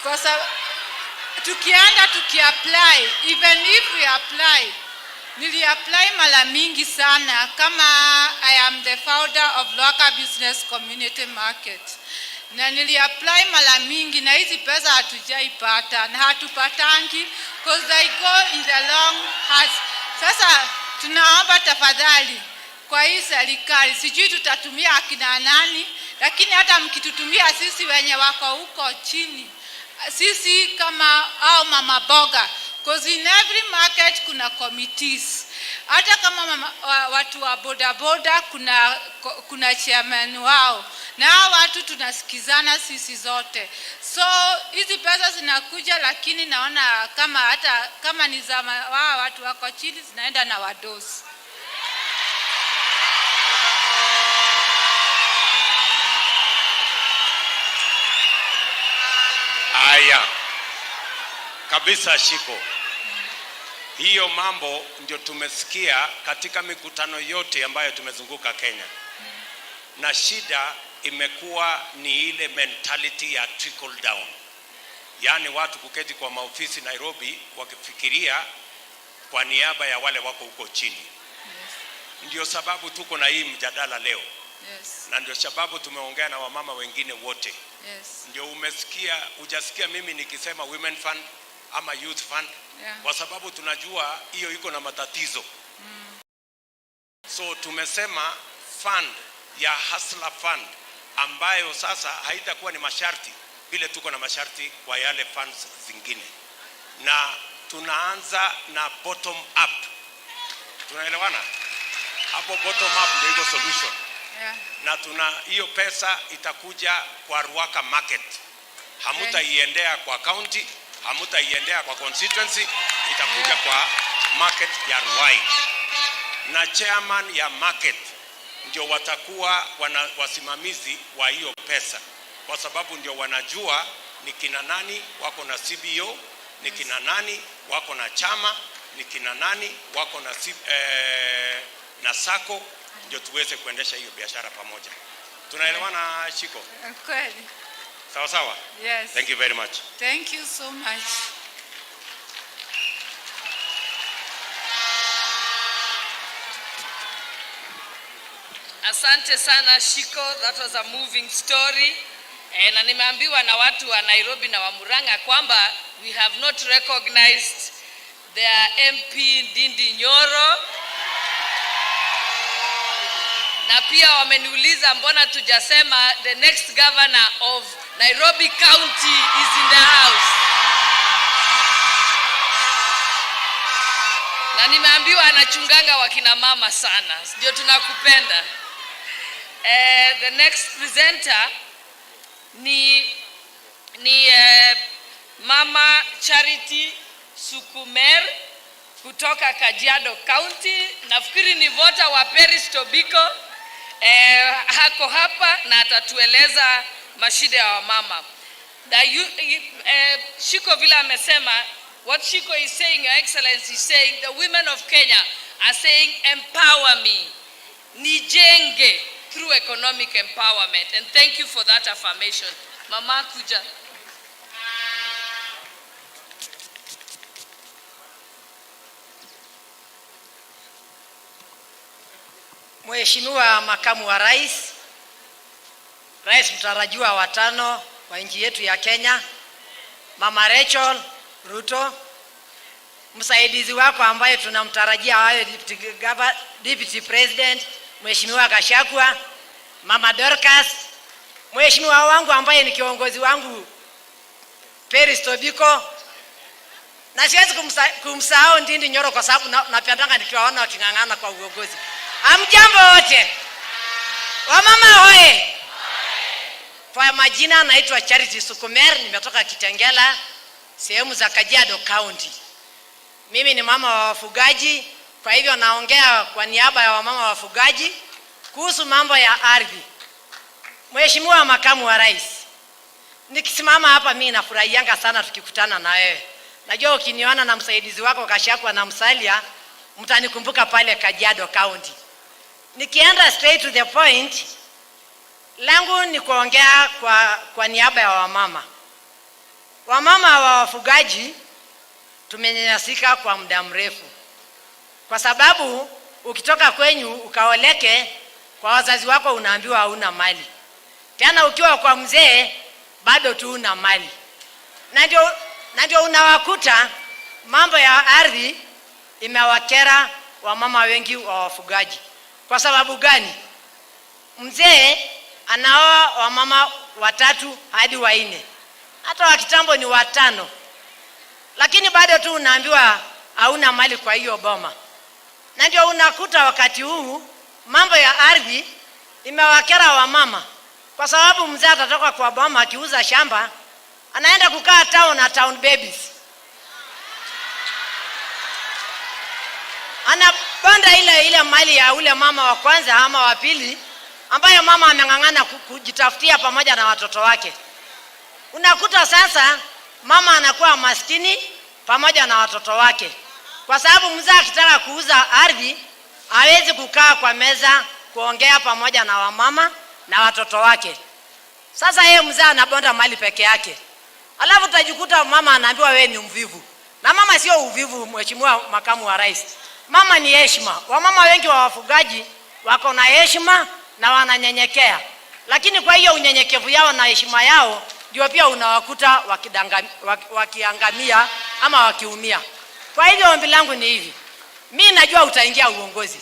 Kwa sababu tukienda tukiapply, even if we apply, niliapply mara mingi sana, kama I am the founder of local business community market, na niliapply mara mingi na hizi pesa hatujaipata na hatupatangi because they go in the long has. Sasa tunaomba tafadhali kwa hii serikali, sijui tutatumia akina nani, lakini hata mkitutumia sisi wenye wako huko chini, sisi kama au mama boga, because in every market kuna committees. Hata kama watu wa boda boda kuna chairman wao, na hao watu tunasikizana sisi zote. So hizi pesa zinakuja, lakini naona kama hata kama ni za watu wako chini zinaenda na wadosi. Aya. Kabisa Shiko. Hiyo mambo ndio tumesikia katika mikutano yote ambayo tumezunguka Kenya. Na shida imekuwa ni ile mentality ya trickle down. Yaani watu kuketi kwa maofisi Nairobi wakifikiria kwa niaba ya wale wako huko chini. Ndio sababu tuko na hii mjadala leo. Na ndio sababu tumeongea na wamama wengine wote. Ndio hujasikia mimi nikisema women fund ama youth fund, kwa sababu tunajua hiyo iko na matatizo. So tumesema fund ya Hustler Fund ambayo sasa haitakuwa ni masharti vile tuko na masharti kwa yale funds zingine, na tunaanza na bottom up. Tunaelewana? Hapo bottom up ndio iko solution. Na hiyo pesa itakuja kwa Ruaka market. Hamutaiendea kwa county, hamutaiendea kwa constituency, itakuja kwa market ya Ruai. Na chairman ya market ndio watakuwa wasimamizi wa hiyo pesa, kwa sababu ndio wanajua ni kina nani wako na CBO, ni kina nani wako na chama, ni kina nani wako na sako, ndio tuweze kuendesha hiyo biashara pamoja. Tunaelewana Shiko? Kweli. Sawa sawa? Yes. Thank you very much. Thank you so much. Asante sana Shiko, that was a moving story. Na nimeambiwa na watu wa Nairobi na wa Murang'a kwamba we have not recognized their MP Ndindi Nyoro. Na pia wameniuliza mbona tujasema the next governor of Nairobi County is in the house. Na nimeambiwa anachunganga wakina mama sana. Ndio tunakupenda. The next presenter ni Mama Charity Sukumer kutoka Kajiado County. Nafikiri ni vota wa Paris Tobiko. Hako hapa na atatueleza mashida ya wamama. Shiko vile amesema, what Shiko is saying, Your Excellency, is saying the women of Kenya are saying empower me, nijenge, through economic empowerment. And thank you for that affirmation. Mama kuja. Mheshimiwa Makamu wa Rais, Rais mtarajiwa wa 5 wa nchi yetu ya Kenya, Mama Rachel Ruto, msaidizi wako ambaye tunamtarajia awe Deputy President, Mheshimiwa Gachagua, Mama Dorcas, Mheshimiwa wangu ambaye ni kiongozi wangu Paris Tobiko, na siwezi kumsahau Ndindi Nyoro kwa sababu napendanga nikiwaona wakingangana kwa uongozi. Hamjambo wote. Wamama hoye. Kwa majina naitwa Charity Sukumer, nimetoka Kitengela, sehemu za Kajiado County. Mimi ni mama wa wafugaji, kwa hivyo naongea kwa niaba ya wamama wafugaji kuhusu mambo ya ardhi. Mheshimiwa Makamu wa Rais, nikisimama hapa mimi nafurahianga sana tukikutana na wewe. Najua ukiniona na msaidizi wako Gachagua na Musalia, mtanikumbuka pale Kajiado County. Nikienda straight to the point, langu ni kuongea kwa niaba ya wamama. Wamama wa wafugaji tumenyanyasika kwa muda mrefu. Kwa sababu ukitoka kwenyu ukaoleke kwa wazazi wako unaambiwa hauna mali. Tena ukiwa kwa mzee bado tu una mali. Na ndio unawakuta mambo ya ardhi imewakera wamama wengi wa wafugaji. Kwa sababu gani? Mzee anaoa wamama 3 hadi 4. Hata wa kitambo ni 5. Lakini bado tu unaambiwa hauna mali kwa hiyo boma. Na ndio unakuta wakati huu mambo ya ardhi imewakera wamama. Kwa sababu mzee atatoka kwa boma akiuza shamba, anaenda kukaa town na town babies. Anabonda ile mali ya ule mama wa kwanza ama wa pili ambayo mama amengangana kujitafutia pamoja na watoto wake. Unakuta sasa mama anakuwa maskini pamoja na watoto wake. Kwa sababu mzee akitaka kuuza ardhi hawezi kukaa kwa meza kuongea pamoja na wamama na watoto wake. Sasa yeye mzee anabonda mali peke yake. Alafu utajikuta mama anaambiwa wewe ni mvivu. Na mama sio uvivu, Mheshimiwa Makamu wa Rais. Mama ni heshima. Wamama wengi wa wafugaji wako na heshima na wananyenyekea. Lakini kwa hiyo unyenyekevu yao na heshima yao ndio pia unawakuta wakiangamia ama wakiumia. Kwa hivyo ombi langu ni hivi. Mimi najua utaingia uongozi.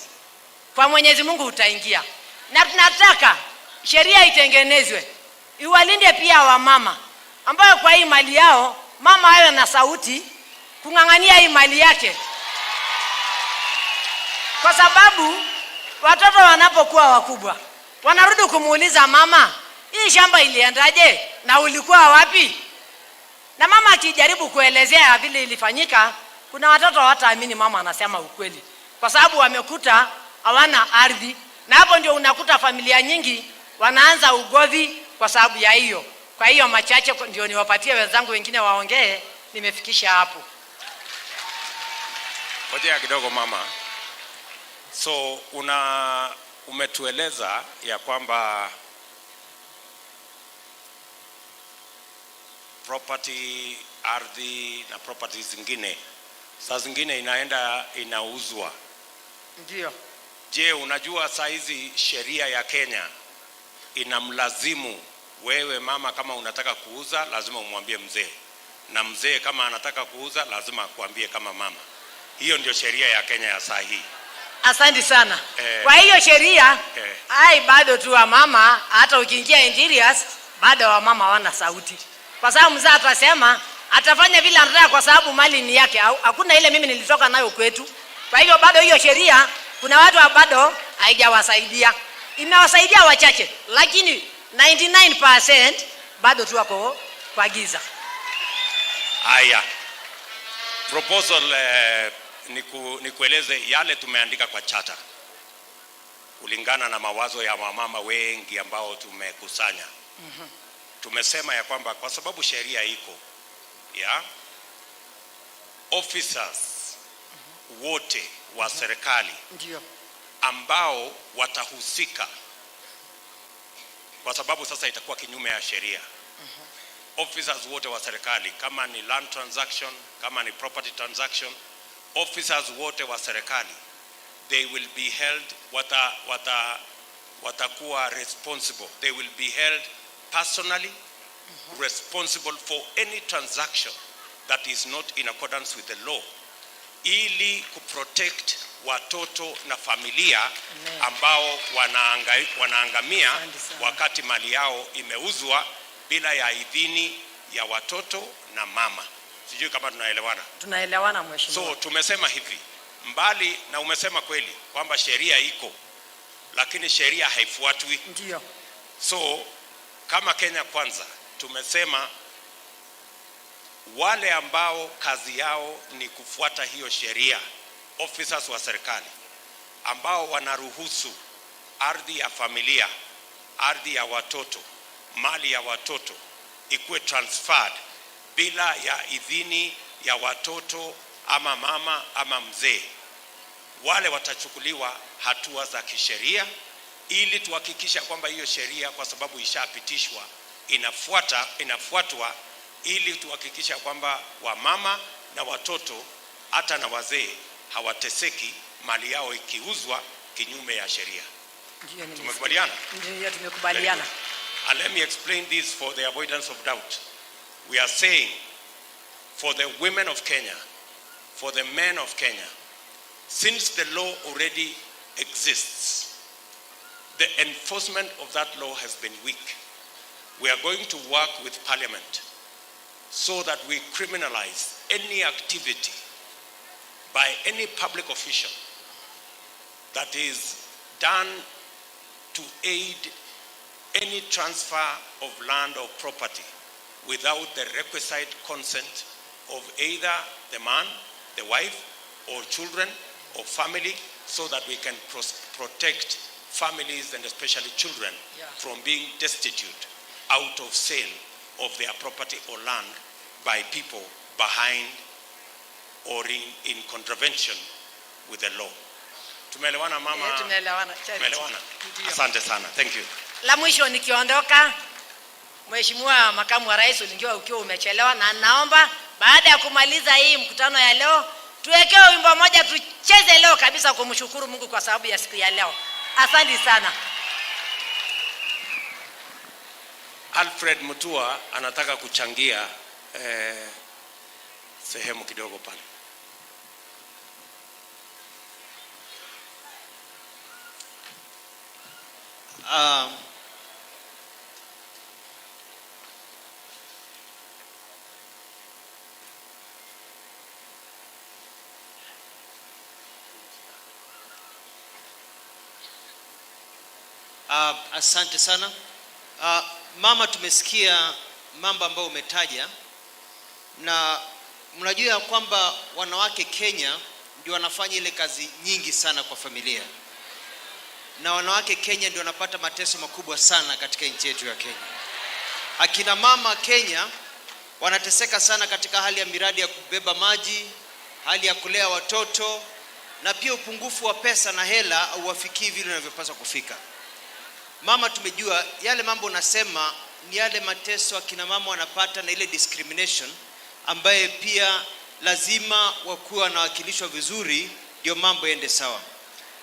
Kwa Mwenyezi Mungu utaingia. Na tunataka sheria itengenezwe iwalinde pia wamama ambao kwa hii mali yao mama awe na sauti kungangania hii mali yake. Kwa sababu watoto wanapokuwa wakubwa wanarudi kumuuliza mama, hii shamba iliendaje na ulikuwa wapi? Na mama akijaribu kuelezea vile ilifanyika, kuna watoto hawataamini mama anasema ukweli. Kwa sababu wamekuta hawana ardhi, na hapo ndio unakuta familia nyingi wanaanza ugomvi kwa sababu ya hiyo. Kwa hiyo machache ndio niwapatie wenzangu wengine waongee, nimefikisha hapo. Ngoja kidogo mama. So umetueleza ya kwamba property, ardhi na property zingine saa zingine inauzwa. Ndio. Je, unajua saa hizi sheria ya Kenya inamlazimu wewe mama kama unataka kuuza lazima umwambie mzee. na mzee kama anataka kuuza lazima akuambie kama mama. Hiyo ndio sheria ya Kenya ya saa hii. Asante sana. Kwa hiyo sheria bado tu wa mama, hata ukiingia interiors bado wa mama hawana sauti. Kwa sababu mzee atasema atafanya vile anataka kwa sababu mali ni yake. Hakuna ile mimi nilitoka nayo kwetu. Kwa hiyo bado hiyo sheria kuna watu bado haijawasaidia. Imewasaidia wachache, lakini 99% bado tu wako kwa giza. Haya. Proposal nikueleze yale tumeandika kwa charter. Kulingana na mawazo ya wamama wengi ambao tumekusanya. Tumesema ya kwamba kwa sababu sheria iko officers wote wa serikali ambao watahusika, kwa sababu sasa itakuwa kinyume ya sheria. Officers wote wa serikali, kama ni land transaction, kama ni property transaction, officers wote wa serikali, they will be held, watakuwa responsible. They will be held personally responsible for any transaction that is not in accordance with the law, ili kuprotect watoto na familia ambao wanaangamia wakati mali yao imeuzwa bila ya idhini ya watoto na mama. Sijui kama tunaelewana. Tunaelewana mheshimiwa. So tumesema hivi, mbali na umesema kweli kwamba sheria iko, lakini sheria haifuatwi. Ndio. So kama Kenya Kwanza tumesema wale ambao kazi yao ni kufuata hiyo sheria, officers wa serikali ambao wanaruhusu ardhi ya familia, ardhi ya watoto, mali ya watoto ikuwe transferred bila ya idhini ya watoto ama mama ama mzee, wale watachukuliwa hatua za kisheria, ili tuhakikisha kwamba hiyo sheria, kwa sababu ishapitishwa, inafuatwa, ili tuhakikisha kwamba wamama na watoto hata na wazee hawateseki mali yao ikiuzwa kinyume ya sheria. Tumekubaliana? Ndio, tumekubaliana. And let me explain this for the avoidance of doubt. We are saying for the women of Kenya, for the men of Kenya, since the law already exists, the enforcement of that law has been weak. We are going to work with Parliament so that we criminalize any activity by any public official that is done to aid any transfer of land or property without the requisite consent of either the man, the wife, or children, or family, so that we can protect families and especially children from being destitute out of sale of their property or land by people behind or in contravention with the law. Tumeelewana mama? Tumeelewana. Tumeelewana. Asante sana. Thank you. La mwisho nikiondoka, Mheshimiwa Makamu wa Rais, ulingiwa ukiwa umechelewa, na naomba baada ya kumaliza hii mkutano ya leo tuwekee wimbo moja tucheze leo kabisa kumshukuru Mungu kwa sababu ya siku ya leo. Asante sana. Alfred Mutua anataka kuchangia sehemu kidogo pale. Asante sana. Mama, tumesikia mambo ambayo umetaja, na mnajua kwamba wanawake Kenya ndio wanafanya ile kazi nyingi sana kwa familia, na wanawake Kenya ndio wanapata mateso makubwa sana katika nchi yetu ya Kenya. Akina mama Kenya wanateseka sana katika hali ya miradi ya kubeba maji, hali ya kulea watoto, na pia upungufu wa pesa na hela hauwafikii vile inavyopaswa kufika. Mama, tumejua yale mambo unasema ni yale mateso akina mama wanapata na ile discrimination ambaye pia lazima wakuwa wanawakilishwa vizuri ndio mambo yaende sawa.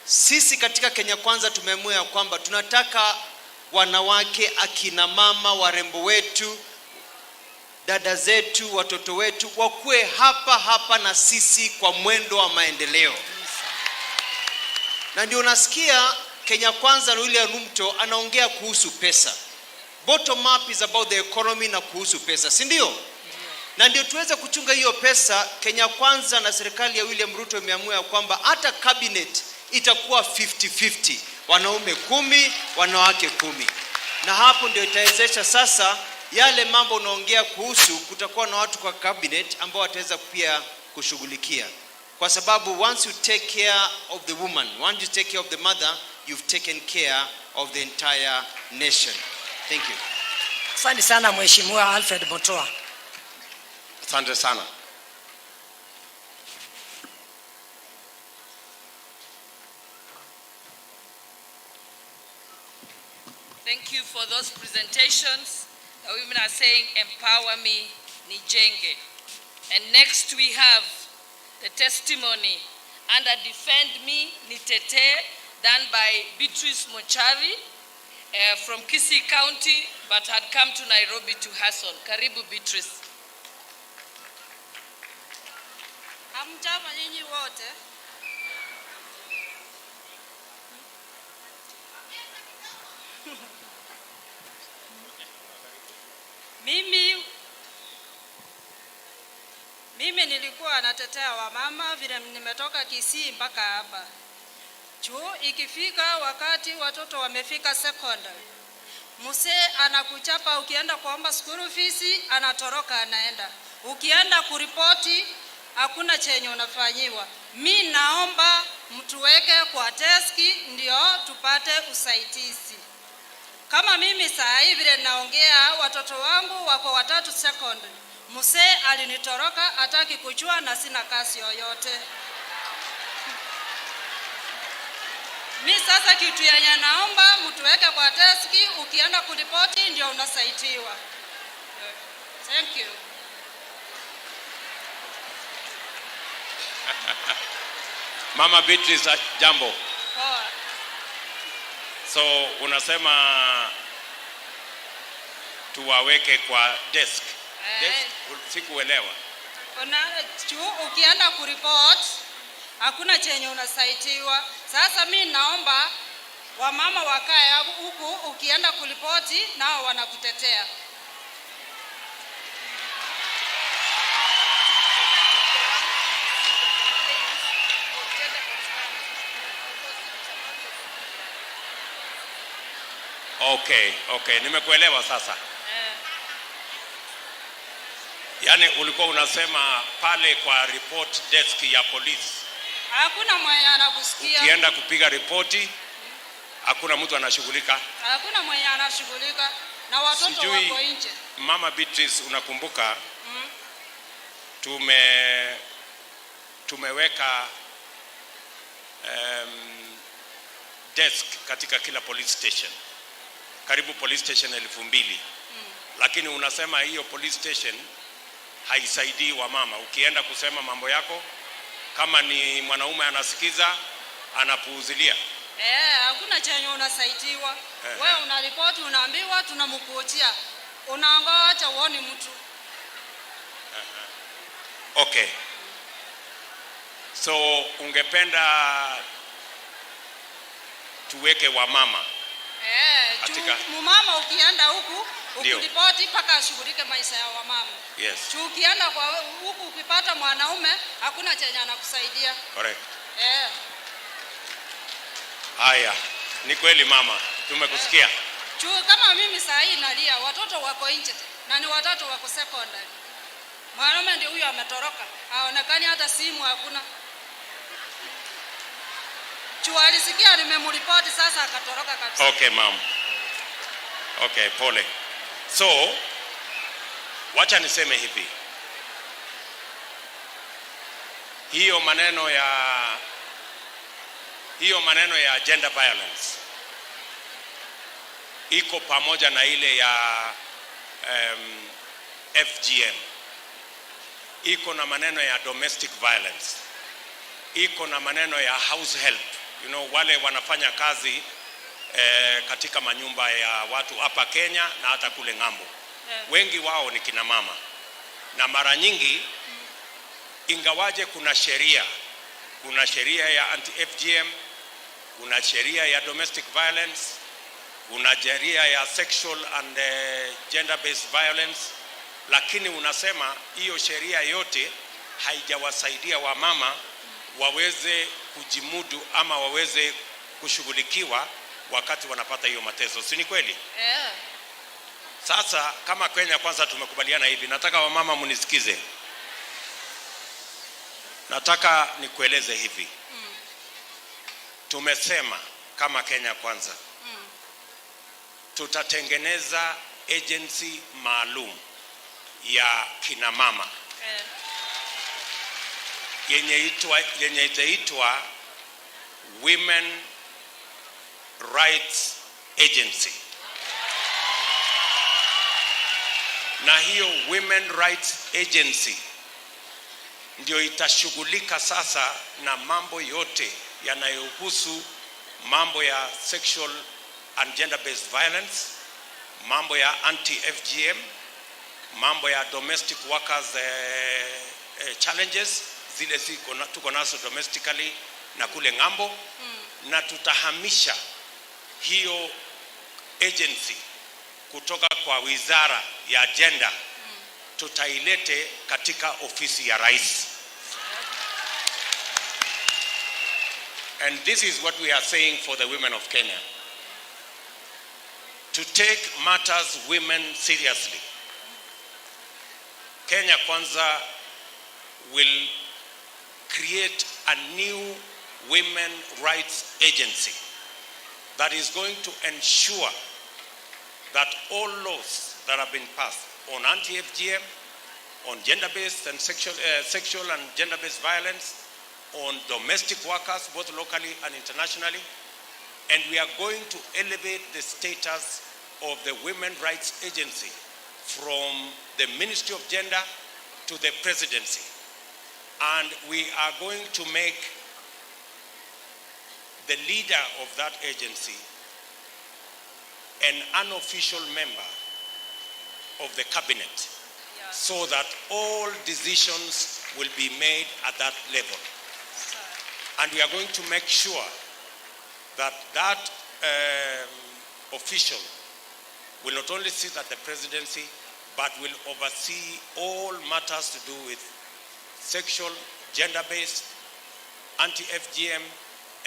Sisi katika Kenya Kwanza tumeamua ya kwamba tunataka wanawake, akina mama, warembo wetu, dada zetu, watoto wetu wakuwe hapa hapa na sisi kwa mwendo wa maendeleo. Na ndio nasikia Kenya Kwanza na William Ruto anaongea kuhusu pesa. Bottom up is about the economy na kuhusu pesa, si ndio? Na ndio tuweze kuchunga hiyo pesa. Kenya Kwanza na serikali ya William Ruto imeamua ya kwamba hata cabinet itakuwa 50-50, wanaume 10, wanawake 10. Na hapo ndio itawezesha sasa yale mambo unaongea kuhusu, kutakuwa na watu kwa cabinet ambao wataweza pia kushughulikia. Kwa sababu once you take care of the woman, once you take care of the mother, you've taken care of the entire nation. Thank you. Asante sana Mheshimiwa Alfred Mutua. Asante sana. Thank you for those presentations. The women are saying, empower me, nijenge. And next we have the testimony under Defend Me, Nitete, done by Beatrice Mochari from Kisii County, but had come to Nairobi to hustle. Karibu Beatrice. Hamjambo nyinyi wote. Mimi nilikuwa natetea wamama vile nimetoka Kisii mpaka hapa. Ikifika wakati watoto wamefika secondary, mzee anakuchapa, ukienda kuomba school fees anatoroka anaenda. Ukienda kuripoti hakuna chenye unafanyiwa. Mi naomba mtuweke kwa deski ndio tupate usaidizi. Kama mimi saa hivi vile naongea, watoto wangu wako 3 secondary. Mzee alinitoroka, hataki kujua na sina kazi yoyote. Mi sasa kitu yenye naomba mtuweke kwa deski, ukienda kuripoti ndio unasaidiwa. Thank you. Mama Beatrice, jambo. Poa. So unasema tuwaweke kwa desk. Desk, sikuelewa. Ukienda kuripoti hakuna chenye unasaidiwa. Sasa mi naomba wamama wakae huku, ukienda kuripoti nao wanakutetea. Okay, nimekuelewa sasa. Yaani ulikuwa unasema pale kwa report desk ya polisi hakuna mwenye anakusikia. Ukienda kupiga ripoti hakuna mtu anashughulika. Hakuna mwenye anashughulika na watoto wako nje. Mama Beatrice, unakumbuka tumeweka desk katika kila police station, karibu police station 2000. Lakini unasema hiyo police station haisaidii wamama. Ukienda kusema mambo yako, kama ni mwanaume anasikiza, anapuuzilia. Hakuna chenye unasaidiwa. Wewe unaripoti, unaambiwa tunamkuotia. Unaangoja uone mtu. Okay. So ungependa tuweke wamama? Mama ukienda huku ukiripoti paka ashughulike maisha ya wamama. Yes. Ukienda kwa huku ukipata mwanaume hakuna chenye anakusaidia. Correct. Haya, ni kweli mama, tumekusikia. Kama mimi saa hii nalia, watoto wako nje na ni watoto wako secondary. Mwanaume ndio huyo ametoroka, haonekani, hata simu hakuna. Alisikia nimemripoti, sasa akatoroka kabisa. Okay mama. Okay, pole. So wacha niseme hivi, hiyo maneno ya gender violence iko pamoja na ile ya FGM, iko na maneno ya domestic violence, iko na maneno ya house help, wale wanafanya kazi katika manyumba ya watu hapa Kenya na hata kule ng'ambo. Wengi wao ni kina mama. Na mara nyingi ingawaje kuna sheria ya anti-FGM, kuna sheria ya domestic violence, kuna sheria ya sexual and gender-based violence, lakini unasema hiyo sheria yote haijawasaidia wamama waweze kujimudu ama waweze kushughulikiwa wakati wanapata hiyo mateso. Si ni kweli? Yeah. Sasa kama Kenya Kwanza tumekubaliana hivi, nataka wamama munisikize. Nataka nikueleze hivi. Tumesema kama Kenya Kwanza tutatengeneza agency maalum ya kina mama yenye itaitwa Women Rights Agency. Na hiyo Women Rights Agency ndio itashughulika sasa na mambo yote yanayohusu mambo ya sexual and gender-based violence, mambo ya anti-FGM, mambo ya domestic workers challenges zile tuko nazo domestically na kule ng'ambo, na tutahamisha hiyo agency kutoka kwa wizara ya gender tutailete katika ofisi ya rais. And this is what we are saying for the women of Kenya. To take matters women seriously, Kenya Kwanza will create a new women rights agency that is going to ensure that all laws that have been passed on anti-FGM, on gender-based and sexual and gender-based violence, on domestic workers, both locally and internationally, and we are going to elevate the status of the Women Rights Agency from the Ministry of Gender to the presidency. And we are going to make the leader of that agency an unofficial member of the cabinet, so that all decisions will be made at that level. And we are going to make sure that that official will not only sit at the presidency, but will oversee all matters to do with sexual, gender-based, anti-FGM,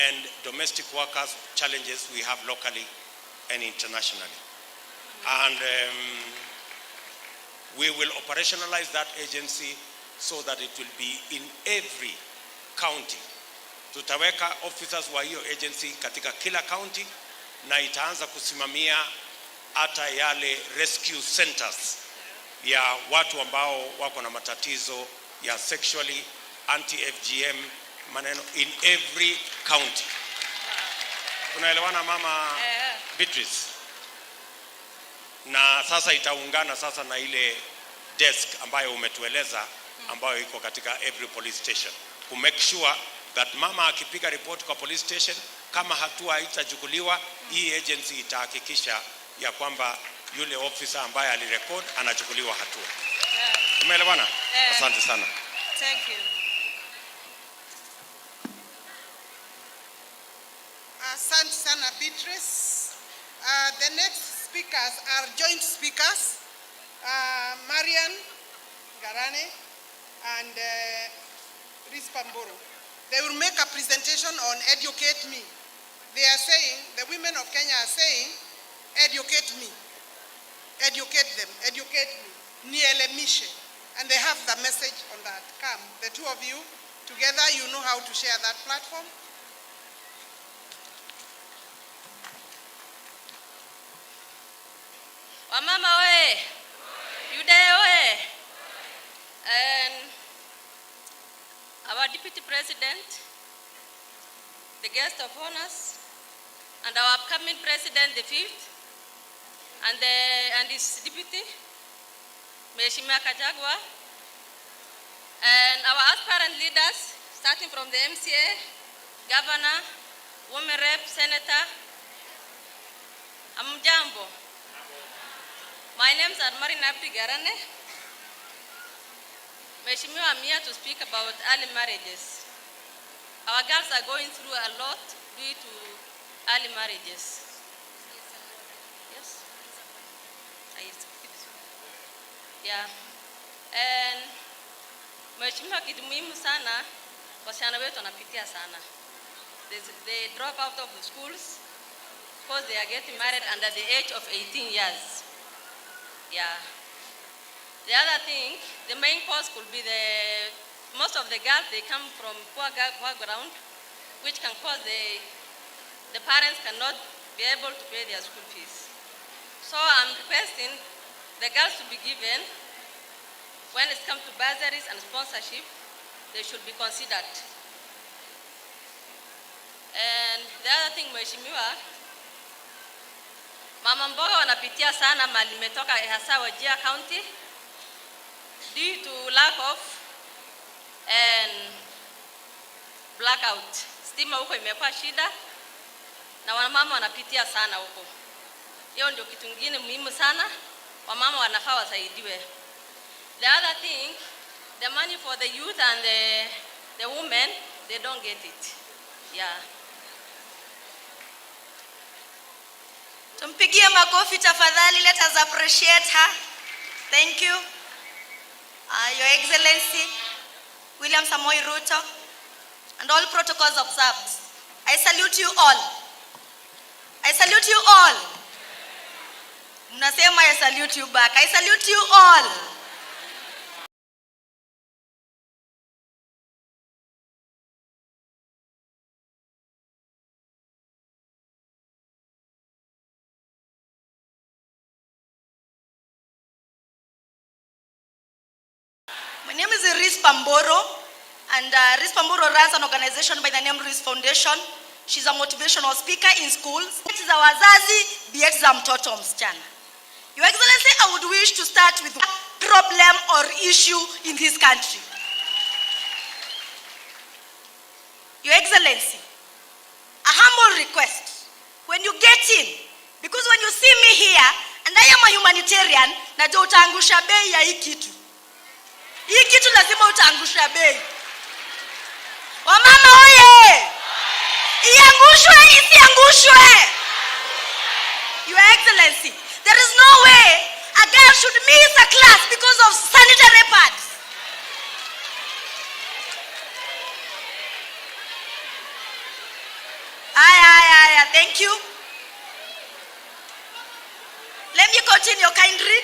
and domestic workers challenges we have locally and internationally. And we will operationalize that agency so that it will be in every county. Tutaweka officers wa hiyo agency katika kila county, na itaanza kusimamia hata yale rescue centers ya watu ambao wako na matatizo ya sexually, anti-FGM, maneno in every county. Unaelewana mama Beatrice? Na sasa itaungana sasa na ile desk ambayo umetueleza ambayo iko katika every police station, to make sure that mama akipiga report kwa police station, kama hatua haitachukuliwa, hii agency itahakikisha ya kwamba yule officer ambaye alirecord anachukuliwa hatua. Umeelewana? Asante sana. Thank you. Asante sana Beatrice. The next speakers are joint speakers, Marian Garane and Rispamboro. They will make a presentation on educate me. They are saying, the women of Kenya are saying, educate me, educate them, educate me, nielemishe. And they have the message on that. Come, the two of you together, you know how to share that platform. Wamama we, Yudae we, and our Deputy President, the guest of honors, and our upcoming President, the 5th, and his deputy, Mheshimiwa Kajagwa, and our aspirant leaders, starting from the MCA, Governor, Women Rep, Senator, Amjambo. My name is Marina Garane. Mheshimiwa, I'm here to speak about early marriages. Our girls are going through a lot due to early marriages. Yes? Yeah. And Mheshimiwa, kitu muhimu sana, wasichana wetu wanapitia sana. They drop out of the schools because they are getting married under the age of 18 years. Yeah. The other thing, the main cause could be most of the girls, they come from poor background, which can cause the parents cannot be able to pay their school fees. So I'm requesting the girls to be given, when it comes to bursaries and sponsorship, they should be considered. And the other thing, Mheshimiwa, mama mboga wanapitia sana mali metoka hasa Wajir County due to lack of blackout. Stima huko imekuwa shida na wamama wanapitia sana huko. Hiyo ndio kitu kingine muhimu sana, wamama wanafaa wasaidiwe. The other thing, the money for the youth and the women, they don't get it. Yeah. Tumpigie makofi tafadhali. Let us appreciate her. Thank you. Your Excellency, William Samoei Ruto, and all protocols observed. I salute you all. I salute you all. Mnasema I salute you back. I salute you all. My name is Iris Pamboro, and Iris Pamboro runs an organization by the name Iris Foundation. She's a motivational speaker in schools. It is our wazazi, BX za mtoto msichana. Your Excellency, I would wish to start with one problem or issue in this country. Your Excellency, a humble request. When you get in, because when you see me here, and I am a humanitarian, najua utaangusha bei ya hii kitu. Hii kitu lazima utaangusha bei. Wamama oye! Iangushwe, isiangushwe. Your Excellency, there is no way a girl should miss a class because of sanitary pads. Thank you. Let me continue kindly.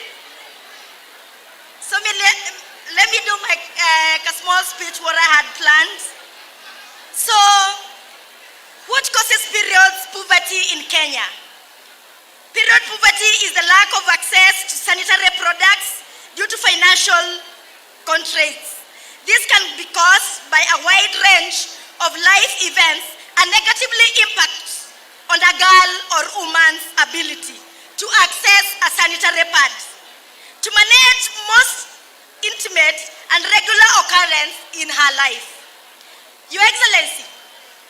So let me do my small speech what I had planned. So, what causes period poverty in Kenya? Period poverty is the lack of access to sanitary products due to financial constraints. This can be caused by a wide range of life events and negatively impact on a girl or woman's ability to access a sanitary pad. To manage most intimate and regular occurrence in her life. Your Excellency,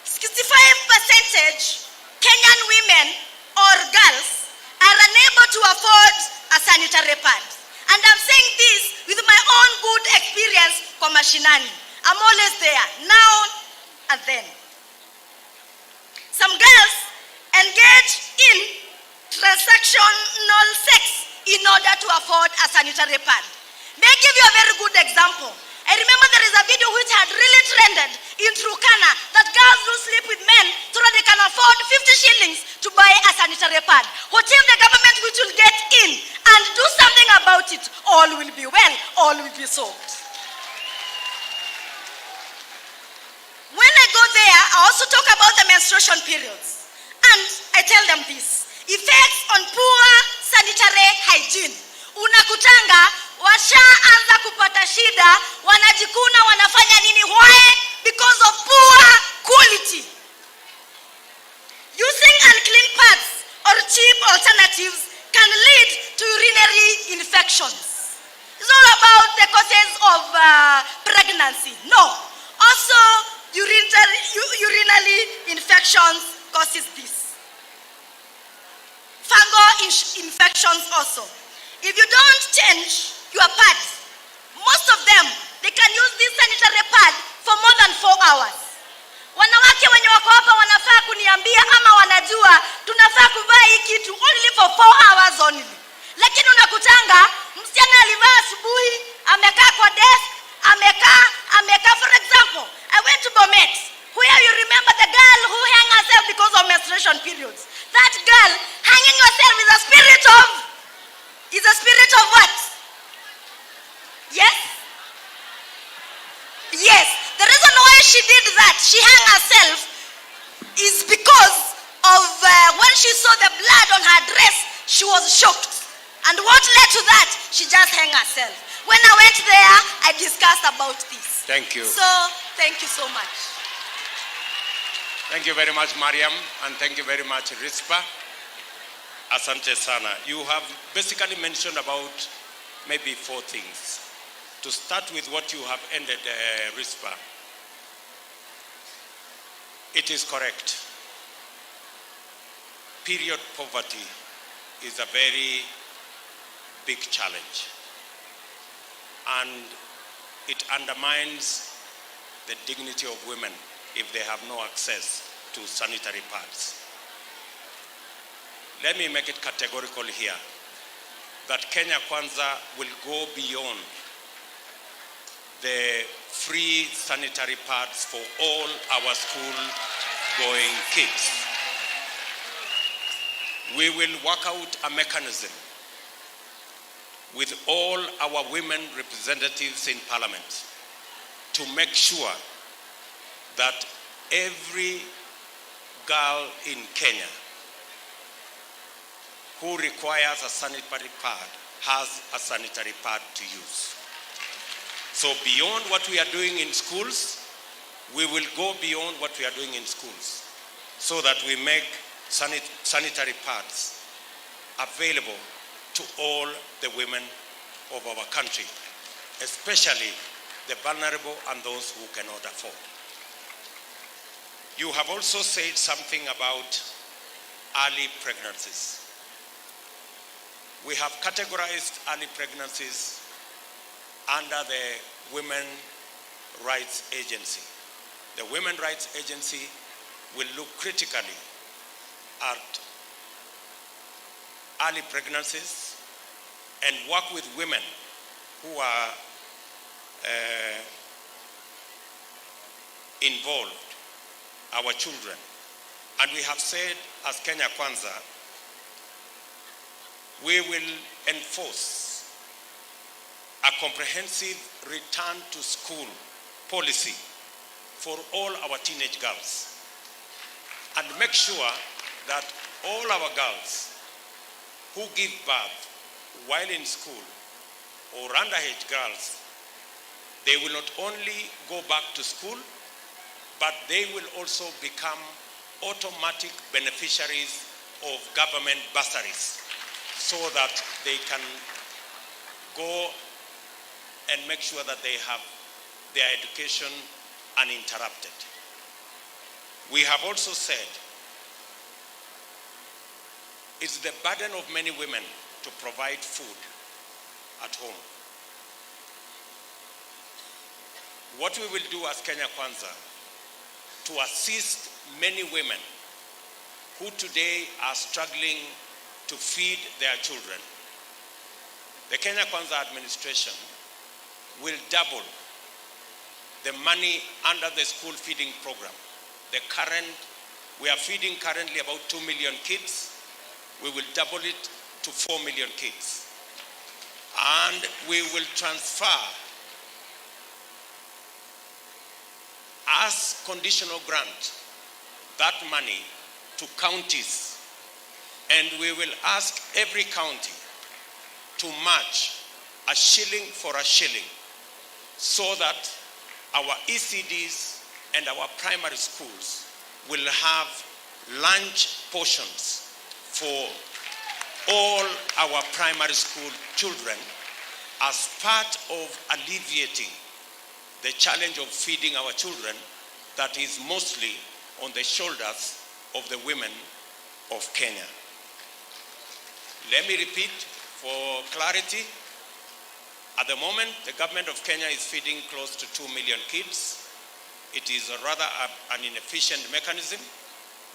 65% Kenyan women or girls are unable to afford a sanitary pad. And I'm saying this with my own good experience from Mashinani. I'm always there, now and then. Some girls engage in transactional sex in order to afford a sanitary pad. May I give you a very good example? I remember there is a video which had really trended in Turkana that girls do sleep with men so that they can afford 50 shillings to buy a sanitary pad. What if the government which will get in and do something about it? All will be well, all will be solved. When I go there, I also talk about the menstruation periods. And I tell them this. Effects on poor sanitary hygiene. Unakutanga, washaanza kupata shida, wanajikuna wanafanya nini? Why? Because of poor quality. Using unclean pads or cheap alternatives can lead to urinary infections. It's all about the causes of pregnancy. No. Also, urinary infections causes this. Fungal infections also. If you don't change your pads, most of them, they they can use this sanitary pad for more than 4 hours. Wanawake wenye wako hapa wanafaa kuniambia ama wanajua tunafaa kuvaa hii kitu only for 4 hours only. Lakini unakutanga msichana alivaa asubuhi, amekaa kwa desk, amekaa. For example, I went to Bomet, where you remember the girl who hung herself because of menstruation periods. That girl hanging herself is a spirit of what? Yes? Yes. The reason why she did that, she hung herself, is because of when she saw the blood on her dress, she was shocked. And what led to that? She just hung herself. When I went there, I discussed about this. Thank you. So, thank you so much. Thank you very much, Mariam, and thank you very much, Rispa. Asante sana. You have basically mentioned about maybe 4 things. To start with what you have ended, Rispa, it is correct. Period poverty is a very big challenge, and it undermines the dignity of women if they have no access to sanitary pads. Let me make it categorical here that Kenya Kwanza will go beyond the free sanitary pads for all our school-going kids. We will work out a mechanism with all our women representatives in Parliament to make sure that every girl in Kenya who requires a sanitary pad has a sanitary pad to use. So beyond what we are doing in schools, we will go beyond what we are doing in schools so that we make sanitary pads available to all the women of our country, especially the vulnerable and those who cannot afford. You have also said something about early pregnancies. We have categorized early pregnancies under the Women Rights Agency. The Women Rights Agency will look critically at early pregnancies and work with women who are involved, our children. And we have said, as Kenya Kwanza, we will enforce a comprehensive return to school policy for all our teenage girls and make sure that all our girls who give birth while in school or underage girls, they will not only go back to school, but they will also become automatic beneficiaries of government bursaries so that they can go and make sure that they have their education uninterrupted. We have also said it's the burden of many women to provide food at home. What we will do as Kenya Kwanza to assist many women who today are struggling to feed their children, the Kenya Kwanza administration will double the money under the school feeding program. We are feeding currently about 2 million kids. We will double it to 4 million kids. And we will transfer as conditional grant that money to counties. And we will ask every county to match a shilling for a shilling so that our ECDs and our primary schools will have lunch portions for all our primary school children as part of alleviating the challenge of feeding our children that is mostly on the shoulders of the women of Kenya. Let me repeat for clarity. At the moment, the government of Kenya is feeding close to 2 million kids. It is rather an inefficient mechanism.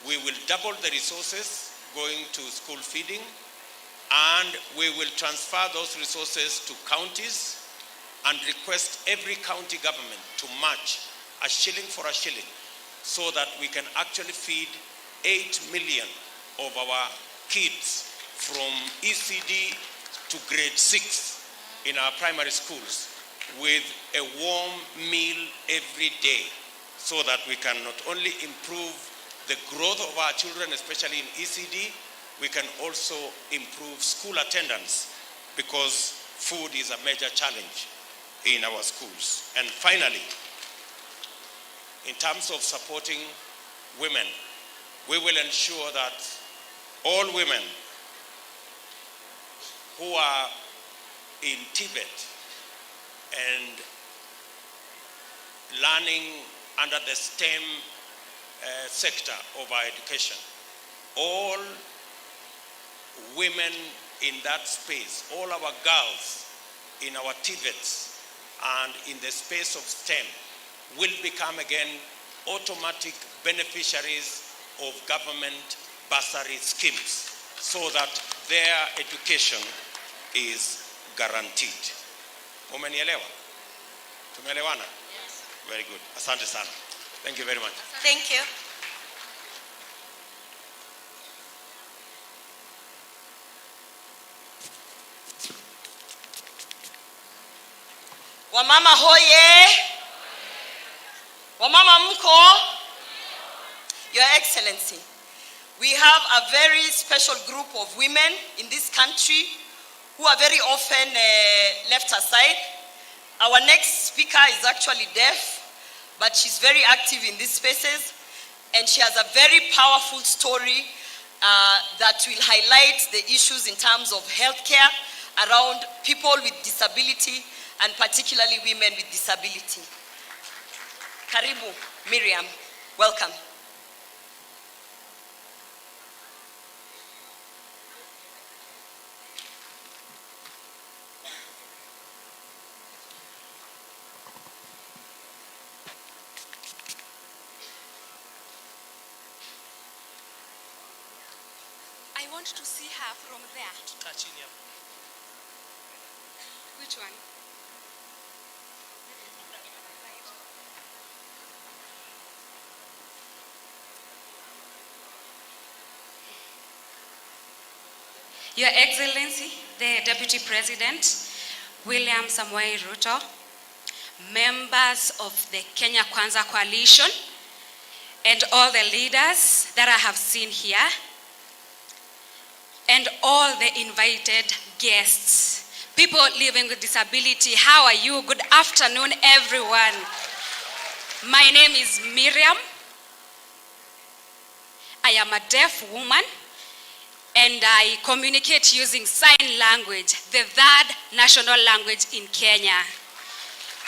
We will double the resources going to school feeding, and we will transfer those resources to counties and request every county government to match a shilling for a shilling so that we can actually feed 8 million of our kids from ECD to grade 6 in our primary schools with a warm meal every day, so that we can not only improve the growth of our children, especially in ECD, we can also improve school attendance, because food is a major challenge in our schools. And finally, in terms of supporting women, we will ensure that all women who are in Tibet and learning under the STEM sector of our education, all women in that space, all our girls in our Tibets and in the space of STEM will become again automatic beneficiaries of government bursary schemes, so that their education is guaranteed. Umenielewa? Tumeelewana? Yes. Very good. Asante sana. Thank you very much. Thank you. Wamama hoye. Wamama mko. Your Excellency, we have a very special group of women in this country who are very often left aside. Our next speaker is actually deaf, but she's very active in these spaces, and she has a very powerful story that will highlight the issues in terms of healthcare around people with disability, and particularly women with disability. Karibu, Miriam. Welcome. I want to see her from there. Which one? Your Excellency, the Deputy President, William Samoei Ruto, members of the Kenya Kwanza Coalition, and all the leaders that I have seen here, and all the invited guests, people living with disability, how are you? Good afternoon, everyone. My name is Miriam. I am a deaf woman, and I communicate using sign language, the third national language in Kenya.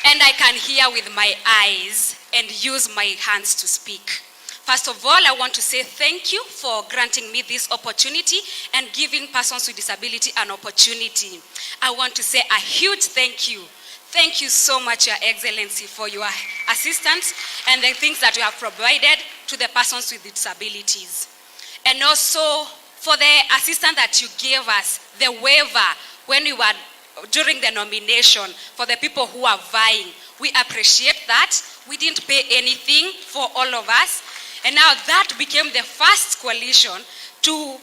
And I can hear with my eyes and use my hands to speak. First of all, I want to say thank you for granting me this opportunity and giving persons with disability an opportunity. I want to say a huge thank you. Thank you so much, Your Excellency, for your assistance and the things that you have provided to the persons with disabilities. And also for the assistance that you gave us, the waiver when we were during the nomination for the people who are vying. We appreciate that. We didn't pay anything for all of us. And now that became the first coalition to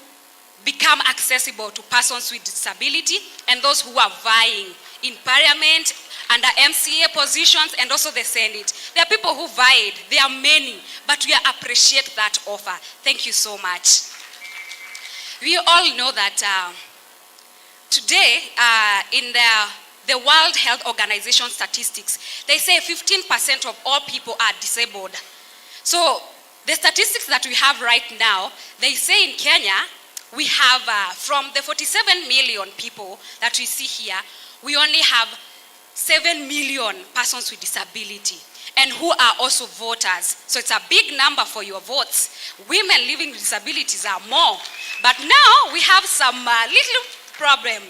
become accessible to persons with disability and those who are vying in Parliament, under MCA positions, and also the Senate. There are people who vied. There are many, but we appreciate that offer. Thank you so much. We all know that today in the World Health Organization statistics, they say 15% of all people are disabled. So the statistics that we have right now, they say in Kenya, we have from the 47 million people that we see here, we only have 7 million persons with disability and who are also voters. So it's a big number for your votes. Women living with disabilities are more. But now we have some little problem.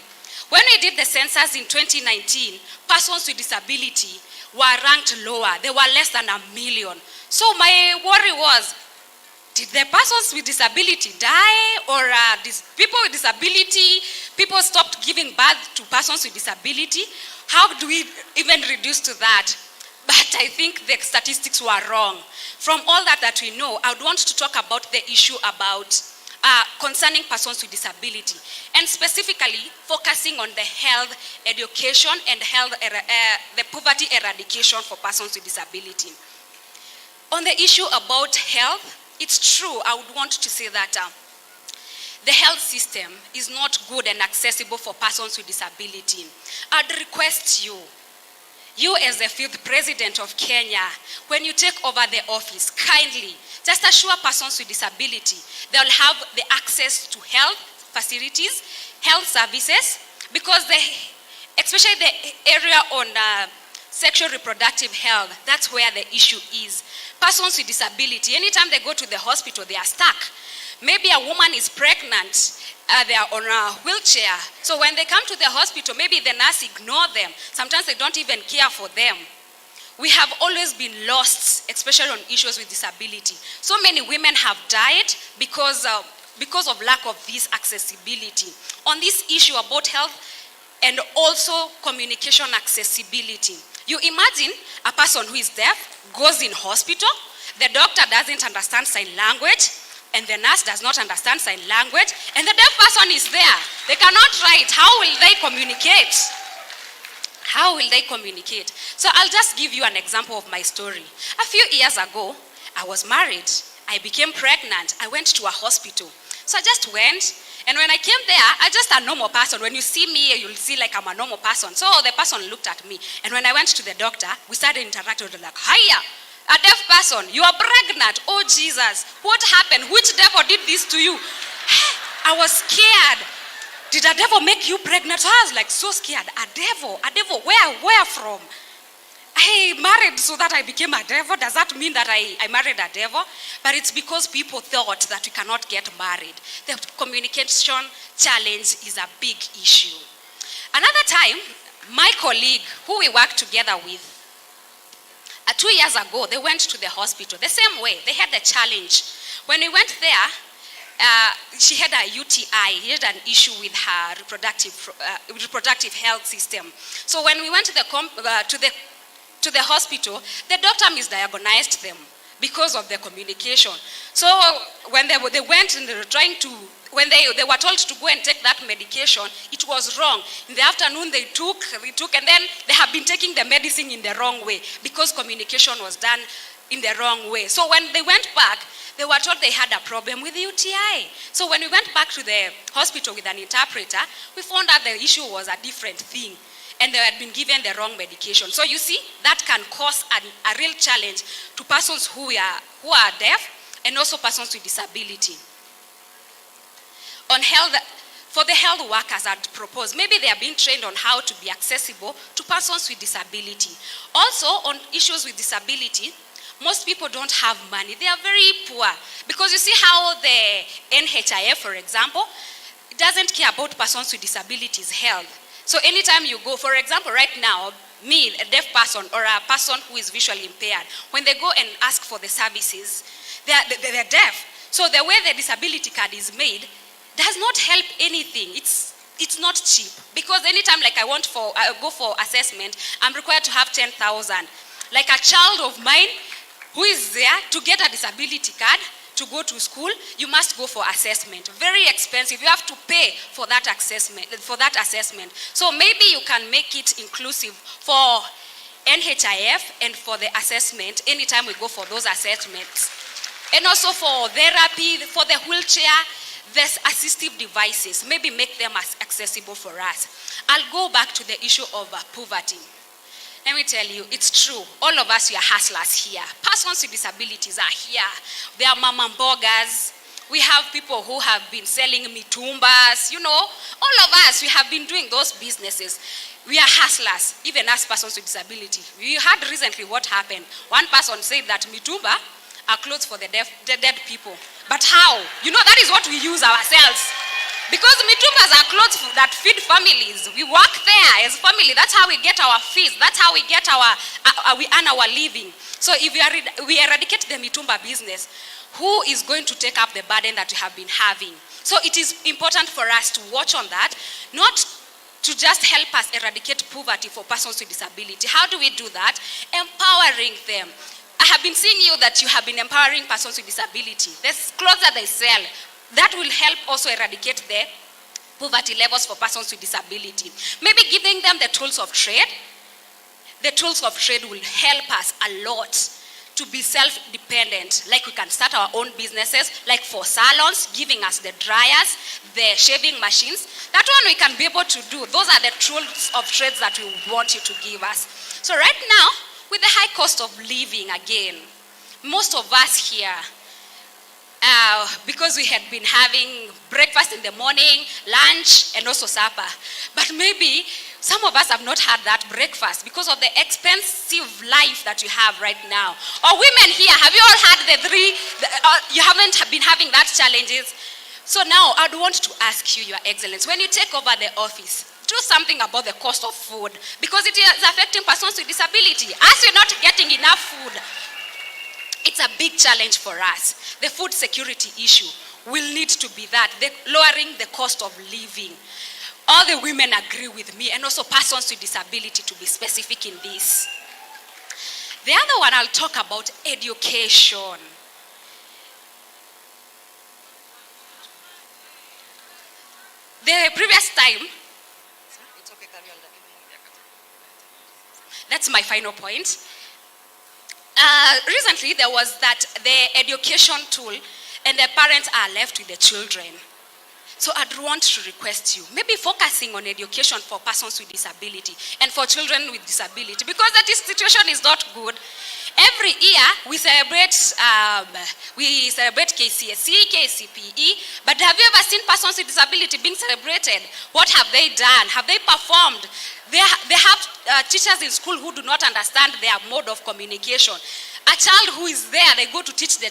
When we did the census in 2019, persons with disability were ranked lower. They were less than 1 million. So my worry was, did the persons with disability die, or people with disability, people stopped giving birth to persons with disability? How do we even reduce to that? But I think the statistics were wrong. From all that we know, I would want to talk about the issue about concerning persons with disability, and specifically focusing on the health education and the poverty eradication for persons with disability. On the issue about health, it's true, I would want to say that the health system is not good and accessible for persons with disability. I'd request you as the 5th president of Kenya, when you take over the office, kindly just assure persons with disability they'll have the access to health facilities, health services, because especially the area on sexual reproductive health, that's where the issue is. Persons with disability, anytime they go to the hospital, they are stuck. Maybe a woman is pregnant, they are on a wheelchair. So when they come to the hospital, maybe the nurse ignore them. Sometimes they don't even care for them. We have always been lost, especially on issues with disability. So many women have died because of lack of this accessibility. On this issue about health and also communication accessibility, you imagine a person who is deaf goes in hospital, the doctor doesn't understand sign language, and the nurse does not understand sign language, and the deaf person is there. They cannot write. How will they communicate? How will they communicate? So I'll just give you an example of my story. A few years ago, I was married. I became pregnant. I went to a hospital. So I just went, and when I came there, I'm just a normal person. When you see me, you'll see like I'm a normal person. So the person looked at me, and when I went to the doctor, we started interacting with like, hiya, a deaf person, you are pregnant. Oh Jesus, what happened? Which devil did this to you? I was scared. Did a devil make you pregnant? I was like so scared. A devil, where from? I married so that I became a devil. Does that mean that I married a devil? But it's because people thought that we cannot get married. The communication challenge is a big issue. Another time, my colleague who we worked together with, 2 years ago, they went to the hospital. The same way, they had the challenge. When we went there, she had a UTI. She had an issue with her reproductive health system. So when we went to the hospital, the doctor misdiagnosed them because of the communication. So when they went and they were trying to, when they were told to go and take that medication, it was wrong. In the afternoon they took, and then they have been taking the medicine in the wrong way because communication was done in the wrong way. So when they went back, they were told they had a problem with the UTI. So when we went back to the hospital with an interpreter, we found out the issue was a different thing, and they had been given the wrong medication. So you see, that can cause a real challenge to persons who are deaf and also persons with disability. On health, for the health workers, I'd propose, maybe they are being trained on how to be accessible to persons with disability. Also, on issues with disability, most people don't have money. They are very poor. Because you see how the NHIF, for example, doesn't care about persons with disabilities' health. So anytime you go, for example, right now, me, a deaf person or a person who is visually impaired, when they go and ask for the services, they're deaf. So the way the disability card is made does not help anything. It's not cheap. Because anytime like I go for assessment, I'm required to have 10,000. Like a child of mine who is there to get a disability card, to go to school, you must go for assessment. Very expensive. You have to pay for that assessment. So maybe you can make it inclusive for NHIF and for the assessment anytime we go for those assessments. And also for therapy, for the wheelchair, there's assistive devices. Maybe make them as accessible for us. I'll go back to the issue of poverty. Let me tell you, it's true. All of us, we are hustlers here. Persons with disabilities are here. They are mama mbogas. We have people who have been selling mitumbas. You know, all of us, we have been doing those businesses. We are hustlers, even as persons with disability. We heard recently what happened. One person said that mitumba are clothes for the dead people. But how? You know, that is what we use ourselves. Because mitumbas are clothes that feed families. We work there as family. That's how we get our fees. That's how we get we earn our living. So if we eradicate the mitumba business, who is going to take up the burden that we have been having? So it is important for us to watch on that, not to just help us eradicate poverty for persons with disability. How do we do that? Empowering them. I have been seeing you that you have been empowering persons with disability. There's clothes that they sell. That will help also eradicate the poverty levels for persons with disability. Maybe giving them the tools of trade. The tools of trade will help us a lot to be self-dependent. Like we can start our own businesses, like for salons, giving us the dryers, the shaving machines. That one we can be able to do. Those are the tools of trades that we want you to give us. So right now, with the high cost of living again, most of us here, because we had been having breakfast in the morning, lunch, and also supper. But maybe some of us have not had that breakfast because of the expensive life that you have right now. Or women here, have you all had you haven't been having that challenges? So now I'd want to ask you, Your Excellency, when you take over the office, do something about the cost of food because it is affecting persons with disability. As you're not getting enough food, it's a big challenge for us. The food security issue will need to be that, lowering the cost of living. All the women agree with me, and also persons with disability, to be specific in this. The other one I'll talk about, education. The previous time, that's my final point. Recently, there was that the education tool and the parents are left with the children. So I'd want to request you, maybe focusing on education for persons with disability and for children with disability, because that situation is not good. Every year we celebrate KCSE, KCPE, but have you ever seen persons with disability being celebrated? What have they done? Have they performed? They have teachers in school who do not understand their mode of communication. A child who is there, they go to teach the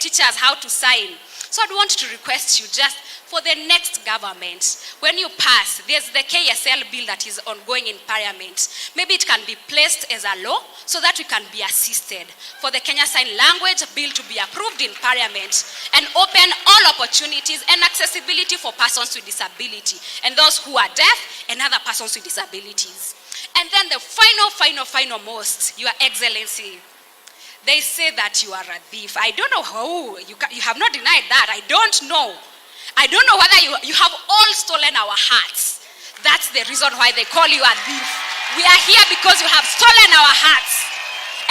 teachers how to sign. So I'd want to request you, just for the next government, when you pass, there's the KSL bill that is ongoing in Parliament. Maybe it can be placed as a law so that we can be assisted for the Kenya Sign Language bill to be approved in Parliament and open all opportunities and accessibility for persons with disability and those who are deaf and other persons with disabilities. And then the final most, Your Excellency, they say that you are a thief. I don't know how, you have not denied that. I don't know. I don't know whether you have all stolen our hearts. That's the reason why they call you a thief. We are here because you have stolen our hearts.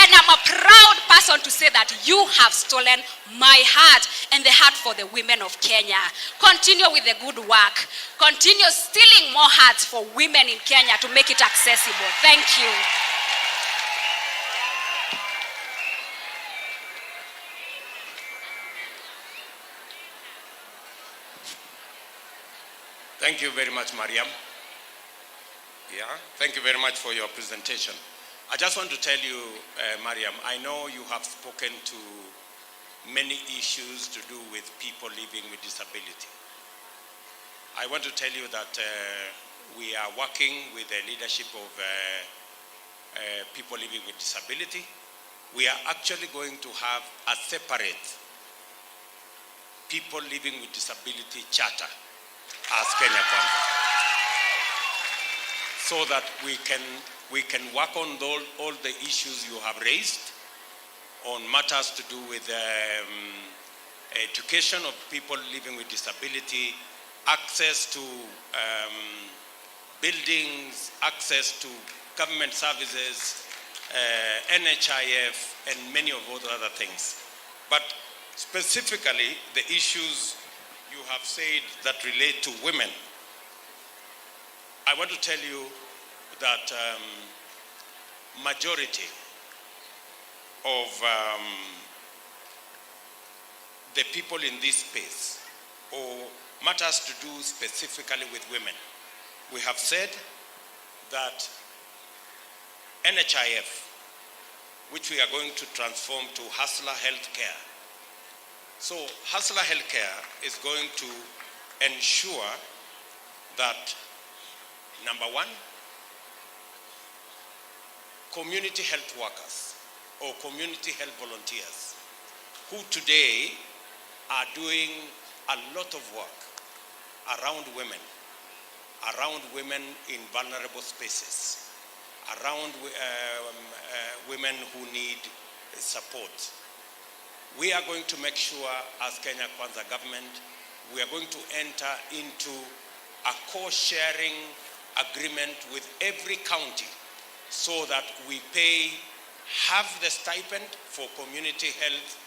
And I'm a proud person to say that you have stolen my heart and the heart for the women of Kenya. Continue with the good work. Continue stealing more hearts for women in Kenya to make it accessible. Thank you. Thank you very much, Mariam. Yeah, thank you very much for your presentation. I just want to tell you, Mariam, I know you have spoken to many issues to do with people living with disability. I want to tell you that we are working with the leadership of people living with disability. We are actually going to have a separate people living with disability charter as Kenya Kwanza, so that we can work on all the issues you have raised on matters to do with education of people living with disability, access to buildings, access to government services, NHIF, and many of those other things. But specifically, the issues you have said that relate to women, I want to tell you that majority of the people in this space, or matters to do specifically with women, we have said that NHIF, which we are going to transform to Hustler Healthcare. So Hustler Healthcare is going to ensure that, number one, community health workers or community health volunteers who today are doing a lot of work around women in vulnerable spaces, around women who need support. We are going to make sure, as Kenya Kwanza government, we are going to enter into a co-sharing agreement with every county so that we pay half the stipend for community health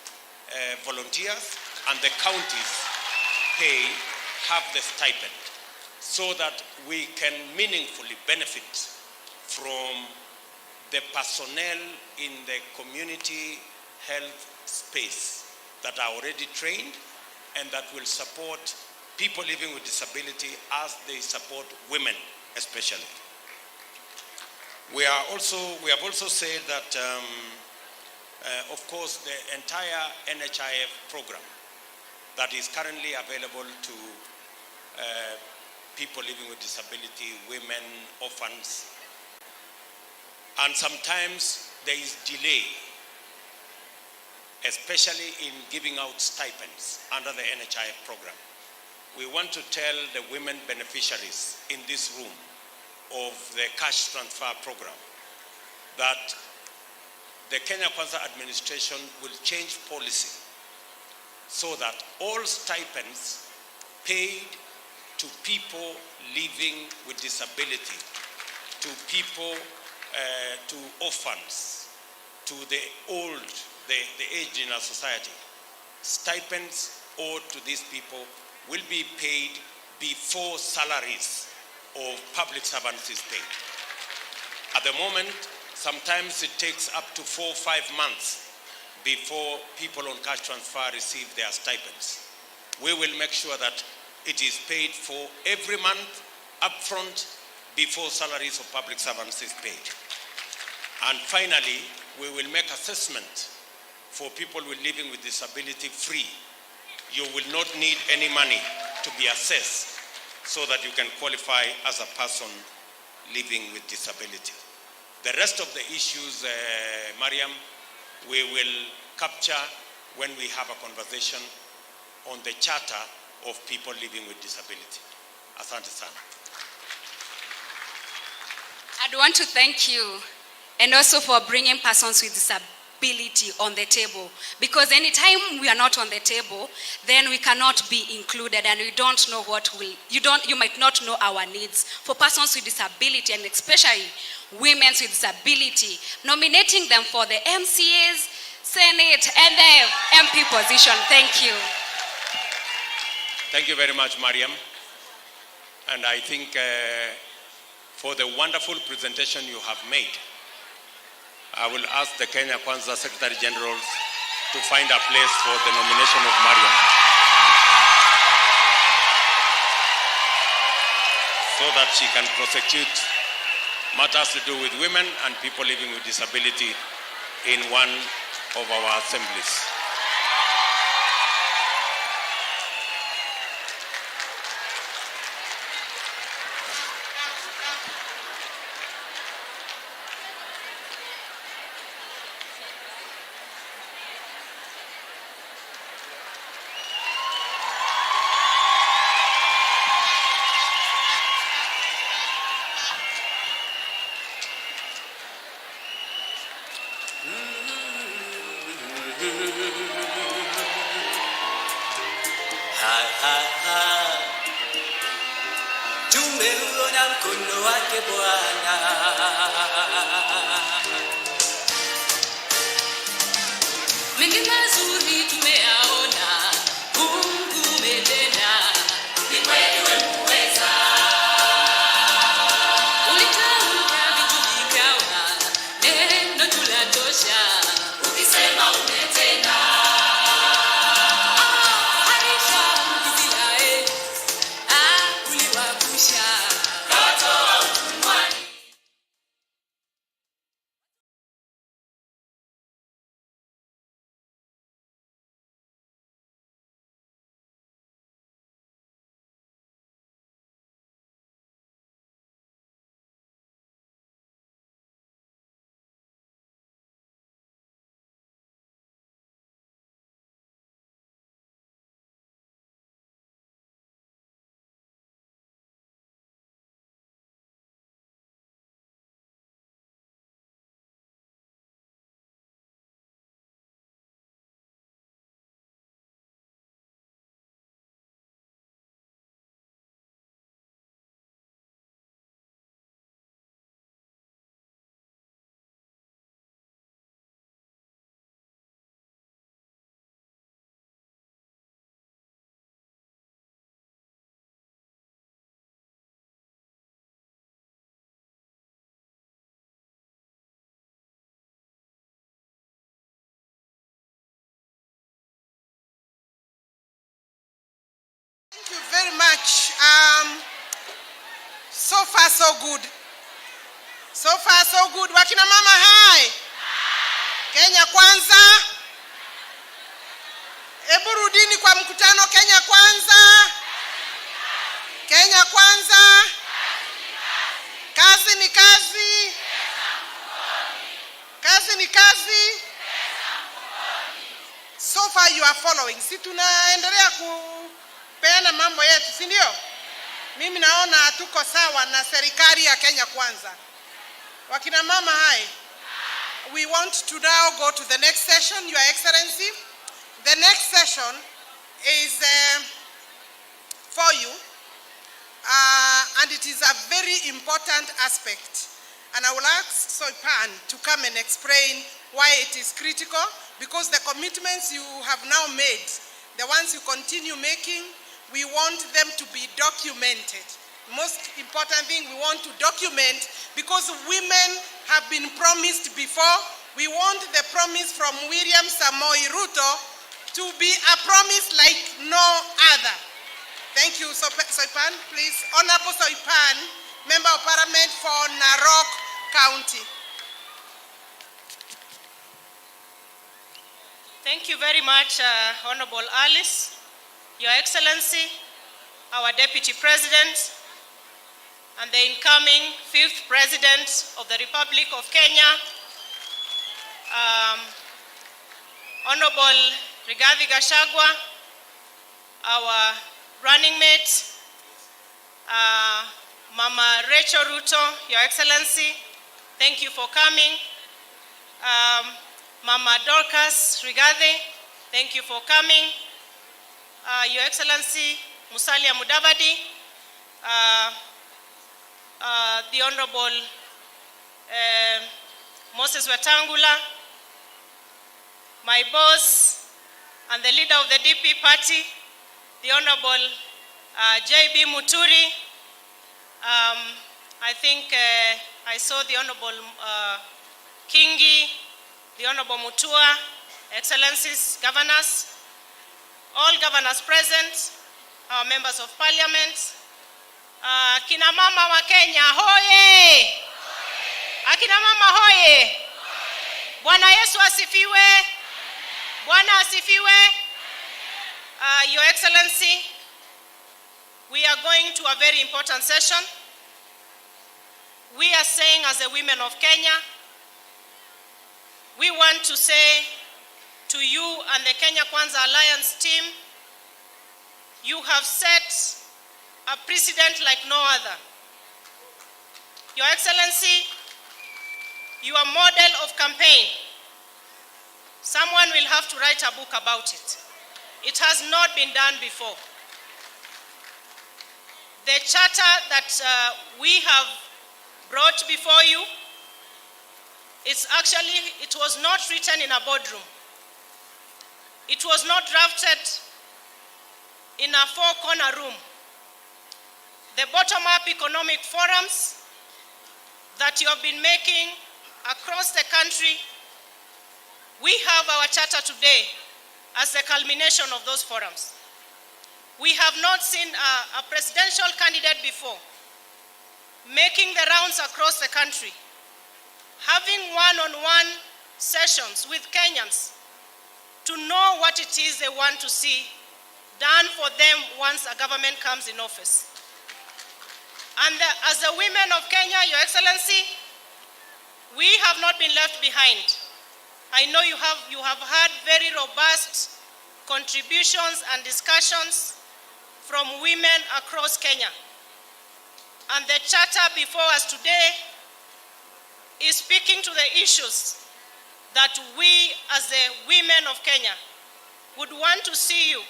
volunteers and the counties pay half the stipend so that we can meaningfully benefit from the personnel in the community health space that are already trained and that will support people living with disability as they support women especially. We have also said that, of course, the entire NHIF program that is currently available to people living with disability, women, orphans, and sometimes there is delay, especially in giving out stipends under the NHIF program. We want to tell the women beneficiaries in this room of the cash transfer program that the Kenya Kwanza administration will change policy so that all stipends paid to people living with disability, to people, to orphans, to the old, the aged in our society, stipends owed to these people will be paid before salaries of public servants is paid. At the moment, sometimes it takes up to 4 or 5 months before people on cash transfer receive their stipends. We will make sure that it is paid for every month upfront before salaries of public servants is paid. And finally, we will make assessment for people living with disability free. You will not need any money to be assessed so that you can qualify as a person living with disability. The rest of the issues, Mariam, we will capture when we have a conversation on the charter of people living with disability. Asante sana. I'd want to thank you and also for bringing persons with disability on the table, because anytime we are not on the table, then we cannot be included and we don't know you might not know our needs for persons with disability and especially women with disability, nominating them for the MCAs, Senate and the MP position. Thank you. Thank you very much, Mariam. And I think for the wonderful presentation you have made, I will ask the Kenya Kwanza Secretary General to find a place for the nomination of Mariam, so that she can prosecute matters to do with women and people living with disability in one of our assemblies. Tumeuona mkono wake Bwana, mengi mazuri tumeyaona, Mungu umetenda, ni kweli wewe muweza, ulitamka vitu vikawa, neno tulatosha, ukisema umetenda. you very much. So far so good. So far so good. Wakina mama hai. Kenya Kwanza. Hebu rudini kwa mkutano. Kenya Kwanza. Kenya Kwanza. Kazi ni kazi. Kazi ni kazi. So far you are following. Si tunaendelea kupeana mambo yetu, si ndio? Mimi naona tuko sawa na serikali ya Kenya Kwanza. Wakina mama hai. We want to now go to the next session, Your Excellency. The next session is for you. And it is a very important aspect. And I will ask Soipan to come and explain why it is critical, because the commitments you have now made, the ones you continue making, we want them to be documented. Most important thing, we want to document, because women have been promised before. We want the promise from William Samoei Ruto to be a promise like no other. Thank you, Soipan. Please, Honorable Soipan, Member of Parliament for Narok County. Thank you very much, Honorable Alice, Your Excellency, our Deputy President, and the incoming 5th President of the Republic of Kenya, Honorable Rigathi Gachagua, our running mate, Mama Rachel Ruto, Your Excellency, thank you for coming. Mama Dorcas Rigathi, thank you for coming. Your Excellency Musalia Mudavadi, the Honorable Moses Wetangula, my boss and the leader of the DP party, the Honorable JB Muturi. I think I saw the Honorable Kingi, the Honorable Mutua, Excellencies, Governors, all governors present, our members of Parliament, kina mama wa Kenya, hoye! Akina mama hoye! Bwana Yesu asifiwe! Bwana asifiwe! Your Excellency, we are going to a very important session. We are saying, as the women of Kenya, we want to say to you and the Kenya Kwanza Alliance team, you have set a precedent like no other. Your Excellency, your model of campaign, someone will have to write a book about it. It has not been done before. The charter that we have brought before you, it was not written in a boardroom. It was not drafted in a four-corner room. The bottom-up economic forums that you have been making across the country, we have our charter today as the culmination of those forums. We have not seen a presidential candidate before making the rounds across the country, having one-on-one sessions with Kenyans to know what it is they want to see done for them once a government comes in office. And as the women of Kenya, Your Excellency, we have not been left behind. I know you have had very robust contributions and discussions from women across Kenya. And the charter before us today is speaking to the issues that we as the women of Kenya would want to see you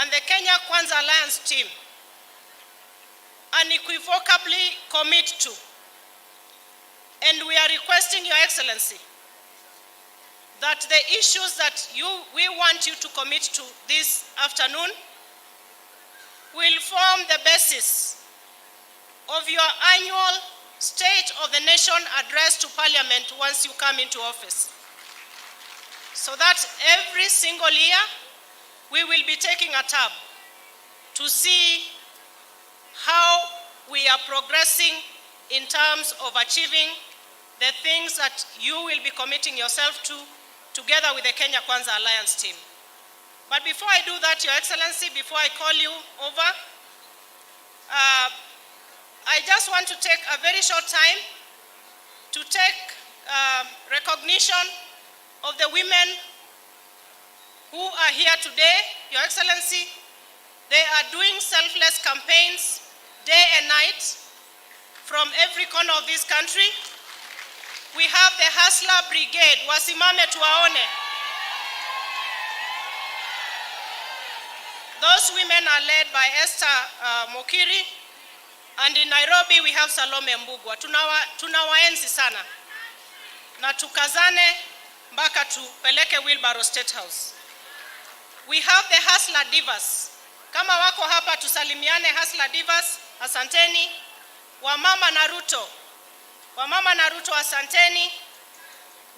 and the Kenya Kwanza Alliance team unequivocally commit to. And we are requesting, Your Excellency, that the issues that we want you to commit to this afternoon will form the basis of your annual State of the Nation address to Parliament once you come into office. So that every single year we will be taking a tab to see how we are progressing in terms of achieving the things that you will be committing yourself to together with the Kenya Kwanza Alliance team. But before I do that, Your Excellency, before I call you over, I just want to take a very short time to take recognition of the women who are here today. Your Excellency, they are doing selfless campaigns day and night from every corner of this country. We have the Hustler Brigade, wasimame tuwaone. Those women are led by Esther Mokiri, and in Nairobi we have Salome Mbugwa. Tunawaenzi sana. Na tukazane mpaka tupeleke wheelbarrow State House. We have the Hustler Divas. Kama wako hapa tusalimiane Hustler Divas, asanteni. Wamama na Ruto. Wamama na Ruto, asanteni.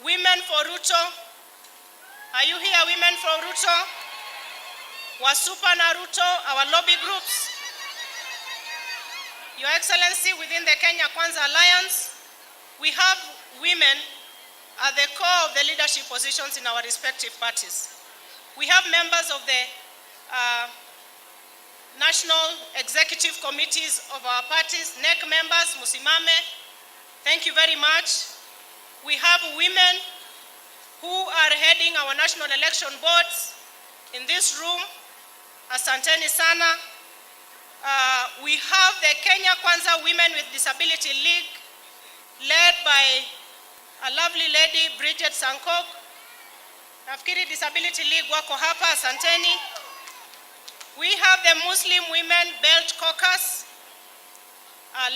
Women for Ruto. Are you here, women for Ruto? Wasupa na Ruto, our lobby groups. Your Excellency, within the Kenya Kwanza Alliance, we have women at the core of the leadership positions in our respective parties. We have members of the national executive committees of our parties, NEC members, Musimame, thank you very much. We have women who are heading our national election boards in this room. Asanteni sana. We have the Kenya Kwanza Women with Disability League, led by a lovely lady, Bridget Sankok. Nafikiri Disability League wako hapa, asanteni. We have the Muslim Women Belt Caucus,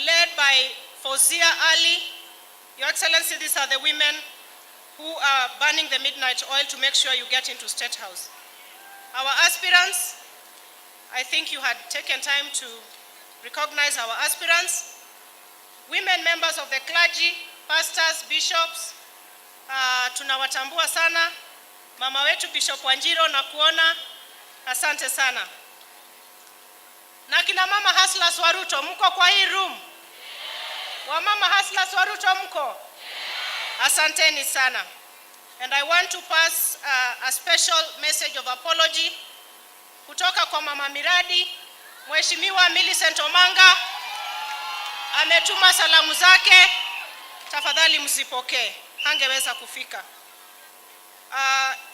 led by Fauzia Ali. Your Excellency, these are the women who are burning the midnight oil to make sure you get into State House. Our aspirants, I think you had taken time to recognize our aspirants. Women members of the clergy, pastors, bishops, tunawatambua sana. Mama wetu Bishop Wanjiro na kuona, asante sana. Na kina mama hustlers wa Ruto, mko kwa hii room? Wamama hustlers wa Ruto mko? Asanteni sana. And I want to pass a special message of apology kutoka kwa mama miradi, Mheshimiwa Millicent Omanga ametuma salamu zake, tafadhali msipokee, hangeweza kufika.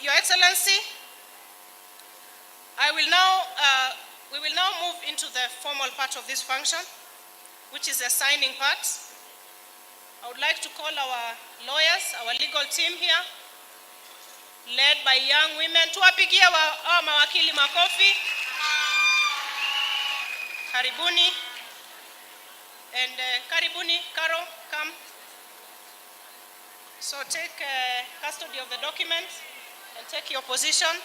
Your Excellency, we will now move into the formal part of this function, which is the signing part. I would like to call our lawyers, our legal team here, led by young women. Tuwapigie mawakili makofi. Karibuni. And karibuni, Karo, come. So take custody of the document and take your position.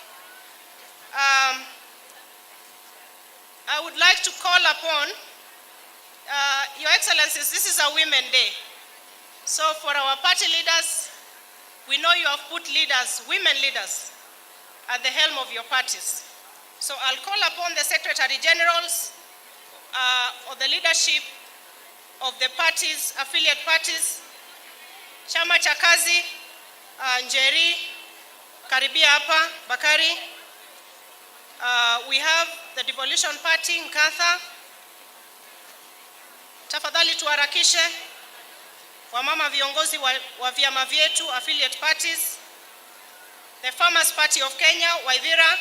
I would like to call upon Your Excellencies, this is a Women Day. So for our party leaders, we know you have put leaders, women leaders, at the helm of your parties. So I'll call upon the Secretary Generals or the leadership of the parties, affiliate parties, Chama cha Kazi, Njeri, Karibia hapa, Bakari. We have the Devolution Party, Nkatha. Tafadhali tuharakishe. Wamama viongozi wa vyama vyetu, affiliate parties. The Farmers Party of Kenya, Waithira.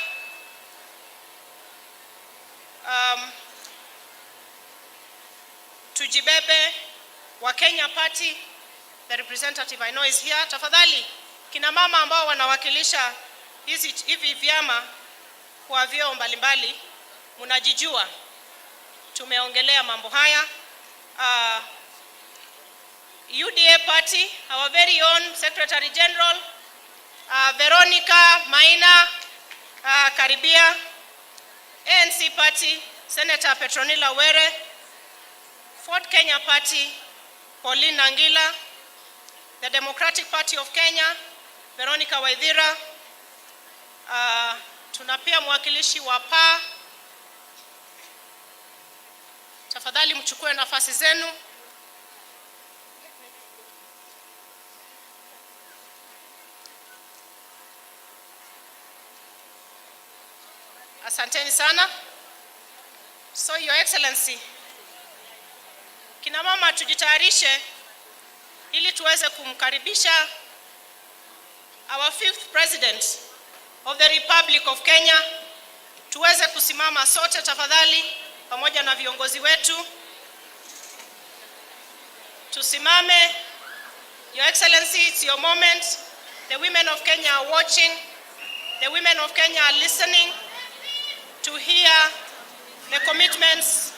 Tujibebe wa Kenya Party, the representative I know is here. Tafadhali, kina mama ambao wanawakilisha hivi vyama kwa vyeo mbalimbali, mnajijua. Tumeongelea mambo haya. UDA Party, our very own Secretary General, Veronica Maina, Karibia. ANC Party, Senator Petronila Were. Ford Kenya Party, Pauline Nangila. The Democratic Party of Kenya, Veronica Waithira. Tunapia mwakilishi wa PA, Tafadhali mchukue nafasi zenu. Asanteni sana. So Your Excellency, kina mama tujitayarishe ili tuweze kumkaribisha our 5th President of the Republic of Kenya. Tuweze kusimama sote tafadhali pamoja na viongozi wetu. Tusimame. Your Excellency, it's your moment. The women of Kenya are watching. The women of Kenya are listening to hear the commitments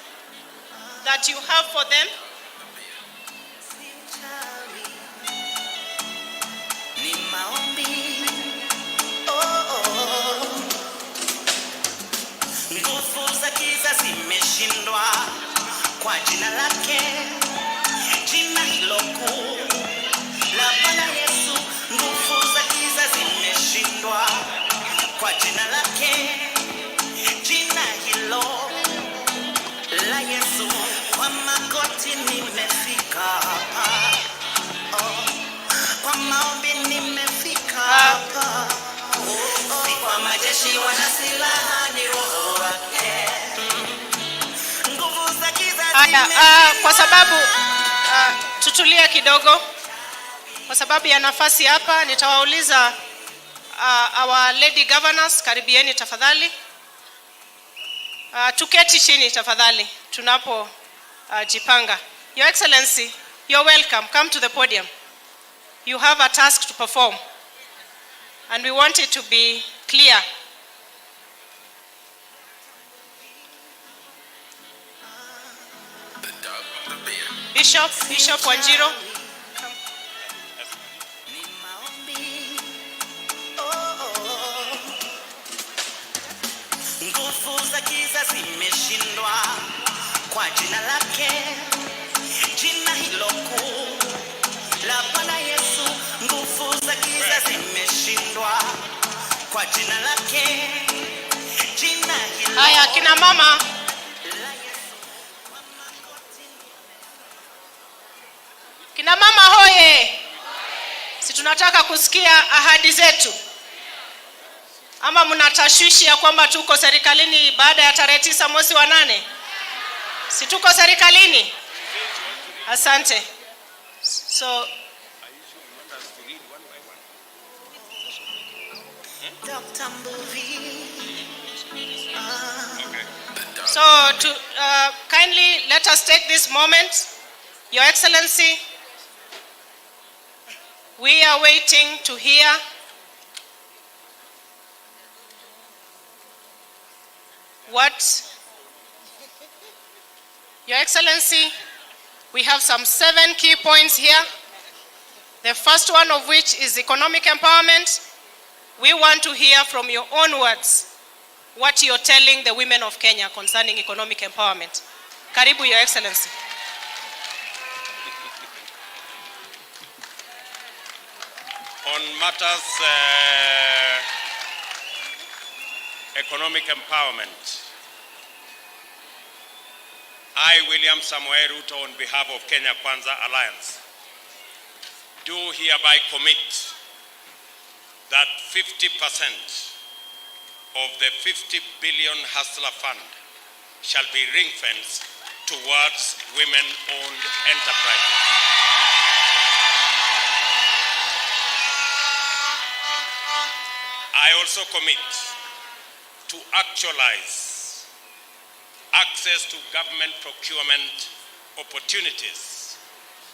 that you have for them. Ni maombi, oh. Nguvu za giza zimeshindwa kwa jina lake, jina hilo kuu la Bwana Yesu. Nguvu za giza zimeshindwa kwa jina lake, jina hilo la Yesu. Kwa magoti nimefika hapa, kwa maombi nimefika hapa, kwa majeshi wana silaha ni roho wake. Nguvu za giza Haya, kwa sababu tutulia kidogo. Kwa sababu ya nafasi hapa nitawauliza our lady governors, karibieni tafadhali. Tuketi chini tafadhali tunapo jipanga. Your Excellency, you're welcome. Come to the podium. You have a task to perform, and we want it to be clear. Bishop Wanjiro. Nguvu za giza zimeshindwa kwa jina lake, jina hilo kuu la Bwana Yesu. Nguvu za giza zimeshindwa kwa jina lake, jina hilo. Haya, kina mama. Kina mama hoye. Si tunataka kusikia ahadi zetu. Ama mnatashwishi ya kwamba tuko serikalini baada ya tarehe 9 mwezi wa 8? Si tuko serikalini? Asante. So to kindly let us take this moment. Your Excellency, we are waiting to hear what, Your Excellency, we have some 7 key points here. The first one of which is economic empowerment. We want to hear from your own words what you're telling the women of Kenya concerning economic empowerment. Karibu, Your Excellency. On matters economic empowerment, I, William Samoei Ruto, on behalf of Kenya Kwanza Alliance, do hereby commit that 50% of the 50 billion Hustler Fund shall be ring-fenced towards women-owned enterprises. I also commit to actualize access to government procurement opportunities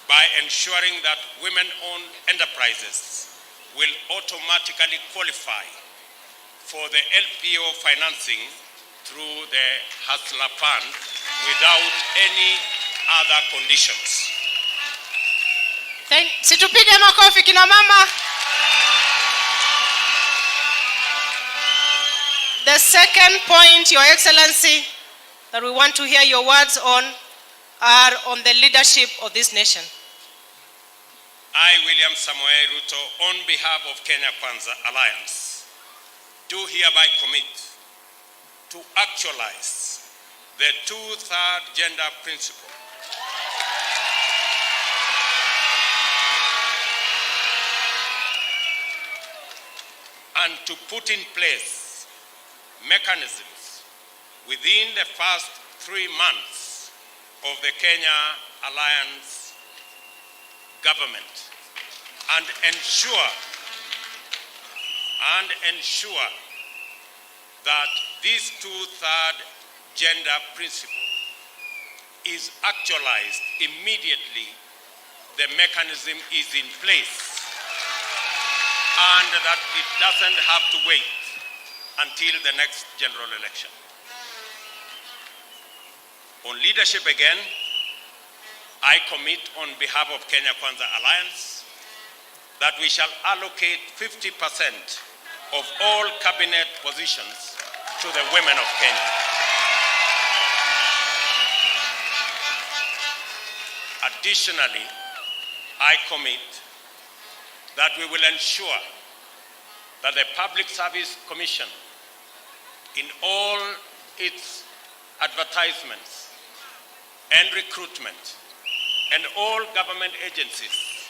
by ensuring that women-owned enterprises will automatically qualify for the LPO financing through the Hustler Fund without any other conditions. Situpige makofi kina mama. The second point, Your Excellency, that we want to hear your words on are on the leadership of this nation. I, William Samoei Ruto, on behalf of Kenya Kwanza Alliance, do hereby commit to actualize the two-third gender principle. And to put in place mechanisms within the first 3 months of the Kenya Alliance government and ensure that this two-third gender principle is actualized immediately the mechanism is in place, and that it doesn't have to wait until the next general election. On leadership again, I commit on behalf of Kenya Kwanza Alliance that we shall allocate 50% of all cabinet positions to the women of Kenya. Additionally, I commit that we will ensure that the Public Service Commission, in all its advertisements and recruitment, and all government agencies,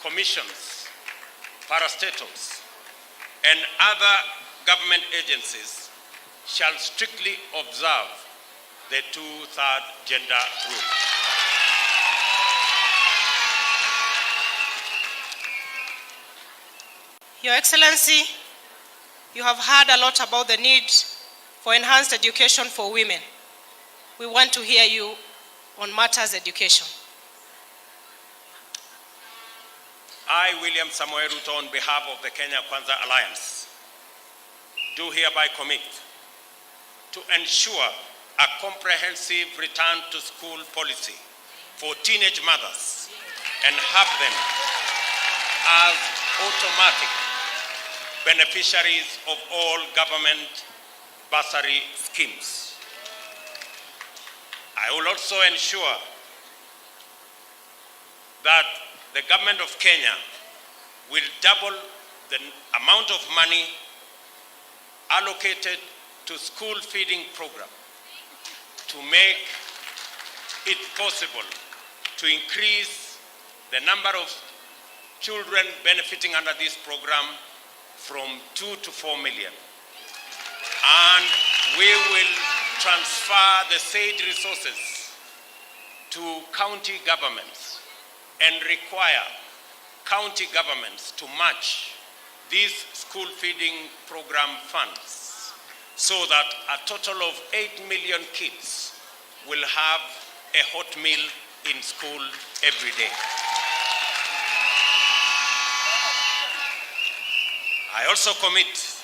commissions, parastatals, and other government agencies shall strictly observe the two-third gender rule. Your Excellency, you have heard a lot about the need for enhanced education for women. We want to hear you on matters education. I, William Samoei Ruto, on behalf of the Kenya Kwanza Alliance, do hereby commit to ensure a comprehensive return to school policy for teenage mothers and have them as automatic beneficiaries of all government bursary schemes. I will also ensure that the government of Kenya will double the amount of money allocated to school feeding program to make it possible to increase the number of children benefiting under this program from 2 to 4 million. And we will transfer the said resources to county governments and require county governments to match these school feeding program funds so that a total of 8 million kids will have a hot meal in school every day. I also commit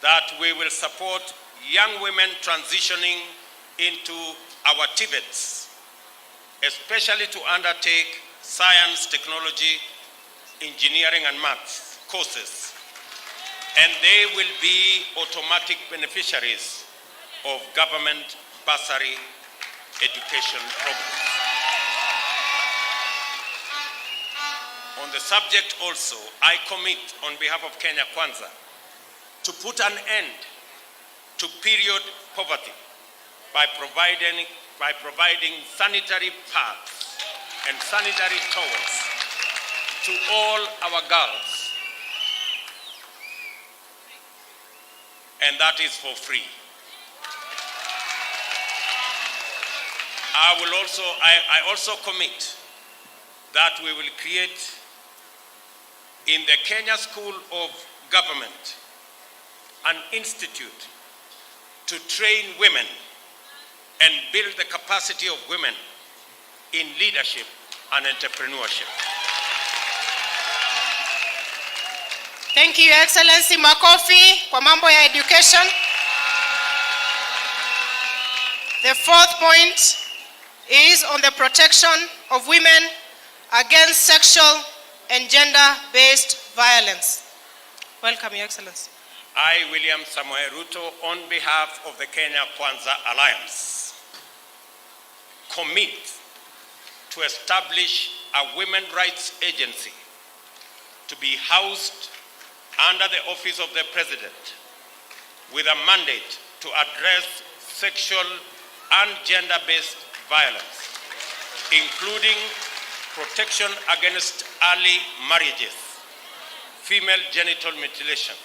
that we will support young women transitioning into our TVETs, especially to undertake science, technology, engineering, and maths courses, and they will be automatic beneficiaries of government bursary education programs. On the subject also, I commit on behalf of Kenya Kwanza to put an end to period poverty by providing sanitary pads and sanitary towels to all our girls, and that is for free. I also commit that we will create in the Kenya School of Government an institute to train women and build the capacity of women in leadership and entrepreneurship. Thank you, Your Excellency. Makofi kwa mambo ya education. The fourth point is on the protection of women against sexual and gender-based violence. Welcome, Your Excellency. I, William Samoei Ruto, on behalf of the Kenya Kwanza Alliance, commit to establish a women rights agency to be housed under the office of the President with a mandate to address sexual and gender-based violence, including protection against early marriages, female genital mutilation,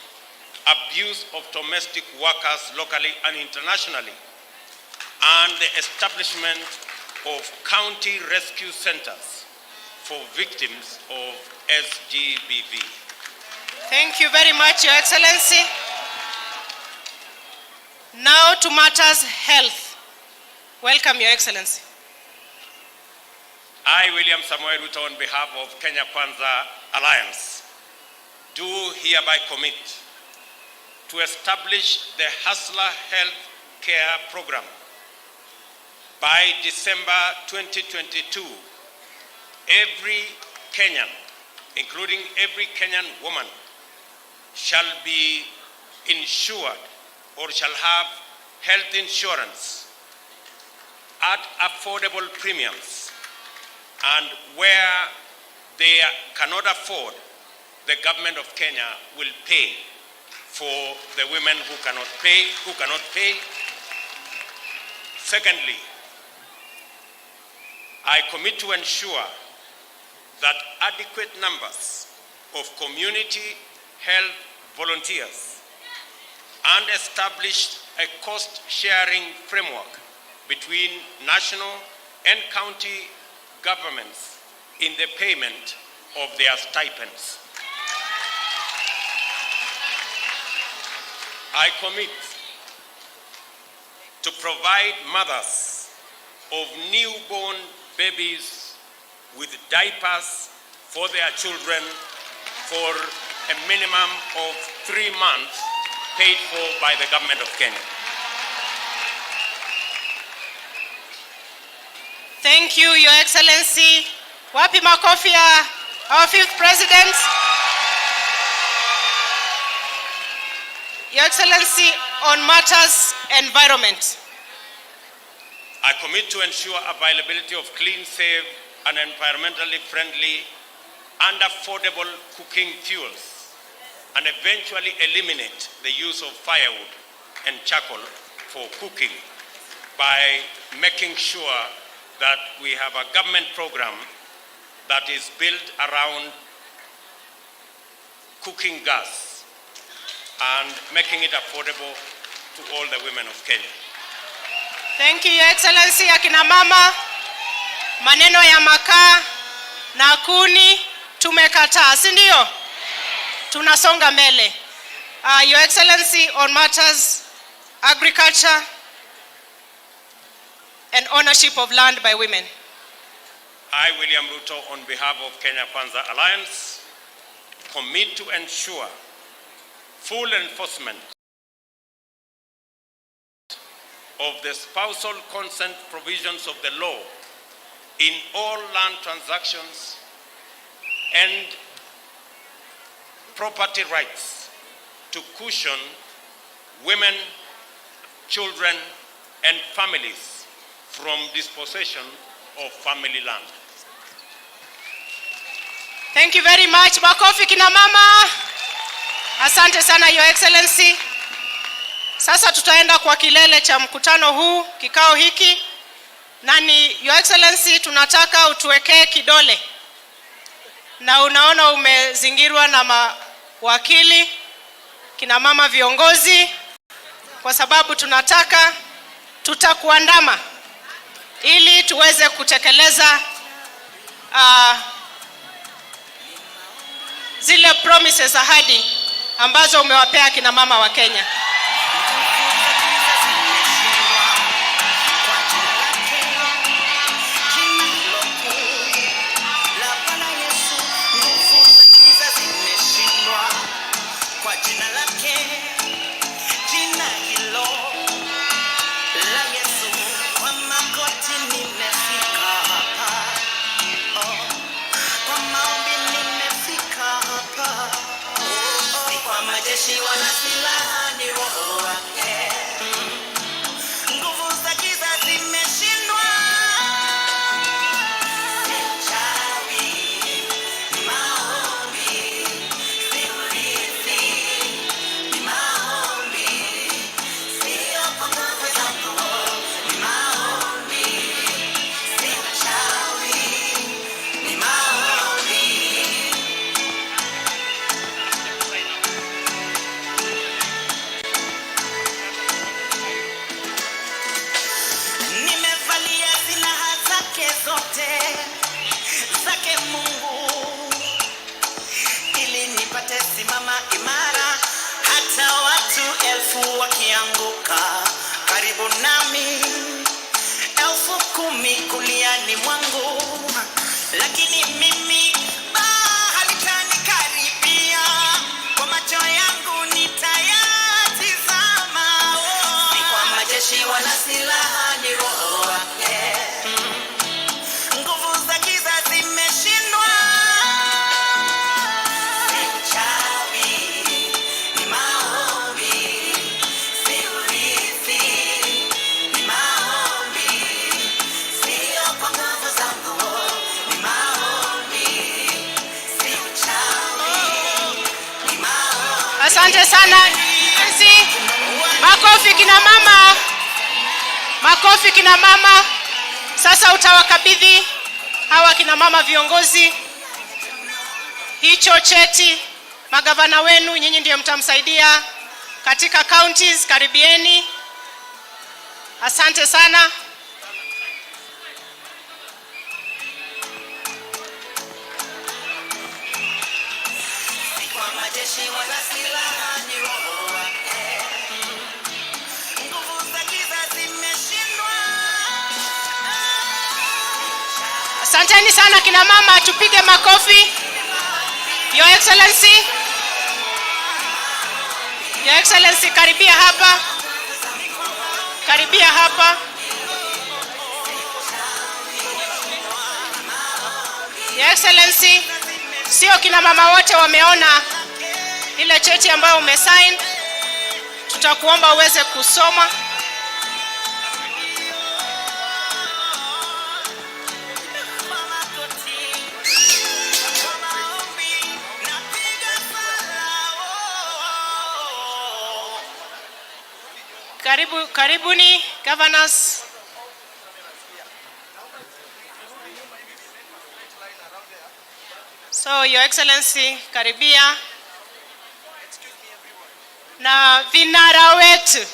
abuse of domestic workers locally and internationally, and the establishment of county rescue centers for victims of SGBV. Thank you very much, Your Excellency. Now to matters health. Welcome, Your Excellency. I, William Samuel Ruto, on behalf of Kenya Kwanza Alliance, do hereby commit to establish the Hustler Health Care Program. By December 2022, every Kenyan, including every Kenyan woman, shall be insured or shall have health insurance at affordable premiums, and where they cannot afford, the government of Kenya will pay for the women who cannot pay. Secondly, I commit to ensure that adequate numbers of community health volunteers and establish a cost-sharing framework between national and county governments in the payment of their stipends. I commit to provide mothers of newborn babies with diapers for their children for a minimum of 3 months, paid for by the government of Kenya. Thank you, Your Excellency. Wapi makofi ya our fifth president. Your Excellency, on matters environment. I commit to ensure availability of clean, safe, and environmentally friendly and affordable cooking fuels, and eventually eliminate the use of firewood and charcoal for cooking by making sure that we have a government program that is built around cooking gas and making it affordable to all the women of Kenya. Thank you, Your Excellency. Akina mama, maneno ya makaa na kuni tumekataa, si ndio? Tunasonga mbele. Your Excellency, on matters agriculture and ownership of land by women. I, William Ruto, on behalf of Kenya Kwanza Alliance, commit to ensure full enforcement of the spousal consent provisions of the law in all land transactions and property rights to cushion women, children, and families from dispossession of family land. Thank you very much. Makofi kina mama. Asante sana, Your Excellency. Sasa tutaenda kwa kilele cha mkutano huu, kikao hiki. Nani, Your Excellency, tunataka utuwekee kidole. Na unaona umezingirwa na mawakili, kina mama viongozi, kwa sababu tunataka tutakuandama ili tuweze kutekeleza zile promises, ahadi ambazo umewapea kina mama wa Kenya. Majeshi wana silaha ni roho wake. Nguvu za giza zimeshindwa. Chawi, maombi, siurithi, maombi, sio kwa nguvu zangu. Asante sana. Makofi kina mama. Makofi kina mama. Sasa utawakabidhi hawa kina mama viongozi hicho cheti. Magavana wenu nyinyi ndio mtamsaidia katika counties, karibieni. Asante sana. Asanteni sana kina mama, tupige makofi. Your Excellency. Your Excellency, karibia hapa. Karibia hapa. Your Excellency, sio kina mama wote wameona ile cheti ambayo umesign. Tutakuomba uweze kusoma. Karibuni governors. So Your Excellency, karibia. Na vinara wetu,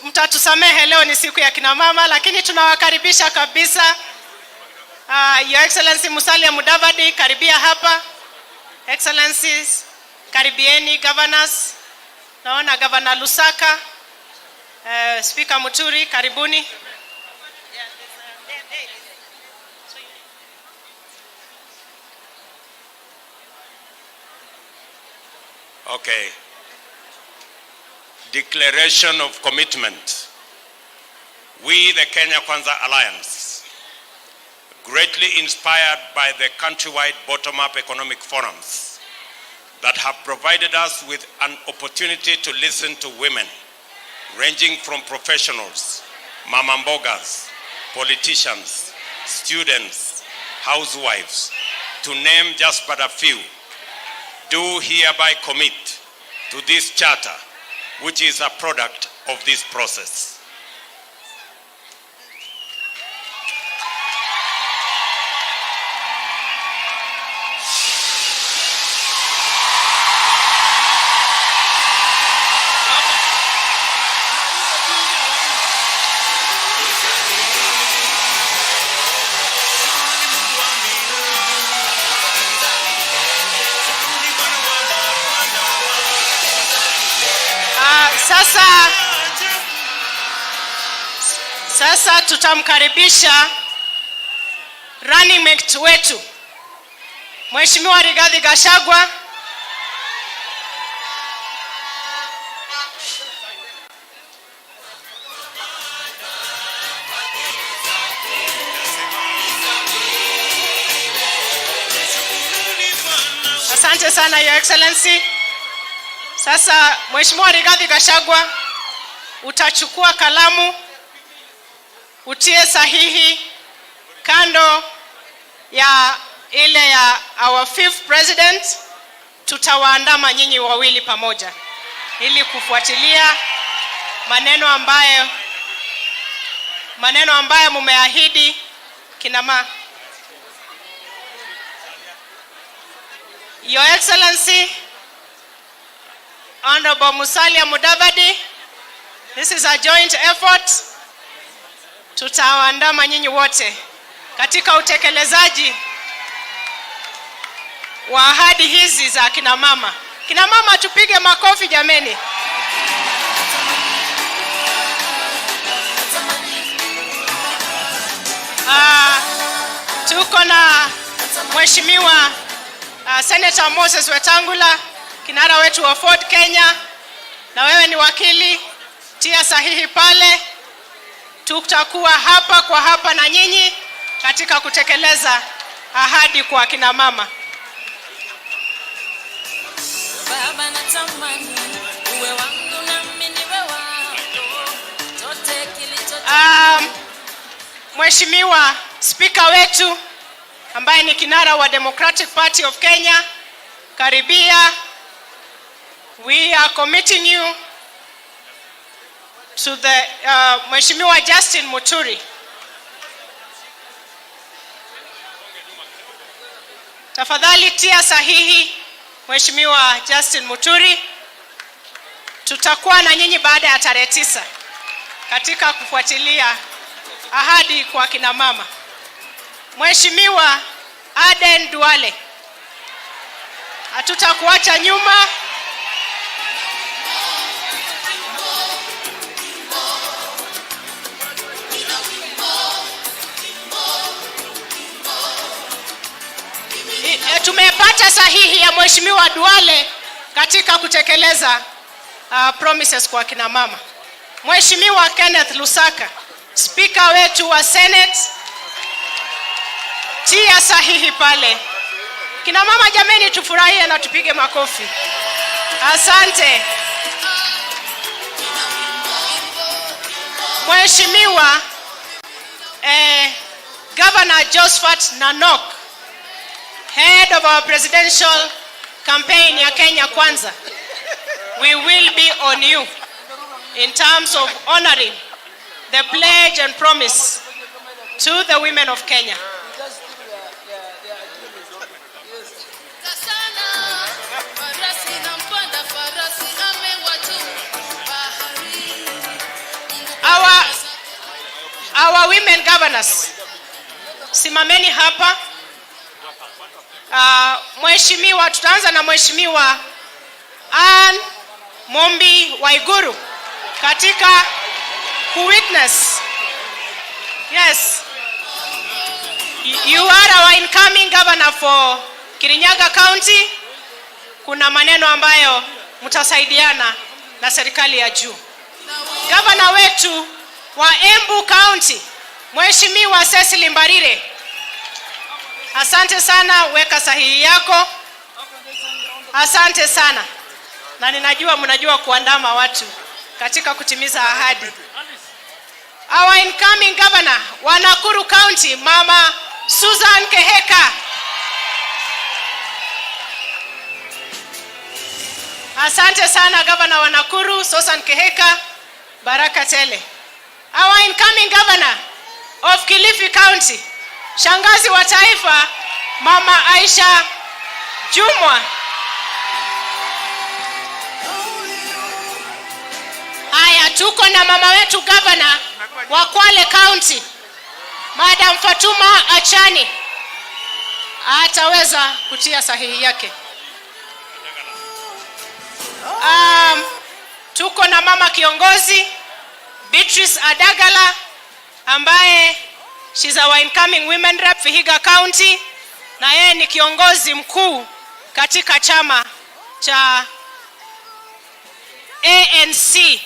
mtatusamehe leo ni siku ya kina mama, lakini tunawakaribisha kabisa. Your Excellency Musalia Mudavadi, karibia hapa. Excellencies, karibieni. Governors, naona Governor Lusaka, Speaker Muturi, karibuni. Okay. Declaration of commitment. We, the Kenya Kwanza Alliance, greatly inspired by the countrywide bottom-up economic forums that have provided us with an opportunity to listen to women, ranging from professionals, mama mbogas, politicians, students, housewives, to name just but a few, do hereby commit to this charter, which is a product of this process. Sasa tutamkaribisha running mate wetu Mheshimiwa Rigathi Gachagua. Asante sana Your Excellency. Sasa Mheshimiwa Rigathi Gachagua, utachukua kalamu, utie sahihi kando ya ile ya our fifth president. Tutawaandama nyinyi wawili pamoja ili kufuatilia maneno ambayo mumeahidi kina mama. Your Excellency Honorable Musalia Mudavadi, this is a joint effort. Tutawaandama nyinyi wote katika utekelezaji wa ahadi hizi za kina mama. Kina mama, tupige makofi jameni. Tuko na Mheshimiwa Senator Moses Wetangula, kinara wetu wa Ford Kenya, na wewe ni wakili, tia sahihi pale. Tutakuwa hapa kwa hapa na nyinyi katika kutekeleza ahadi kwa kina mama. Baba natamani uwe wangu na mimi niwe wako. Chote kilicho Mheshimiwa Speaker wetu ambaye ni kinara wa Democratic Party of Kenya, karibia we are committing you to the Mheshimiwa Justin Muturi. Tafadhali tia sahihi Mheshimiwa Justin Muturi. Tutakuwa na nyinyi baada ya tarehe 9 katika kufuatilia ahadi kwa kina mama. Mheshimiwa Aden Duale, hatutakuacha nyuma. Tumepata sahihi ya Mheshimiwa Duale katika kutekeleza promises kwa kina mama. Mheshimiwa Kenneth Lusaka, Speaker wetu wa Senate, tia sahihi pale. Kina mama jameni, tufurahie na tupige makofi. Asante. Mheshimiwa Governor Josephat Nanok, head of our presidential campaign ya Kenya Kwanza, we will be on you in terms of honoring the pledge and promise to the women of Kenya. Our women governors, simameni hapa. Mheshimiwa, tutaanza na Mheshimiwa Ann Mombi Waiguru katika witness. Yes, you are our incoming governor for Kirinyaga County. Kuna maneno ambayo mtasaidiana na serikali ya juu. Governor wetu wa Embu County, Mheshimiwa Cecily Mbarire, asante sana, weka sahihi yako. Asante sana. Na ninajua mnajua kuandama watu katika kutimiza ahadi. Our incoming governor wa Nakuru County, Mama Susan Keheka. Asante sana governor wa Nakuru, Susan Keheka, baraka tele. Our incoming governor of Kilifi County, shangazi wa taifa, Mama Aisha Jumwa. Haya, tuko na mama wetu governor wa Kwale County, Madam Fatuma Achani. Ataweza kutia sahihi yake. Tuko na mama kiongozi Beatrice Adagala, ambaye she's our incoming women rep Vihiga County, na yeye ni kiongozi mkuu katika chama cha ANC.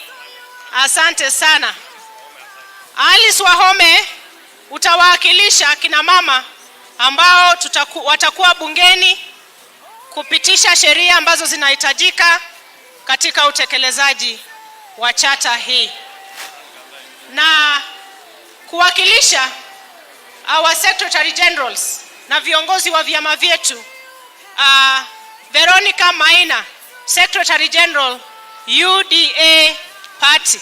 Asante sana. Alice Wahome, utawakilisha kina mama ambao watakuwa bungeni kupitisha sheria ambazo zinahitajika katika utekelezaji wa chata hii, na kuwakilisha our secretary generals na viongozi wa vyama vyetu. Veronica Maina, Secretary General UDA Party.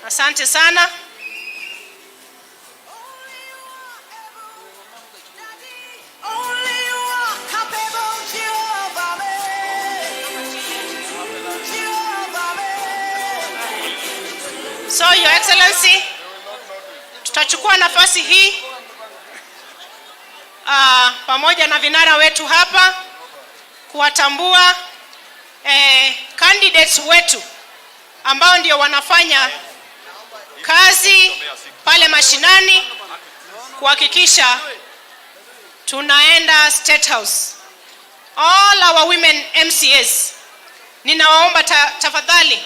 Asante sana. So Your Excellency, tutachukua nafasi hii pamoja na vinara wetu hapa kuwatambua candidates wetu ambao ndio wanafanya kazi pale mashinani kuhakikisha tunaenda State House. All our women MCAs, ninawaomba tafadhali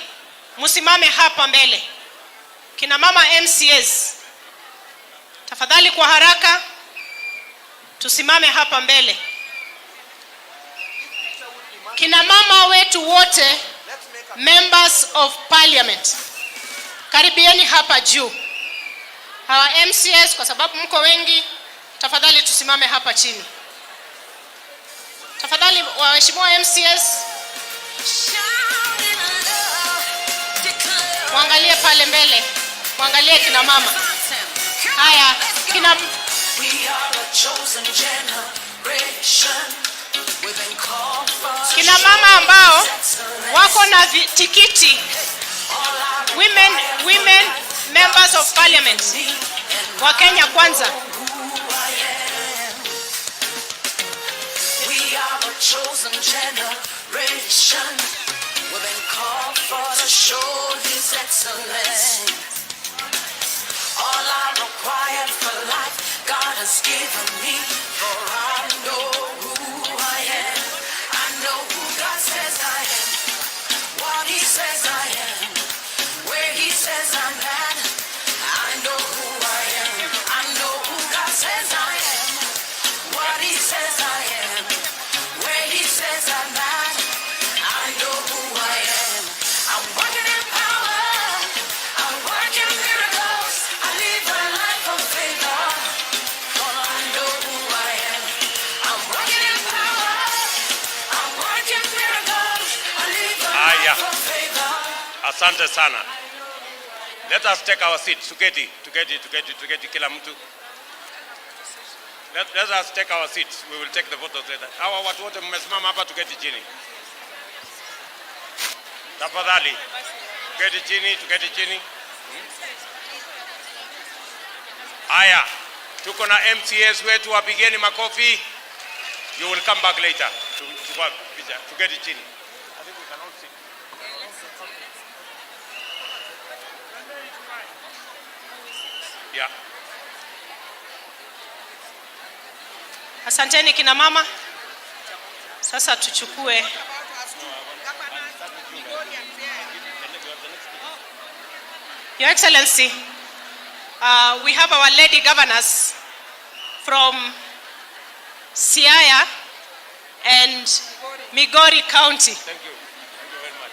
msimame hapa mbele. Kina mama MCAs, tafadhali kwa haraka tusimame hapa mbele. Kina mama wetu wote, members of parliament, karibieni hapa juu. Hawa MCAs, kwa sababu mko wengi, tafadhali tusimame hapa chini. Tafadhali tafadhali waheshimiwa MCS mwangalie pale mbele, mwangalie kina mama. Haya, kina mama ambao wako na tikiti, women members of parliament wa Kenya Kwanza. Chosen generation, we've been called for to show His excellence. All I require for life, God has given me, for I know who I am. I know who God says I am, what He says I am, where He says I'm at. I know who I am. I know who God says I am, what He says I am, where He says I'm at. I know who I am. I'm working in power, I'm working miracles, I live a life of favor, for I know who I am. I'm working in power, I'm working miracles, I live a life of favor. Asante sana. Let us take our seats. Tuketi kila mtu. Let us take our seats. We will take the photos later. Hawa watu wote mmesimama hapa, tuketi chini. Tafadhali. Tuketi chini. Haya. Tuko na MCS wetu, wapigeni makofi. You will come back later. Tuketi chini. I think we can all sit. Yeah. Asanteni kina mama. Sasa tuchukue Your Excellency, we have our lady governors from Siaya and Migori County. Thank you. Thank you very much.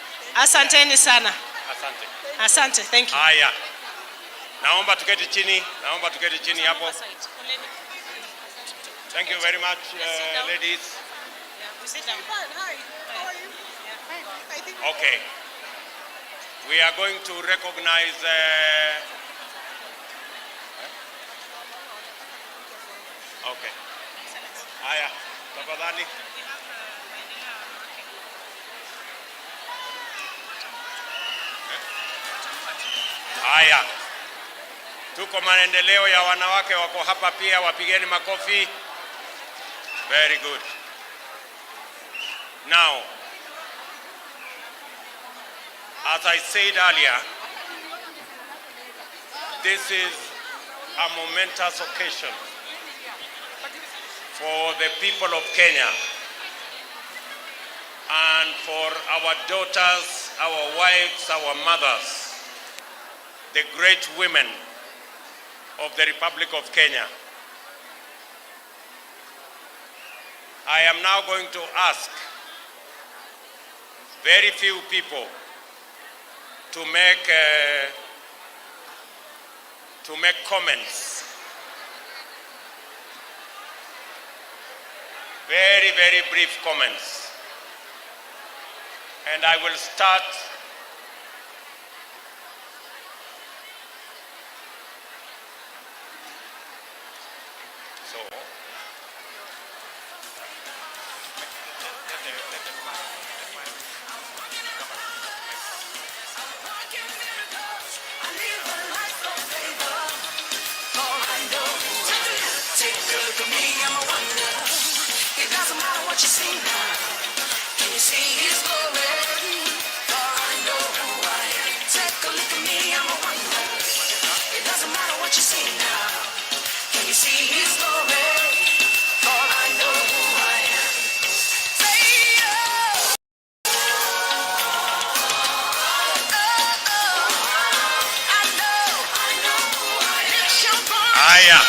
Asanteni sana. Asante. Asante, thank you. Haya. Naomba tuketi chini hapo. Thank you very much, ladies. Okay. We are going to recognize okay. Haya, tafadhali. Haya. Tuko maendeleo ya wanawake wako hapa pia, wapigeni makofi. Very good. Now, as I said earlier, this is a momentous occasion for the people of Kenya and for our daughters, our wives, our mothers, the great women of the Republic of Kenya. I am now going to ask very few people to make comments. Very, very brief comments. And I will start Haya,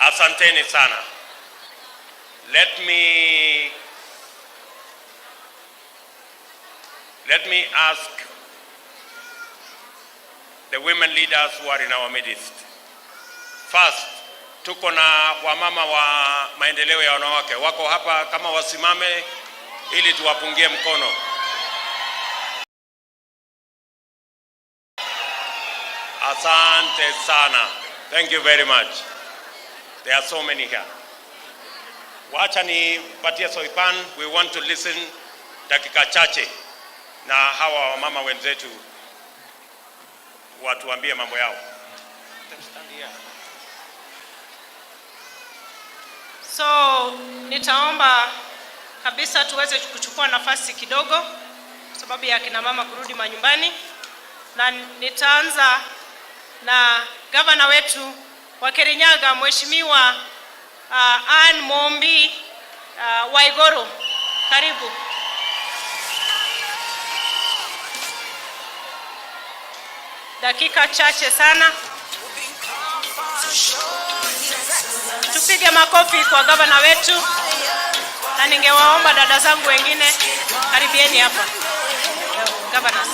asanteni sana. Let me ask the women leaders who are in our midst. First, tuko na wamama wa maendeleo ya wanawake wako hapa, kama wasimame ili tuwapungie mkono. Asante sana. Thank you very much. There are so many here. Wacha nipatie Soipan, we want to listen dakika chache na hawa wamama wenzetu watuambie mambo yao. So nitaomba kabisa tuweze kuchukua nafasi kidogo kwa sababu ya kina mama kurudi manyumbani, na nitaanza na gavana wetu wa Kirinyaga, Mheshimiwa Ann Mombi Waiguru. Karibu. Dakika chache sana. Tupige makofi kwa gavana wetu, na ningewaomba dada zangu wengine karibieni hapa. Gavana.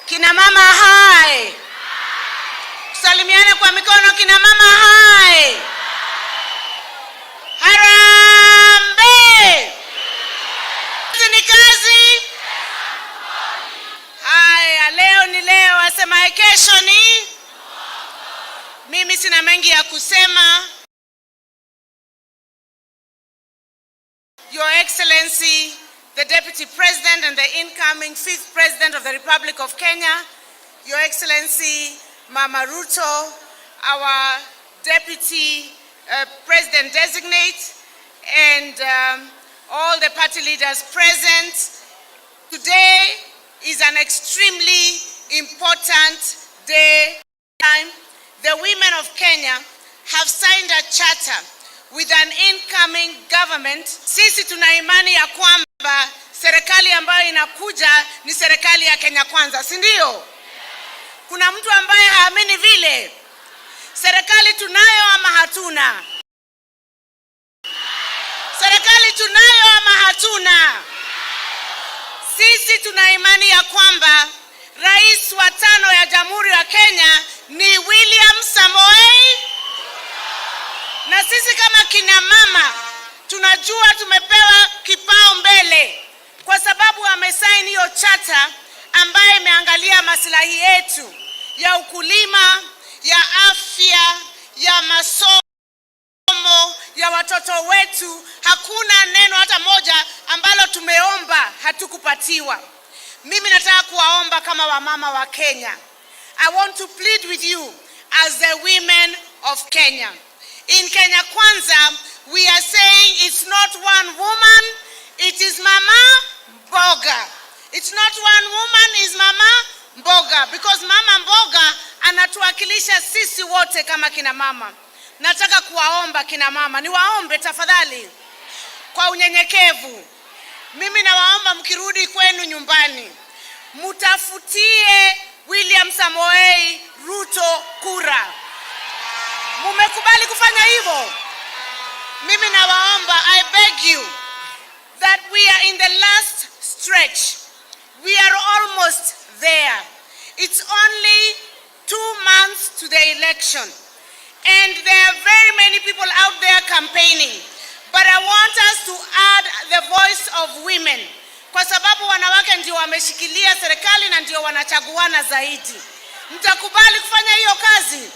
Kina mama hai. Salimiane kwa mikono kina mama hai. Harambe. Ni kazi. Haya, leo ni leo, asema kesho ni. Mimi sina mengi ya kusema. Your Excellency, the Deputy President and the incoming 5th President of the Republic of Kenya, Your Excellency Mama Ruto, our Deputy President-designate, and all the party leaders present. Today is an extremely important day. The women of Kenya have signed a charter with an incoming government. Sisi tuna imani ya kwamba serikali ambayo inakuja ni serikali ya Kenya Kwanza, si ndio? Kuna mtu ambaye haamini vile? Serikali tunayo ama hatuna? Serikali tunayo ama hatuna? Sisi tuna imani ya kwamba rais wa 5 ya Jamhuri ya Kenya ni William Samoei. Na sisi kama kina mama tunajua tumepewa kipao mbele kwa sababu amesaini hiyo charter ambaye imeangalia maslahi yetu ya ukulima, ya afya, ya masomo, ya watoto wetu. Hakuna neno hata moja ambalo tumeomba hatukupatiwa. Mimi nataka kuwaomba kama wamama wa Kenya. I want to plead with you as the women of Kenya. In Kenya Kwanza, we are saying it's not one woman, it is Mama Mboga. It's not one woman, it's Mama Mboga. Because Mama Mboga anatuwakilisha sisi wote kama kina mama. Nataka kuwaomba kina mama, niwaombe tafadhali kwa unyenyekevu. Mimi nawaomba mkirudi kwenu nyumbani, mutafutie William Samoei Ruto kura. Mumekubali kufanya hivyo? Mimi nawaomba, I beg you that we are in the last stretch. We are almost there. It's only 2 months to the election. And there are very many people out there campaigning. But I want us to add the voice of women. Kwa sababu wanawake ndio wameshikilia serikali na ndio wanachaguana zaidi. Mtakubali kufanya hiyo kazi?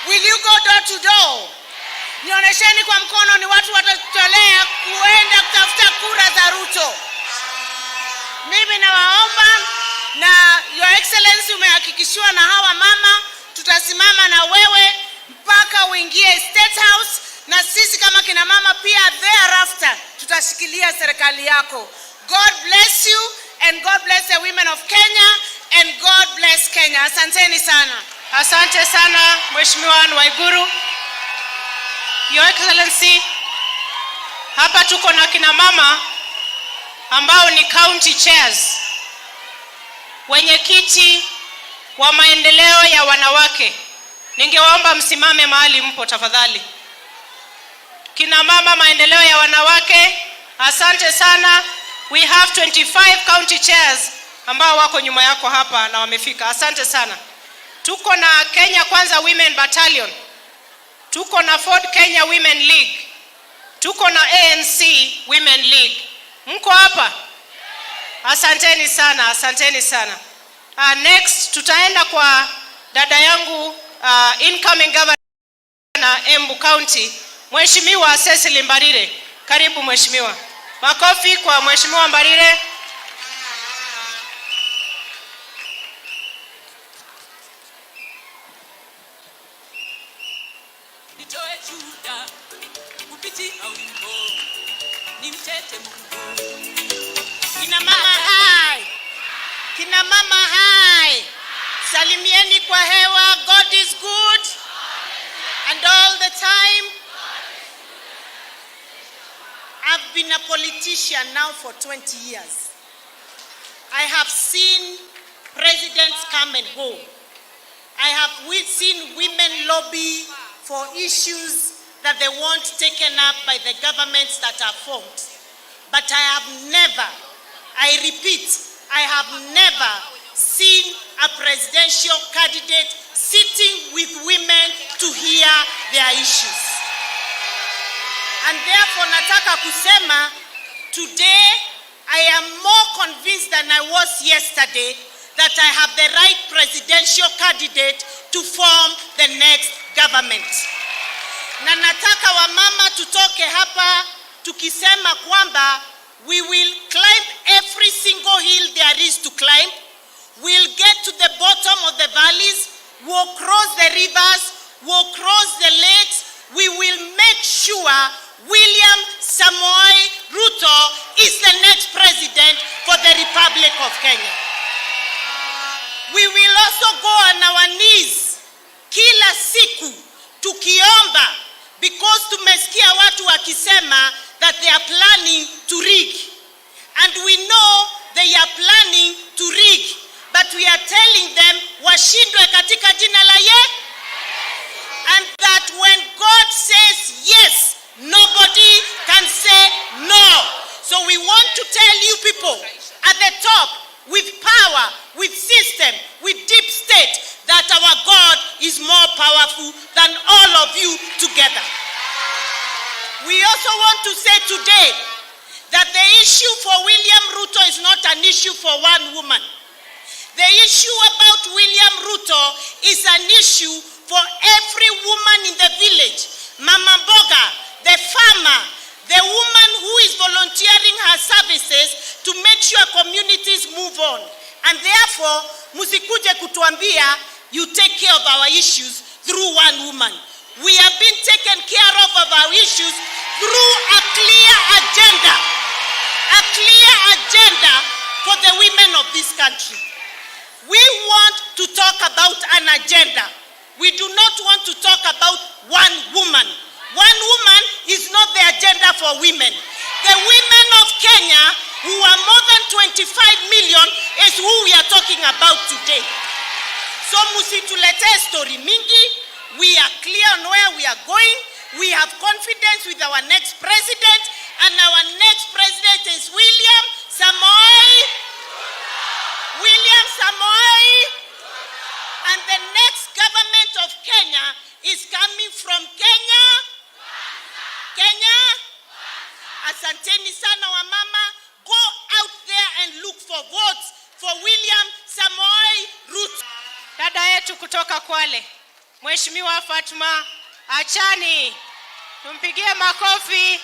Will you go door to door? Nionyesheni kwa mkono ni watu watatolea kuenda kutafuta kura za Ruto. Mimi nawaomba, na Your Excellency umehakikishiwa na hawa mama, tutasimama na wewe mpaka uingie State House, na sisi kama kina mama pia thereafter tutashikilia serikali yako. God bless you and God bless the women of Kenya and God bless Kenya. Asanteni sana. Asante sana Mheshimiwa Ann Waiguru. Your Excellency, hapa tuko na kina mama ambao ni county chairs, wenyekiti wa maendeleo ya wanawake. Ningewaomba msimame mahali mpo tafadhali. Kina mama maendeleo ya wanawake, asante sana. We have 25 county chairs ambao wako nyuma yako hapa na wamefika. Asante sana. tuko na Kenya Kwanza Women Battalion, tuko na Ford Kenya Women League, tuko na ANC Women League. Mko hapa? Asanteni sana, asanteni sana. Next tutaenda kwa dada yangu incoming governor Embu County, Mheshimiwa Cecily Mbarire. Karibu Mheshimiwa. Makofi kwa Mheshimiwa Mbarire. Nitoe Juda kupitia wimbo nimtete Mungu. Kina mama hai. Kina mama hai. Salimieni kwa hewa. God is good. And all the time. I've been a politician now for 20 years. I have seen presidents come and go. I have seen women lobby for issues that they want taken up by the governments that are formed. But I have never, I repeat, I have never seen a presidential candidate sitting with women to hear their issues. And therefore, nataka kusema, today I am more convinced than I was yesterday that I have the right presidential candidate to form the next government. Na nataka wamama tutoke hapa tukisema kwamba we will climb every single hill there is to climb. We'll get to the bottom of the valleys. We'll cross the rivers. We'll cross the lakes. We will make sure William Samoei Ruto is the next president for the Republic of Kenya. We will also go on our knees kila siku tukiomba, because tumesikia watu wakisema that they are planning to rig. And we know they are planning to rig, but we are telling them washindwe katika jina la Yesu. And that when God says yes, nobody can say no. So we want to tell you people at the top, with power, with system, with deep state, that our God is more powerful than all of you together. We also want to say today that the issue for William Ruto is not an issue for one woman. The issue about William Ruto is an issue for every woman in the village. Mama Mboga, the farmer, the woman who is volunteering her services to make sure communities move on. And therefore, musikuje kutuambia you take care of our issues through one woman. We have been taken care of our issues through a clear agenda. A clear agenda for the women of this country. We want to talk about an agenda. We do not want to talk about one woman. One woman is not the agenda for women. The women of Kenya, who are more than 25 million, is who we are talking about today. So musitulete story mingi. We are clear on where we are going. We have confidence with our next president, and our next president is William Samoei. William Samoei. And the next government of Kenya is coming from Kenya. Kenya. Asanteni sana wa mama. Go out there and look for votes for William Samoei Ruto. Dada yetu kutoka Kwale, Mheshimiwa Fatma Achani. Tumpigie makofi.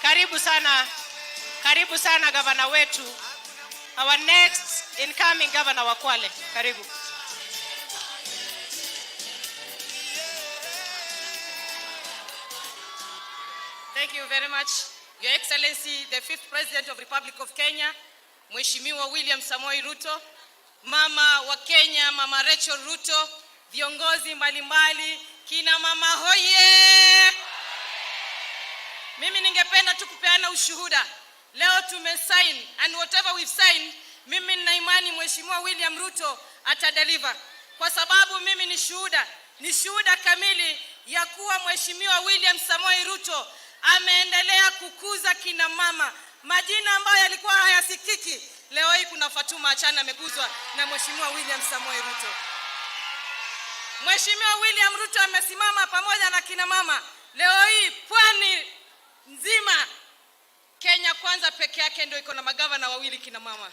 Karibu sana. Karibu sana gavana wetu. Our next incoming governor wa Kwale. Karibu. Thank you very much, Your Excellency, the 5th President of Republic of Kenya, Mheshimiwa William Samoei Ruto, Mama wa Kenya, Mama Rachel Ruto, viongozi mbalimbali, kina mama hoye. Mimi ningependa tu kupeana ushuhuda. Leo tumesign, and whatever we've signed, mimi nina imani Mheshimiwa William Ruto atadeliver. Kwa sababu mimi ni shuhuda kamili ya kuwa Mheshimiwa William Samoei Ruto ameendelea kukuza kina mama. Majina ambayo yalikuwa hayasikiki Leo hii kuna Fatuma Achani amekuzwa na Mheshimiwa William Samoei Ruto. Mheshimiwa William Ruto amesimama pamoja na kina mama. Leo hii pwani nzima Kenya Kwanza peke yake ndio iko na magavana wawili kina mama.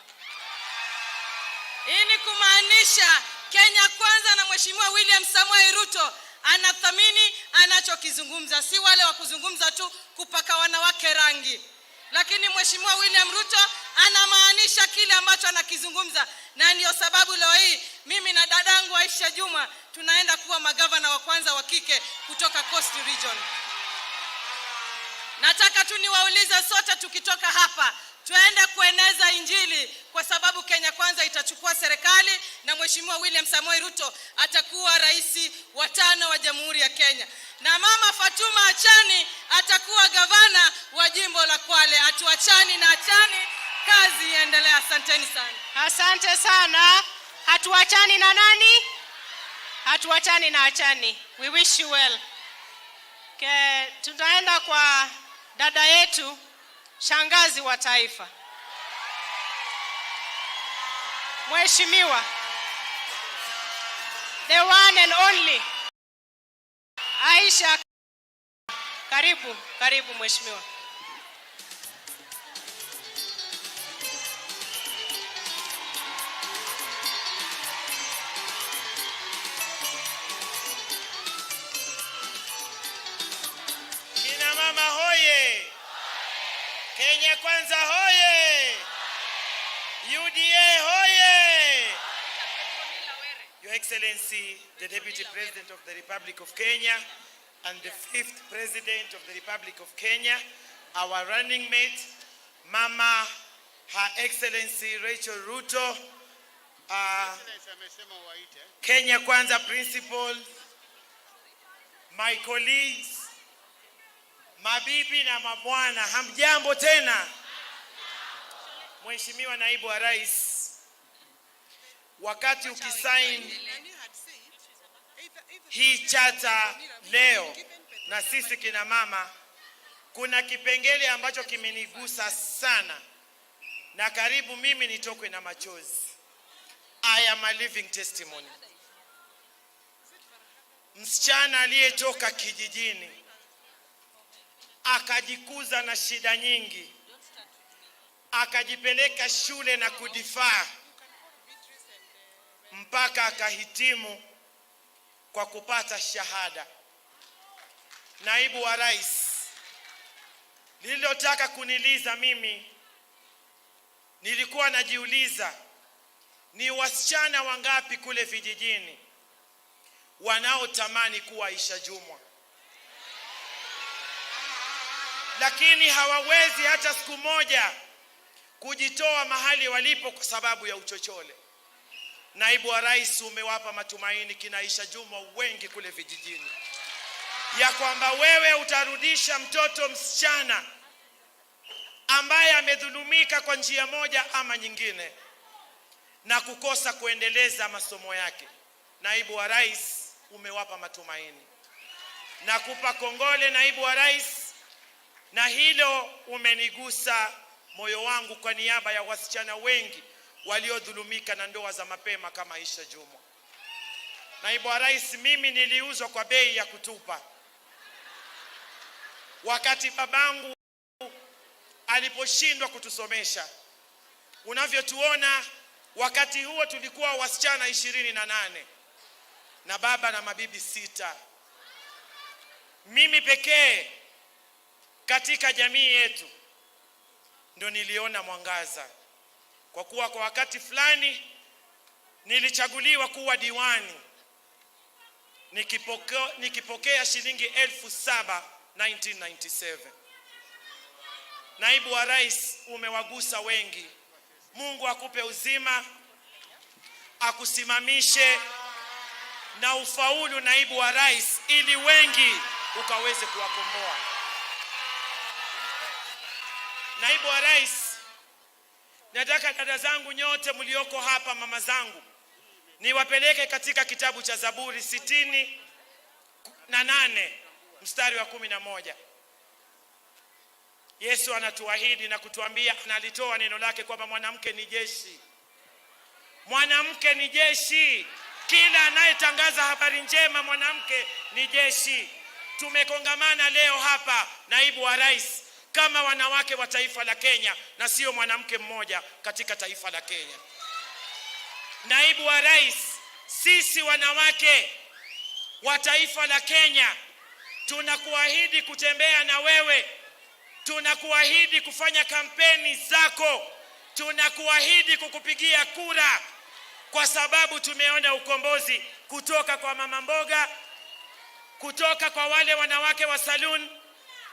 Hii ni kumaanisha Kenya Kwanza na Mheshimiwa William Samoei Ruto anathamini anachokizungumza, si wale wa kuzungumza tu kupaka wanawake rangi. Lakini Mheshimiwa William Ruto anamaanisha kile ambacho anakizungumza, na ndio sababu leo hii mimi na dadangu Aisha Juma tunaenda kuwa magavana wa kwanza wa kike kutoka Coast Region. Nataka tu niwaulize sote tukitoka hapa tuende kueneza Injili, kwa sababu Kenya Kwanza itachukua serikali na Mheshimiwa William Samoei Ruto atakuwa rais wa 5 wa Jamhuri ya Kenya. Na mama Fatuma Achani atakuwa gavana wa jimbo la Kwale. Hatuachani na Achani, kazi iendelee. Asanteni sana. Asante sana. Hatuachani na nani? Hatuachani na Achani. We wish you well. Tunaenda kwa dada yetu, shangazi wa taifa, Mheshimiwa, the one and only Aisha. Karibu, karibu Mheshimiwa. Kina mama hoye! Kenya Kwanza hoye! UDA hoye! Your Excellency, the Deputy President of the Republic of Kenya and the 5th President of the Republic of Kenya, our running mate, Mama, Her Excellency Rachel Ruto, Kenya Kwanza principal, my colleagues, mabibi na mabwana, hamjambo tena. Mheshimiwa Naibu wa Rais, wakati ukisign hii chata leo na sisi kina mama, kuna kipengele ambacho kimenigusa sana na karibu mimi nitokwe na machozi. I am a living testimony. Msichana aliyetoka kijijini akajikuza na shida nyingi, akajipeleka shule na kudifaa mpaka akahitimu kwa kupata shahada. Naibu wa Rais, nililotaka kuniliza mimi, nilikuwa najiuliza ni wasichana wangapi kule vijijini wanaotamani kuwa Aisha Jumwa, lakini hawawezi hata siku moja kujitoa mahali walipo kwa sababu ya uchochole. Naibu wa Rais, umewapa matumaini kina Aisha Jumwa wengi kule vijijini ya kwamba wewe utarudisha mtoto msichana ambaye amedhulumika kwa njia moja ama nyingine na kukosa kuendeleza masomo yake. Naibu wa Rais, umewapa matumaini. Nakupa kongole Naibu wa Rais, na hilo umenigusa moyo wangu kwa niaba ya wasichana wengi waliodhulumika na ndoa za mapema kama Aisha Jumwa. Naibu wa Rais, mimi niliuzwa kwa bei ya kutupa wakati babangu aliposhindwa kutusomesha. Unavyotuona, wakati huo tulikuwa wasichana 28 na baba na mabibi 6. Mimi pekee katika jamii yetu ndo niliona mwangaza, kwa kuwa kwa wakati fulani nilichaguliwa kuwa diwani nikipokea shilingi 7,000 1997. Naibu wa Rais, umewagusa wengi. Mungu akupe uzima, akusimamishe na ufaulu Naibu wa Rais, ili wengi ukaweze kuwakomboa. Naibu wa Rais, nataka dada zangu nyote mlioko hapa, mama zangu, niwapeleke katika kitabu cha Zaburi 68 mstari wa 11. Yesu anatuahidi na kutuambia, analitoa neno lake kwamba mwanamke ni jeshi. Mwanamke ni jeshi. Kila anayetangaza habari njema, mwanamke ni jeshi. Tumekongamana leo hapa, naibu wa rais, kama wanawake wa taifa la Kenya, na sio mwanamke mmoja katika taifa la Kenya. Naibu wa rais, sisi wanawake wa taifa la Kenya tunakuahidi kutembea na wewe, tunakuahidi kufanya kampeni zako, tunakuahidi kukupigia kura, kwa sababu tumeona ukombozi kutoka kwa mama mboga, kutoka kwa wale wanawake wa saloon,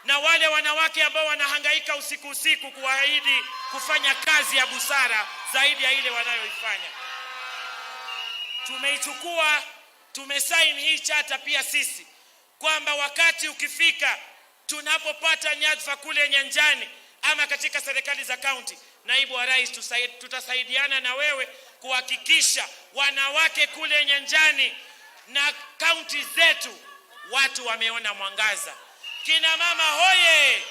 na wale wanawake ambao wanahangaika usiku kuahidi kufanya kazi ya busara zaidi ya ile wanayoifanya. Tumeichukua, tumesign hii chata pia sisi, kwamba wakati ukifika tunapopata nyadhifa kule nyanjani ama katika serikali za kaunti, naibu wa rais, tutasaidiana na wewe kuhakikisha wanawake kule nyanjani na kaunti zetu watu wameona mwangaza. Kina mama hoye!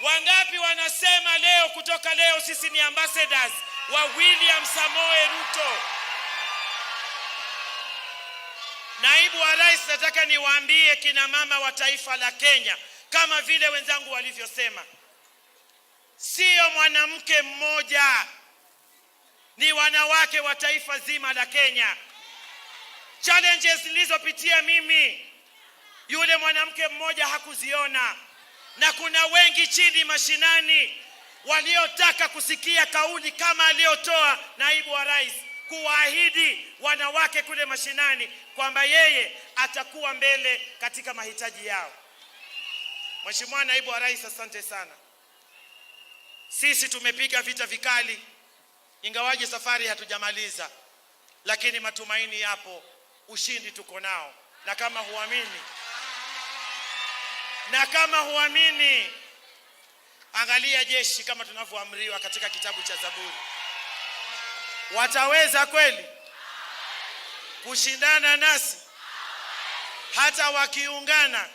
Wangapi wanasema leo, kutoka leo sisi ni ambassadors wa William Samoei Ruto? Naibu wa rais, nataka niwaambie kina mama wa taifa la Kenya, kama vile wenzangu walivyosema, sio mwanamke mmoja, ni wanawake wa taifa zima la Kenya. Challenges nilizopitia mimi, yule mwanamke mmoja hakuziona, na kuna wengi chini mashinani waliotaka kusikia kauli kama aliyotoa naibu wa rais, kuahidi wanawake kule mashinani kwamba yeye atakuwa mbele katika mahitaji yao. Mheshimiwa naibu wa rais, asante sana. Sisi tumepiga vita vikali, ingawaje safari hatujamaliza, lakini matumaini yapo, ushindi tuko nao. Na kama huamini, angalia jeshi kama tunavyoamriwa katika kitabu cha Zaburi. Wataweza kweli kushindana nasi hata wakiungana?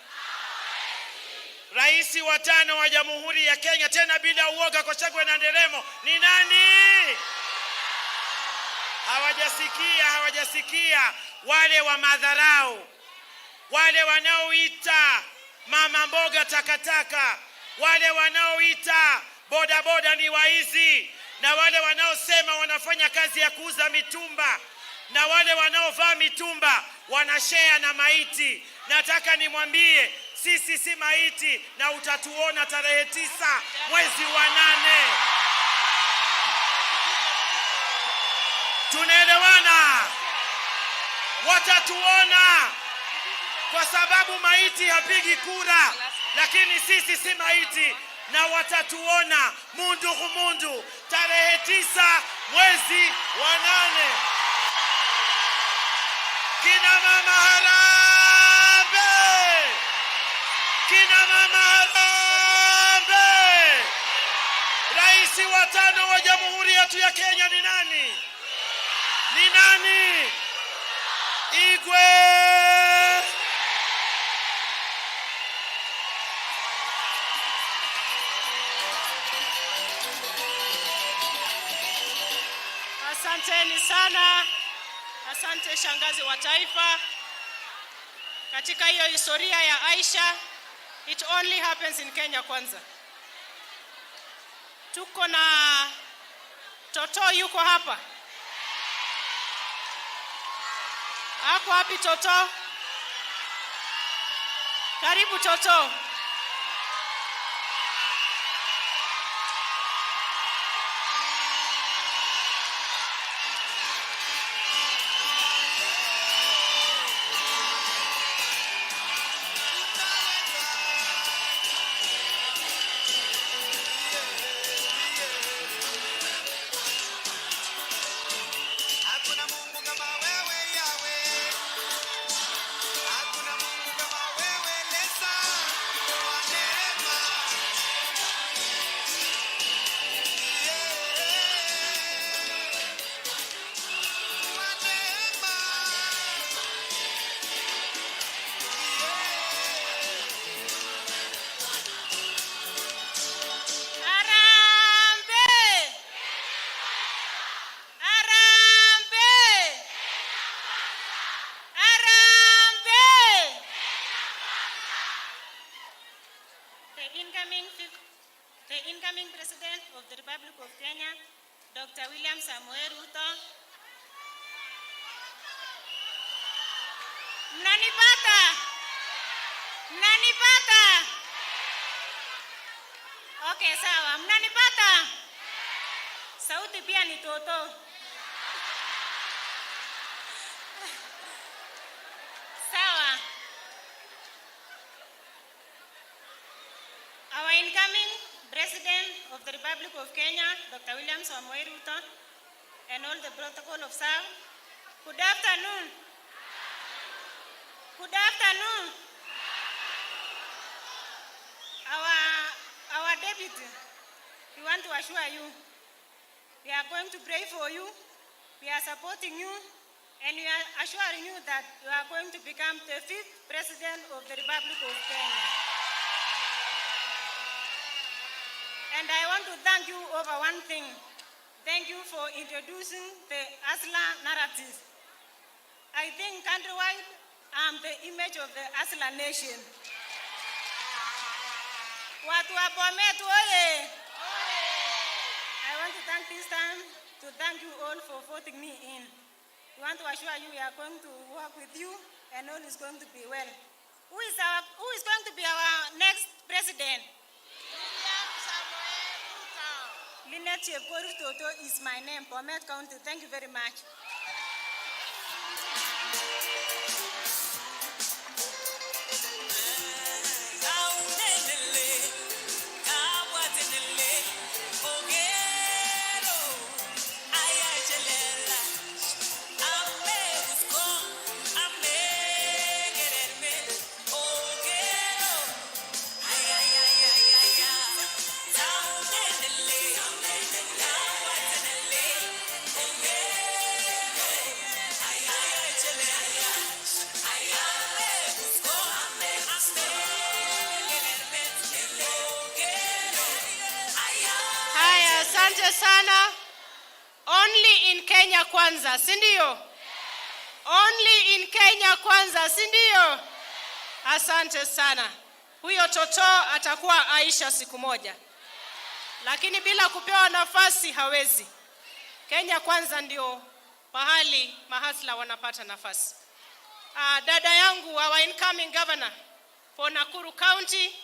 Rais wa 5 wa Jamhuri ya Kenya, tena bila uoga, kwa shangwe na nderemo, ni nani? Hawajasikia wale wa madharau, wale wanaoita mama mboga takataka, wale wanaoita bodaboda ni waizi, na wale wanaosema wanafanya kazi ya kuuza mitumba, na wale wanaovaa mitumba wanashare na maiti. Nataka nimwambie, sisi si maiti, na utatuona tarehe 9 mwezi wa 8. Tunaelewana? Watatuona, kwa sababu maiti hapigi kura, lakini sisi si maiti, na watatuona mundu tarehe 9 mwezi wa 8. Kina mama harambe! Kina mama harambe! Rais wa 5 wa Jamhuri yetu ya Kenya ni nani? Ni nani? Igwe! Asanteni sana. Asante shangazi wa taifa. Katika hiyo historia ya Aisha, it only happens in Kenya Kwanza. Tuko na Toto, yuko hapa. Ako wapi Toto? Karibu Toto. the incoming President of the Republic of Kenya, Dr. William Samoei Ruto. Mnanipata? Mnanipata? Okay, sawa. Mnanipata? Sauti pia ni toto. Sawa. Our incoming President of the Republic of Kenya, Dr. William Samoei Ruto, and all the protocol of SAV. Good afternoon. Good afternoon. Our deputy, we want to assure you, we are going to pray for you, we are supporting you, and we are assuring you that you are going to become the 5th President of the Republic of Kenya. And I want to thank you over one thing. Thank you for introducing the Asla narrative. I think countrywide, I'm the image of the Asla nation. Watu wa Bomet, oye! I want to thank this time to thank you all for voting me in. We want to assure you we are going to work with you and all is going to be well. Who is going to be our next president? Linet Chepkorir Toto is my name, Bomet County. Thank you very much. Asante sana. Only in Kenya Kwanza, si ndio? Only in Kenya Kwanza, si ndio? Asante sana. Huyo Toto atakuwa Aisha siku moja. Lakini bila kupewa nafasi hawezi. Kenya Kwanza ndio pahali mahasla wanapata nafasi. Dada yangu, our incoming governor for Nakuru County,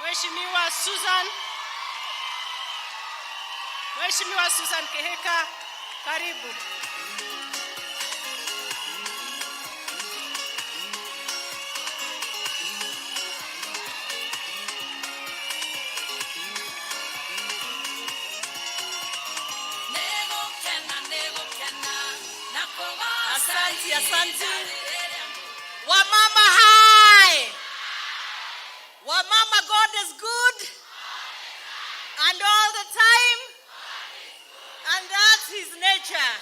Mheshimiwa Susan Keheka, karibu. Asante. Wamama hai. Wamama, God is good. And all the time. And that's his nature.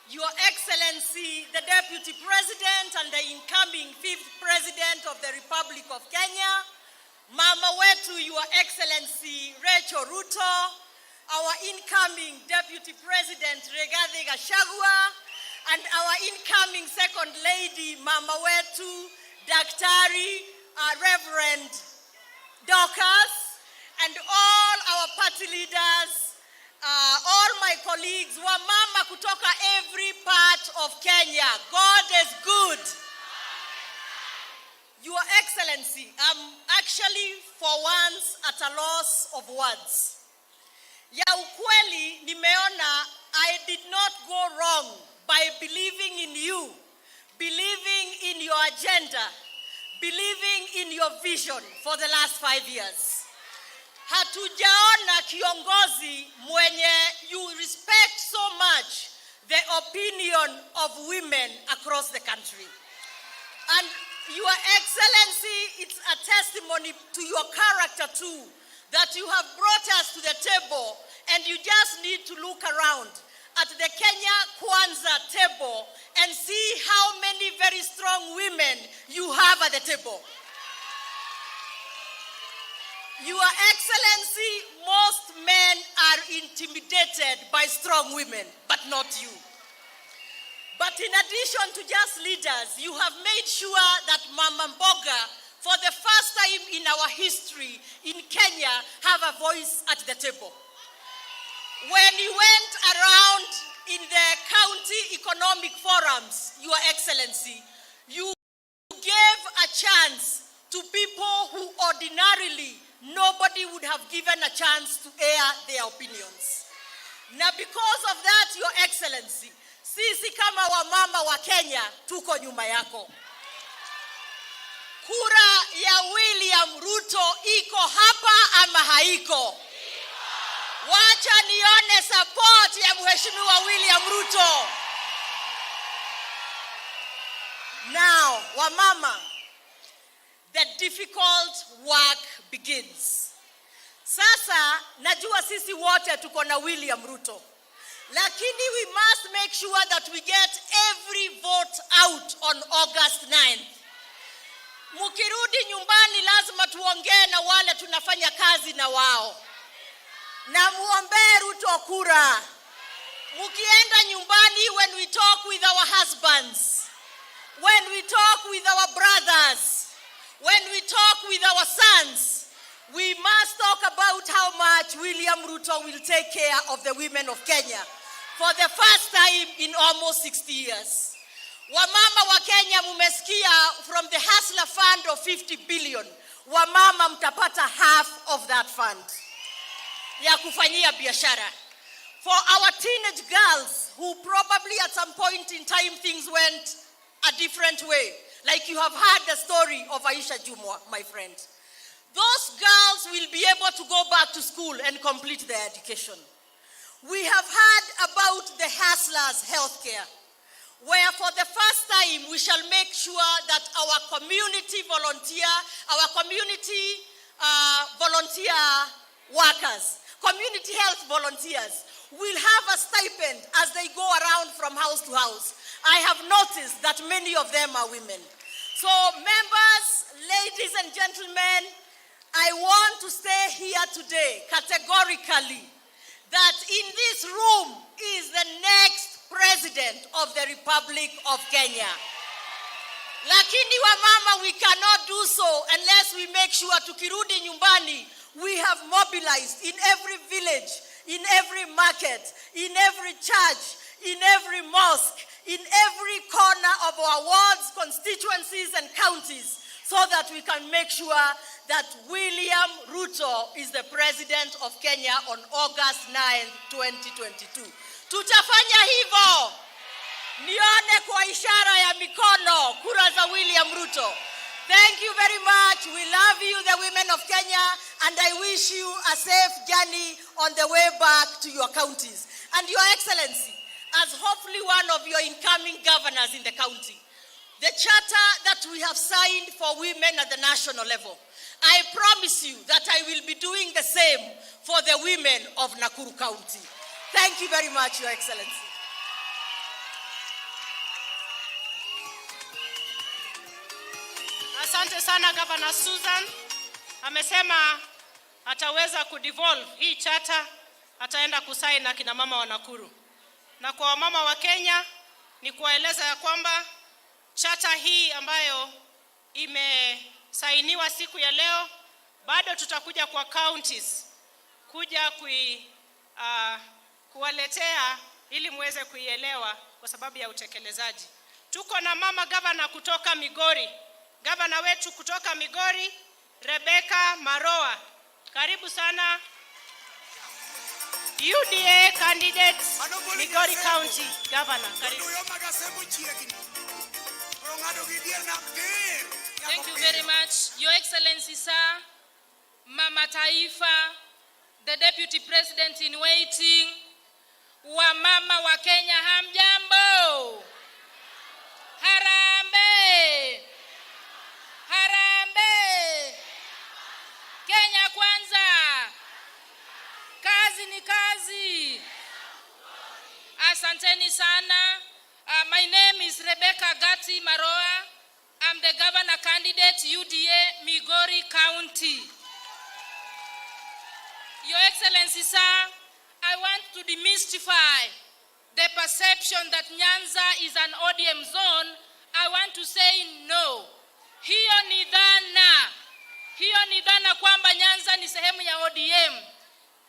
Your Excellency, the Deputy President and the incoming 5th President of the Republic of Kenya, Mama wetu, Your Excellency Rachel Ruto, our incoming Deputy President Rigathi Gachagua, and our incoming Second Lady, Mama wetu, Daktari Reverend Dorcas, and all our party leaders, all my colleagues, wamama kutoka every part of Kenya. God is good. Your Excellency, I'm actually for once at a loss of words. Ya ukweli nimeona I did not go wrong by believing in you, believing in your agenda, believing in your vision for the last 5 years. Hatujaona kiongozi mwenye you respect so much the opinion of women across the country. And Your Excellency, it's a testimony to your character too, that you have brought us to the table and you just need to look around at the Kenya Kwanza table and see how many very strong women you have at the table. Your Excellency, most men are intimidated by strong women, but not you. But in addition to just leaders, you have made sure that Mama Mboga for the first time in our history in Kenya, have a voice at the table. When you went around in the county economic forums, Your Excellency, you gave a chance to people who ordinarily nobody would have given a chance to air their opinions. Now because of that, Your Excellency, sisi kama wamama wa Kenya tuko nyuma yako. Kura ya William Ruto iko hapa ama haiko? Wacha nione support ya Mheshimiwa William Ruto. Now, wamama, the difficult work begins. Sasa, najua sisi wote tuko na William Ruto. Lakini we must make sure that we get every vote out on August 9th. Mukirudi nyumbani lazima tuongee na wale tunafanya kazi na wao. Na muombe Ruto kura. Mukienda nyumbani, when we talk with our husbands, when we talk with our brothers, when we talk with our sons, we must talk about how much William Ruto will take care of the women of Kenya for the first time in almost 60 years. Wamama wa Kenya mumesikia, from the Hustler Fund of 50 billion, wamama mtapata half of that fund ya kufanyia biashara. For our teenage girls who probably at some point in time things went a different way, like you have heard the story of Aisha Jumwa, my friend. Those girls will be able to go back to school and complete their education. We have heard about the hustlers' healthcare, where for the first time we shall make sure that our community volunteer workers, community health volunteers will have a stipend as they go around from house to house. I have noticed that many of them are women. So members, ladies and gentlemen, I want to say here today categorically that in this room is the next president of the Republic of Kenya. Lakini wamama, we cannot do so unless we make sure tukirudi nyumbani, we have mobilized in every village, in every market, in every church, in every mosque, in every corner of our wards, constituencies and counties, so that we can make sure that William Ruto is the president of Kenya on August 9th, 2022. Tutafanya hivyo. Nione kwa ishara ya mikono kura za William Ruto. Thank you very much. We love you, the women of Kenya, and I wish you a safe journey on the way back to your counties. And Your Excellency, as hopefully one of your incoming governors in the county, the charter that we have signed for women at the national level, I promise you that I will be doing the same for the women of Nakuru County. Thank you very much, Your Excellency. Asante sana Governor Susan. Amesema ataweza kudevolve hii charter, ataenda kusaini na kina mama wa Nakuru. Na kwa wamama wa Kenya ni kuwaeleza ya kwamba charter hii ambayo imesainiwa siku ya leo, bado tutakuja kwa counties kuja kuwaletea ili muweze kuielewa kwa sababu ya utekelezaji. Tuko na mama governor kutoka Migori. Governor wetu kutoka Migori, Rebecca Maroa. Karibu sana. UDA candidate, Migori County Governor. Karibu. Thank you very much, Your Excellency, sir, Mama Taifa, the Deputy President in waiting, wamama wa Kenya, hamjambo? Harambe! Harambe! Kenya kwanza! Kazi ni kazi! Asanteni sana. My name is Rebecca Gati Maroa. I'm the governor candidate UDA Migori County. Your Excellency, sir, I want to demystify the perception that Nyanza is an ODM zone. I want to say no. Hiyo ni dhana kwamba Nyanza ni sehemu ya ODM.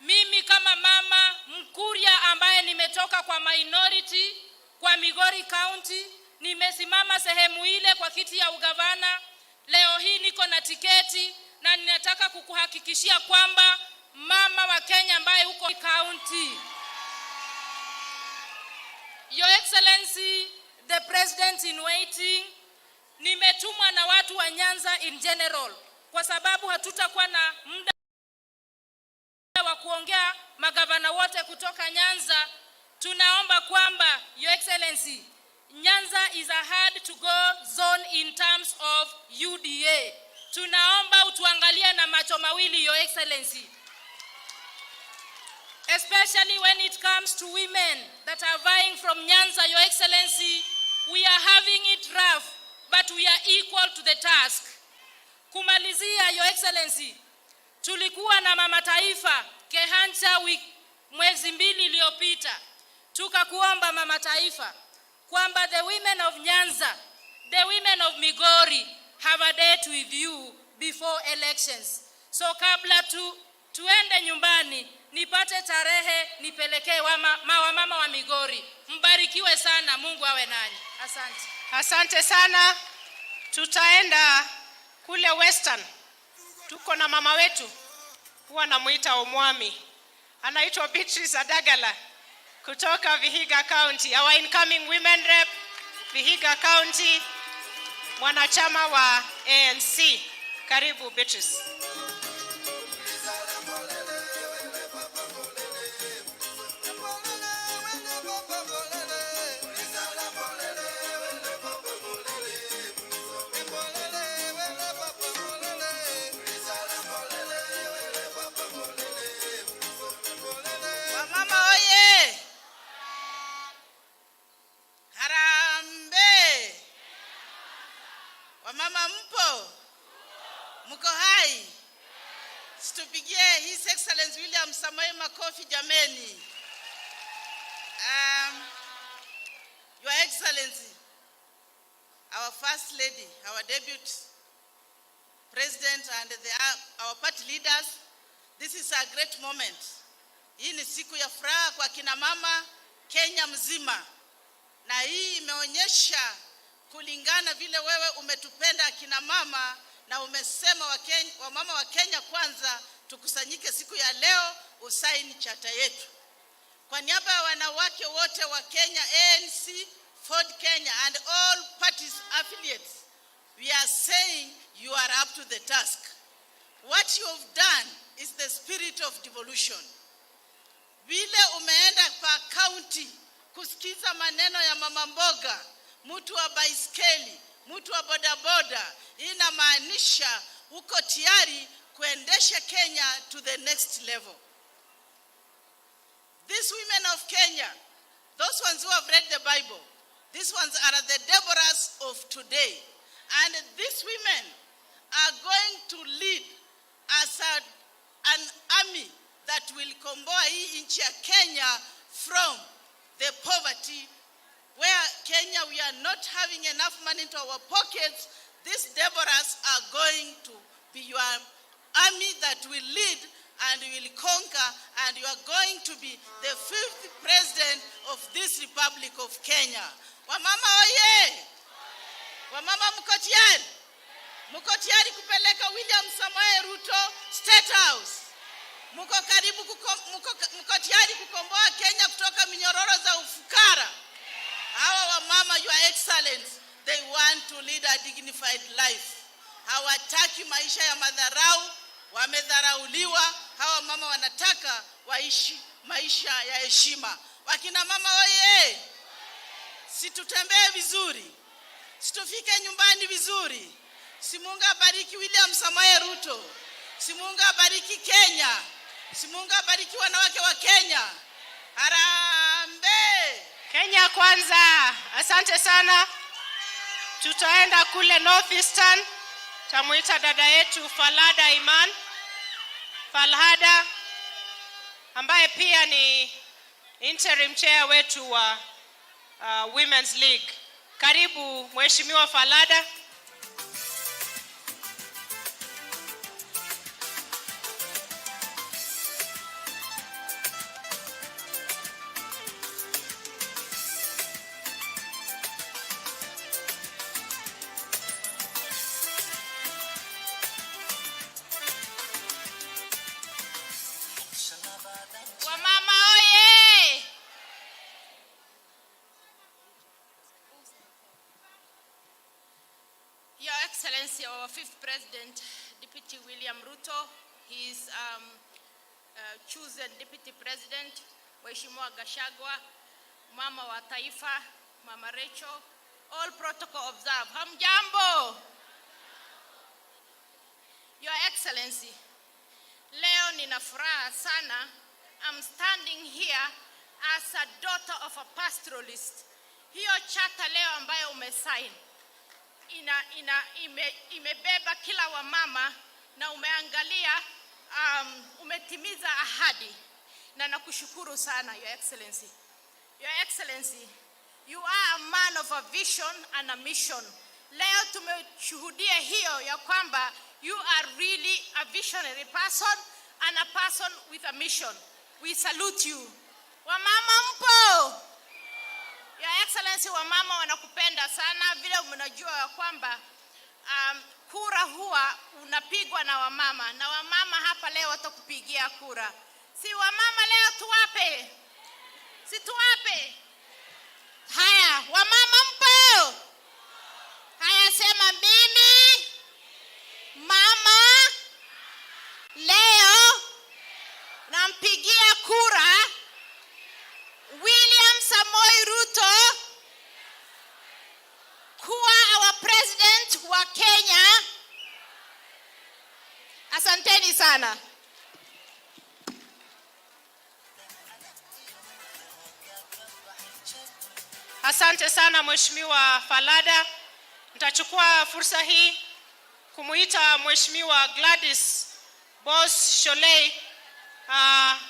Mimi kama mama Mkuria ambaye nimetoka kwa minority kwa Migori County, nimesimama sehemu ile kwa kiti ya ugavana. Leo hii niko na tiketi na ninataka kukuhakikishia kwamba mama wa Kenya ambaye uko county, Your Excellency the President in waiting, nimetumwa na watu wa Nyanza in general kwa sababu hatutakuwa na muda wa kuongea magavana wote kutoka Nyanza. Tunaomba kwamba Your Excellency, Nyanza is a hard to go zone in terms of UDA. Tunaomba utuangalie na macho mawili, Your Excellency. Especially when it comes to women that are vying from Nyanza, Your Excellency, we are having it rough, but we are equal to the task. Kumalizia, Your Excellency, tulikuwa na mama taifa Kehancha mwezi 2 iliyopita. Tukakuomba mama taifa kwamba the women of Nyanza, the women of Migori have a date with you before elections. So kabla tuende nyumbani, nipate tarehe nipelekee mama wa Migori. Mbarikiwe sana, Mungu awe nanyi. Asante. Asante sana. Tutaenda kule Western. Tuko na mama wetu, huwa namuita Omwami. Anaitwa Beatrice Adagala kutoka Vihiga County. Our incoming women rep Vihiga County, mwanachama wa ANC. Karibu Beatrice. Wamama oye! Harambe! Wamama mpo? Mko hai? Situpigie His Excellency William Samoei makofi jameni. Your Excellency, our First Lady, our Deputy President and our party leaders, this is a great moment. Hii ni siku ya furaha kwa kina mama Kenya mzima. Na hii imeonyesha kulingana vile wewe umetupenda kina mama na umesema wamama wa Kenya kwanza tukusanyike siku ya leo usaini chata yetu. Kwa niaba ya wanawake wote wa Kenya, ANC, Ford Kenya and all parties affiliates, we are saying you are up to the task. What you have done is the spirit of devolution. Vile umeenda pa county kusikiza maneno ya mama mboga, mtu wa baiskeli, mtu wa bodaboda, inamaanisha uko tayari kuendesha Kenya to the next level. These women of Kenya, those ones who have read the Bible, these ones are the Deborahs of today. And these women are going to lead as an army that will comboa hii nchi ya Kenya from the poverty where Kenya we are not having enough money into our pockets. These Deborahs are going to be your army that will lead and will conquer, and you are going to be the 5th president of this Republic of Kenya. Wamama oye! Wamama mko tayari? Mko tayari kupeleka William Samoei Ruto State House? Mko karibu mko tayari kukomboa Kenya kutoka minyororo za ufukara? Hawa wamama, Your Excellency, they want to lead a dignified life. Hawataki maisha ya madharau, wamedharauliwa. Hawa mama wanataka waishi maisha ya heshima. Wakina mama oye! Situtembee vizuri, situfike nyumbani vizuri. Si Mungu abariki William Samoei Ruto, si Mungu abariki Kenya, si Mungu abariki wanawake wa Kenya. Harambe! Kenya kwanza. Asante sana. Tutaenda kule Northeastern. Tamuita dada yetu Falhada Iman. Falhada ambaye pia ni interim chair wetu wa Women's League. Karibu Mheshimiwa Falhada. Excellency, our fifth President, Deputy William Ruto, his chosen Deputy President, Mheshimiwa Gachagua, Mama wa Taifa, Mama Rachel, all protocol observed. Hamjambo. Your Excellency, leo nina furaha sana. I'm standing here as a daughter of a pastoralist. Hiyo chata leo ambayo umesign imebeba kila wa mama na umeangalia umetimiza ahadi na nakushukuru sana, Your Excellency. Your Excellency, you are a man of a vision and a mission. Leo tumeshuhudia hiyo ya kwamba you are really a visionary person and a person with a mission. We salute you. Wamama mpo? Your Excellency, wamama wanakupenda sana, vile mnajua ya kwamba kura huwa unapigwa na wamama, na wamama hapa leo watakupigia kura. Si wamama leo tuwape? Si tuwape? Haya, wamama mpo? Haya, sema mimi mama leo nampigia kura William Samoei Ruto kuwa our president wa Kenya. Asanteni sana. Asante sana Mheshimiwa Falada. Nitachukua fursa hii kumuita Mheshimiwa Gladys Boss Sholei,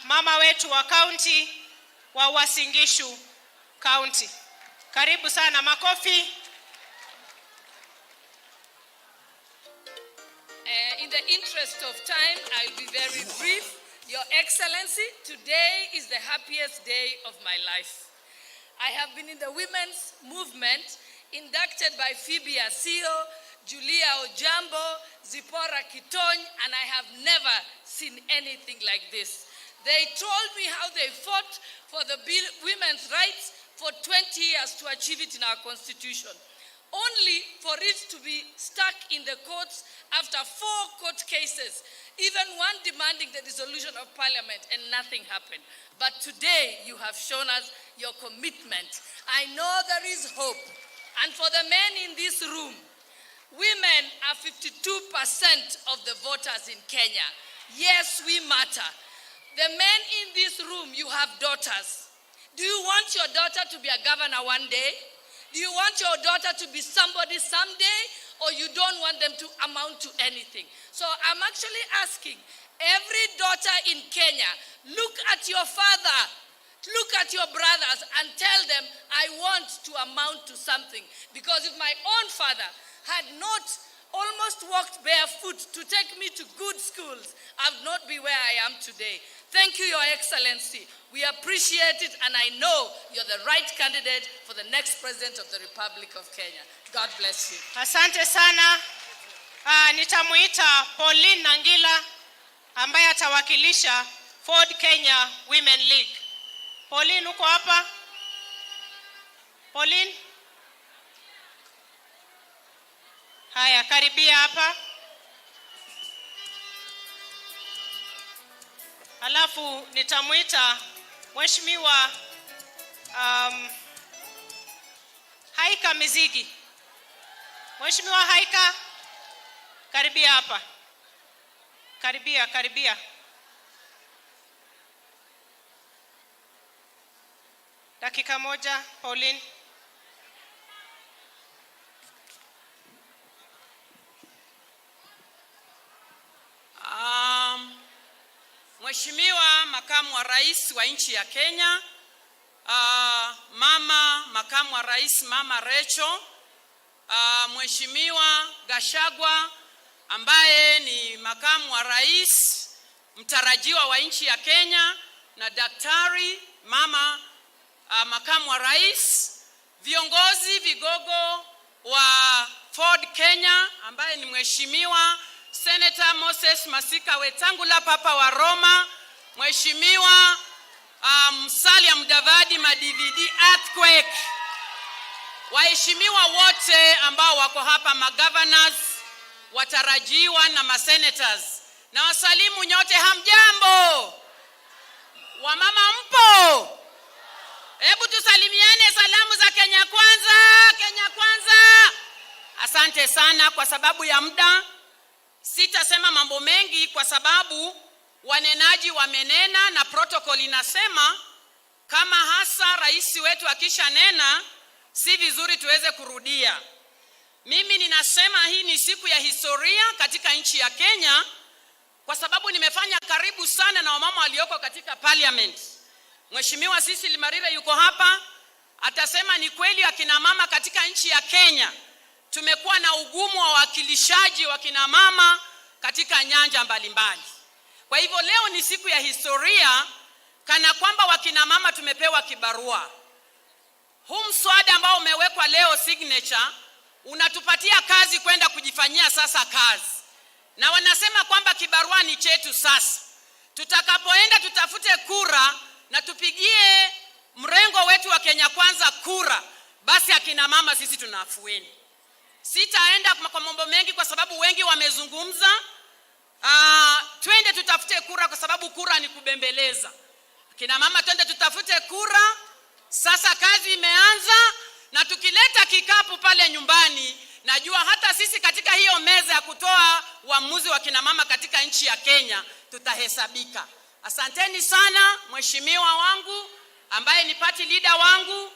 mama wetu wa county wa Uasin Gishu County. Karibu sana, makofi. In the interest of time, I'll be very brief. Your Excellency, today is the happiest day of my life. I have been in the women's movement, inducted by Phoebe Asio, Julia Ojambo, Zipporah Kitony, and I have never seen anything like this. They told me how they fought for the women's rights for 20 years to achieve it in our constitution, only for it to be stuck in the courts after 4 court cases, even one demanding the dissolution of parliament, and nothing happened. But today you have shown us your commitment. I know there is hope. And for the men in this room, women are 52% of the voters in Kenya. Yes, we matter. The men in this room, you have daughters. Do you want your daughter to be a governor one day? Do you want your daughter to be somebody someday? Or you don't want them to amount to anything? So I'm actually asking every daughter in Kenya, look at your father, look at your brothers and tell them, I want to amount to something. Because if my own father had not almost walked barefoot to take me to good schools, I would not be where I am today. Thank you, Your Excellency. We appreciate it, and I know you're the right candidate for the next President of the Republic of Kenya. God bless you. Asante sana. Nitamuita Pauline Nangila ambaye atawakilisha Ford Kenya Women League. Pauline, uko hapa? Pauline? Haya, karibia hapa. Alafu nitamuita Mheshimiwa Haika Mizigi. Mheshimiwa Haika, karibia hapa. Karibia. Dakika moja, Pauline. Mheshimiwa Makamu wa Rais wa nchi ya Kenya, Makamu wa Rais Mama Rachel, Mheshimiwa Gachagua ambaye ni Makamu wa Rais mtarajiwa wa nchi ya Kenya, na Daktari Makamu wa Rais, viongozi vigogo wa Ford Kenya ambaye ni Mheshimiwa Senator Moses Masika Wetangula Papa wa Roma, Mheshimiwa Musalia Mudavadi ma-DVD Earthquake, waheshimiwa wote ambao wako hapa, ma-governors, watarajiwa na masenators. Na wasalimu nyote, hamjambo? Wamama mpo? Hebu tusalimiane salamu za Kenya Kwanza, Kenya Kwanza. Asante sana. Kwa sababu ya muda sitasema mambo mengi, kwa sababu wanenaji wamenena na protocol inasema kama hasa rais wetu akisha nena si vizuri tuweze kurudia. Mimi ninasema hii ni siku ya historia katika nchi ya Kenya, kwa sababu nimefanya karibu sana na wamama walioko katika parliament. Mheshimiwa Sisi Marire yuko hapa, atasema ni kweli akina mama katika nchi ya Kenya tumekuwa na ugumu wa wakilishaji wa kina mama katika nyanja mbalimbali. Kwa hivyo leo ni siku ya historia, kana kwamba wakina mama tumepewa kibarua. Huu mswada ambao umewekwa leo signature unatupatia kazi kwenda kujifanyia sasa kazi. Na wanasema kwamba kibarua ni chetu sasa. Tutakapoenda tutafute kura na tupigie mrengo wetu wa Kenya Kwanza kura, basi akina mama sisi tunaafueni. Sitaenda kwa mambo mengi kwa sababu wengi wamezungumza. Twende tutafute kura kwa sababu kura ni kubembeleza. Akina mama twende tutafute kura. Sasa kazi imeanza, na tukileta kikapu pale nyumbani, najua hata sisi katika hiyo meza ya kutoa uamuzi wa kina mama katika nchi ya Kenya tutahesabika. Asanteni sana mheshimiwa wangu ambaye ni party leader wangu.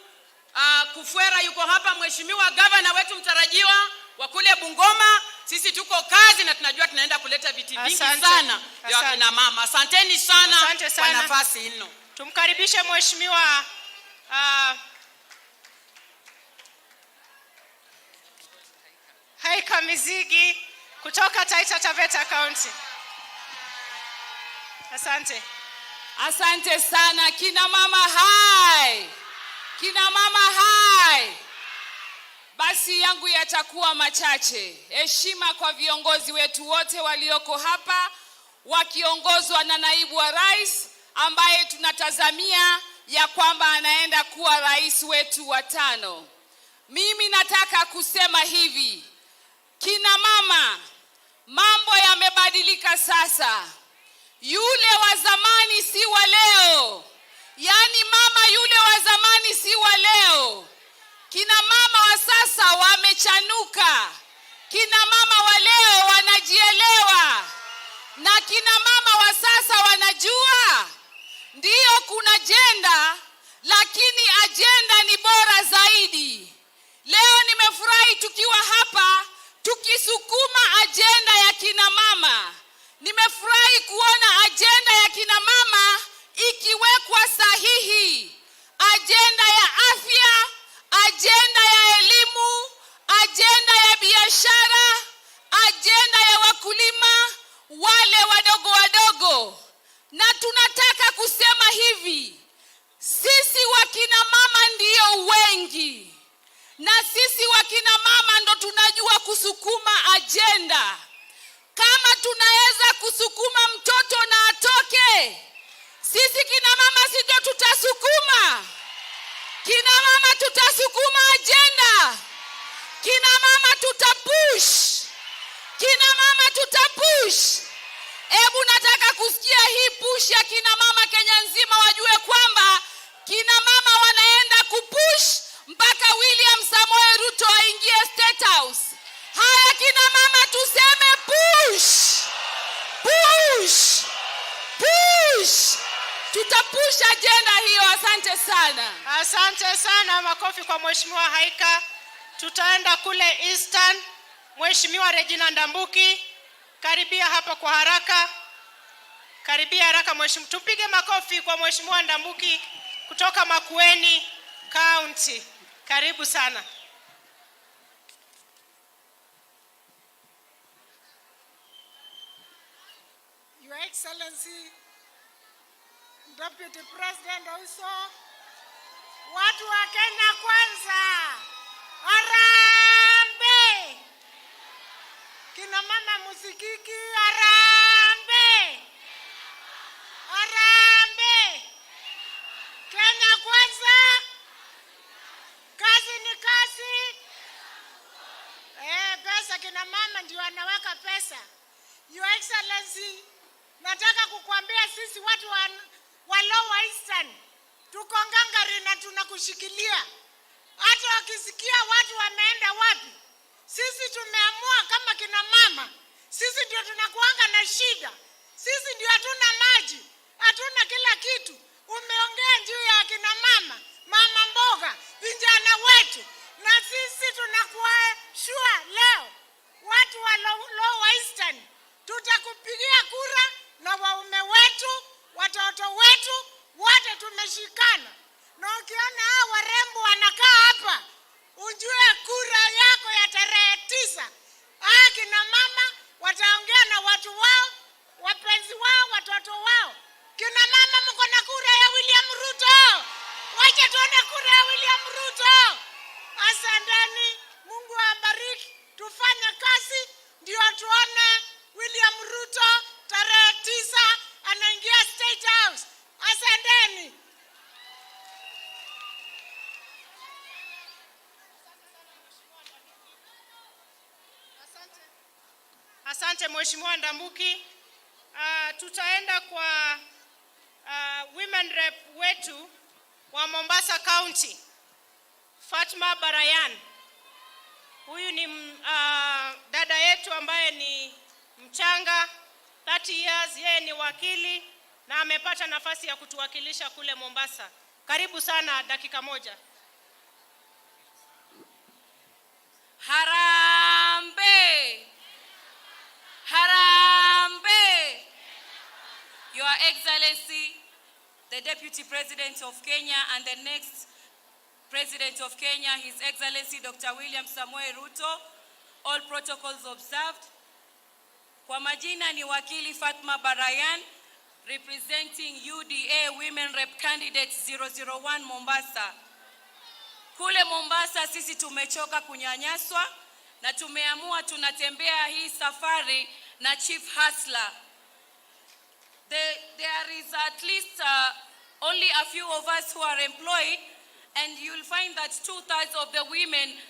Kufuera yuko hapa, mheshimiwa governor wetu mtarajiwa wa kule Bungoma. Sisi tuko kazi na tunajua tunaenda kuleta viti vingi sana ya kina mama. Asanteni sana kwa nafasi hino. Tumkaribishe mheshimiwa Haika Mizigi kutoka Taita Taveta County. Asante. Asante sana kina mama hai. Kina mama hai. Basi yangu yatakuwa machache. Heshima kwa viongozi wetu wote walioko hapa, wakiongozwa na naibu wa rais ambaye tunatazamia ya kwamba anaenda kuwa rais wetu wa 5. Mimi nataka kusema hivi, kina mama, mambo yamebadilika sasa. Yule wa zamani si wa leo. Yaani mama yule wa zamani si wa leo. Kina mama wa sasa wamechanuka. Kina mama wa leo wanajielewa. Na kina mama wa sasa wanajua ndiyo kuna agenda, lakini agenda ni bora zaidi. Leo nimefurahi tukiwa hapa tukisukuma agenda ya kina mama. Nimefurahi kuona agenda ya kina mama ikiwekwa sahihi. Agenda ya afya, agenda ya elimu, agenda ya biashara, agenda ya wakulima wale wadogo wadogo. Na tunataka kusema hivi, sisi wakina mama ndio wengi. Na sisi wakina mama ndo tunajua kusukuma agenda. Kama tunaweza kusukuma mtoto na atoke, sisi kina mama si ndio tutasukuma? Kina mama tutasukuma agenda. Kina mama tutapush. Kina mama tutapush. Hebu nataka kusikia hii push ya kina mama Kenya nzima, wajue kwamba kina mama wanaenda kupush mpaka William Samoei Ruto aingie State House. Haya kina mama tuseme push. Push. Push. Tutapush agenda hiyo. Asante sana. Asante sana. Makofi kwa mheshimiwa Haika. Tutaenda kule Eastern. Mheshimiwa Regina Ndambuki, karibia hapa kwa haraka. Karibia haraka mheshimiwa. Tupige makofi kwa mheshimiwa Ndambuki kutoka Makueni County. Karibu sana. Your Excellency, Deputy President also, watu wa Kenya Kwanza, Harambee! Kina mama musikiki, Harambee! Harambee! Kenya Kwanza, kazi ni kazi. Pesa pesa, kina mama ndio wanaweka pesa. Your Excellency, nataka kukuambia sisi watu wa Lower Eastern tuko ngangari na tunakushikilia. Hata wakisikia watu wameenda wapi, sisi tumeamua kama kina mama, sisi ndio tunakuanga na shida. Sisi ndio hatuna maji, hatuna kila kitu. Umeongea juu ya kina mama, mama mboga, vijana wetu. Na sisi tunakuwa sure leo watu wa Lower Eastern tutakupigia kura, na waume wetu, watoto wetu wote tumeshikana. Na ukiona hao warembo wanakaa hapa, ujue kura yako ya tarehe 9. Kina mama wataongea na watu wao, wapenzi wao, watoto wao. Kina mama mko na kura ya William Ruto. Wacha tuone kura ya William Ruto. Asanteni, Mungu awabariki. Tufanye kazi ndio tuone William Ruto tarehe 9 anaingia State House. Asanteni. Asante Mheshimiwa Ndambuki. Tutaenda kwa women rep wetu wa Mombasa County, Fatma Barayan. Huyu ni dada yetu ambaye ni mchanga, 30 years, yeye ni wakili na amepata nafasi ya kutuwakilisha kule Mombasa. Karibu sana, dakika moja. Harambe! Harambe! Your Excellency, the Deputy President of Kenya and the next President of Kenya, His Excellency Dr. William Samoei Ruto, all protocols observed. Kwa majina ni wakili Fatma Barayan, representing UDA Women Rep Candidate 001 Mombasa. Kule Mombasa sisi tumechoka kunyanyaswa na tumeamua tunatembea hii safari na Chief Hustler. There is at least only a few of us who are employed, and you'll find that 2/3 of the women,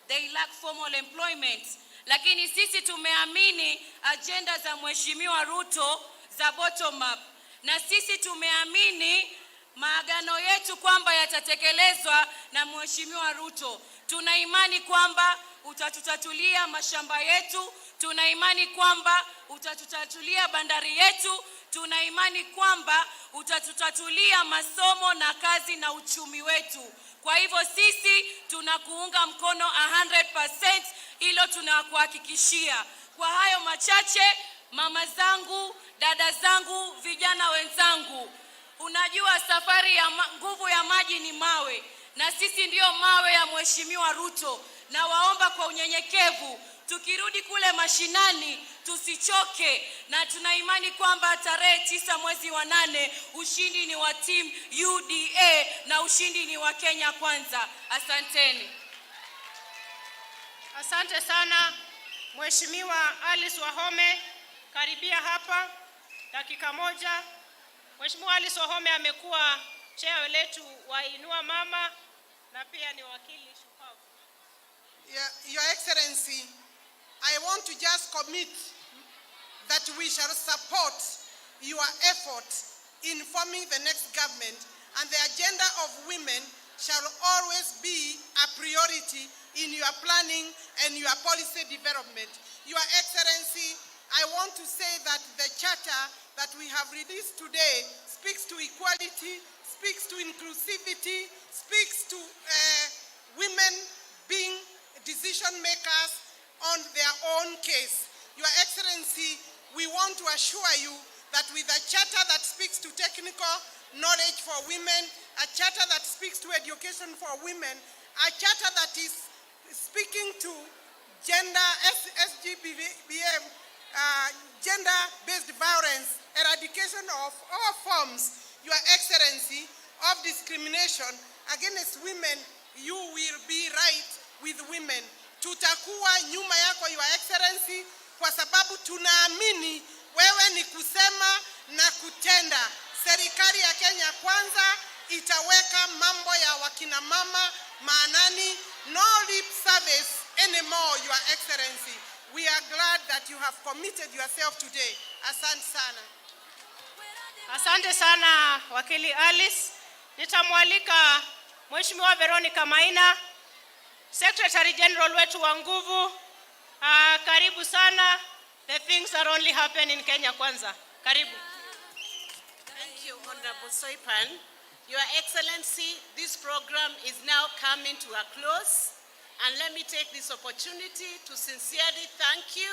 they lack formal employment. Lakini sisi tumeamini agenda za Mheshimiwa Ruto za bottom up. Na sisi tumeamini maagano yetu kwamba yatatekelezwa na Mheshimiwa Ruto. Tuna imani kwamba utatutatulia mashamba yetu, tuna imani kwamba utatutatulia bandari yetu, tuna imani kwamba utatutatulia masomo na kazi na uchumi wetu. Kwa hivyo sisi tunakuunga mkono 100%, hilo tunakuhakikishia. Kwa hayo machache, mama zangu, dada zangu, vijana wenzangu, unajua safari ya nguvu ya maji ni mawe, na sisi ndio mawe ya Mheshimiwa Ruto. Na waomba kwa unyenyekevu, tukirudi kule mashinani tusichoke, na tuna imani kwamba tarehe 9 mwezi wa 8 ushindi ni wa team UDA na ushindi ni wa Kenya Kwanza. Asanteni. Asante sana Mheshimiwa Alice Wahome, karibia hapa dakika moja. Mheshimiwa Alice Wahome amekuwa chair letu wa Inua Mama na pia ni wakili shupavu. Your Excellency, I want to just commit that we shall support your effort in forming the next government, and the agenda of women shall always be a priority in your planning and your policy development. Your Excellency, I want to say that the charter that we have released today speaks to equality, speaks to inclusivity, speaks to women being decision makers on their own case. Your Excellency, we want to assure you that with a charter that speaks to technical knowledge for women, a charter that speaks to education for women, a charter that is speaking to gender, SGBM, gender-based violence, eradication of all forms, Your Excellency, of discrimination against women, you will be right with women. Tutakuwa nyuma yako, Your Excellency, kwa sababu tunaamini wewe ni kusema na kutenda. Serikali ya Kenya Kwanza itaweka mambo ya wakina mama maanani, no lip service any more, Your Excellency. We are glad that you have committed yourself today. Asante sana. Asante sana wakili Alice. Nitamwalika Mheshimiwa Veronica Maina, Secretary General wetu wa nguvu. Karibu sana. The things are only happen in Kenya Kwanza. Karibu. Thank you, Honorable Soipan. Your Excellency, this program is now coming to a close. And let me take this opportunity to sincerely thank you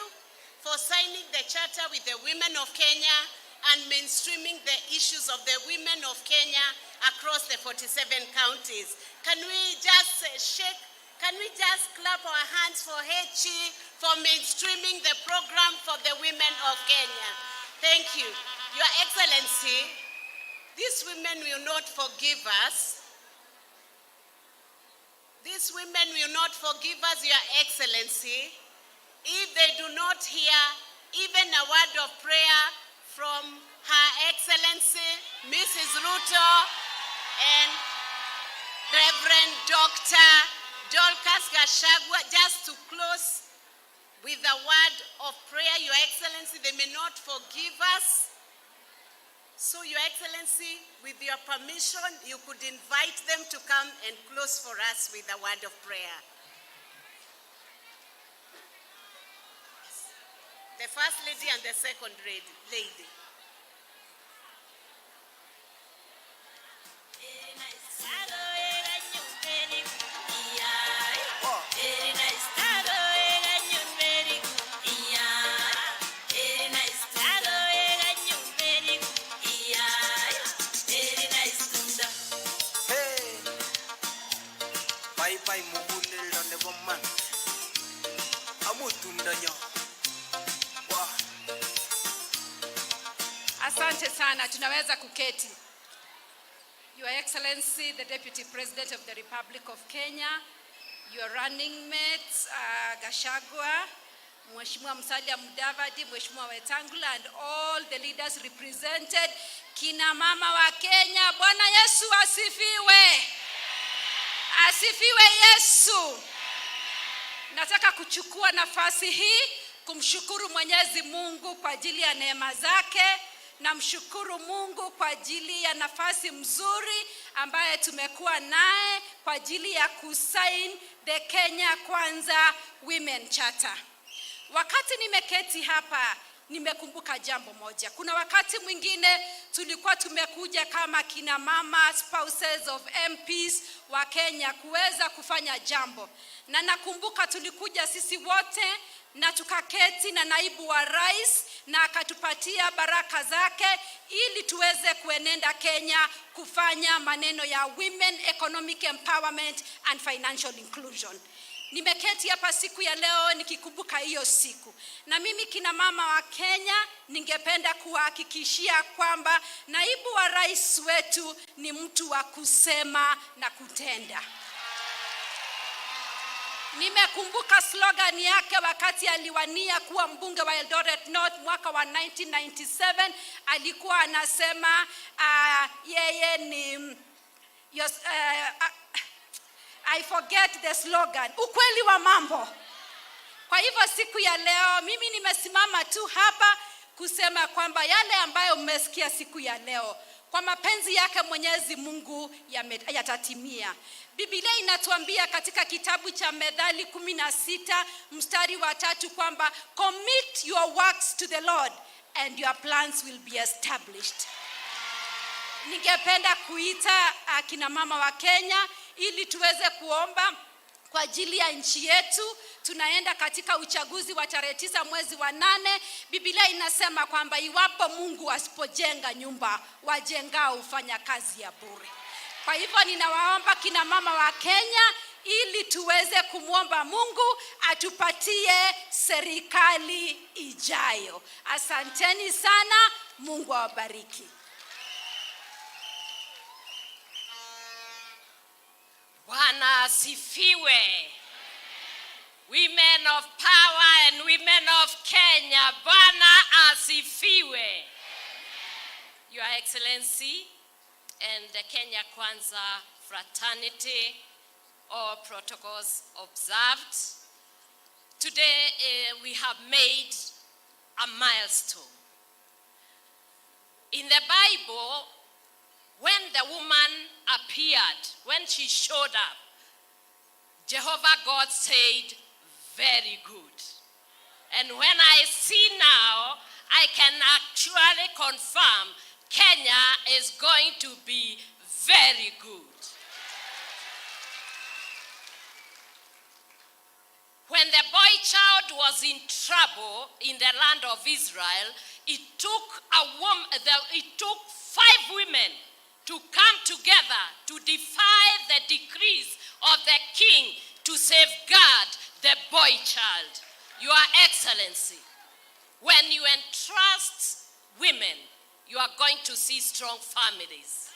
for signing the charter with the women of Kenya and mainstreaming the issues of the women of Kenya across the 47 counties. Can we just clap our hands for Hechi for mainstreaming the program for the women of Kenya? Thank you. Your Excellency, these women will not forgive us. These women will not forgive us, Your Excellency, if they do not hear even a word of prayer from Her Excellency, Mrs. Ruto, and Reverend Dr. Dorcas Gachagua, just to close with a word of prayer. Your Excellency, they may not forgive us. So, Your Excellency, with your permission, you could invite them to come and close for us with a word of prayer. The First Lady and the Second Lady. Asante sana, tunaweza kuketi. Your Excellency, the Deputy President of the Republic of Kenya, your running mates, Gachagua, Mheshimiwa Musalia Mudavadi, Mheshimiwa Wetangula, and all the leaders represented, kina mama wa Kenya, Bwana Yesu asifiwe. Asifiwe Yesu. Nataka kuchukua nafasi hii kumshukuru Mwenyezi Mungu kwa ajili ya neema zake. Namshukuru Mungu kwa ajili ya nafasi mzuri ambaye tumekuwa naye kwa ajili ya kusign the Kenya Kwanza Women Charter. Wakati nimeketi hapa nimekumbuka jambo moja. Kuna wakati mwingine tulikuwa tumekuja kama kina mama spouses of MPs wa Kenya kuweza kufanya jambo. Na nakumbuka tulikuja sisi wote na tukaketi na naibu wa rais na akatupatia baraka zake ili tuweze kuenenda Kenya kufanya maneno ya women economic empowerment and financial inclusion. Nimeketi hapa siku ya leo nikikumbuka hiyo siku. Na mimi kina mama wa Kenya ningependa kuhakikishia kwamba naibu wa rais wetu ni mtu wa kusema na kutenda. Nimekumbuka slogan yake wakati aliwania kuwa mbunge wa Eldoret North mwaka wa 1997. Alikuwa anasema yeye ni I forget the slogan. Ukweli wa mambo. Kwa hivyo siku ya leo mimi nimesimama tu hapa kusema kwamba yale ambayo mmesikia siku ya leo kwa mapenzi yake Mwenyezi Mungu yatatimia. Biblia inatuambia katika kitabu cha Methali 16 mstari wa 3 kwamba commit your works to the Lord and your plans will be established. Ningependa kuita kina mama wa Kenya ili tuweze kuomba kwa ajili ya nchi yetu. Tunaenda katika uchaguzi wa tarehe 9 mwezi wa 8. Biblia inasema kwamba iwapo Mungu asipojenga nyumba, wajengao hufanya kazi ya bure. Kwa hivyo ninawaomba kina mama wa Kenya ili tuweze kumwomba Mungu atupatie serikali ijayo. Asanteni sana, Mungu awabariki. Bwana asifiwe. Women of power and women of Kenya, Bwana asifiwe. Your Excellency and the Kenya Kwanza fraternity, all protocols observed. Today we have made a milestone. In the Bible, when the woman appeared, when she showed up, Jehovah God said, very good. And when I see now, I can actually confirm Kenya is going to be very good. When the boy child was in trouble in the land of Israel, it took 5 women to come together to defy the decrees of the king to safeguard the boy child. Your Excellency, when you entrust women, you are going to see strong families.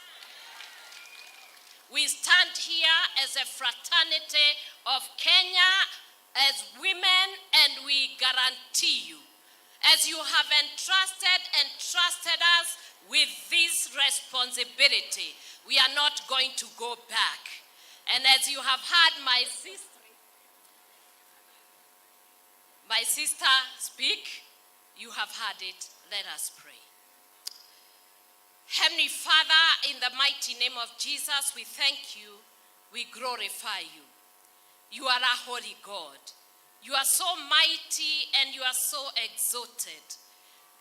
We stand here as a fraternity of Kenya, as women, and we guarantee you, as you have entrusted us with this responsibility, we are not going to go back. And as you have heard my sister speak, you have heard it. Let us pray. Heavenly Father, in the mighty name of Jesus, we thank you, we glorify you. You are a holy God. You are so mighty and you are so exalted.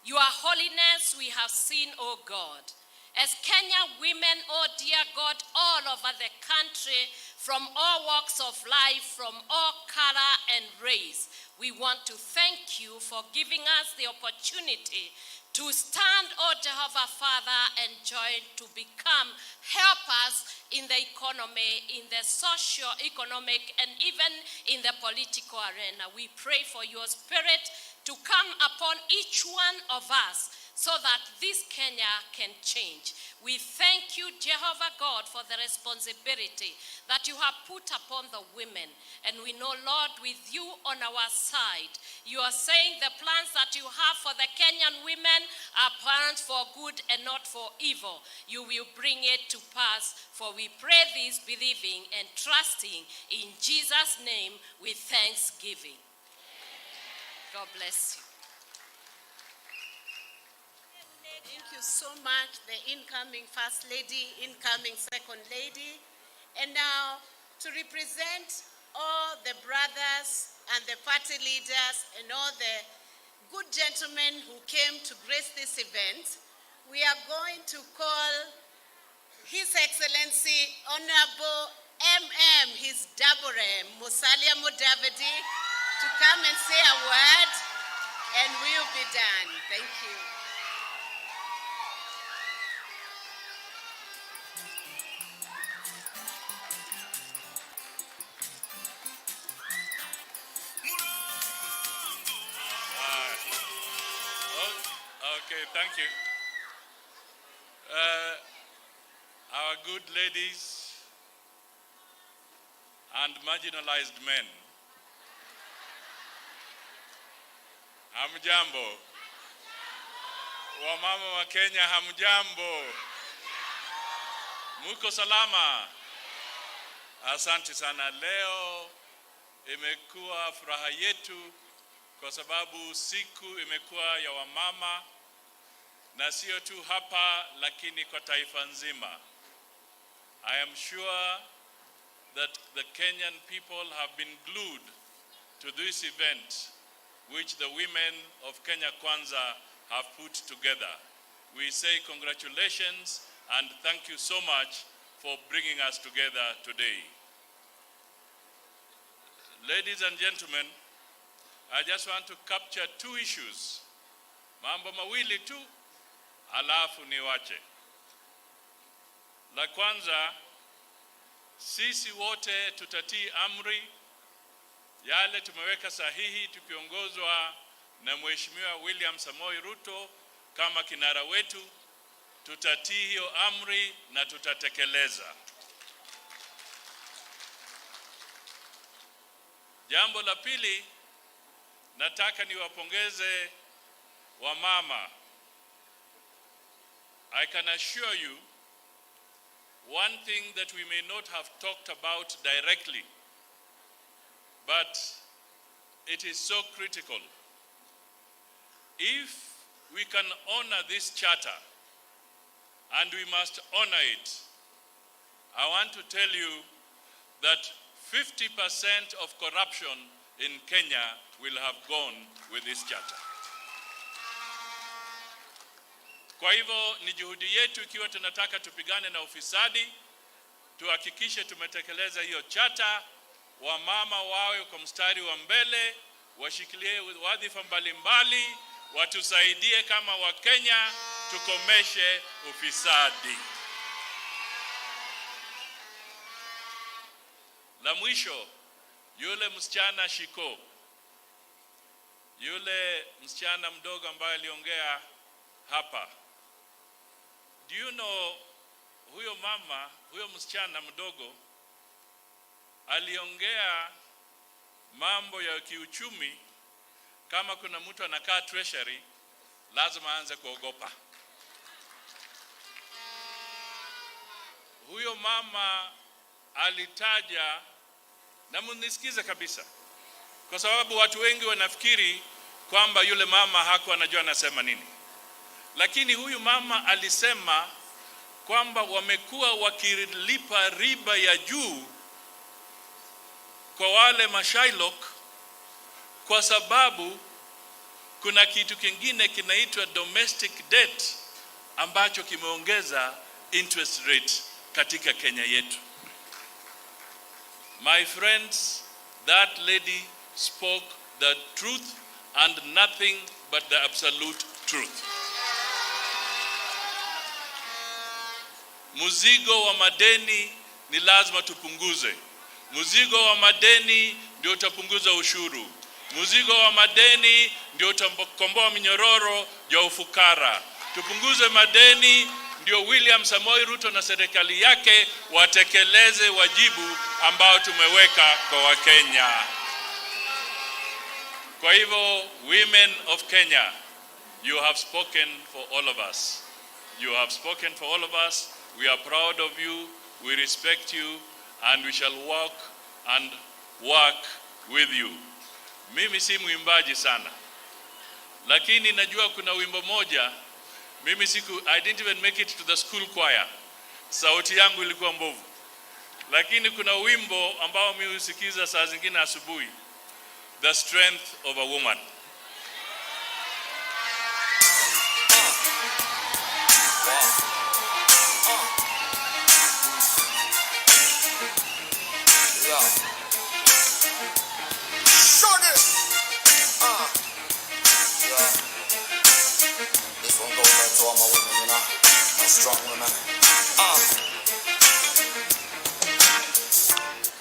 Your holiness we have seen, O God. As Kenya women, oh dear God, all over the country, from all walks of life, from all color and race, we want to thank you for giving us the opportunity to stand, oh Jehovah Father, and join to become helpers in the economy, in the socio-economic, and even in the political arena. We pray for your spirit to come upon each one of us so that this Kenya can change. We thank you, Jehovah God, for the responsibility that you have put upon the women. And we know, Lord, with you on our side, you are saying the plans that you have for the Kenyan women are plans for good and not for evil. You will bring it to pass, for we pray this believing and trusting in Jesus' name with thanksgiving. God bless you. Thank you so much, the incoming First Lady, incoming Second Lady. And now, to represent all the brothers and the party leaders and all the good gentlemen who came to grace this event, we are going to call His Excellency Honorable MM, His Dabore, Musalia Mudavadi, to come and say a word, and we'll be done. Thank you. Okay, thank you. Our good ladies and marginalized men, hamjambo. Wamama wa Kenya, hamjambo. Muko salama. Asante sana. Leo imekuwa furaha yetu kwa sababu siku imekuwa ya wamama, na sio tu hapa lakini kwa taifa nzima. I am sure that the Kenyan people have been glued to this event which the women of Kenya Kwanza have put together. We say congratulations and thank you so much for bringing us together today. Ladies and gentlemen, I just want to capture 2 issues. Mambo mawili tu, alafu niwache. La kwanza, sisi wote tutatii amri yale tumeweka sahihi tukiongozwa na Mheshimiwa William Samoei Ruto kama kinara wetu. Tutatii hiyo amri na tutatekeleza. Jambo la pili, nataka niwapongeze wamama. I can assure you one thing that we may not have talked about directly, but it is so critical. If we can honor this charter, and we must honor it, I want to tell you that 50% of corruption in Kenya will have gone with this charter. Kwa hivyo ni juhudi yetu, ikiwa tunataka tupigane na ufisadi, tuhakikishe tumetekeleza hiyo charter, wamama wawe kwa mstari wa mbele, washikilie wadhifa mbalimbali, watusaidie kama Wakenya tukomeshe ufisadi. La mwisho, yule msichana Shiko, yule msichana mdogo ambaye aliongea hapa. Do you know, huyo mama, huyo msichana mdogo aliongea mambo ya kiuchumi. Kama kuna mtu anakaa treasury, lazima aanze kuogopa. Huyo mama alitaja, na mnisikize kabisa, kwa sababu watu wengi wanafikiri kwamba yule mama hakuwa anajua anasema nini. Lakini huyu mama alisema kwamba wamekuwa wakilipa riba ya juu kwa wale mashailok kwa sababu kuna kitu kingine kinaitwa domestic debt ambacho kimeongeza interest rate katika Kenya yetu. My friends, that lady spoke the truth and nothing but the absolute truth. Mzigo wa madeni ni lazima tupunguze. Mzigo wa madeni ndio utapunguza ushuru. Mzigo wa madeni ndio utakomboa minyororo ya ufukara. Tupunguze madeni ndio William Samoei Ruto na serikali yake watekeleze wajibu ambao tumeweka kwa Wakenya. Kwa hivyo, women of Kenya, you have spoken for all of us. You have spoken for all of us. We are proud of you, we respect you, and we shall walk and work with you. Mimi si mwimbaji sana, lakini najua kuna wimbo moja, I didn't even make it to the school choir. Sauti yangu ilikuwa mbovu. Lakini kuna wimbo ambao mimi husikiza saa zingine asubuhi. The Strength of a Woman. This one goes out to all my women, you know, my strong women.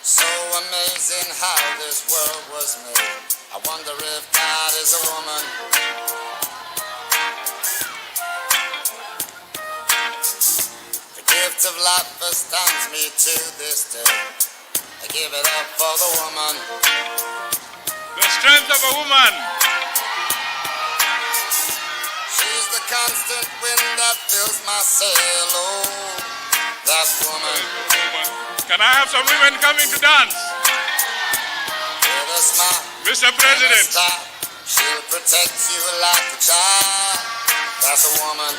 So amazing how this world was made. I wonder if God is a woman. The gift of life astounds me to this day. I give it up for the woman. The strength of a woman. She's the constant wind that fills my sail. Oh, that woman. Can I have some women coming to dance? With a smile, Mr. President. She'll protect you like a child. That's a woman.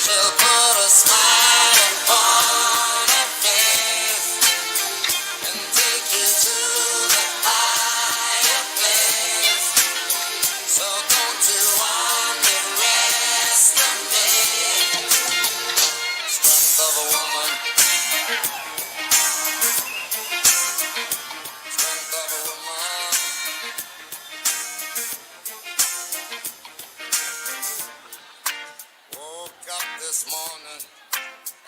She'll put a smile upon her face and take you to the higher place. So don't you underestimate the strength of a woman. Strength of a woman. Woke up this morning,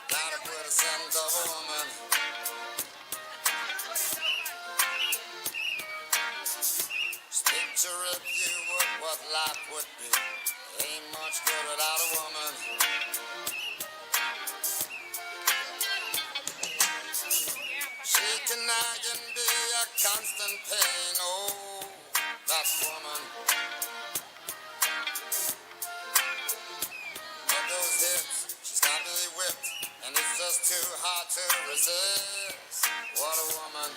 got up with a scent of a woman. Just picture if you would what life would be. Ain't much good without a woman. She can nag and be a constant pain. Oh, that woman. But those hips, she's got me whipped, and it's just too hard to resist. What a woman.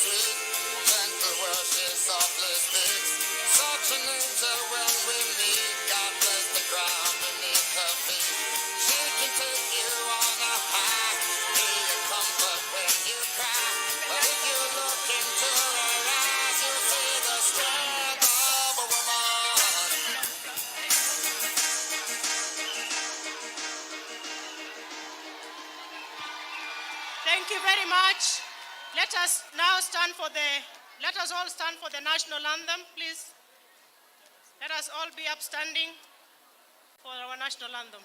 sweet. Gentle word she softly speaks. Such an angel when we meet. God bless the ground beneath her feet. She can take you on a high, be a comfort when you cry. But if you look into her eyes, you'll see the strength of a woman. Thank you very much. Let us all stand for the national anthem, please. Let us all be upstanding for our national anthem.